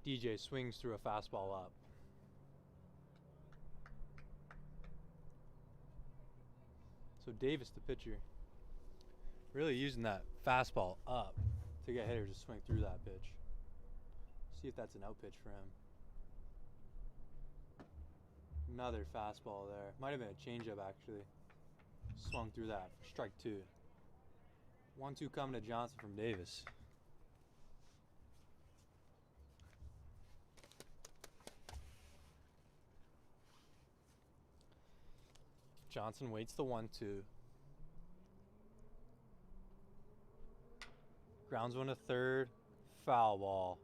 DJ swings through a fastball up. So Davis, the pitcher, really using that fastball up to get hitters to swing through that pitch. See if that's an out pitch for him. Another fastball there. Might have been a changeup actually. Swung through that. Strike 2. 1-2 coming to Johnson from Davis. Johnson waits the 1-2. Grounds one to third. Foul ball.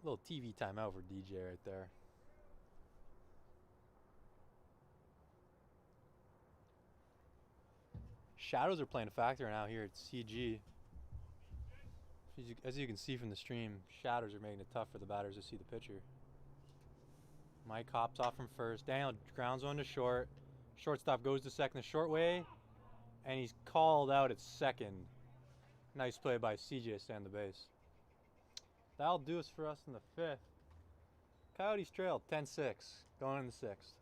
Little TV timeout for DJ right there. Shadows are playing a factor now here at CG. As you can see from the stream, shadows are making it tough for the batters to see the pitcher. Mike hops off from first. Daniel grounds one to short. Shortstop goes to second the short way, and he's called out at second. Nice play by CJ to stand the base. That'll do us for us in the fifth. Coyotes trailed 10-6, going in the sixth.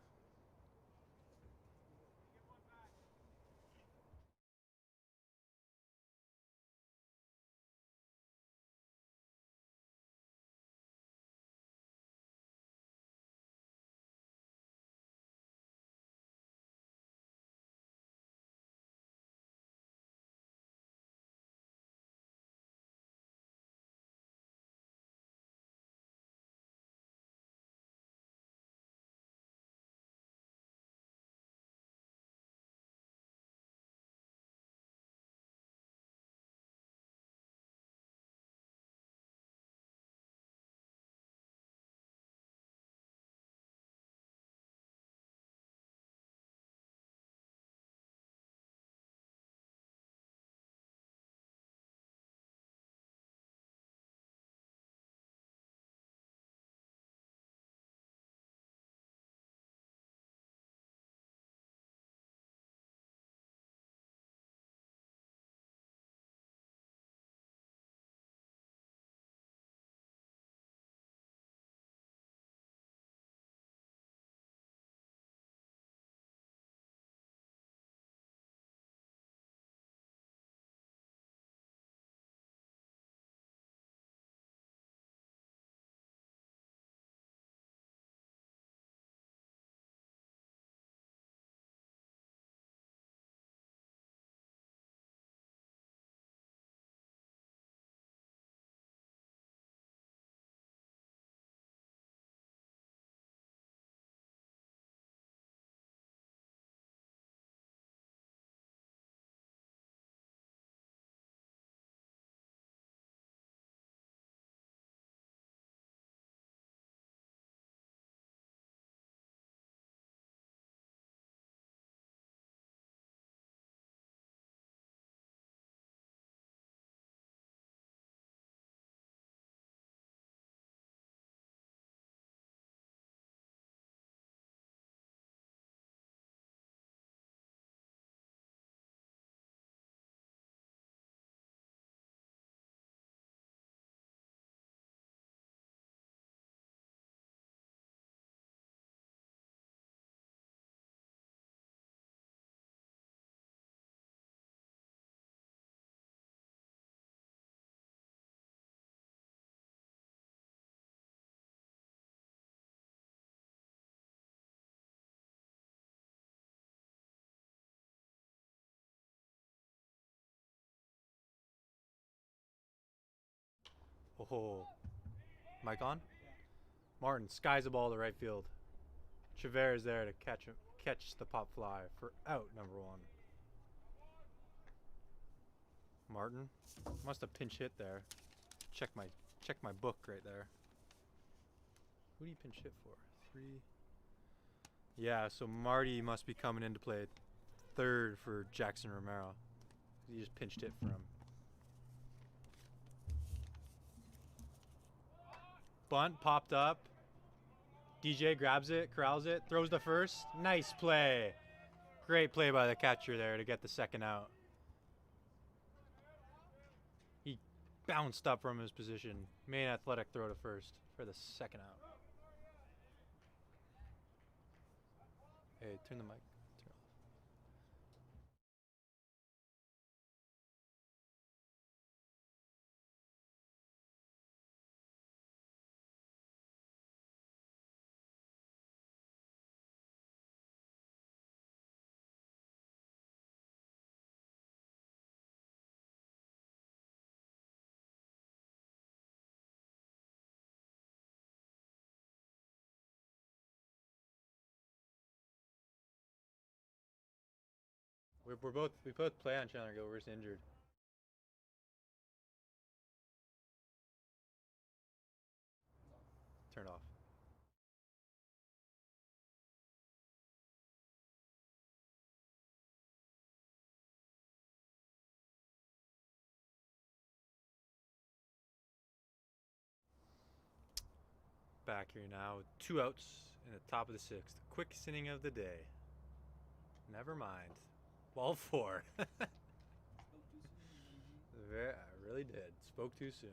Oh, Mike on? Martin skies the ball to right field. Chavez there to catch the pop fly for out number one. Martin must have pinch hit there. Check my book right there. Who do you pinch hit for? 3. Yeah, so Marty must be coming in to play third for Jackson Romero. He just pinched hit for him. Bunt popped up. DJ grabs it, corrals it, throws the first. Nice play. Great play by the catcher there to get the second out. He bounced up from his position. Made an athletic throw to first for the second out. Hey, turn the mic. We both play on Chandler Go. We're just injured. Turn off. Back here now, 2 outs in the top of the 6th. Quickest inning of the day. Never mind. Ball 4. I really did. Spoke too soon.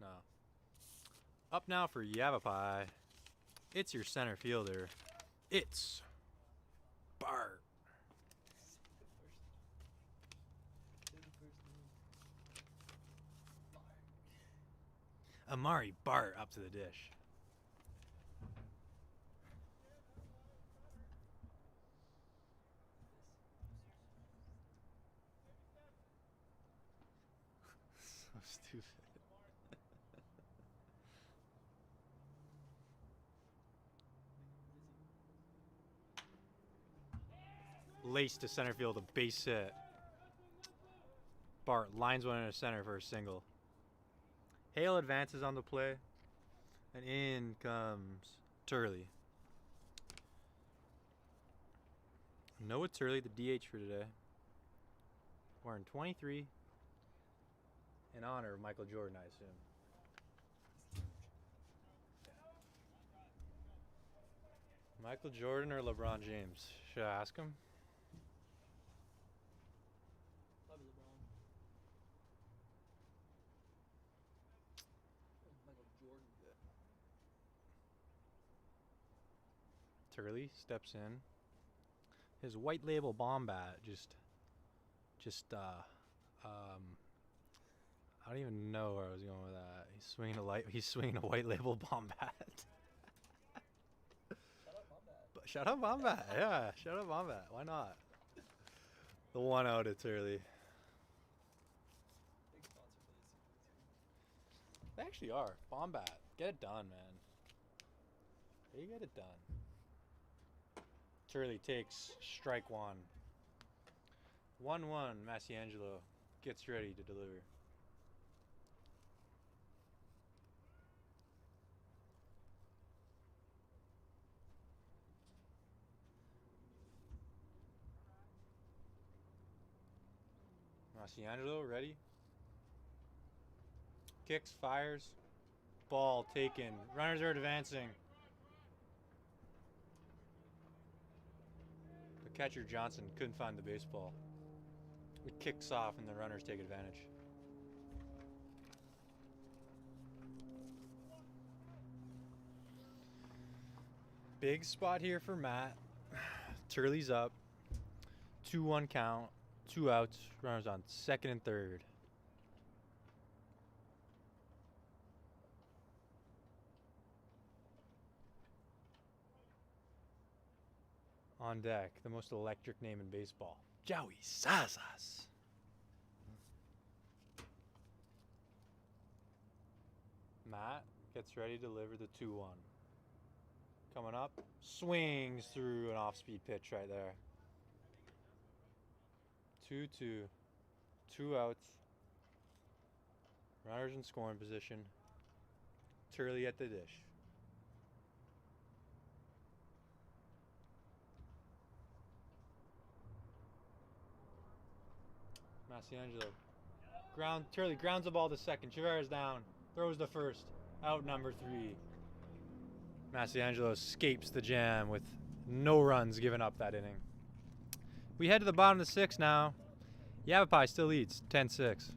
No. Up now for Yavapai. It's your center fielder. It's Bart. Amari Bart up to the dish. So stupid. Laced to center field, a base hit. Bart lines one into center for a single. Hale advances on the play, and in comes Turley. Noah Turley, the DH for today. Wearing 23 in honor of Michael Jordan, I assume. Michael Jordan or LeBron James? Should I ask him? Probably LeBron. Michael Jordan. Turley steps in. His white label bomb bat I don't even know where I was going with that. He's swinging a white label bomb bat. Shout out bomb bat. Yeah, shout out bomb bat. Why not? The 1 out at Turley. Big sponsor for this. They actually are. Bomb bat. Get it done, man. You get it done. Turley takes strike 1. 1-1. Massiangelo gets ready to deliver. Massiangelo ready. Kicks, fires. Ball taken. Runners are advancing. But catcher Johnson couldn't find the baseball. It kicks off and the runners take advantage. Big spot here for Matt. Turley's up. 2-1 count. 2 outs. Runners on second and third. On deck, the most electric name in baseball, Joey Sazas. Matt gets ready to deliver the 2-1. Coming up, swings through an off-speed pitch right there. 2-2. 2 outs. Runners in scoring position. Turley at the dish. Massiangelo. Turley grounds the ball to second. Chavez down. Throws the first. Out number 3. Massiangelo escapes the jam with no runs given up that inning. We head to the bottom of the 6th now. Yavapai still leads 10-6.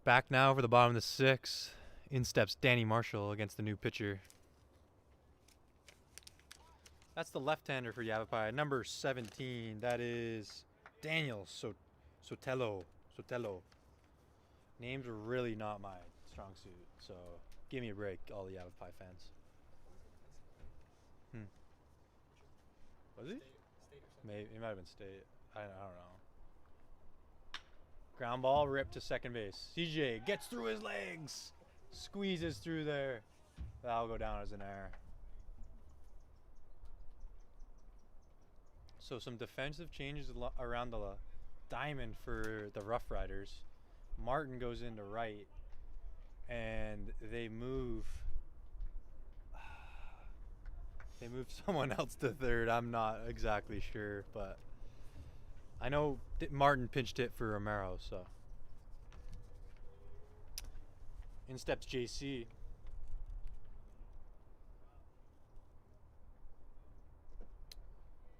Back now for the bottom of the 6th. In steps Danny Marshall against the new pitcher. That's the left-hander for Yavapai. Number 17. That is Daniel Sotelo. Names are really not my strong suit, so give me a break, all the Yavapai fans. Was he? State or something. Maybe it might have been State. I don't know. Ground ball ripped to second base. CJ gets through his legs, squeezes through there. That'll go down as an error. So some defensive changes around the diamond for the Rough Riders. Martin goes into right, and they move someone else to third. I'm not exactly sure, but I know Martin pinched hit for Romero, so. In steps JC.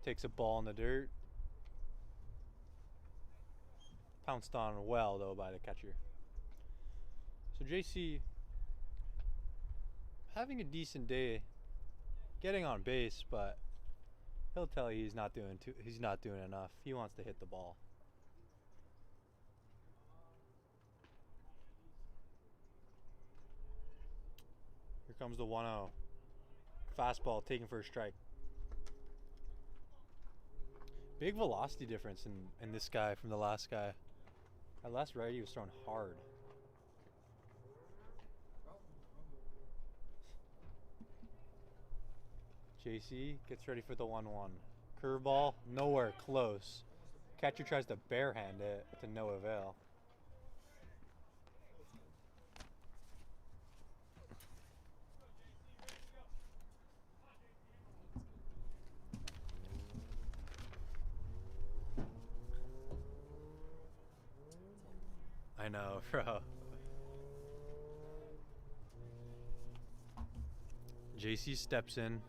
Takes a ball in the dirt. Pounced on well, though, by the catcher. So JC having a decent day, getting on base, but he'll tell you he's not doing enough. He wants to hit the ball. Here comes the 1-0. Fastball taken for a strike. Big velocity difference in this guy from the last guy. That last righty was throwing hard. JC gets ready for the 1-1. Curveball, nowhere close. Catcher tries to barehand it to no avail. I know, bro. JC steps in.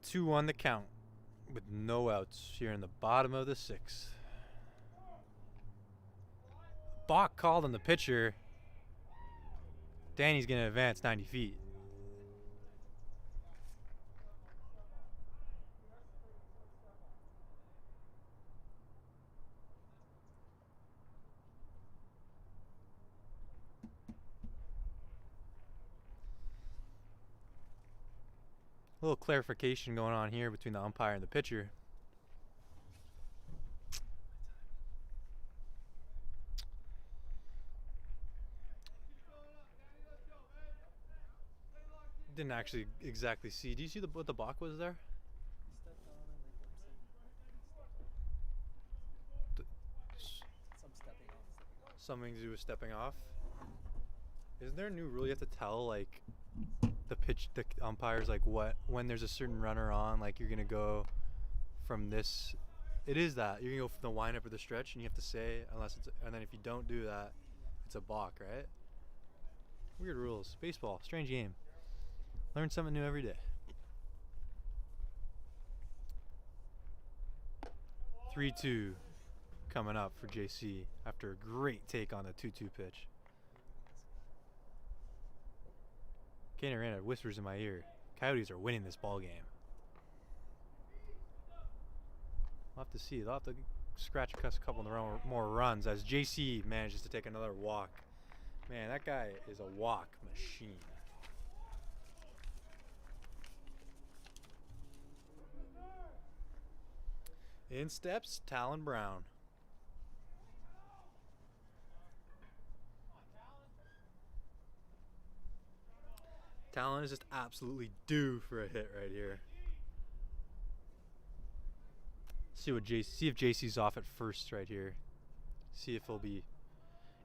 2-1 the count with no outs here in the bottom of the 6th. Balk called on the pitcher. Danny's going to advance 90 feet. A little clarification going on here between the umpire and the pitcher. Didn't actually exactly see. Do you see what the balk was there? He stepped on and like some stepping on. Something to do with stepping off. Isn't there a new rule you have to tell like the umpires like when there's a certain runner on, like you're gonna go from this? It is that you're gonna go from the windup or the stretch, and you have to say and then if you don't do that, it's a balk, right? Weird rules. Baseball, strange game. Learn something new every day. 3-2 coming up for JC after a great take on the 2-2 pitch. Kenny Arena whispers in my ear, Coyotes are winning this ball game. We'll have to see. They'll have to scratch a couple more runs as JC manages to take another walk. Man, that guy is a walk machine. In steps Talon Brown. Talon is just absolutely due for a hit right here. See if JC's off at first right here. See if he'll be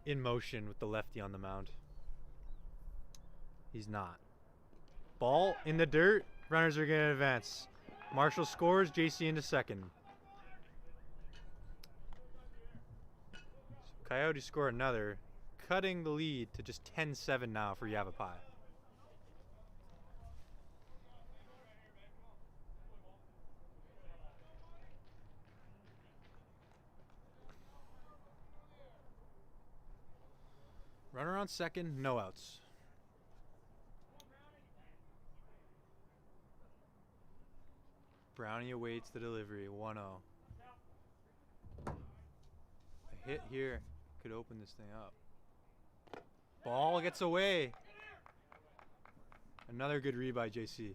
in motion with the lefty on the mound. He's not. Ball in the dirt. Runners are going to advance. Marshall scores. JC into second. Coyotes score another, cutting the lead to just 10-7 now for Yavapai. Runner on second, no outs. Brownie awaits the delivery, 1-0. A hit here could open this thing up. Ball gets away. Another good read by JC.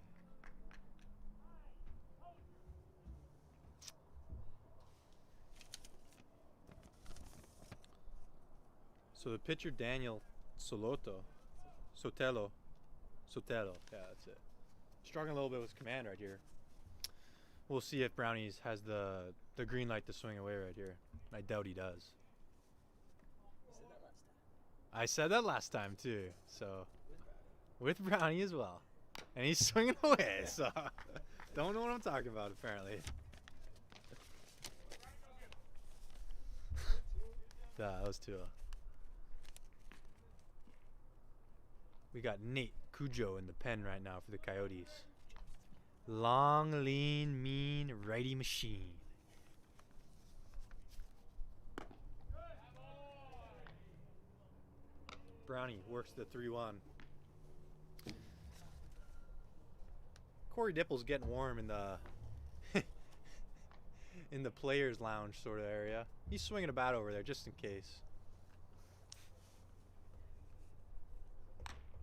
So the pitcher, Daniel Sotelo, yeah, that's it. Struggling a little bit with his command right here. We'll see if Brownies has the green light to swing away right here. I doubt he does. I said that last time too, so with Brownie as well. And he's swinging away, so don't know what I'm talking about apparently. That was 2. We got Nate Cujo in the pen right now for the Coyotes. Long, lean, mean, righty machine. Brownie works the 3-1. Corey Dipple's getting warm in the in the players' lounge sort of area. He's swinging a bat over there just in case.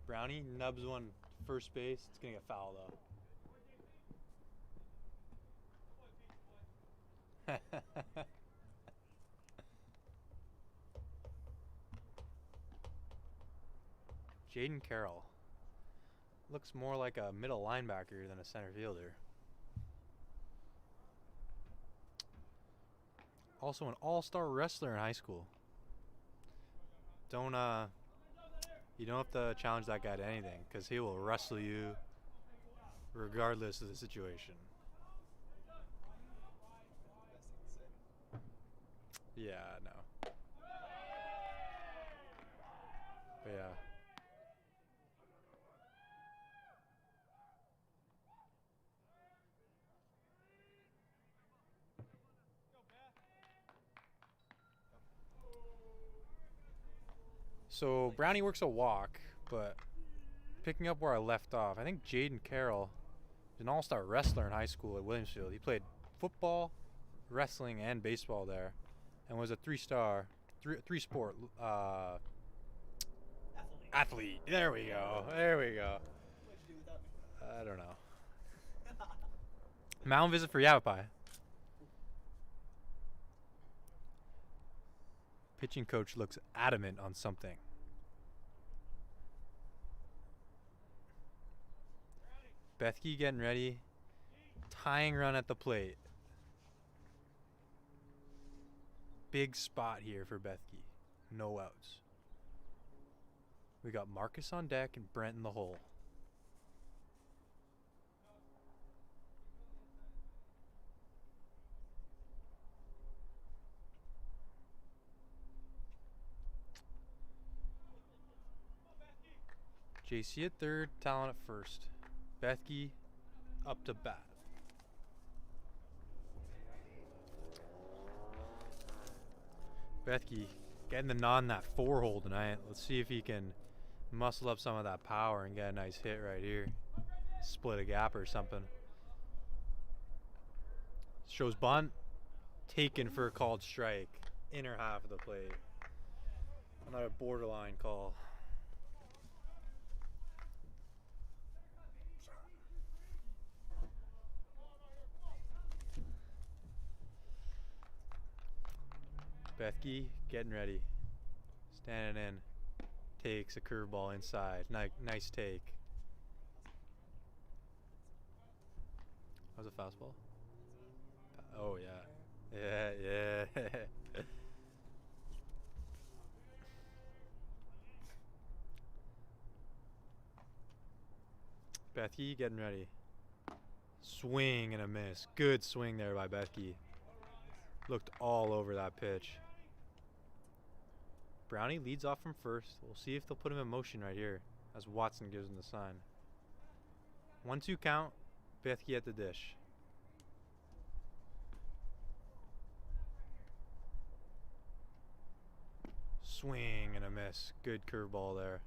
Brownie nubs one first base. It's gonna get foul though. Jaden Carroll looks more like a middle linebacker than a center fielder. Also an all-star wrestler in high school. You don't have to challenge that guy to anything because he will wrestle you regardless of the situation. Yeah, I know. But yeah. So Brownie works a walk, but picking up where I left off, I think Jaden Carroll is an all-star wrestler in high school at Williamsfield. He played football, wrestling, and baseball there, and was a three-sport athlete. There we go. There we go. What'd you do without me? I don't know. Mound visit for Yavapai. Pitching coach looks adamant on something. Bethke getting ready. Tying run at the plate. Big spot here for Bethke. No outs. We got Marcus on deck and Brent in the hole. JC at third, Talon at first. Bethke up to bat. Bethke getting the nod in that 4-hole tonight. Let's see if he can muscle up some of that power and get a nice hit right here. Split a gap or something. Shows bunt. Taken for a called strike. Inner half of the plate. Another borderline call. Bethke getting ready. Standing in. Takes a curveball inside. Nice take. That was a fastball? Oh, yeah. Yeah. Bethke getting ready. Swing and a miss. Good swing there by Bethke. Looked all over that pitch. Brownie leads off from first. We'll see if they'll put him in motion right here as Watson gives him the sign. 1-2 count. Bethke at the dish. Swing and a miss. Good curveball there.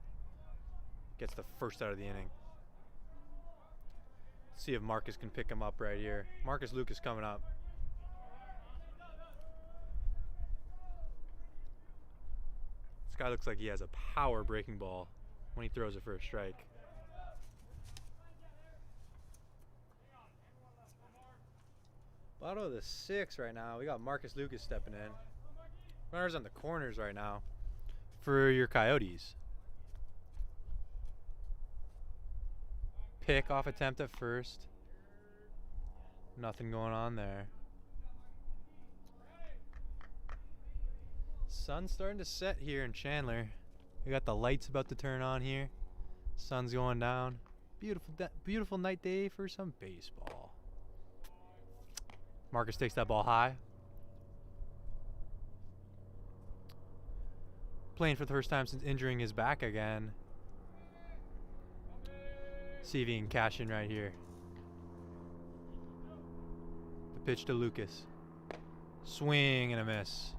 Gets the first out of the inning. See if Marcus can pick him up right here. Marcus Lucas coming up. This guy looks like he has a power breaking ball when he throws it for a strike. Bottom of the 6th right now. We got Marcus Lucas stepping in. Runners on the corners right now for your Coyotes. Pick off attempt at first. Nothing going on there. Sun's starting to set here in Chandler. We got the lights about to turn on here. Sun's going down. Beautiful night day for some baseball. Marcus takes that ball high. Playing for the first time since injuring his back again. See if he can cash in right here. The pitch to Lucas. Swing and a miss.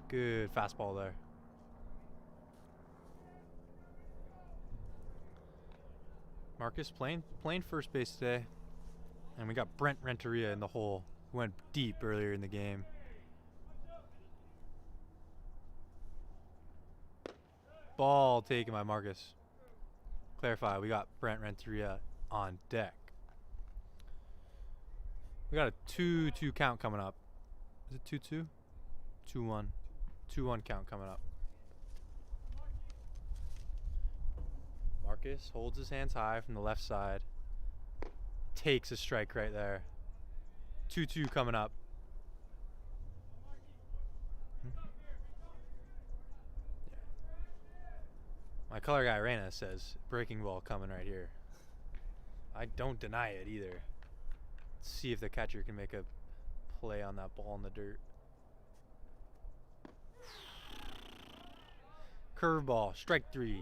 Good fastball there. Marcus playing first base today. And we got Brent Renteria in the hole. Went deep earlier in the game. Ball taken by Marcus. Clarify, we got Brent Renteria on deck. We got a 2-2 count coming up. Is it 2-2? 2-1. 2-1 count coming up. Marcus holds his hands high from the left side. Takes a strike right there. 2-2 coming up. My color guy Reyna says breaking ball coming right here. I don't deny it either. Let's see if the catcher can make a play on that ball in the dirt. Curveball, strike 3.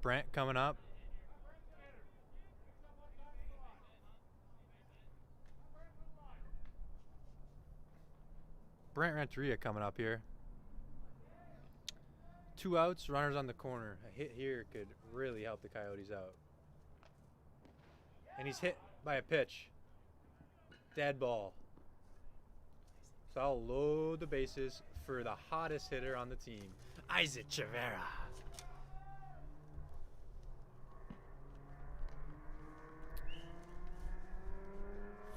Brent coming up. Brent Renteria coming up here. 2 outs, runners on the corner. A hit here could really help the Coyotes out. And he's hit by a pitch. Dead ball. So I'll load the bases for the hottest hitter on the team, Isaac Chavera.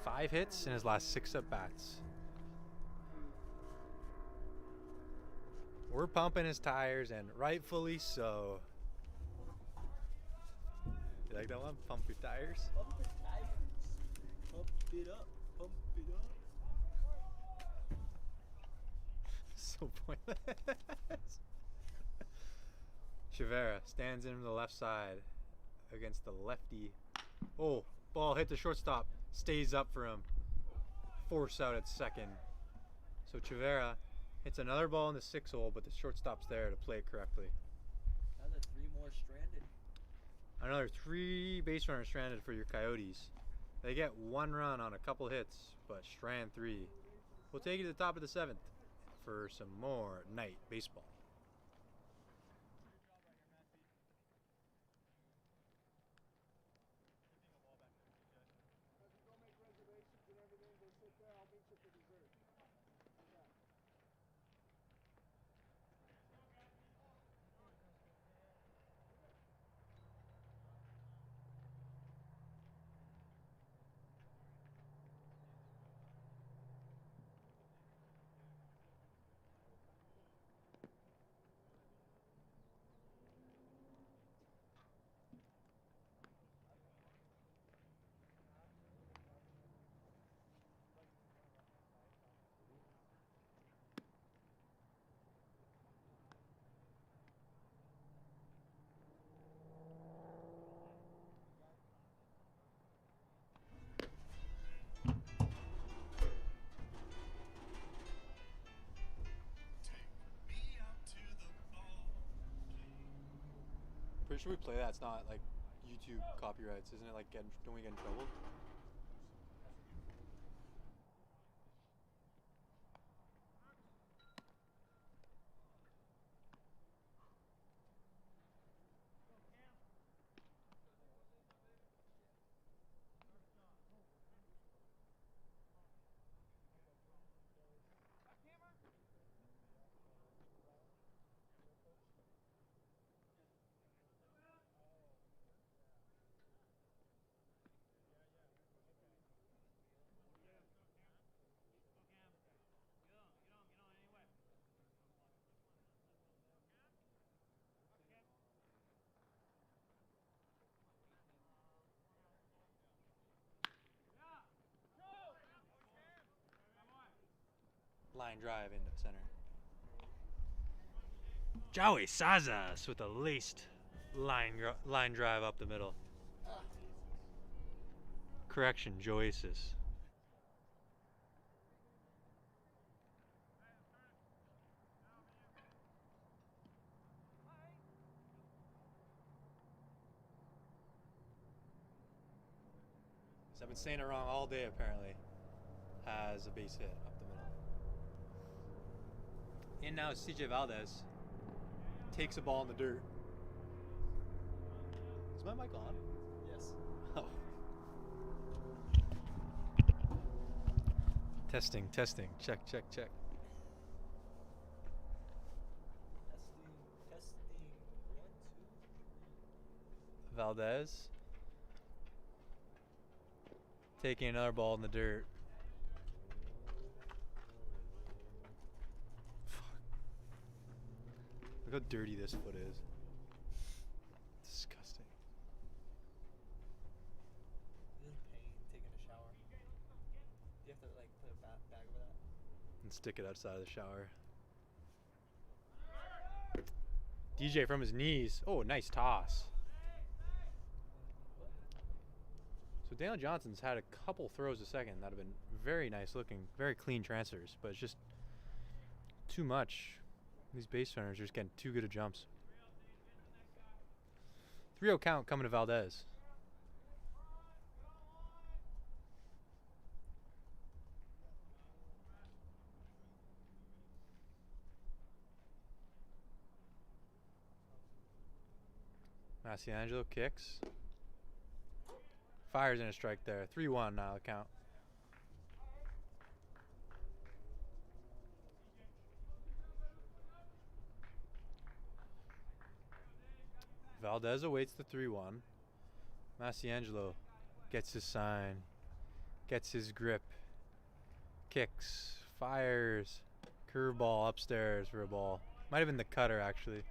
Five hits in his last 6 at-bats. We're pumping his tires, and rightfully so. You like that one? Pump your tires? Pump the tires. Pump it up. Pump it up. So pointless. Chavera stands in from the left side against the lefty. Oh, ball hit the shortstop. Stays up for him. Force out at second. So Chavera hits another ball in the 6 hole, but the shortstop's there to play it correctly. Another 3 more stranded. Another 3 base runners stranded for your Coyotes. They get 1 run on a couple hits, but strand 3. We'll take you to the top of the 7th for some more night baseball. Pretty sure we play that. It's not like YouTube copyrights, isn't it? Like, don't we get in trouble? line drive into center. Joey Sazas with a laced line drive up the middle. Correction, Joasis. So I've been saying it wrong all day apparently. Has a base hit up the middle. In now is CJ Valdez. Takes a ball in the dirt. Is my mic on? Yes. Oh. Testing. Check. Testing. One, two. Valdez. Taking another ball in the dirt. Look how dirty this foot is. Disgusting. Is it pain taking a shower? Do you have to like put a bag over that? And stick it outside of the shower. DJ from his knees. Oh, nice toss. So Daniel Johnson's had a couple throws a second that have been very nice looking, very clean transfers, but it's just too much. These base runners are just getting too good at jumps. 3-0 count coming to Valdez. Massiangelo kicks. Fires in a strike there. 3-1 now the count. Valdez awaits the 3-1. Massiangelo gets his sign. Gets his grip. Kicks. Fires. Curveball upstairs for a ball. Might have been the cutter actually.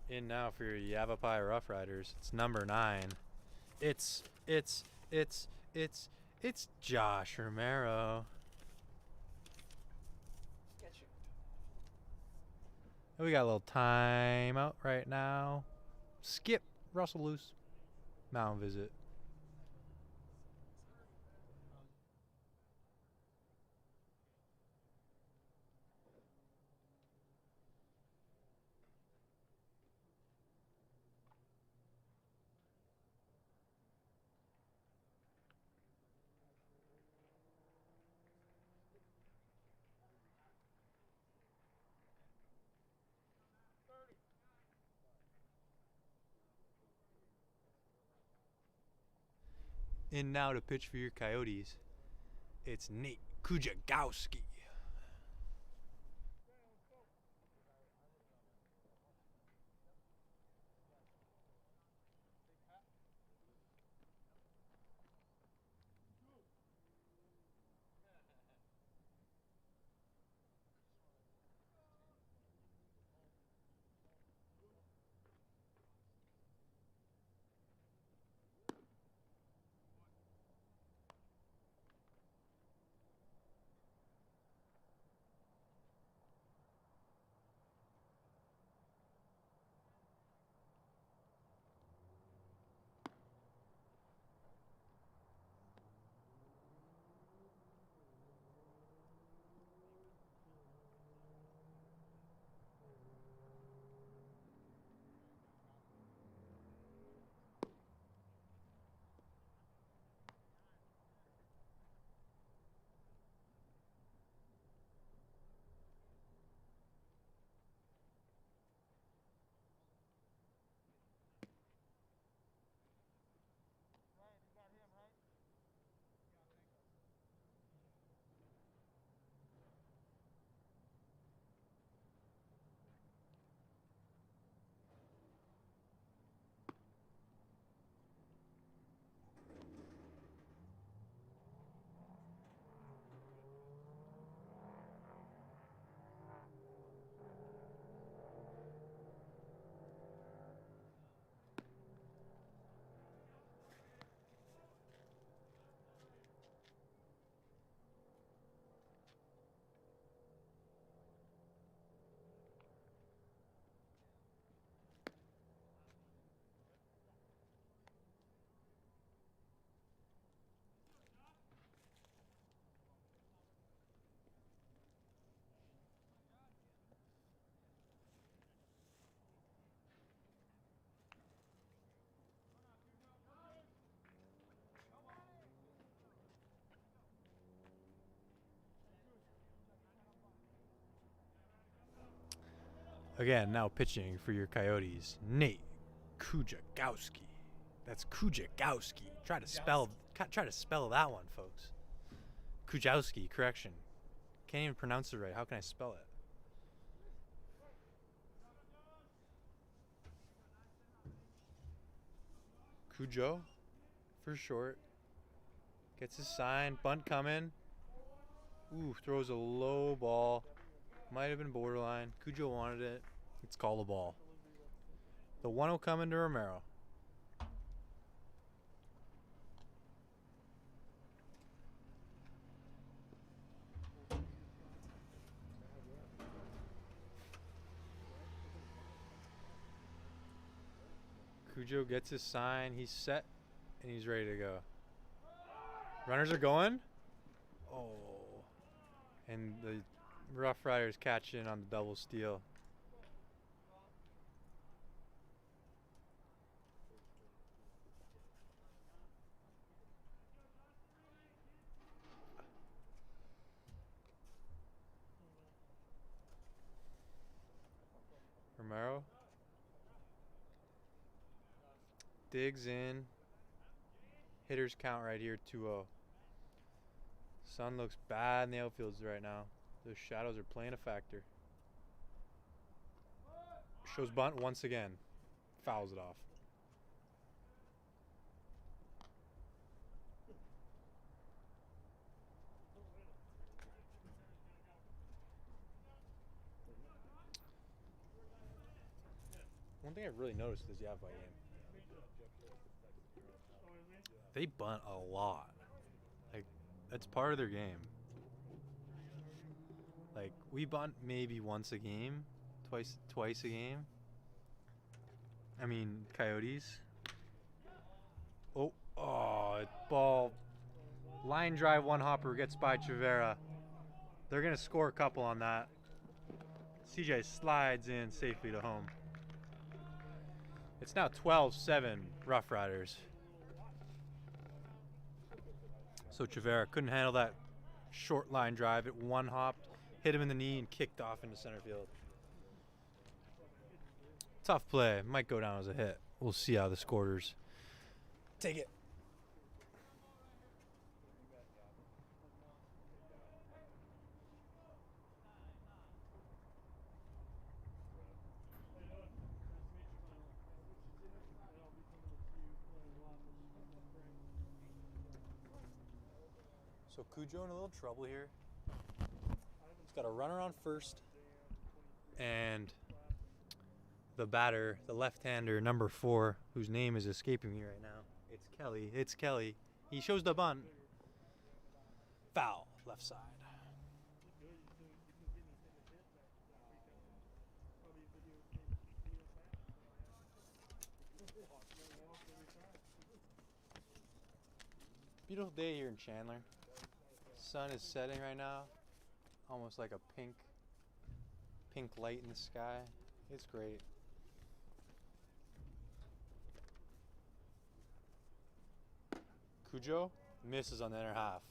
In now for your Yavapai Rough Riders. It's number 9. It's Josh Romero. We got a little timeout right now. Skip Russell loose. Mound visit. In now to pitch for your Coyotes, it's Nate Kujagowski. Again, now pitching for your Coyotes, Nate Kujagowski. That's Kujagowski. Try to spell that one, folks. Kujawski, correction. Can't even pronounce it right. How can I spell it? Cujo, for short. Gets his sign. Bunt coming. Ooh, throws a low ball. Might have been borderline. Cujo wanted it. It's called a ball. The 1-0 coming to Romero. Cujo gets his sign. He's set, and he's ready to go. Runners are going. Oh. And the Rough Riders catch in on the double steal. Romero digs in. Hitters count right here, 2-0. Sun looks bad in the outfields right now. Those shadows are playing a factor. Shows bunt once again. Fouls it off. One thing I've really noticed with this Yavapai game, they bunt a lot. Like, that's part of their game. Like, we bunt maybe once a game, twice a game. I mean, Coyotes. Oh, ball. Line drive, one hopper gets by Chavera. They're going to score a couple on that. CJ slides in safely to home. It's now 12-7 Rough Riders. So Chavera couldn't handle that short line drive. It one hopped, hit him in the knee, and kicked off into center field. Tough play. Might go down as a hit. We'll see how the scorers take it. So Cujo in a little trouble here. He's got a runner on first. And the batter, the left-hander, number 4, whose name is escaping me right now. It's Kelly. He shows the bunt. Foul, left side. Beautiful day here in Chandler. Sun is setting right now. Almost like a pink light in the sky. It's great. Cujo misses on the inner half.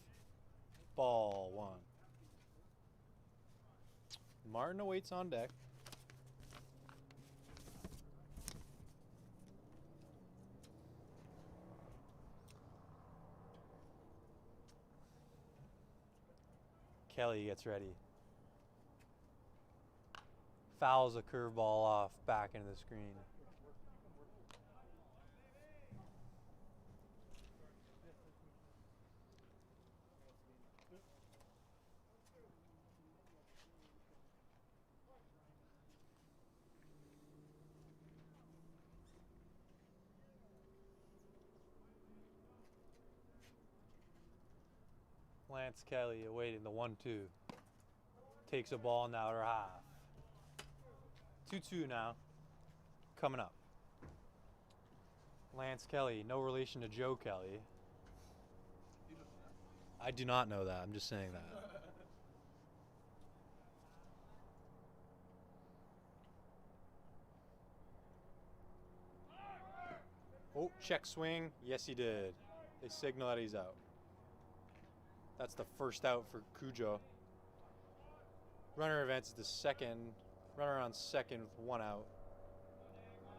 Ball 1. Martin awaits on deck. Kelly gets ready. Fouls a curveball off back into the screen. Lance Kelly awaiting the 1-2. Takes a ball in the outer half. 2-2 now. Coming up. Lance Kelly, no relation to Joe Kelly. I do not know that. I'm just saying that. Oh, check swing. Yes, he did. They signal that he's out. That's the first out for Cujo. Runner advances to second Runner on second with 1 out.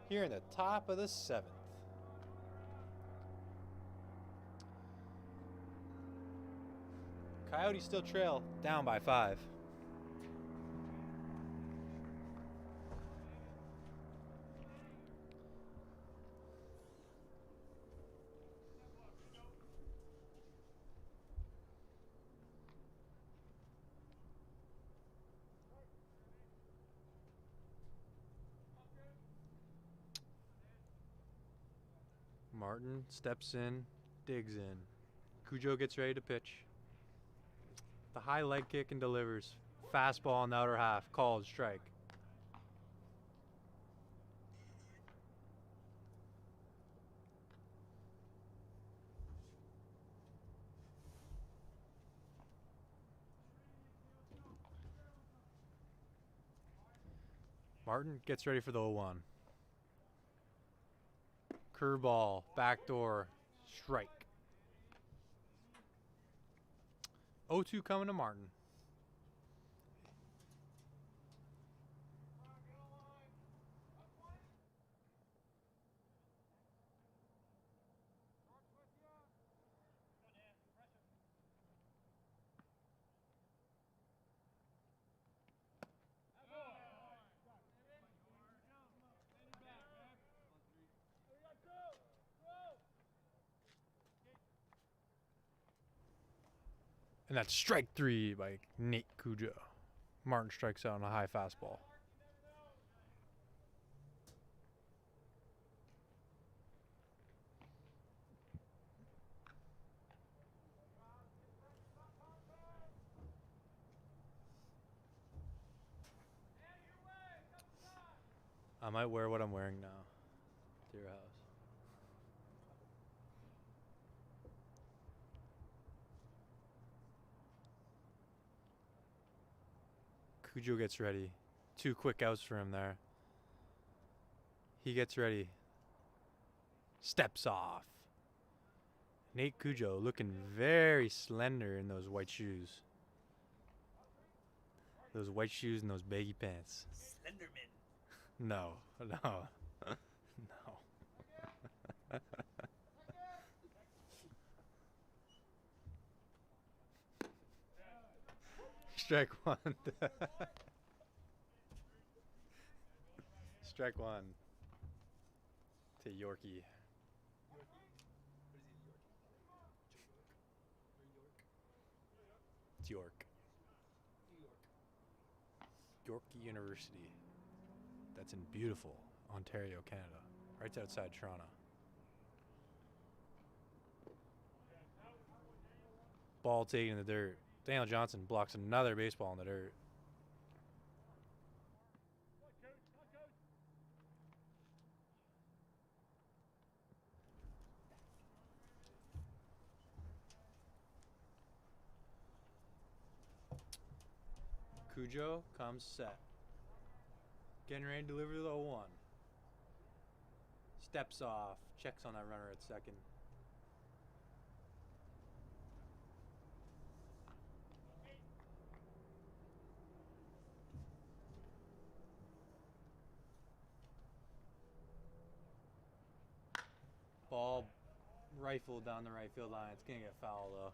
Here in the top of the 7th. Coyotes still trail, down by 5. Martin steps in, digs in. Cujo gets ready to pitch. The high leg kick and delivers. Fastball in the outer half, called strike. Martin gets ready for the 0-1. Curveball, backdoor, strike. 0-2 coming to Martin. And that's strike 3 by Nate Cujo. Martin strikes out on a high fastball. I might wear what I'm wearing now to your house. Cujo gets ready. 2 quick outs for him there. He gets ready. Steps off. Nate Cujo looking very slender in those white shoes. Those white shoes and those baggy pants. Slenderman. No, no, no. Strike 1. Strike 1 to Yorkie. What is he, York? It's York. York. Yorkie University. That's in beautiful Ontario, Canada. Right outside Toronto. Ball taken in the dirt. Daniel Johnson blocks another baseball in the dirt. Cujo comes set. Getting ready to deliver the 0-1. Steps off. Checks on that runner at second. Ball rifled down the right field line. It's going to get foul though.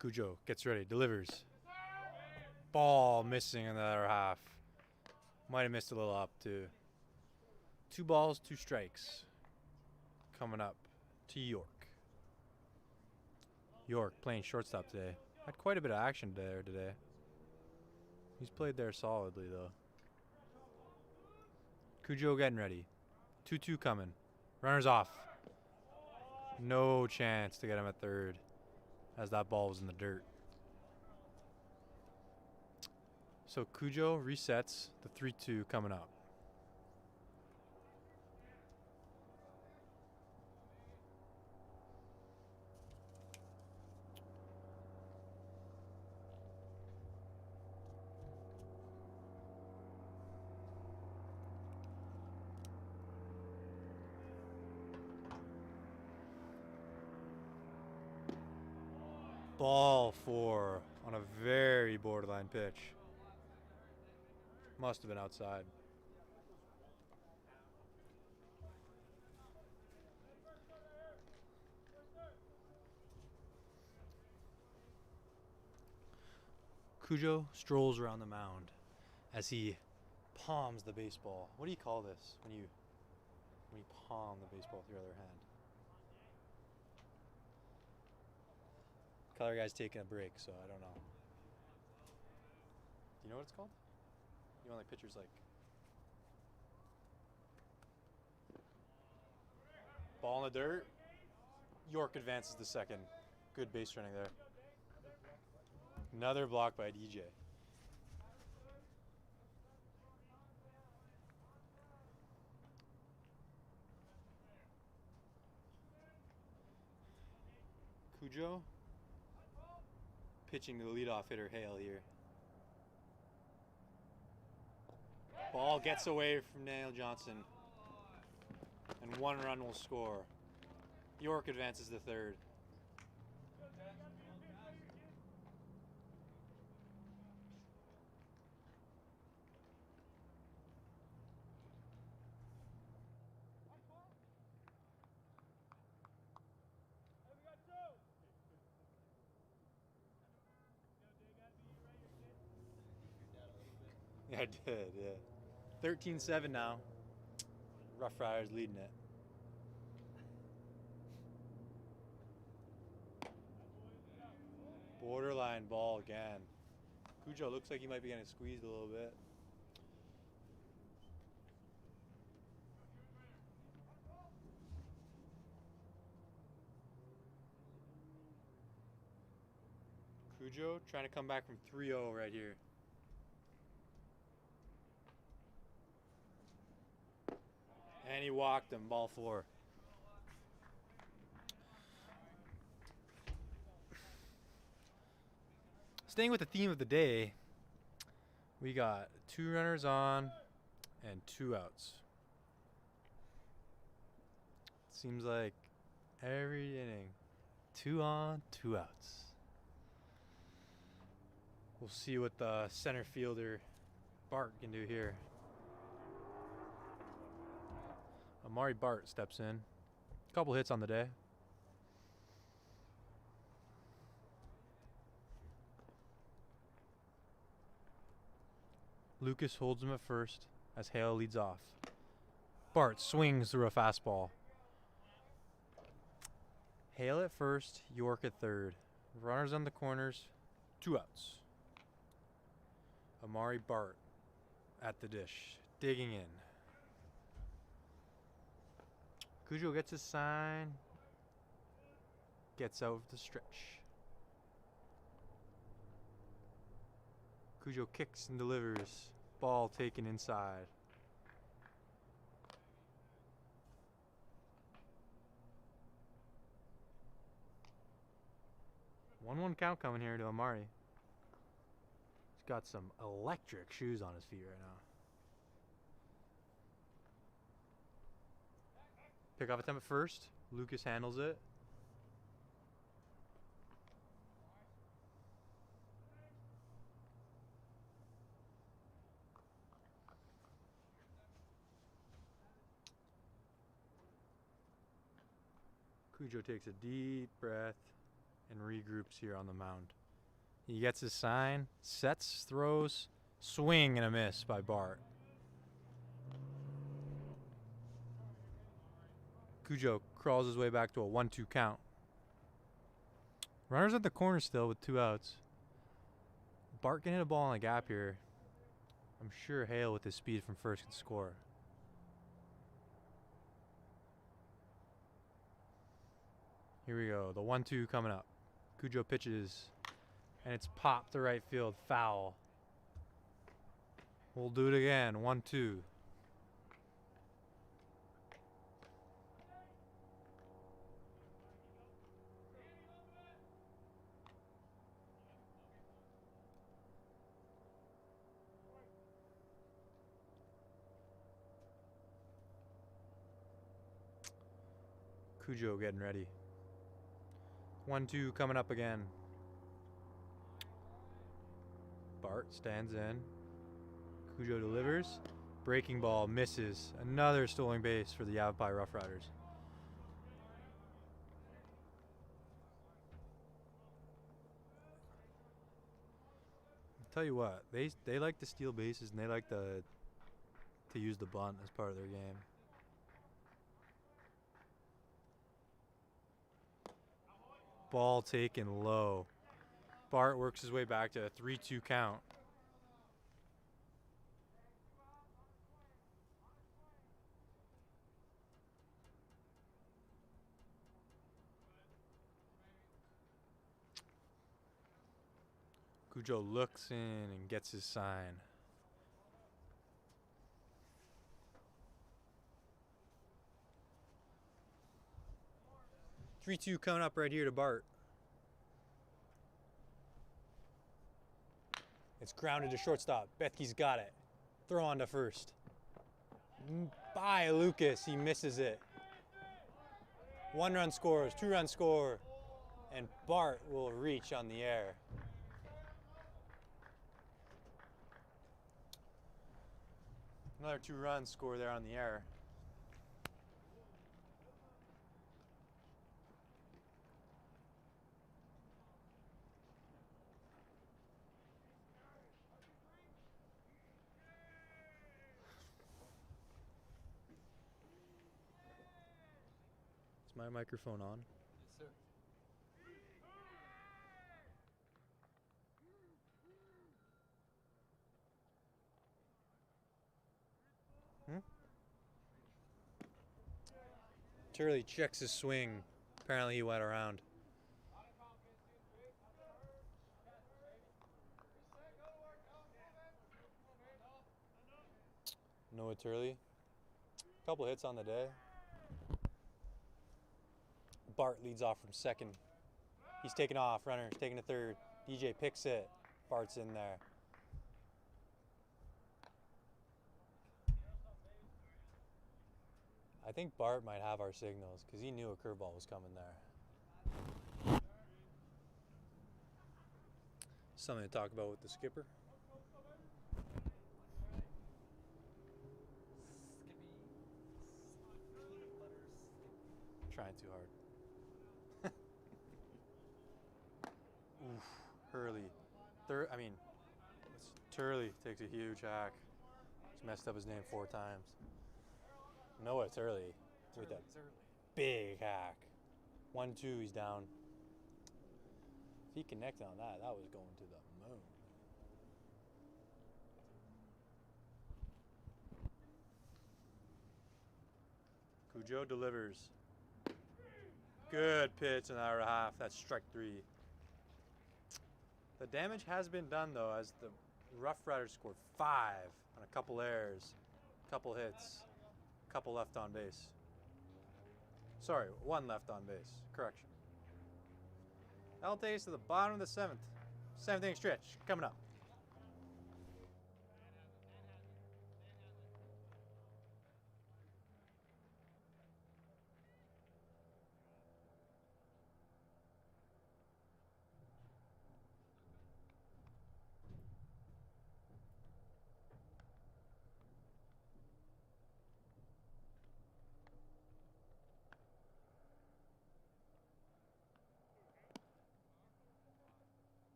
Cujo gets ready, delivers. Ball missing in the other half. Might have missed a little up too. 2 balls, 2 strikes. Coming up to York. York playing shortstop today. Had quite a bit of action there today. He's played there solidly though. Cujo getting ready. 2-2 coming. Runners off. No chance to get him at third as that ball was in the dirt. So Cujo resets the 3-2 coming up. Ball 4 on a very borderline pitch. Must have been outside. Cujo strolls around the mound as he palms the baseball. What do you call this when you palm the baseball with your other hand? Color guy's taking a break, so I don't know. Do you know what it's called? You know, like pitchers like. Ball in the dirt. York advances the second. Good base running there. Another block by DJ. Cujo pitching to the leadoff hitter Hale here. Ball gets away from Daniel Johnson. And 1 run will score. York advances the third. Yeah, I did, yeah. 13-7 now. Rough Riders leading it. Borderline ball again. Cujo looks like he might be getting squeezed a little bit. Cujo trying to come back from 3-0 right here. And he walked him, ball 4. Staying with the theme of the day, we got 2 runners on and 2 outs. Seems like every inning, 2 on, 2 outs. We'll see what the center fielder Bart can do here. Amari Bart steps in. A couple hits on the day. Lucas holds him at first as Hale leads off. Bart swings through a fastball. Hale at first, York at third. Runners on the corners, 2 outs. Amari Bart at the dish, digging in. Cujo gets his sign, gets out of the stretch. Cujo kicks and delivers. Ball taken inside. One count coming here to Amari. He's got some electric shoes on his feet right now. Pick off attempt at first. Lucas handles it. Cujo takes a deep breath and regroups here on the mound. He gets his sign, sets, throws, swing and a miss by Bart. Cujo crawls his way back to a 1-2 count. Runners at the corner still with 2 outs. Bart can hit a ball on the gap here. I'm sure Hale with his speed from first can score. Here we go, the 1-2 coming up. Cujo pitches, and it's popped to right field, foul. We'll do it again, 1-2. Cujo getting ready. 1-2 coming up again. Bart stands in. Cujo delivers. Breaking ball misses. Another stolen base for the Yavapai Rough Riders. Tell you what, they like to steal bases and they like to use the bunt as part of their game. Ball taken low. Bart works his way back to a 3-2 count. Cujo looks in and gets his sign. Three-two coming up right here to Bart. It's grounded to shortstop. Bethke's got it. Throw on to first. By Lucas, he misses it. 1 run scores, 2 run score, and Bart will reach on the air. Another 2 runs score there on the air. Is my microphone on? Yes, sir. Turley checks his swing. Apparently he went around. Noah Turley. Couple hits on the day. Bart leads off from second. He's taking off. Runner's taking to third. DJ picks it. Bart's in there. I think Bart might have our signals because he knew a curveball was coming there. Something to talk about with the skipper. Trying too hard. Oof, Hurley. Turley takes a huge hack. He's messed up his name 4 times. Noah Turley with that big hack. 1-2, he's down. If he connected on that, that was going to the moon. Cujo delivers. Good pitch in the hour and a half. That's strike 3. The damage has been done though, as the Rough Riders scored 5 on a couple errors, couple hits, couple left on base. Sorry, 1 left on base. Correction. That'll take us to the bottom of the 7th. 7th inning stretch coming up.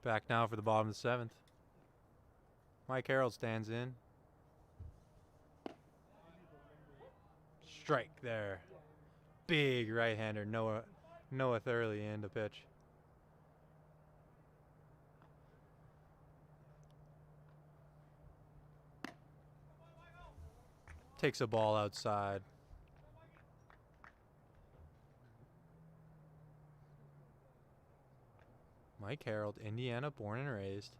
Back now for the bottom of the 7th. Mike Harold stands in. Strike there. Big right-hander. Noah Thurley in to pitch. Takes a ball outside. Mike Harold, Indiana born and raised.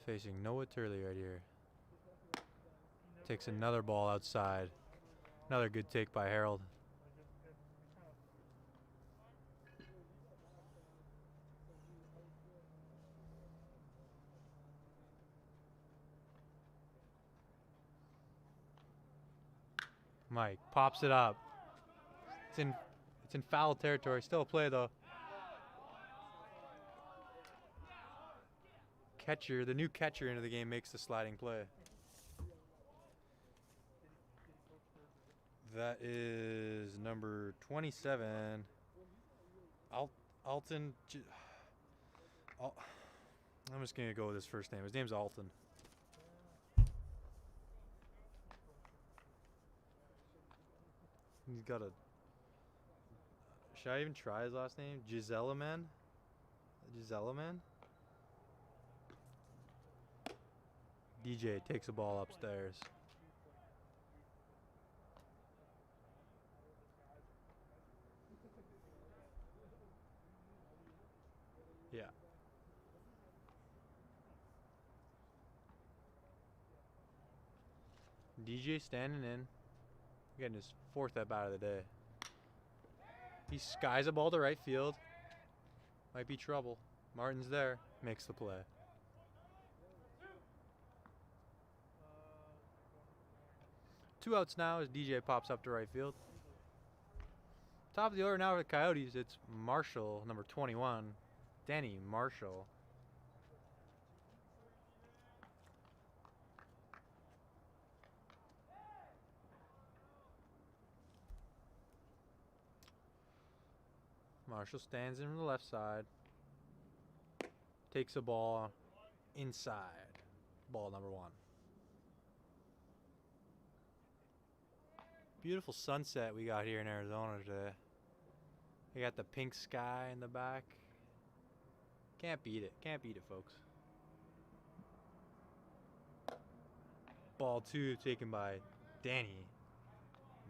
Facing Noah Turley right here. Takes another ball outside. Another good take by Harold. Mike pops it up. It's in foul territory. Still a play though. Catcher, the new catcher into the game makes the sliding play. That is number 27. Alton. I'm just gonna go with his first name. His name's Alton. He's got a. Should I even try his last name? Giselaman? DJ takes a ball upstairs. Yeah. DJ standing in. Getting his 4th at bat of the day. He skies a ball to right field. Might be trouble. Martin's there. Makes the play. Two outs now as DJ pops up to right field. Top of the order now for the Coyotes. It's Marshall, number 21. Danny Marshall. Marshall stands in from the left side. Takes a ball inside. Ball number 1. Beautiful sunset we got here in Arizona today. We got the pink sky in the back. Can't beat it. Can't beat it, folks. Ball 2 taken by Danny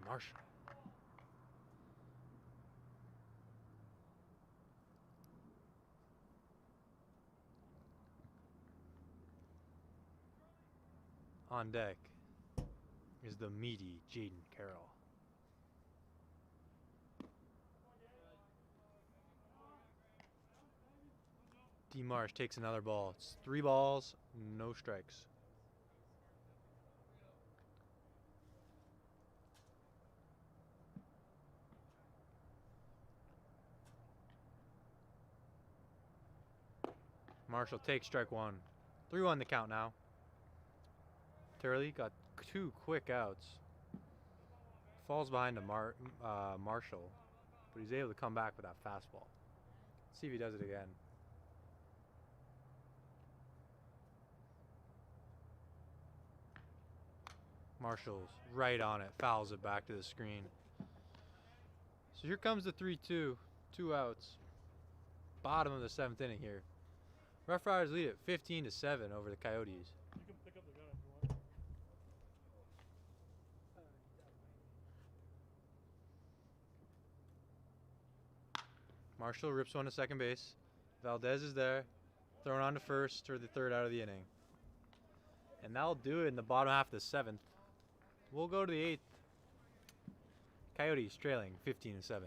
Marshall. On deck is the meaty Jaden Carroll. DeMarsh takes another ball. It's 3 balls, no strikes. Marshall takes strike 1. 3-1 the count now. Turley got 2 quick outs. Falls behind to Marshall, but he's able to come back with that fastball. Let's see if he does it again. Marshall's right on it, fouls it back to the screen. So here comes the 3-2, 2 outs. Bottom of the 7th inning here. Rough Riders lead it 15-7 over the Coyotes. You can pick up the gun if you want. Marshall rips one to second base. Valdez is there, thrown on to first for the 3rd out of the inning. And that'll do it in the bottom half of the 7th. We'll go to the 8th. Coyotes trailing 15-7.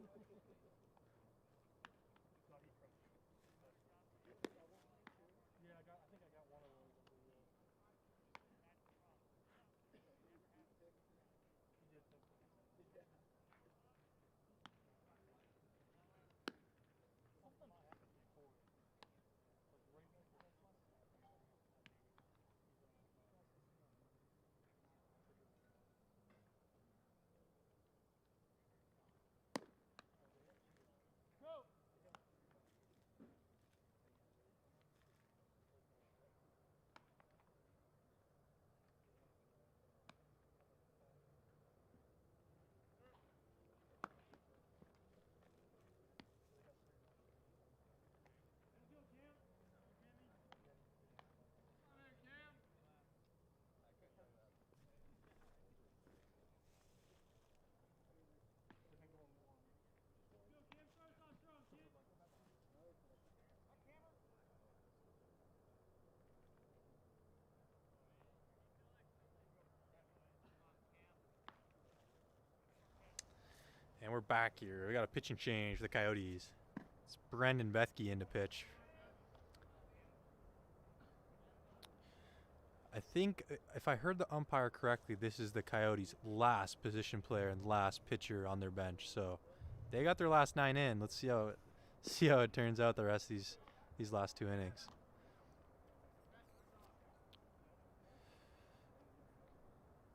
Yeah, I think I got one of those. He did take one. Sometimes I have to record. Like right before that's my Go! And we're back here. We got a pitching change for the Coyotes. It's Brendan Bethke in the pitch. I think, if I heard the umpire correctly, this is the Coyotes' last position player and last pitcher on their bench. So they got their last 9 in. Let's see how it turns out the rest of these last 2 innings.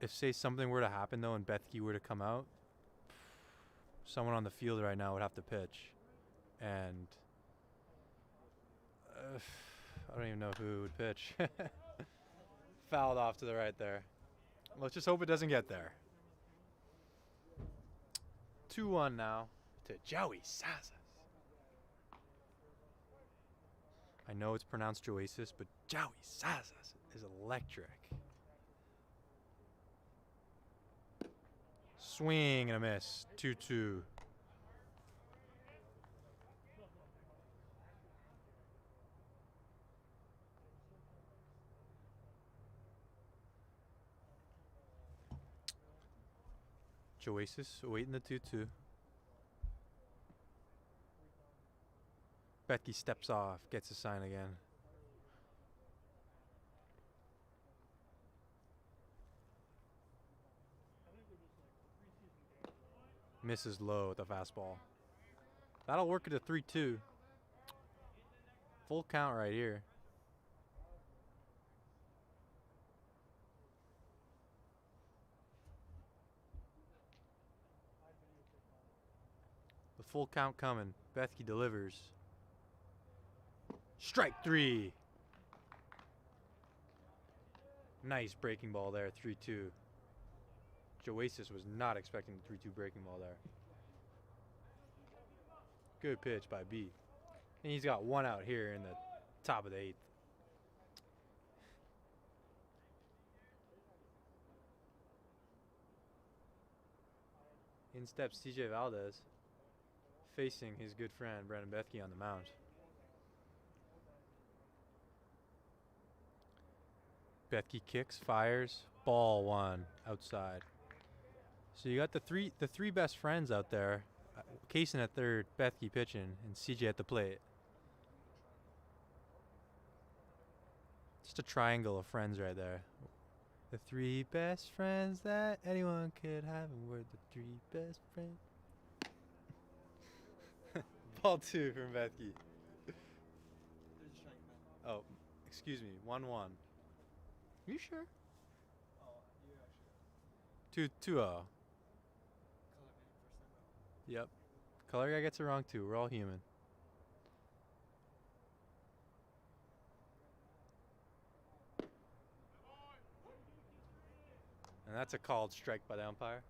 If, say, something were to happen, though, and Bethke were to come out, someone on the field right now would have to pitch. And I don't even know who would pitch. Fouled off to the right there. Let's just hope it doesn't get there. 2-1 now to Joey Sazas. I know it's pronounced Joasis, but Joey Sazas is electric. Swing and a miss. 2-2. Joasis awaiting the 2-2. Bethke steps off, gets a sign again. Misses low with the fastball. That'll work at a 3-2. Full count right here. The full count coming. Bethke delivers. Strike 3. Nice breaking ball there, 3-2. Joasis was not expecting the 3-2 breaking ball there. Good pitch by B. And he's got one out here in the top of the 8th. In steps CJ Valdez, facing his good friend Brandon Bethke on the mound. Bethke kicks, fires, ball 1 outside. So you got the three best friends out there. Kaysen at third, Bethke pitching, and CJ at the plate. Just a triangle of friends right there. The 3 best friends that anyone could have, and we're the 3 best friends. Ball 2 from Bethke. There's a strike, man. Oh, excuse me, 1-1. Are you sure? Oh, you're actually 2-0. color man first time out. Yep. Color guy gets it wrong too. We're all human. And that's a called strike by the umpire.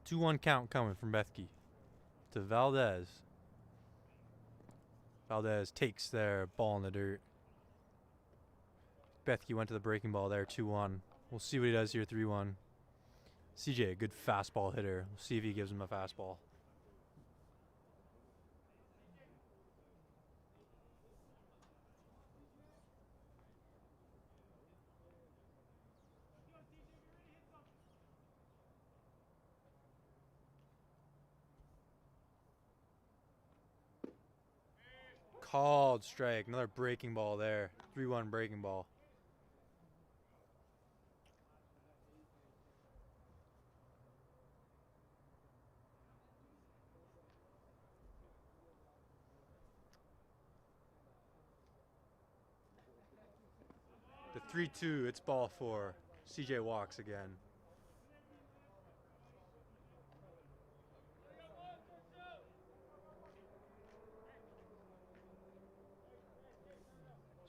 Two-one count coming from Bethke to Valdez. Valdez takes their ball in the dirt. Bethke went to the breaking ball there, 2-1. We'll see what he does here, 3-1. CJ, a good fastball hitter. We'll see if he gives him a fastball. Called strike. Another breaking ball there. 3-1 breaking ball. The 3-2, it's ball 4. CJ walks again.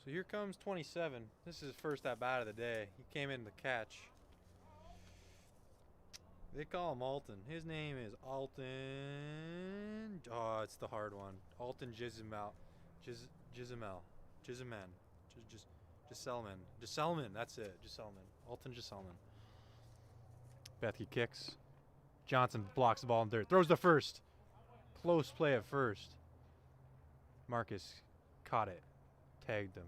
So here comes 27. This is his first at bat of the day. He came in to catch. They call him Alton. His name is Alton. Oh, it's the hard one. Alton Gismel. Giselman. Giselman. That's it. Giselman. Alton Giselman. Bethke kicks. Johnson blocks the ball in third. Throws the first. Close play at first. Marcus caught it. Tagged him.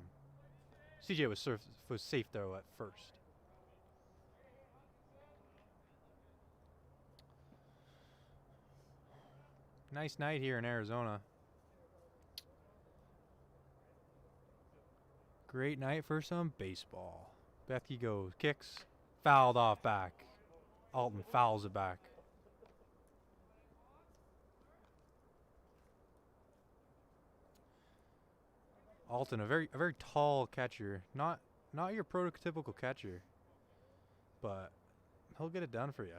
CJ was safe though at first. Nice night here in Arizona. Great night for some baseball. Bethke goes, kicks, fouled off back. Alton fouls it back. Alton, a very tall catcher. Not your prototypical catcher, but he'll get it done for you.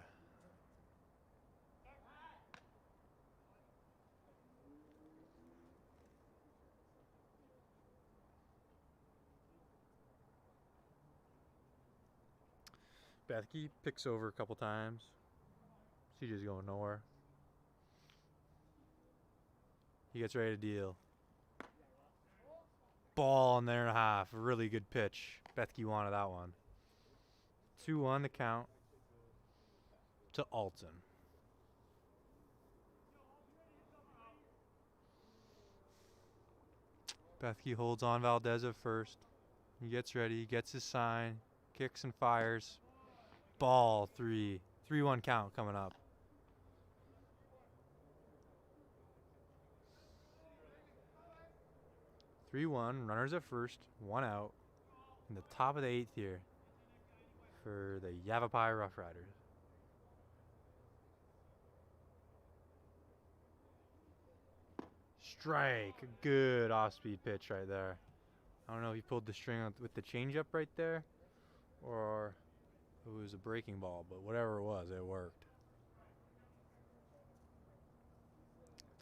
Bethke picks over a couple times. CJ's going nowhere. He gets ready to deal. Ball in there and a half. Really good pitch. Bethke wanted that one. 2-1 the count to Alton. Bethke holds on Valdez at first. He gets ready. He gets his sign. Kicks and fires. Ball 3. 3-1 count coming up. Runners at first, 1 out in the top of the 8th here for the Yavapai Rough Riders. Strike. Good off-speed pitch right there. I don't know if he pulled the string with the changeup right there or it was a breaking ball, but whatever it was, it worked.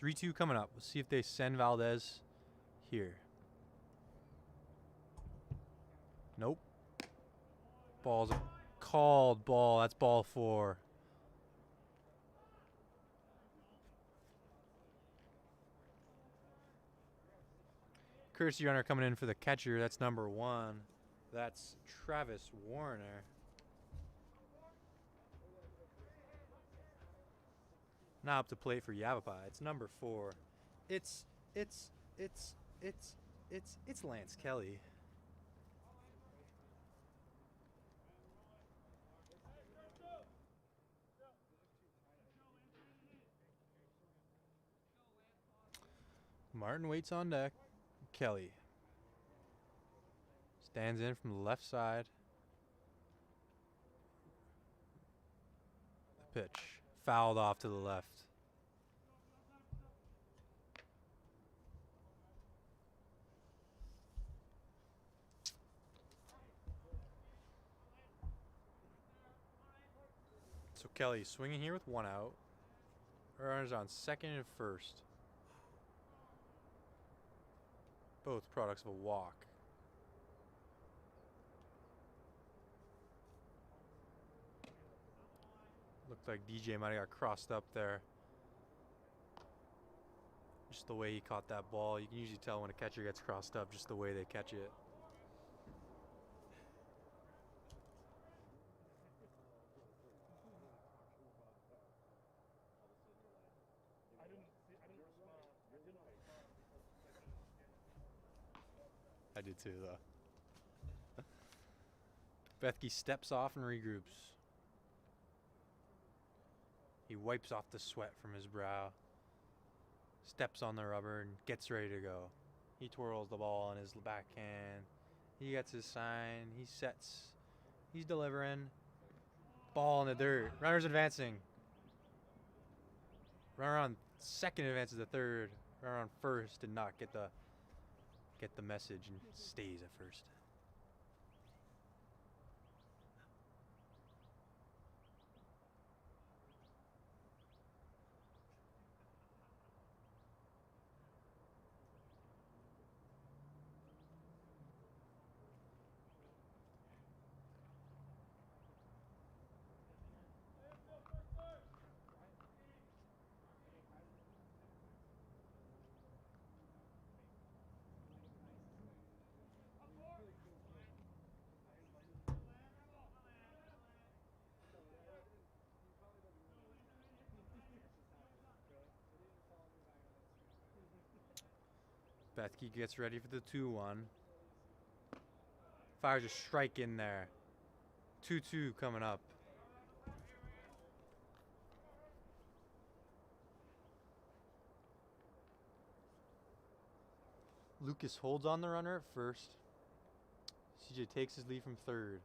3-2 coming up. Let's see if they send Valdez here. Nope. Ball's a called ball. That's ball 4. Courtesy runner coming in for the catcher. That's number 1. That's Travis Warner. Now up to plate for Yavapai. It's number 4. It's Lance Kelly. Martin waits on deck. Kelly stands in from the left side. The pitch fouled off to the left. So Kelly swinging here with 1 out. Runners on second and first. Both products of a walk. Looked like DJ might have got crossed up there. Just the way he caught that ball. You can usually tell when a catcher gets crossed up, just the way they catch it. I did too, though. Bethke steps off and regroups. He wipes off the sweat from his brow, steps on the rubber, and gets ready to go. He twirls the ball in his backhand. He gets his sign. He sets. He's delivering. Ball in the dirt. Runners advancing. Runner on second advances to third. Runner on first did not get the message and stays at first. Bethke gets ready for the 2-1. Fires a strike in there. 2-2 coming up. Lucas holds on the runner at first. CJ takes his lead from third.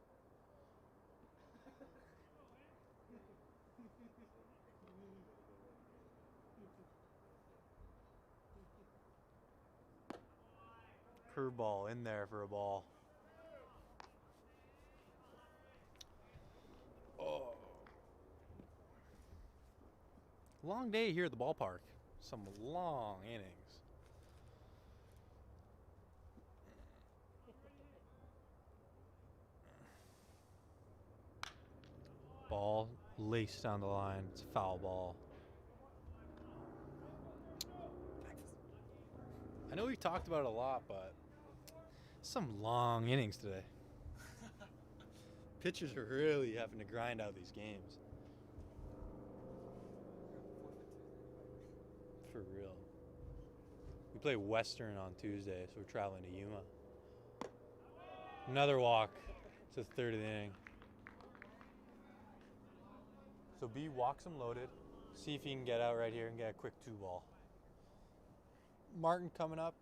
Curveball in there for a ball. Oh. Long day here at the ballpark. Some long innings. Ball laced down the line. It's a foul ball. I know we've talked about it a lot, but some long innings today. Pitchers are really having to grind out these games. For real. We play Western on Tuesday, so we're traveling to Yuma. Another walk. It's the third of the inning. So B walks him loaded. See if he can get out right here and get a quick 2-ball. Martin coming up.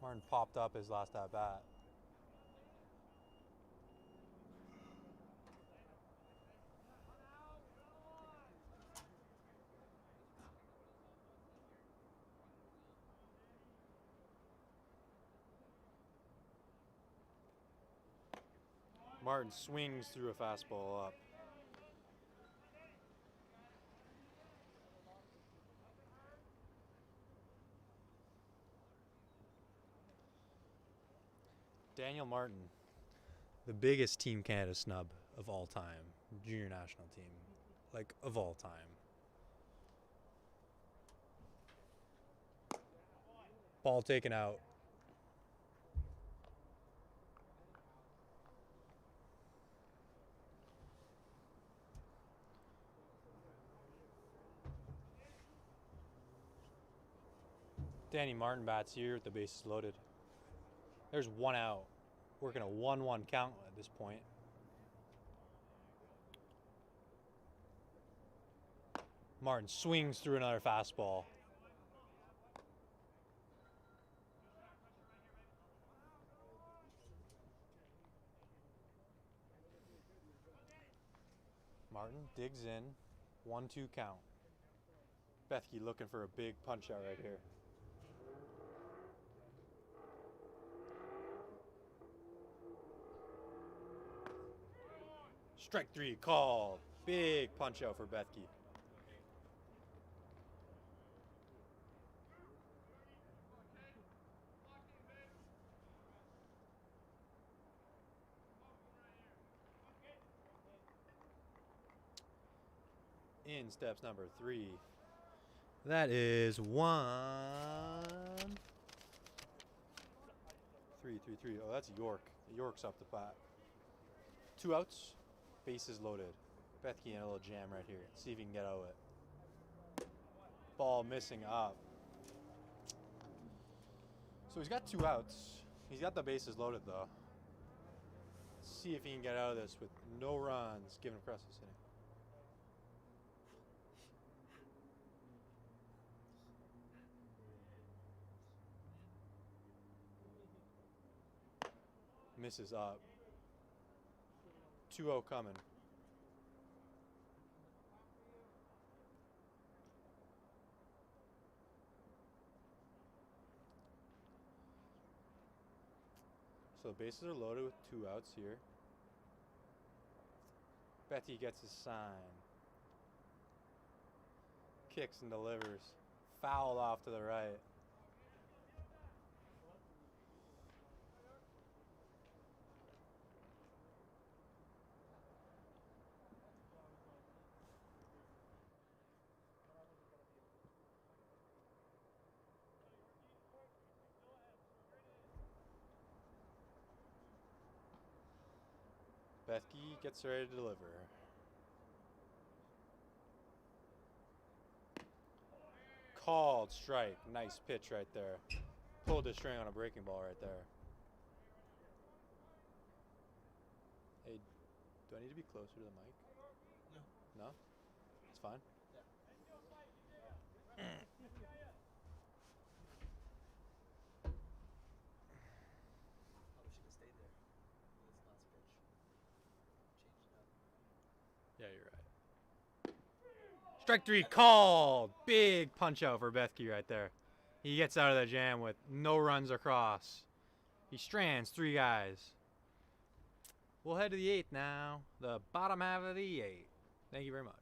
Martin popped up his last at bat. Martin swings through a fastball up. Daniel Martin, the biggest Team Canada snub of all time, junior national team, like of all time. Ball taken out. Danny Martin bats here with the bases loaded. There's one out. Working a 1-1 count at this point. Martin swings through another fastball. Martin digs in. 1-2 count. Bethke looking for a big punch out right here. Strike 3 called. Big punch out for Bethke. In steps number 3. That is 1. 3. Oh, that's York. York's up the bat. 2 outs. Bases loaded. Bethke in a little jam right here. See if he can get out of it. Ball missing up. So he's got 2 outs. He's got the bases loaded though. Let's see if he can get out of this with no runs given across this inning. Misses up. 2-0 coming. So the bases are loaded with 2 outs here. Betty gets his sign. Kicks and delivers. Fouled off to the right. Bethke gets ready to deliver. Called strike. Nice pitch right there. Pulled the string on a breaking ball right there. Hey, do I need to be closer to the mic? No. No? It's fine. Probably should have stayed there with this last pitch. Changed it up. Yeah, you're right. Strike 3 called. Big punch out for Bethke right there. He gets out of the jam with no runs across. He strands 3 guys. We'll head to the 8th now. The bottom half of the 8th. Thank you very much.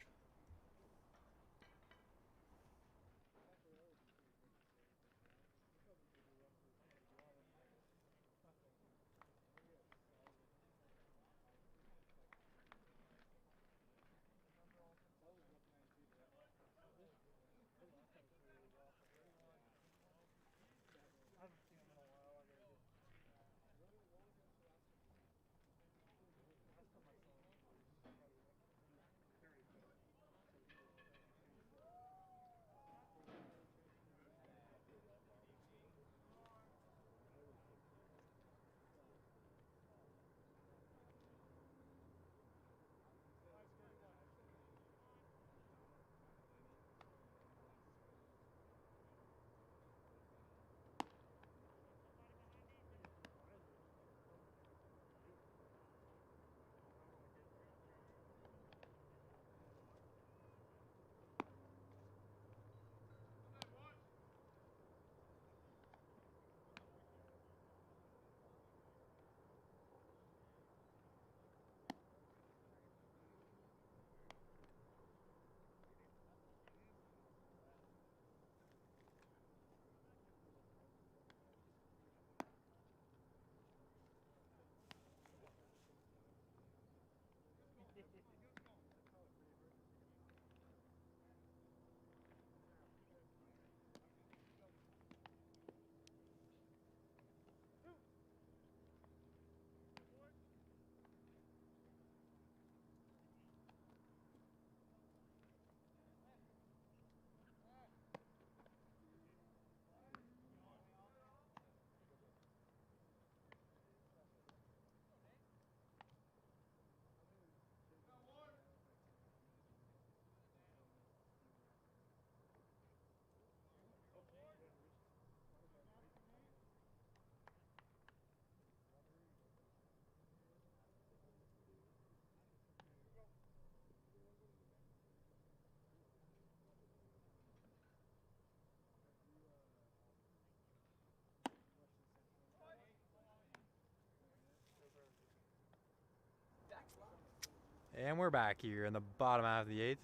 And we're back here in the bottom half of the 8th.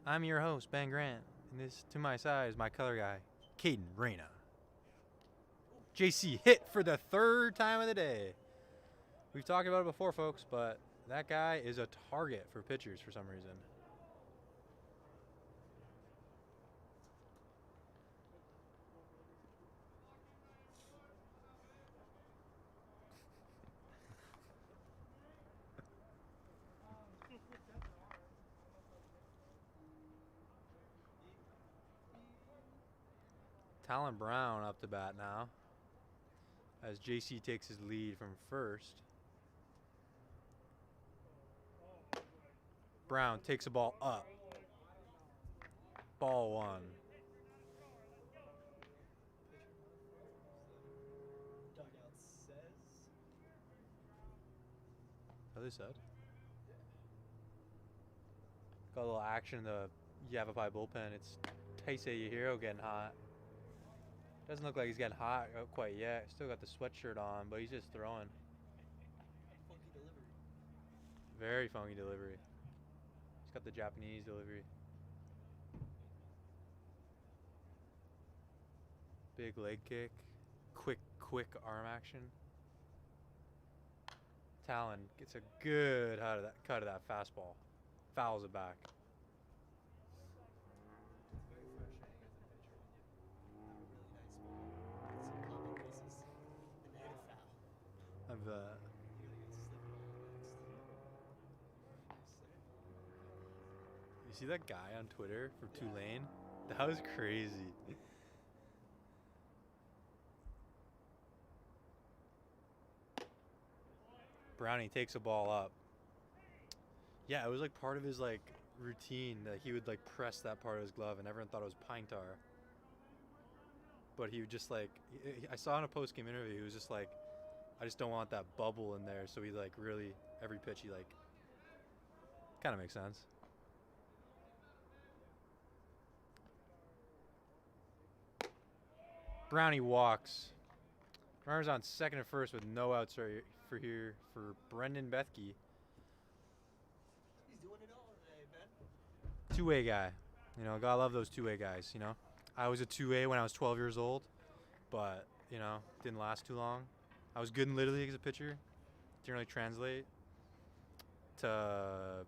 I'm your host, Ben Grant. And this, to my side, is my color guy, Caden Reyna. JC hit for the 3rd time of the day. We've talked about it before, folks, but that guy is a target for pitchers for some reason. Talon Brown up to bat now, as JC takes his lead from first. Brown takes a ball up. Ball 1. Dugout says. Other side. Got a little action in the Yavapai bullpen. It's Taisei Yahiro getting hot. Doesn't look like he's getting hot quite yet. Still got the sweatshirt on, but he's just throwing. Funky delivery. Very funky delivery. He's got the Japanese delivery. Big leg kick. Quick arm action. Talon gets a good cut of that fastball. Fouls it back. Very frustrating as a pitcher when you have a really nice ball, get some popping bases, and hit a foul. I've You're gonna get slip ball next. Slip ball. You see that guy on Twitter for Tulane? That was crazy. Brownie takes a ball up. Yeah, it was like part of his like routine that he would like press that part of his glove, and everyone thought it was pine tar. But he would just like, I saw in a post-game interview, he was just like, I just don't want that bubble in there. So he like really, every pitch he like, kind of makes sense. Brownie walks. Runners on second and first with no outs right for here for Brendan Bethke. He's doing it all today, Ben. Two-way guy. You know, gotta love those two-way guys, you know. I was a two-way when I was 12 years old, but, you know, didn't last too long. I was good in Little League as a pitcher. Didn't really translate to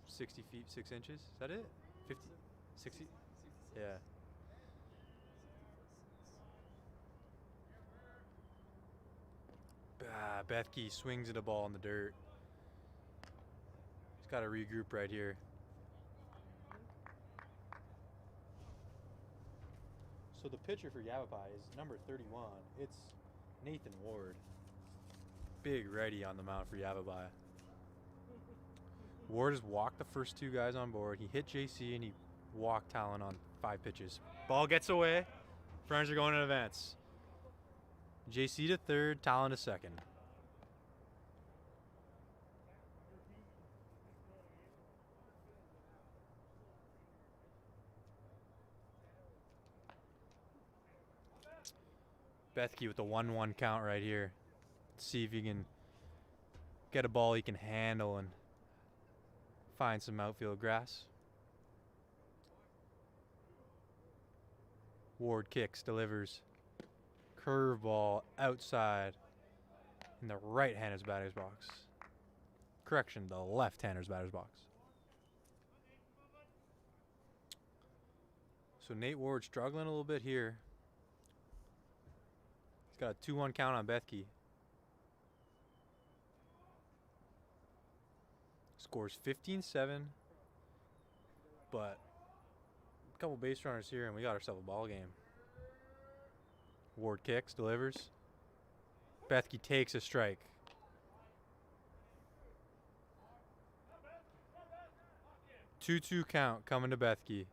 60 feet, 6 inches. Is that it? 50? 60? 66. Yeah. 60 Bethke swings at a ball in the dirt. He's got to regroup right here. So the pitcher for Yavapai is number 31. It's Nathan Ward. Big righty on the mound for Yavapai. Ward has walked the first two guys on board. He hit JC and he walked Talon on 5 pitches. Ball gets away. Friends are going in advance. JC to third, Talon to second. Bethke with the 1-1 count right here. Let's see if he can get a ball he can handle and find some outfield grass. Ward kicks, delivers. Curveball outside in the right-hander's batter's box. Correction, the left-hander's batter's box. So Nate Ward struggling a little bit here. He's got a 2-1 count on Bethke. Scores 15-7, but a couple base runners here and we got ourselves a ball game. Ward kicks, delivers. Bethke takes a strike. Two-two count coming to Bethke.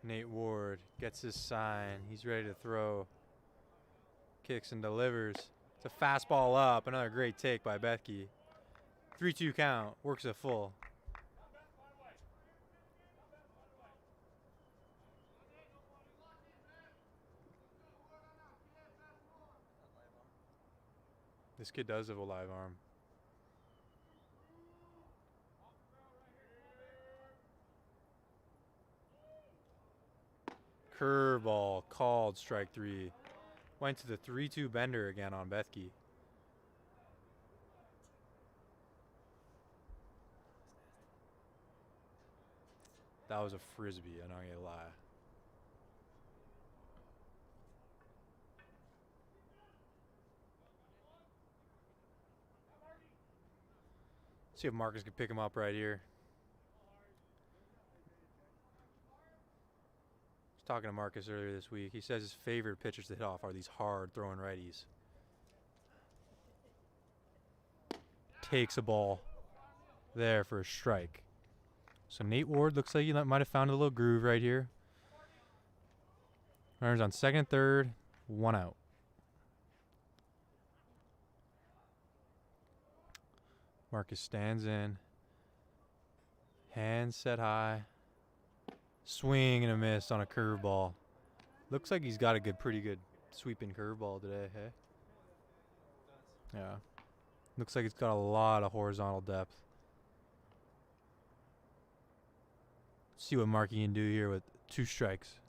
Nate Ward gets his sign. He's ready to throw. Kicks and delivers. It's a fastball up. Another great take by Bethke. 3-2 count. Works it full. This kid does have a live arm. Curveball called strike 3. Went to the 3-2 bender again on Bethke. That was a frisbee, I'm not gonna lie. See if Marcus can pick him up right here. I was talking to Marcus earlier this week. He says his favorite pitchers to hit off are these hard throwing righties. Takes a ball there for a strike. So Nate Ward looks like he might have found a little groove right here. Runners on second and third. 1 out. Marcus stands in. Hands set high. Swing and a miss on a curveball. Looks like he's got a pretty good sweeping curveball today, hey? Yeah. Looks like it's got a lot of horizontal depth. See what Marky can do here with 2 strikes.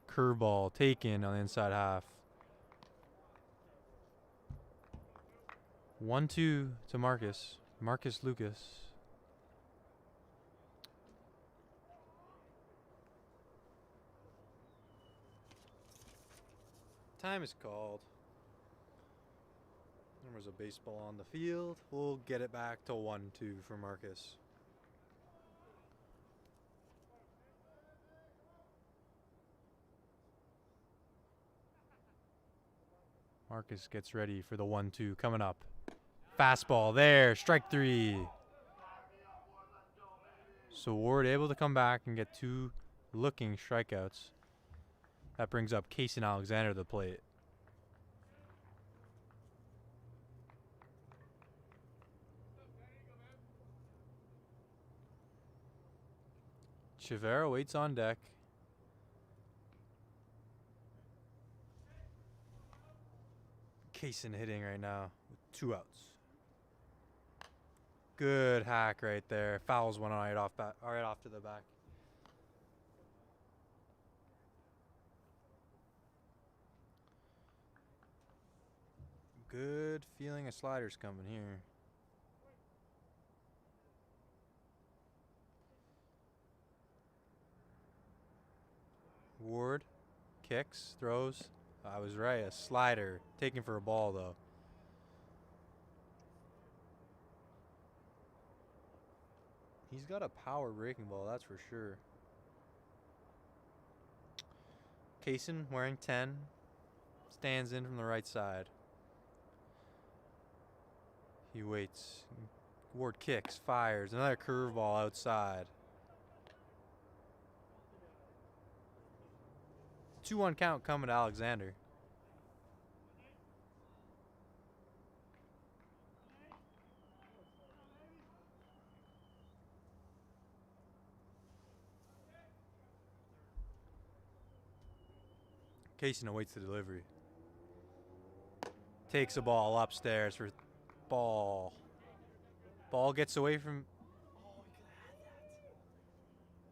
Curveball taken on the inside half. 1-2 to Marcus. Marcus Lucas. Time is called. There's a baseball on the field. We'll get it back to 1-2 for Marcus. Marcus gets ready for the 1-2 coming up. Fastball there, strike 3. So Ward able to come back and get 2 looking strikeouts. That brings up Case and Alexander to the plate. Chivera waits on deck. Kaysen hitting right now with 2 outs. Good hack right there. Fouls one right off to the back. Good feeling of sliders coming here. Ward kicks, throws. I was right, a slider. Taken for a ball, though. He's got a power breaking ball, that's for sure. Kaysen wearing 10. Stands in from the right side. He waits. Ward kicks, fires. Another curveball outside. 2-1 count coming to Alexander. Kaysen awaits the delivery. Takes a ball upstairs for ball. Ball gets away from...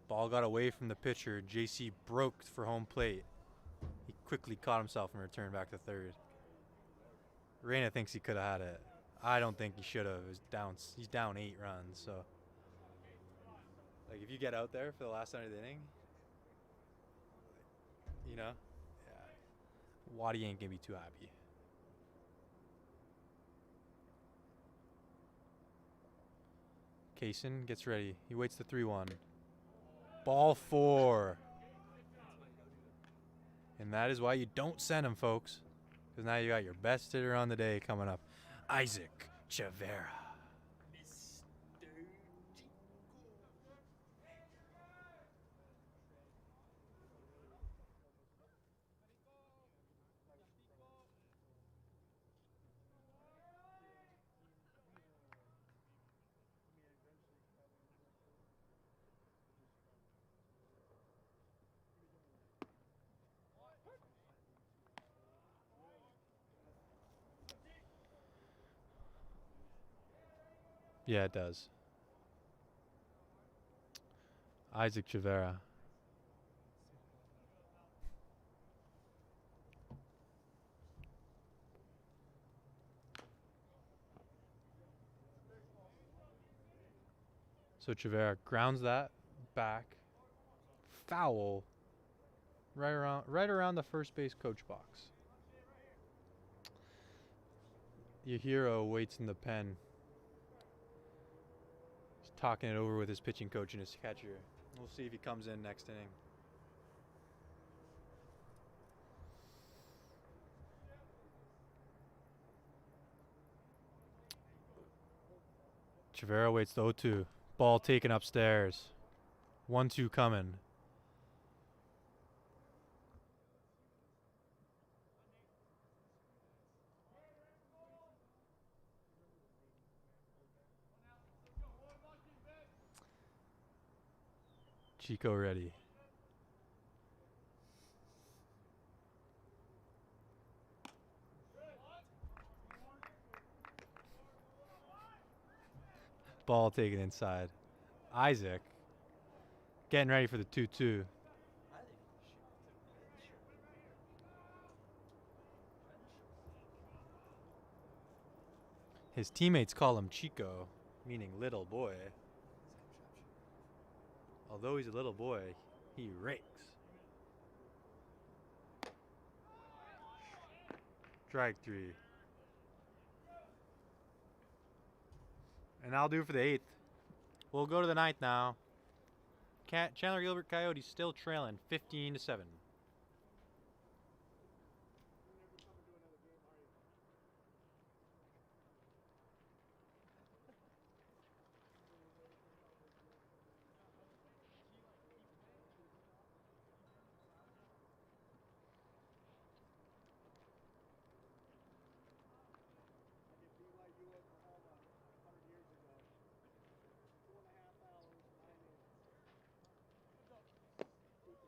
Ball got away from the pitcher. JC broke for home plate. He quickly caught himself and returned back to third. Reyna thinks he could have had it. I don't think he should have. He's down 8 runs, so... Like, if you get out there for the last out of the inning, you know, yeah, Waddy ain't gonna be too happy. Kaysen gets ready. He waits the 3-1. Ball 4. And that is why you don't send him, folks. Because now you got your best hitter on the day coming up. Isaac Chavera. Yeah, it does. Isaac Chavera. So Chavera grounds that back. Foul. Right around the first base coach box. Yahiro waits in the pen. He's talking it over with his pitching coach and his catcher. We'll see if he comes in next inning. Chavera waits the 0-2. Ball taken upstairs. 1-2 coming. Chico ready. Ball taken inside. Isaac getting ready for the 2-2. I think he should. His teammates call him Chico, meaning little boy. Although he's a little boy, he rakes. Strike 3. And I'll do for the 8th. We'll go to the 9th now. Chandler Gilbert Coyotes still trailing 15-7. BYU, Oklahoma, 100 years ago. 2.5 hours, 9 minutes. Keep it simple.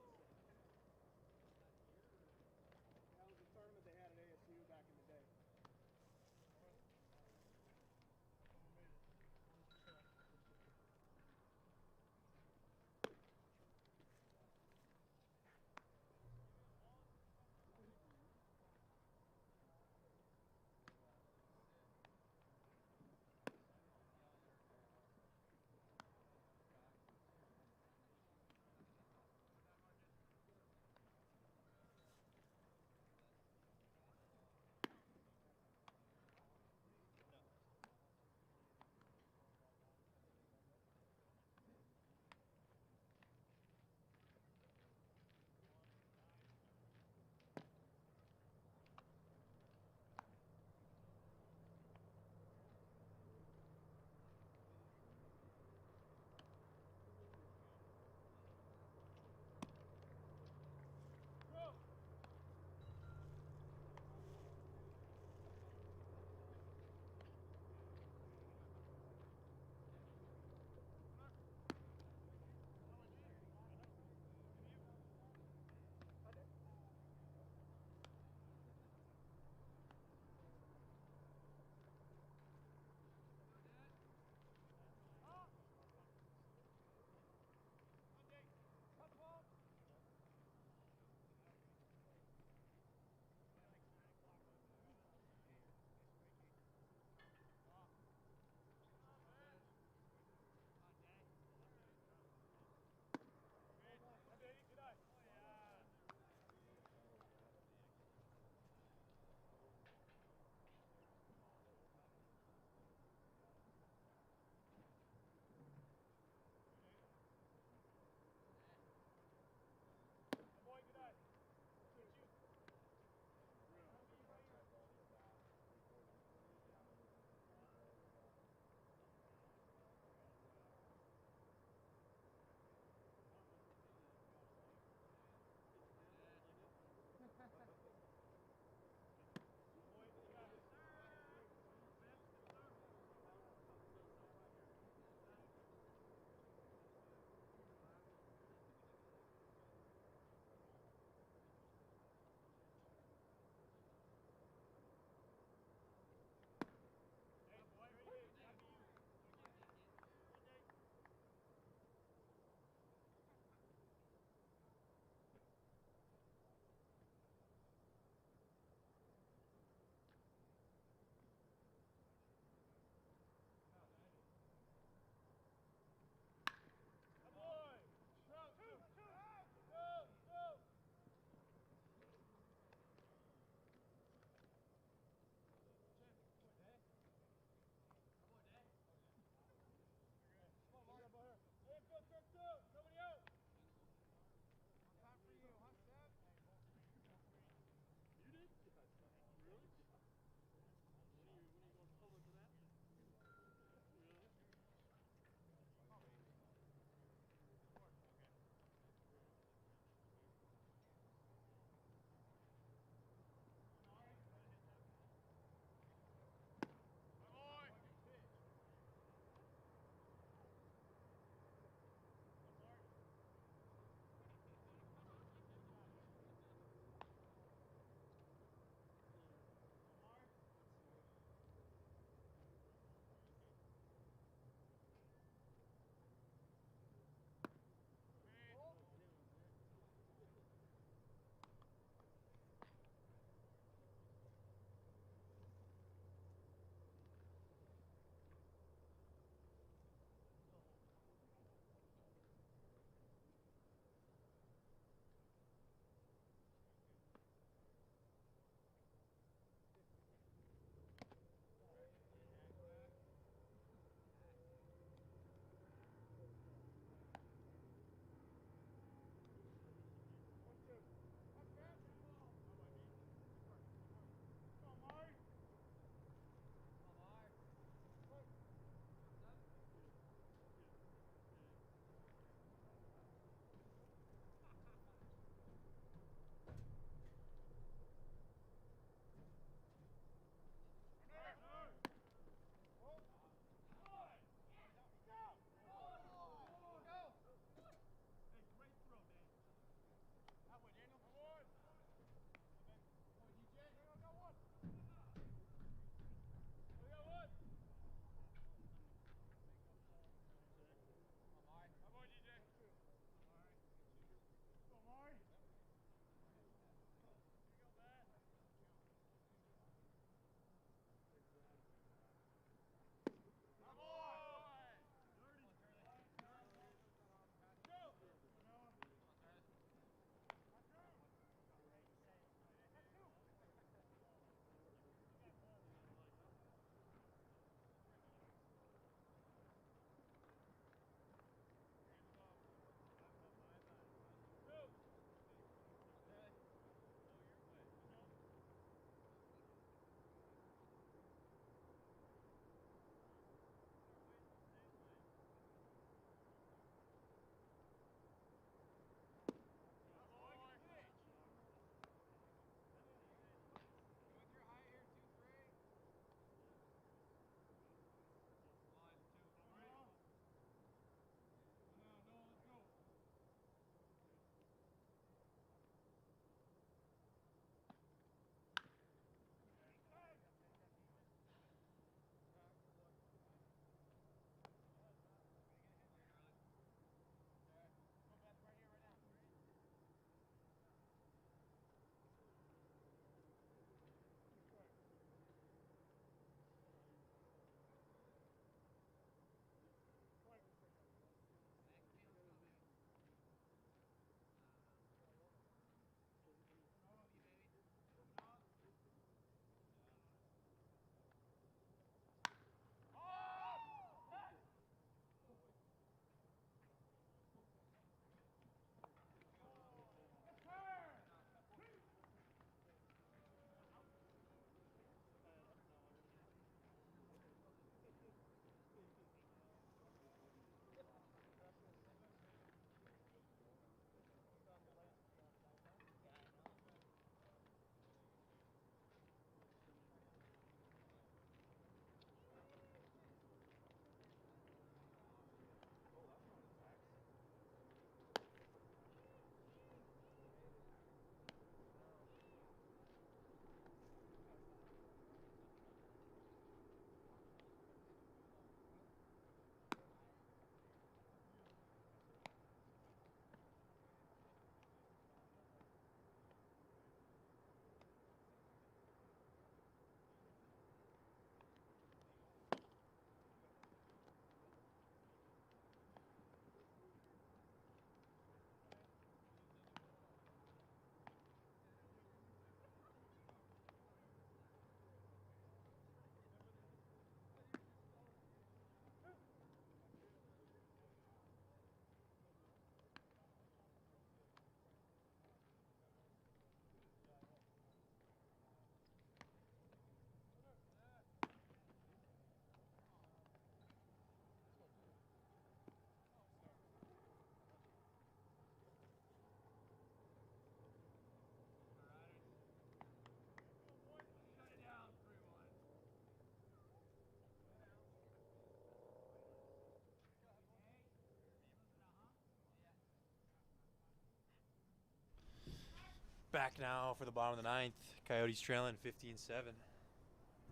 back now for the bottom of the ninth. Coyotes trailing 15-7.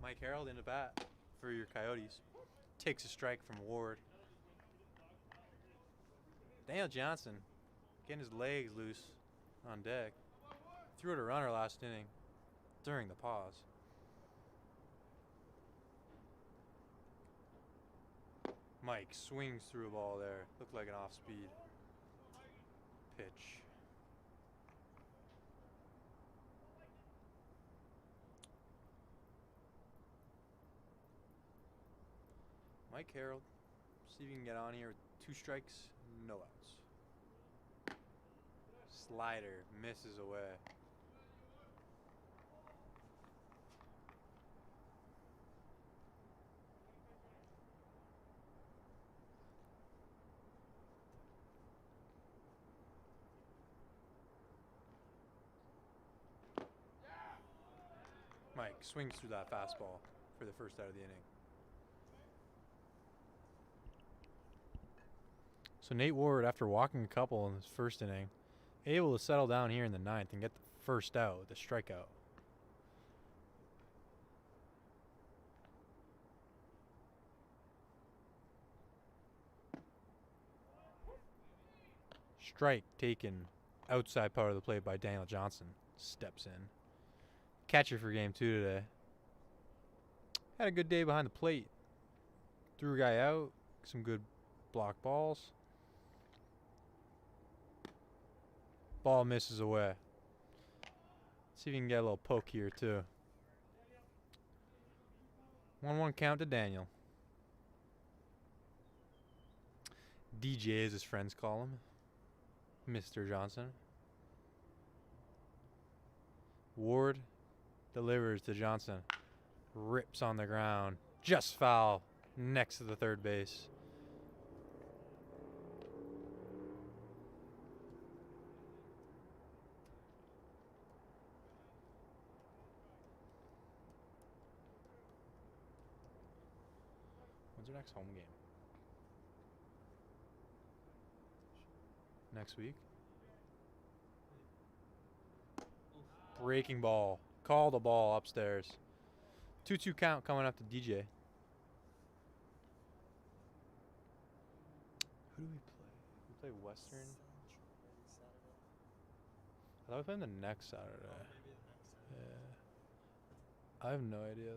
Mike Harold in the bat for your Coyotes. Takes a strike from Ward. Daniel Johnson getting his legs loose on deck. Threw it a runner last inning during the pause. Mike swings through a ball there. Looked like an off-speed pitch. Mike Harold, see if you can get on here with 2 strikes, no outs. Slider misses away. Mike swings through that fastball for the first out of the inning. So Nate Ward, after walking a couple in his first inning, able to settle down here in the ninth and get the first out with a strikeout. Strike taken outside part of the plate by Daniel Johnson. Steps in. Catcher for game 2 today. Had a good day behind the plate. Threw a guy out. Some good block balls. Ball misses away. See if you can get a little poke here too. 1-1 count to Daniel. DJ as his friends call him. Mr. Johnson. Ward delivers to Johnson. Rips on the ground. Just foul. Next to the third base. When's our next home game? Next week? Breaking ball. Call the ball upstairs. 2-2 count coming up to DJ. Who do we play? We play Western. I thought we played them the next Saturday. Yeah. I have no idea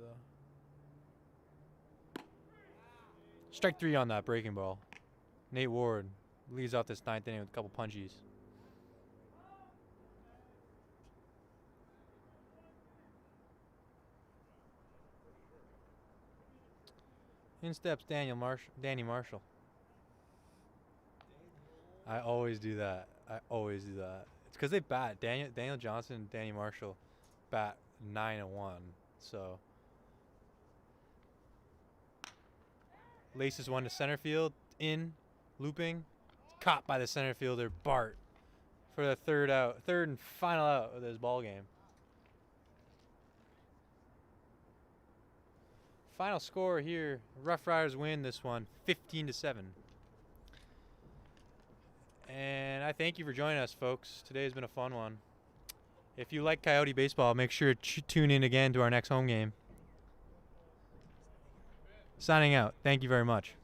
though. Strike 3 on that breaking ball. Nate Ward leads off this ninth inning with a couple punchies. In steps Danny Marshall. I always do that. It's because they bat. Daniel Johnson and Danny Marshall bat 9-1. So laces one to center field. In. Looping. Caught by the center fielder Bart for the third and final out of this ball game. Final score here, Rough Riders win this one 15-7. And I thank you for joining us, folks. Today has been a fun one. If you like Coyote baseball, make sure to tune in again to our next home game. Signing out. Thank you very much.